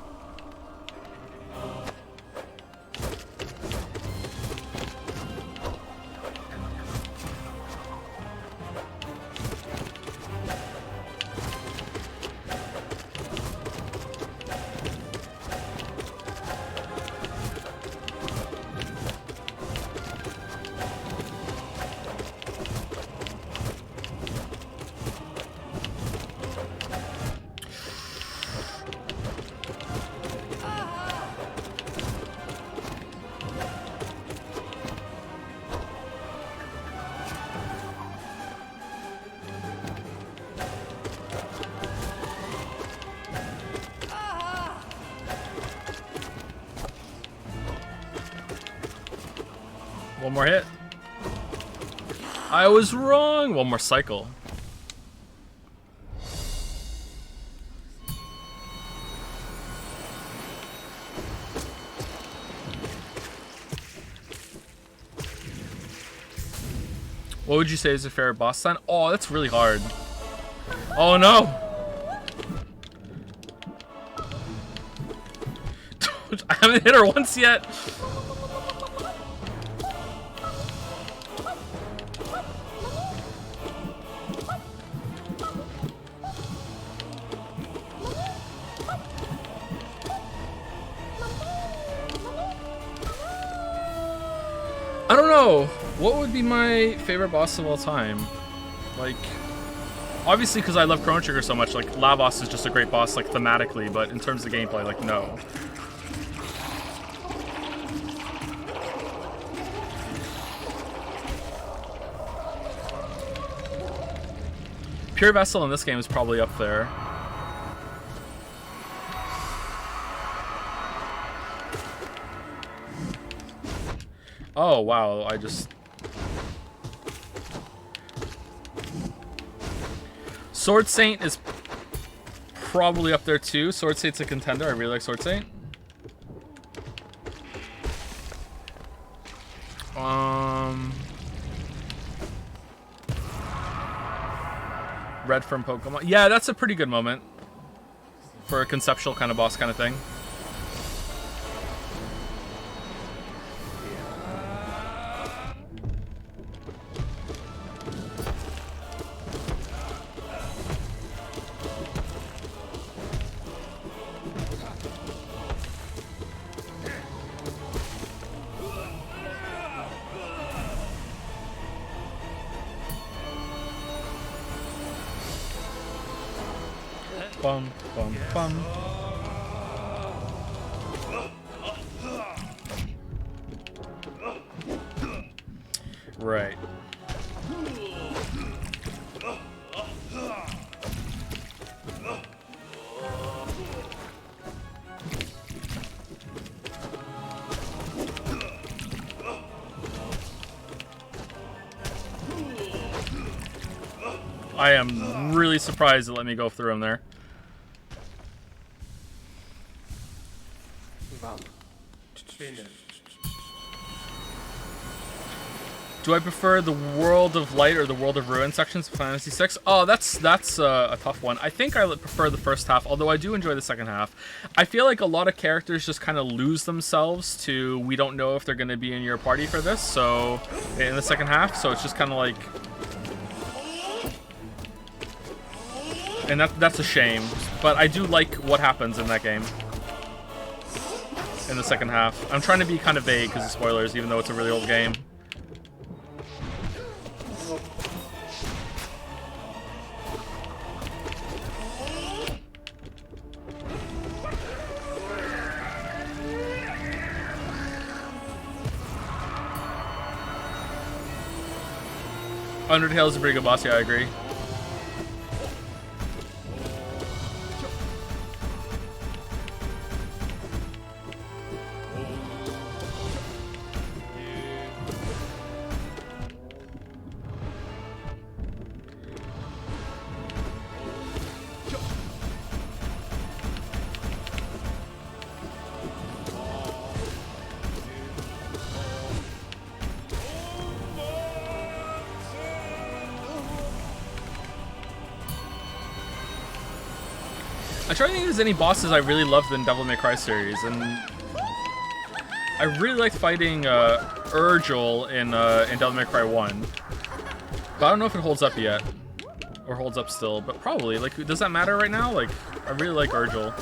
One more hit. I was wrong. One more cycle. What would you say is your favorite boss sign? Oh, that's really hard. Oh no. I haven't hit her once yet. I don't know. What would be my favorite boss of all time? Like, obviously because I love Chrono Trigger so much, like, Lavos is just a great boss, like, thematically, but in terms of gameplay, like, no. Pure Vessel in this game is probably up there. Oh, wow, I just... Sword Saint is probably up there too. Sword Saint's a contender. I really like Sword Saint. Red from Pokemon. Yeah, that's a pretty good moment for a conceptual kind of boss kind of thing. bum, bum, bum. Right. I am really surprised it let me go through him there. Do I prefer the World of Light or the World of Ruin sections of Final Fantasy VI? Oh, that's a tough one. I think I prefer the first half, although I do enjoy the second half. I feel like a lot of characters just kind of lose themselves to, we don't know if they're going to be in your party for this, so in the second half, so it's just kind of like... And that's a shame, but I do like what happens in that game. In the second half. I'm trying to be kind of vague because of spoilers, even though it's a really old game. Undertale is a pretty good boss, yeah, I agree. I try to think if there's any bosses I really loved in Devil May Cry series, and I really liked fighting Urgel in Devil May Cry 1. But I don't know if it holds up yet, or holds up still, but probably. Like, does that matter right now? Like, I really like Urgel.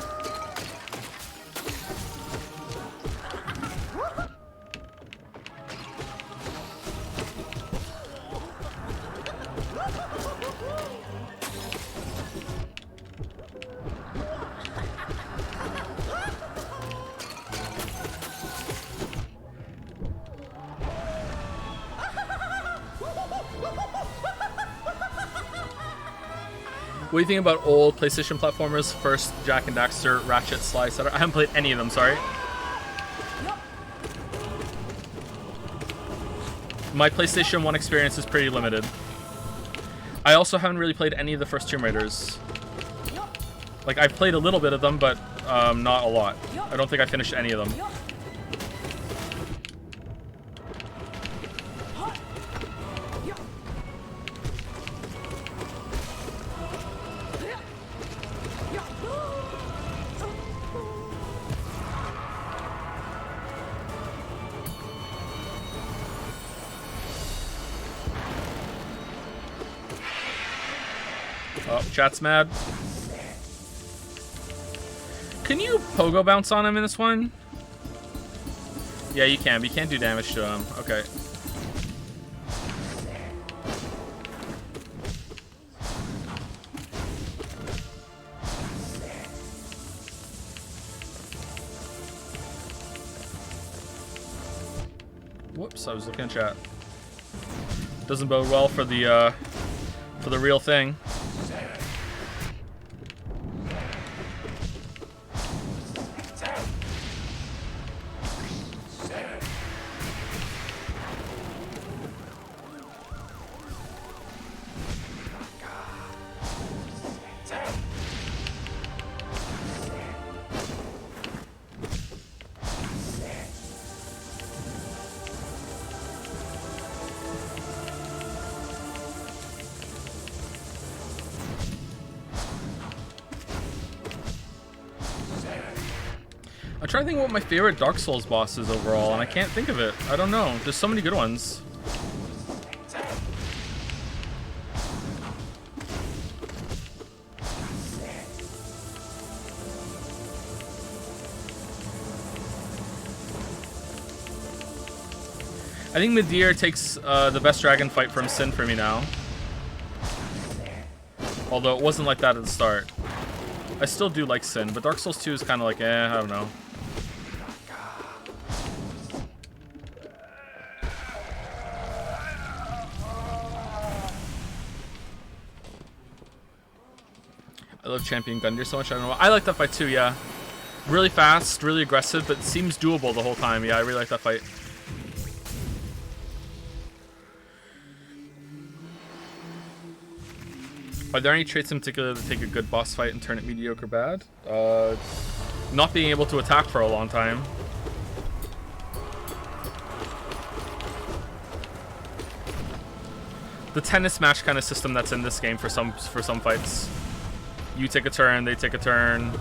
What do you think about old PlayStation platformers? First, Jak and Daxter, Ratchet, Sly, etc. I haven't played any of them, sorry. My PlayStation 1 experience is pretty limited. I also haven't really played any of the first Tomb Raiders. Like, I've played a little bit of them, but not a lot. I don't think I finished any of them. Oh, chat's mad. Can you pogo bounce on him in this one? Yeah, you can, but you can't do damage to him. Okay. Whoops, I was looking at chat. Doesn't bode well for the real thing. I'm trying to think what my favorite Dark Souls boss is overall, and I can't think of it. I don't know. There's so many good ones. I think Midir takes the best dragon fight from Sin for me now. Although it wasn't like that at the start. I still do like Sin, but Dark Souls 2 is kind of like, I don't know. I love Champion Gundyr so much. I don't know. I like that fight too, yeah. Really fast, really aggressive, but seems doable the whole time. Yeah, I really like that fight. Are there any traits in particular that take a good boss fight and turn it mediocre bad? Not being able to attack for a long time. The tennis match kind of system that's in this game for some fights. You take a turn, they take a turn.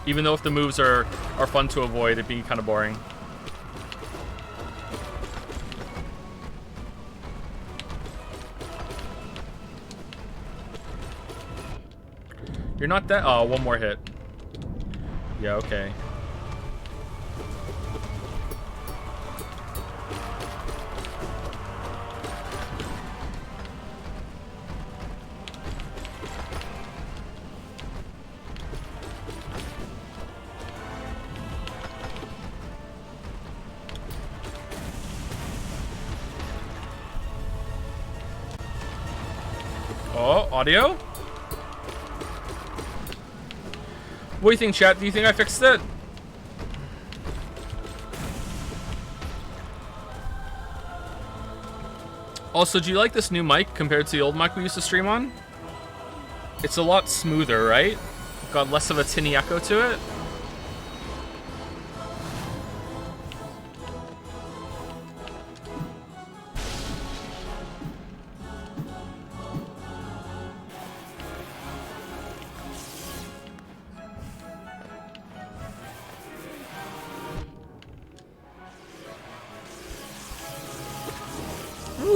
Even though if the moves are fun to avoid, it being kind of boring. You're not dead. Oh, one more hit. Yeah, okay. Oh, audio? What do you think, chat? Do you think I fixed it? Also, do you like this new mic compared to the old mic we used to stream on? It's a lot smoother, right? Got less of a tinny echo to it.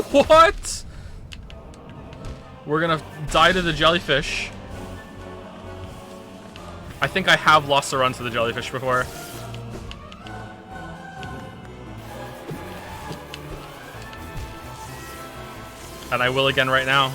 What? We're gonna die to the jellyfish. I think I have lost a run to the jellyfish before. And I will again right now.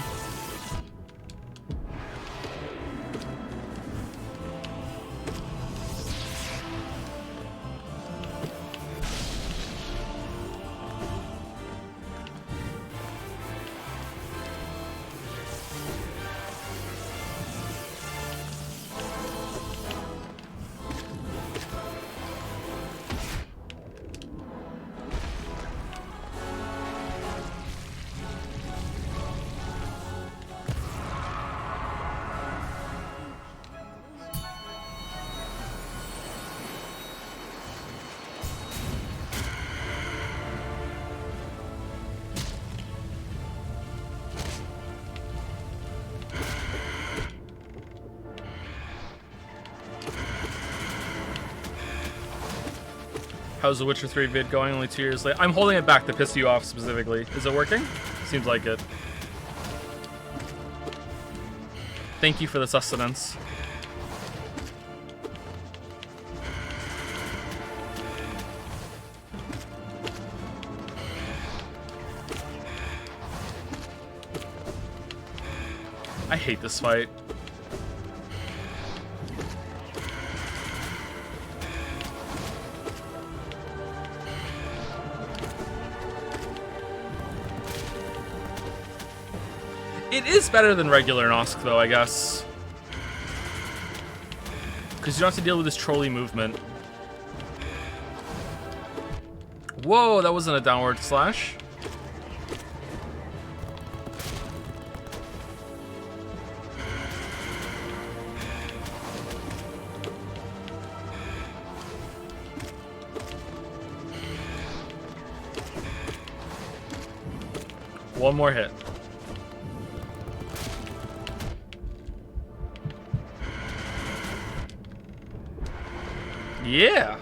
How's the Witcher 3 vid going only 2 years late? I'm holding it back to piss you off specifically. Is it working? Seems like it. Thank you for the sustenance. I hate this fight. It is better than regular Nosk, though, I guess. Because you don't have to deal with this trolley movement. Whoa, that wasn't a downward slash. One more hit. Yeah.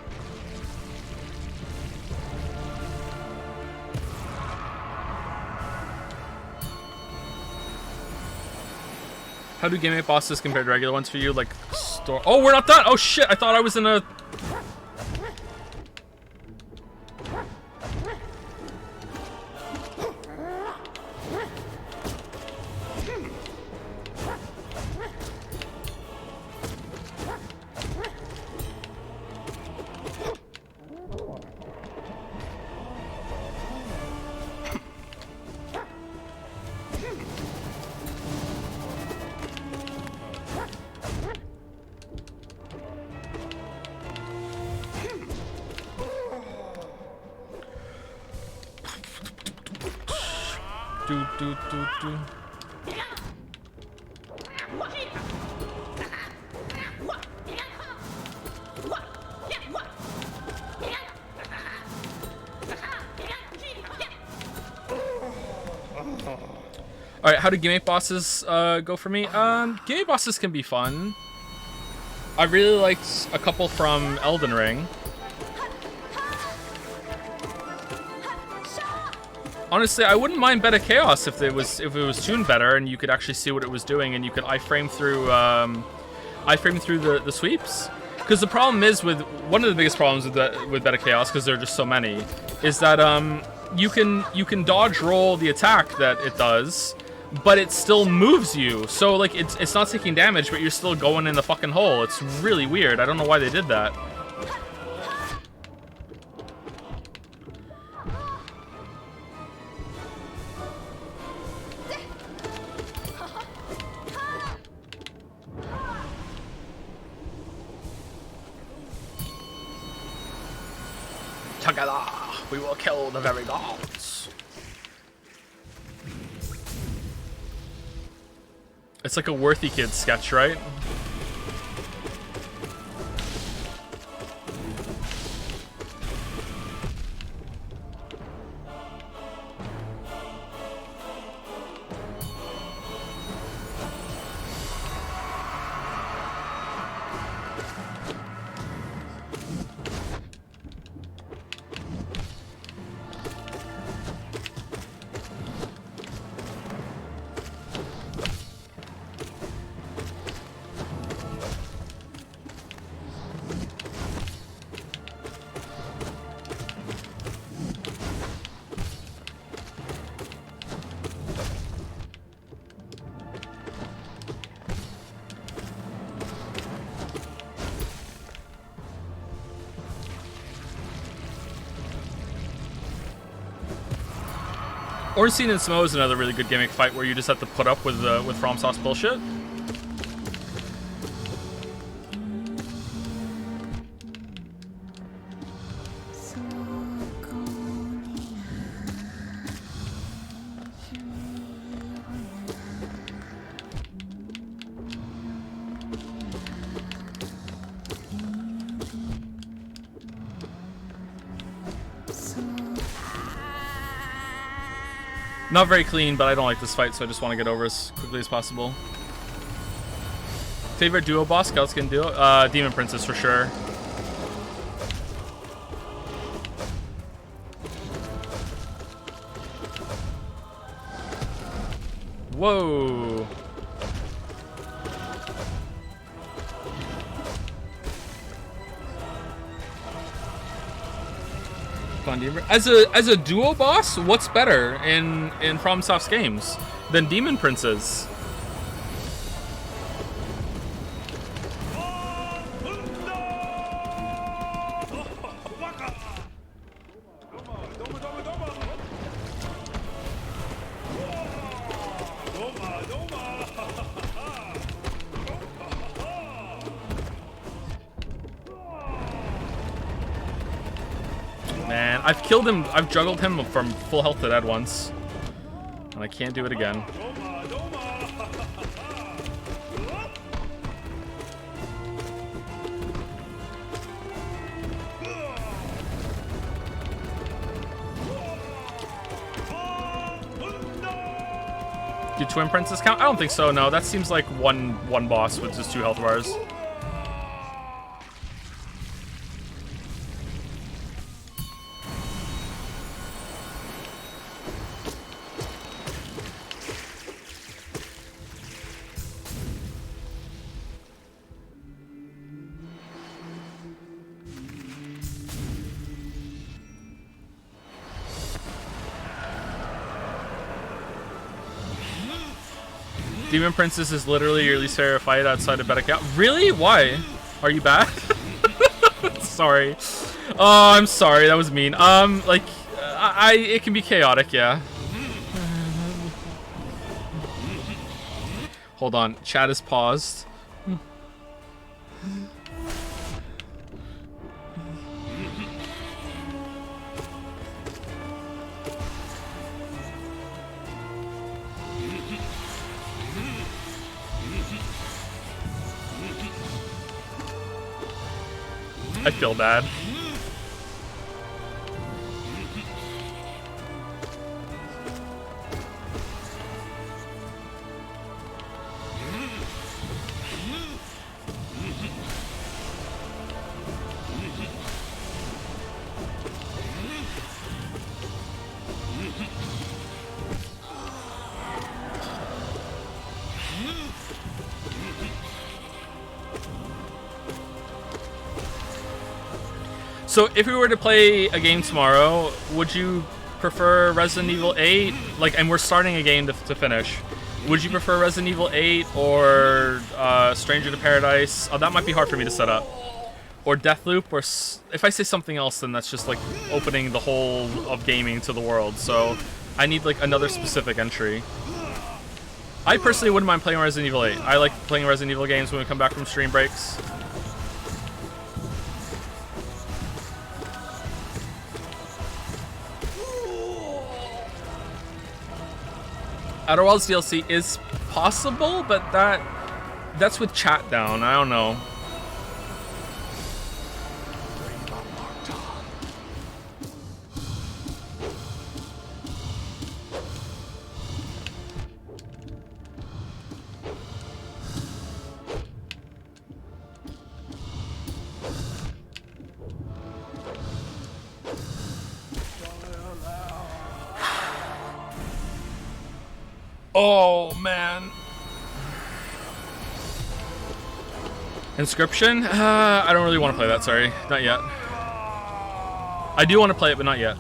How do game 8 bosses compare to regular ones for you? Like, oh, we're not done. Oh shit! I thought I was in a. do, do, do. All right, how do gimmick bosses go for me? Gimmick bosses can be fun. I really liked a couple from Elden Ring. Honestly, I wouldn't mind Beta Chaos if it was tuned better and you could actually see what it was doing and you could iframe through the sweeps. Because the problem is with one of the biggest problems with Beta Chaos, because there are just so many, is that you can dodge roll the attack that it does, but it still moves you. So like it's not taking damage, but you're still going in the fucking hole. It's really weird. I don't know why they did that. Together, we will kill the very gods. It's like a Worthy Kids sketch, right? Ornstein and Smo is another really good gimmick fight where you just have to put up with FromSoft's bullshit. Not very clean, but I don't like this fight, so I just want to get over as quickly as possible. Favorite duo boss, Scoutskin duo? Demon Princess for sure. Whoa. As a duo boss, what's better in FromSoft's games than Demon Princess? Man, I've killed him. I've juggled him from full health to dead once, and I can't do it again. Do Twin Princess count? I don't think so. No, that seems like one boss with just 2 health bars. Demon Princess is literally your least favorite fight outside of Beta Chaos. Really? Why? Are you bad? Sorry. Oh, I'm sorry. That was mean. Like, it can be chaotic, yeah. Hold on. Chat is paused. I feel bad. So if we were to play a game tomorrow, would you prefer Resident Evil 8? Like, and we're starting a game to finish. Would you prefer Resident Evil 8 or Stranger to Paradise? Oh, that might be hard for me to set up. Or Deathloop, or if I say something else, then that's just like opening the whole of gaming to the world. So I need like another specific entry. I personally wouldn't mind playing Resident Evil 8. I like playing Resident Evil games when we come back from stream breaks. Outer Worlds DLC is possible, but that's with chat down. I don't know. Oh, man. Inscription? I don't really want to play that, sorry. Not yet. I do want to play it, but not yet.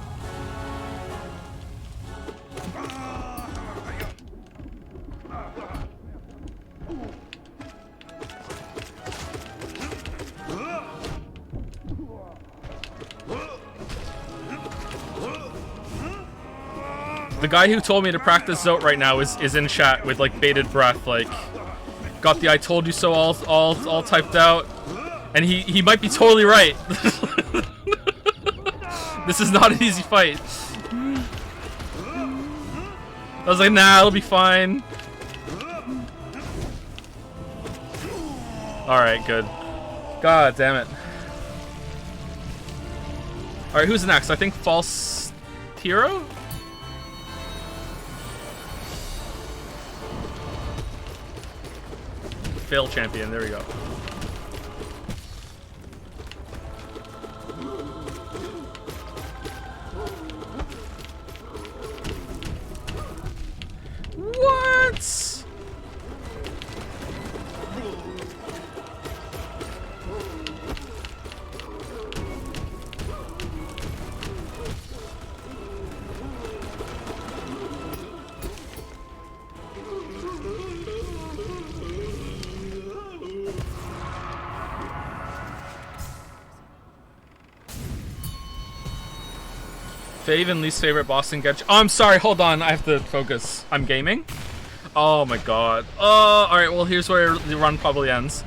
The guy who told me to practice Zote right now is in chat with like bated breath, like got the "I told you so" all typed out, and he might be totally right. This is not an easy fight. I was like, nah, it'll be fine. All right, good. God damn it. All right, who's next? I think False Hero. Fail champion, there we go. What? Fave and least favorite boss in Getch. Oh, I'm sorry, hold on. I have to focus. I'm gaming? Oh my god. Alright, well, here's where the run probably ends.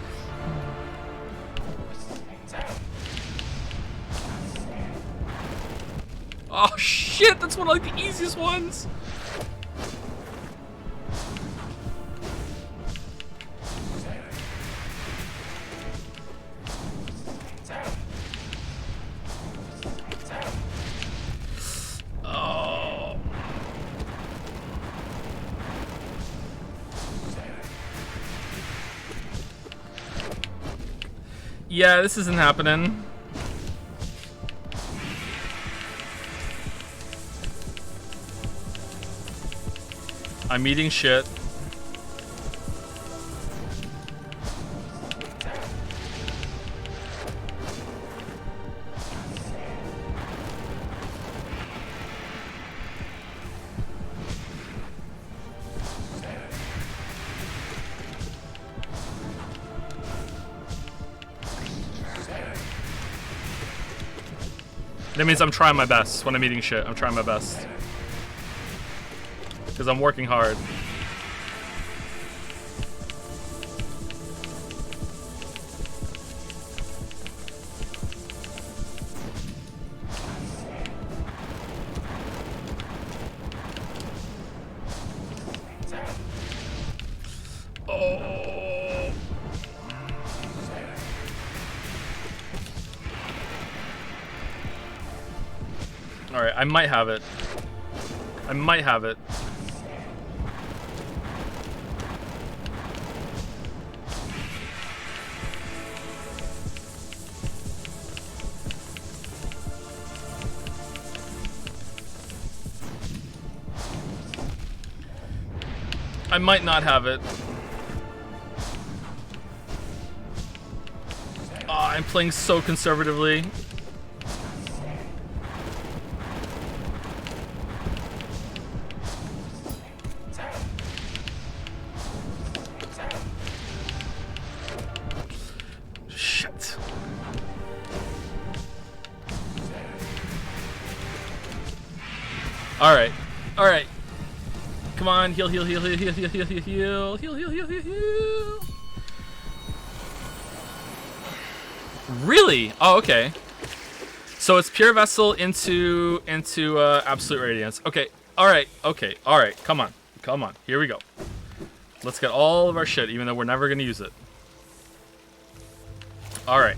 Oh shit, that's one of like the easiest ones. Oh. Yeah, this isn't happening. I'm eating shit. That means I'm trying my best when I'm eating shit. I'm trying my best. Because I'm working hard. Oh. right, I might have it. I might have it. I might not have it. Oh, I'm playing so conservatively. Shit. Alright. Alright. Come on, heal, heal, heal, heal, heal, heal, heal, heal, heal, heal, heal, heal, heal, heal. Really? Oh, okay. So it's Pure Vessel into Absolute Radiance. Okay. All right. Okay. All right. Come on. Come on. Here we go. Let's get all of our shit, even though we're never gonna use it. All right.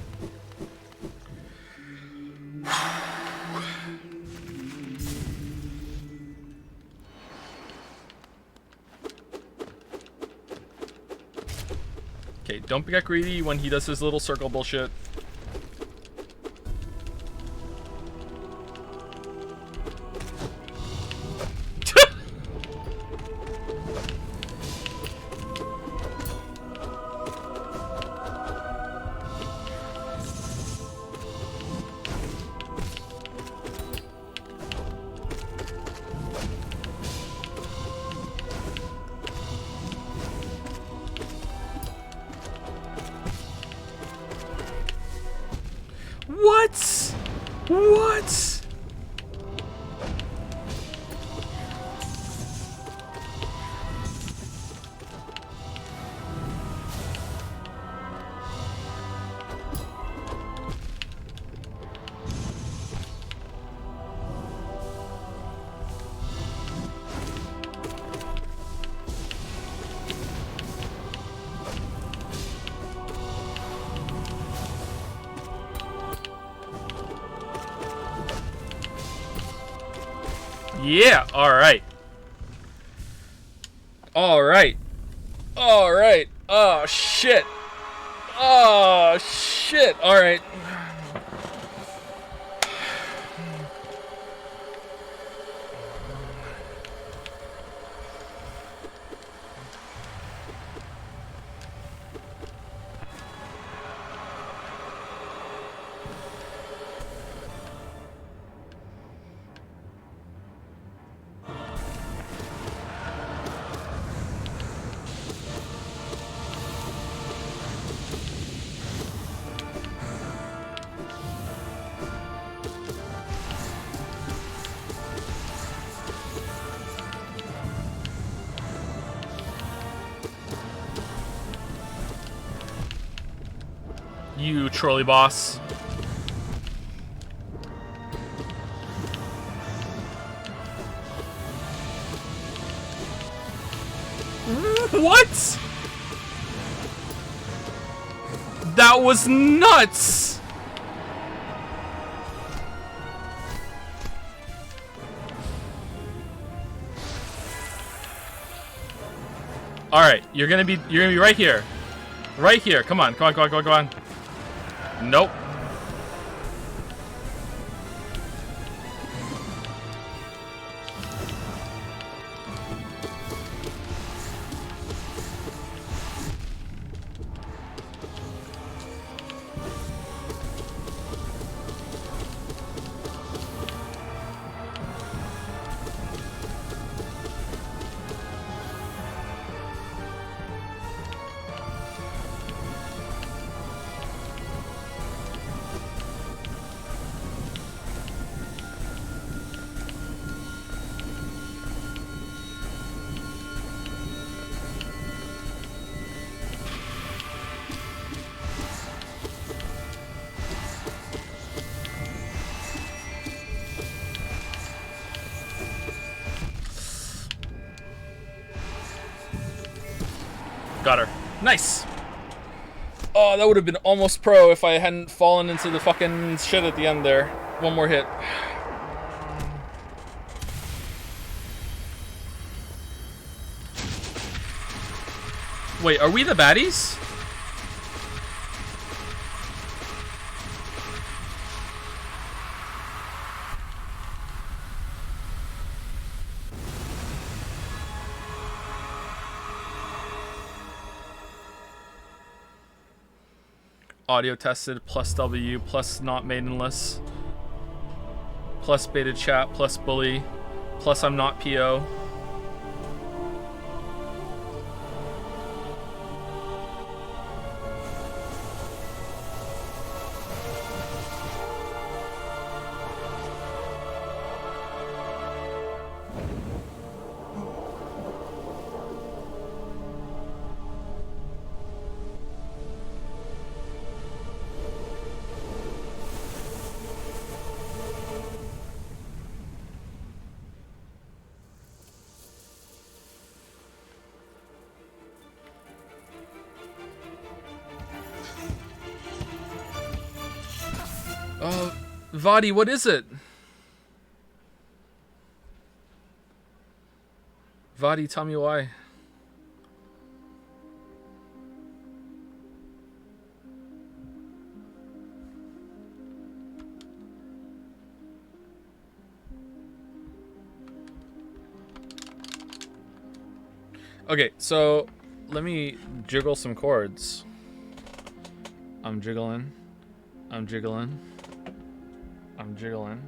Okay, don't get greedy when he does his little circle bullshit. What? What? Yeah, alright. Alright. Alright. Oh, shit. Oh, shit. Alright. You trolley boss. What? That was nuts. All right, you're gonna be right here. Right here. Come on. Come on, come on, come on, come on. Nope. Got her. Nice. Oh, that would have been almost pro if I hadn't fallen into the fucking shit at the end there. One more hit. Wait, are we the baddies? Audio tested plus W plus not maidenless plus beta chat plus bully plus I'm not PO. Vadi, what is it? Vadi, tell me why. Okay, so let me jiggle some chords. I'm jiggling. I'm jiggling. I'm jiggling.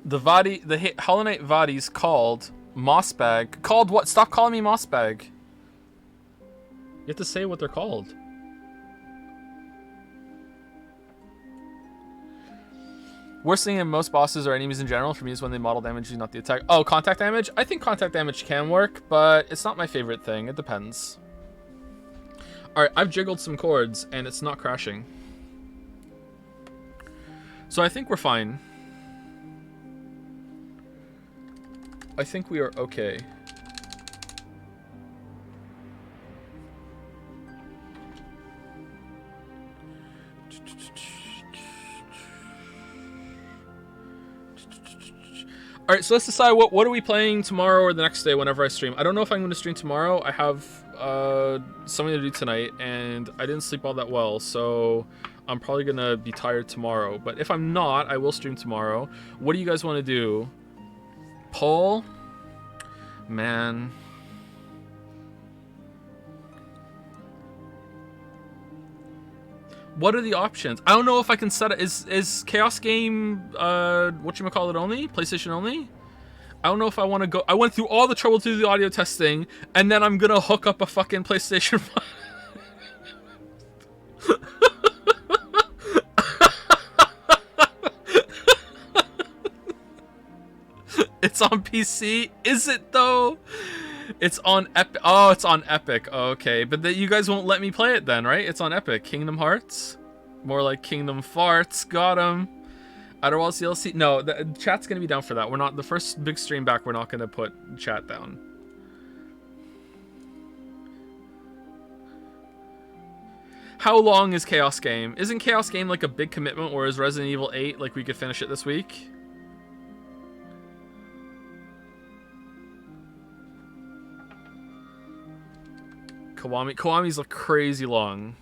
The Vadi, the Hollow Knight Vadi's called Mossbag. Called what? Stop calling me Mossbag. You have to say what they're called. Worst thing in most bosses or enemies in general for me is when they model damage, not the attack. Oh, contact damage? I think contact damage can work, but it's not my favorite thing. It depends. Alright, I've jiggled some chords, and it's not crashing. So I think we're fine. I think we are okay. All right, so let's decide what are we playing tomorrow or the next day whenever I stream. I don't know if I'm going to stream tomorrow. I have something to do tonight, and I didn't sleep all that well, so I'm probably going to be tired tomorrow. But if I'm not, I will stream tomorrow. What do you guys want to do? Poll? Man. What are the options? I don't know if I can set it. Is Chaos Game whatchamacallit only? PlayStation only? I don't know if I want to go. I went through all the trouble to do the audio testing, and then I'm gonna hook up a fucking PlayStation 5. It's on PC? Is it though? It's on Epic. Oh, it's on Epic. Okay, but you guys won't let me play it then, right? It's on Epic. Kingdom Hearts? More like Kingdom Farts. Got him. Outer Wilds DLC? No, the chat's gonna be down for that. We're not, the first big stream back, we're not gonna put chat down. How long is Chaos Game? Isn't Chaos Game like a big commitment, whereas Resident Evil 8, like we could finish it this week? Kiwami's like crazy long.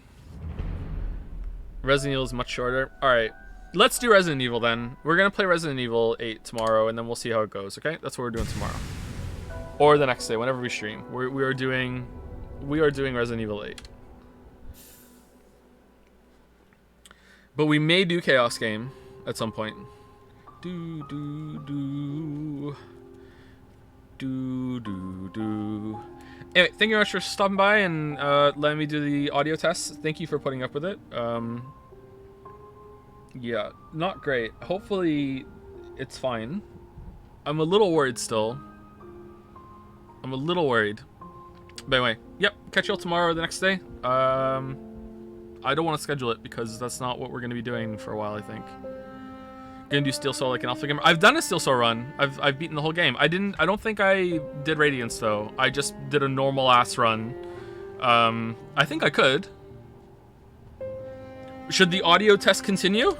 Resident Evil is much shorter. Alright, let's do Resident Evil then. We're gonna play Resident Evil 8 tomorrow, and then we'll see how it goes, okay? That's what we're doing tomorrow. Or the next day, whenever we stream. We are doing Resident Evil 8. But we may do Chaos Game at some point. Anyway, thank you very much for stopping by and letting me do the audio tests. Thank you for putting up with it. Yeah, not great. Hopefully, it's fine. I'm a little worried still. I'm a little worried. But anyway, yep, catch you all tomorrow or the next day. I don't want to schedule it because that's not what we're going to be doing for a while, I think. Gonna do Steel Soul like an alpha gamer. I've done a Steel Soul run. I've beaten the whole game. I don't think I did Radiance though. I just did a normal ass run. I think I could. Should the audio test continue?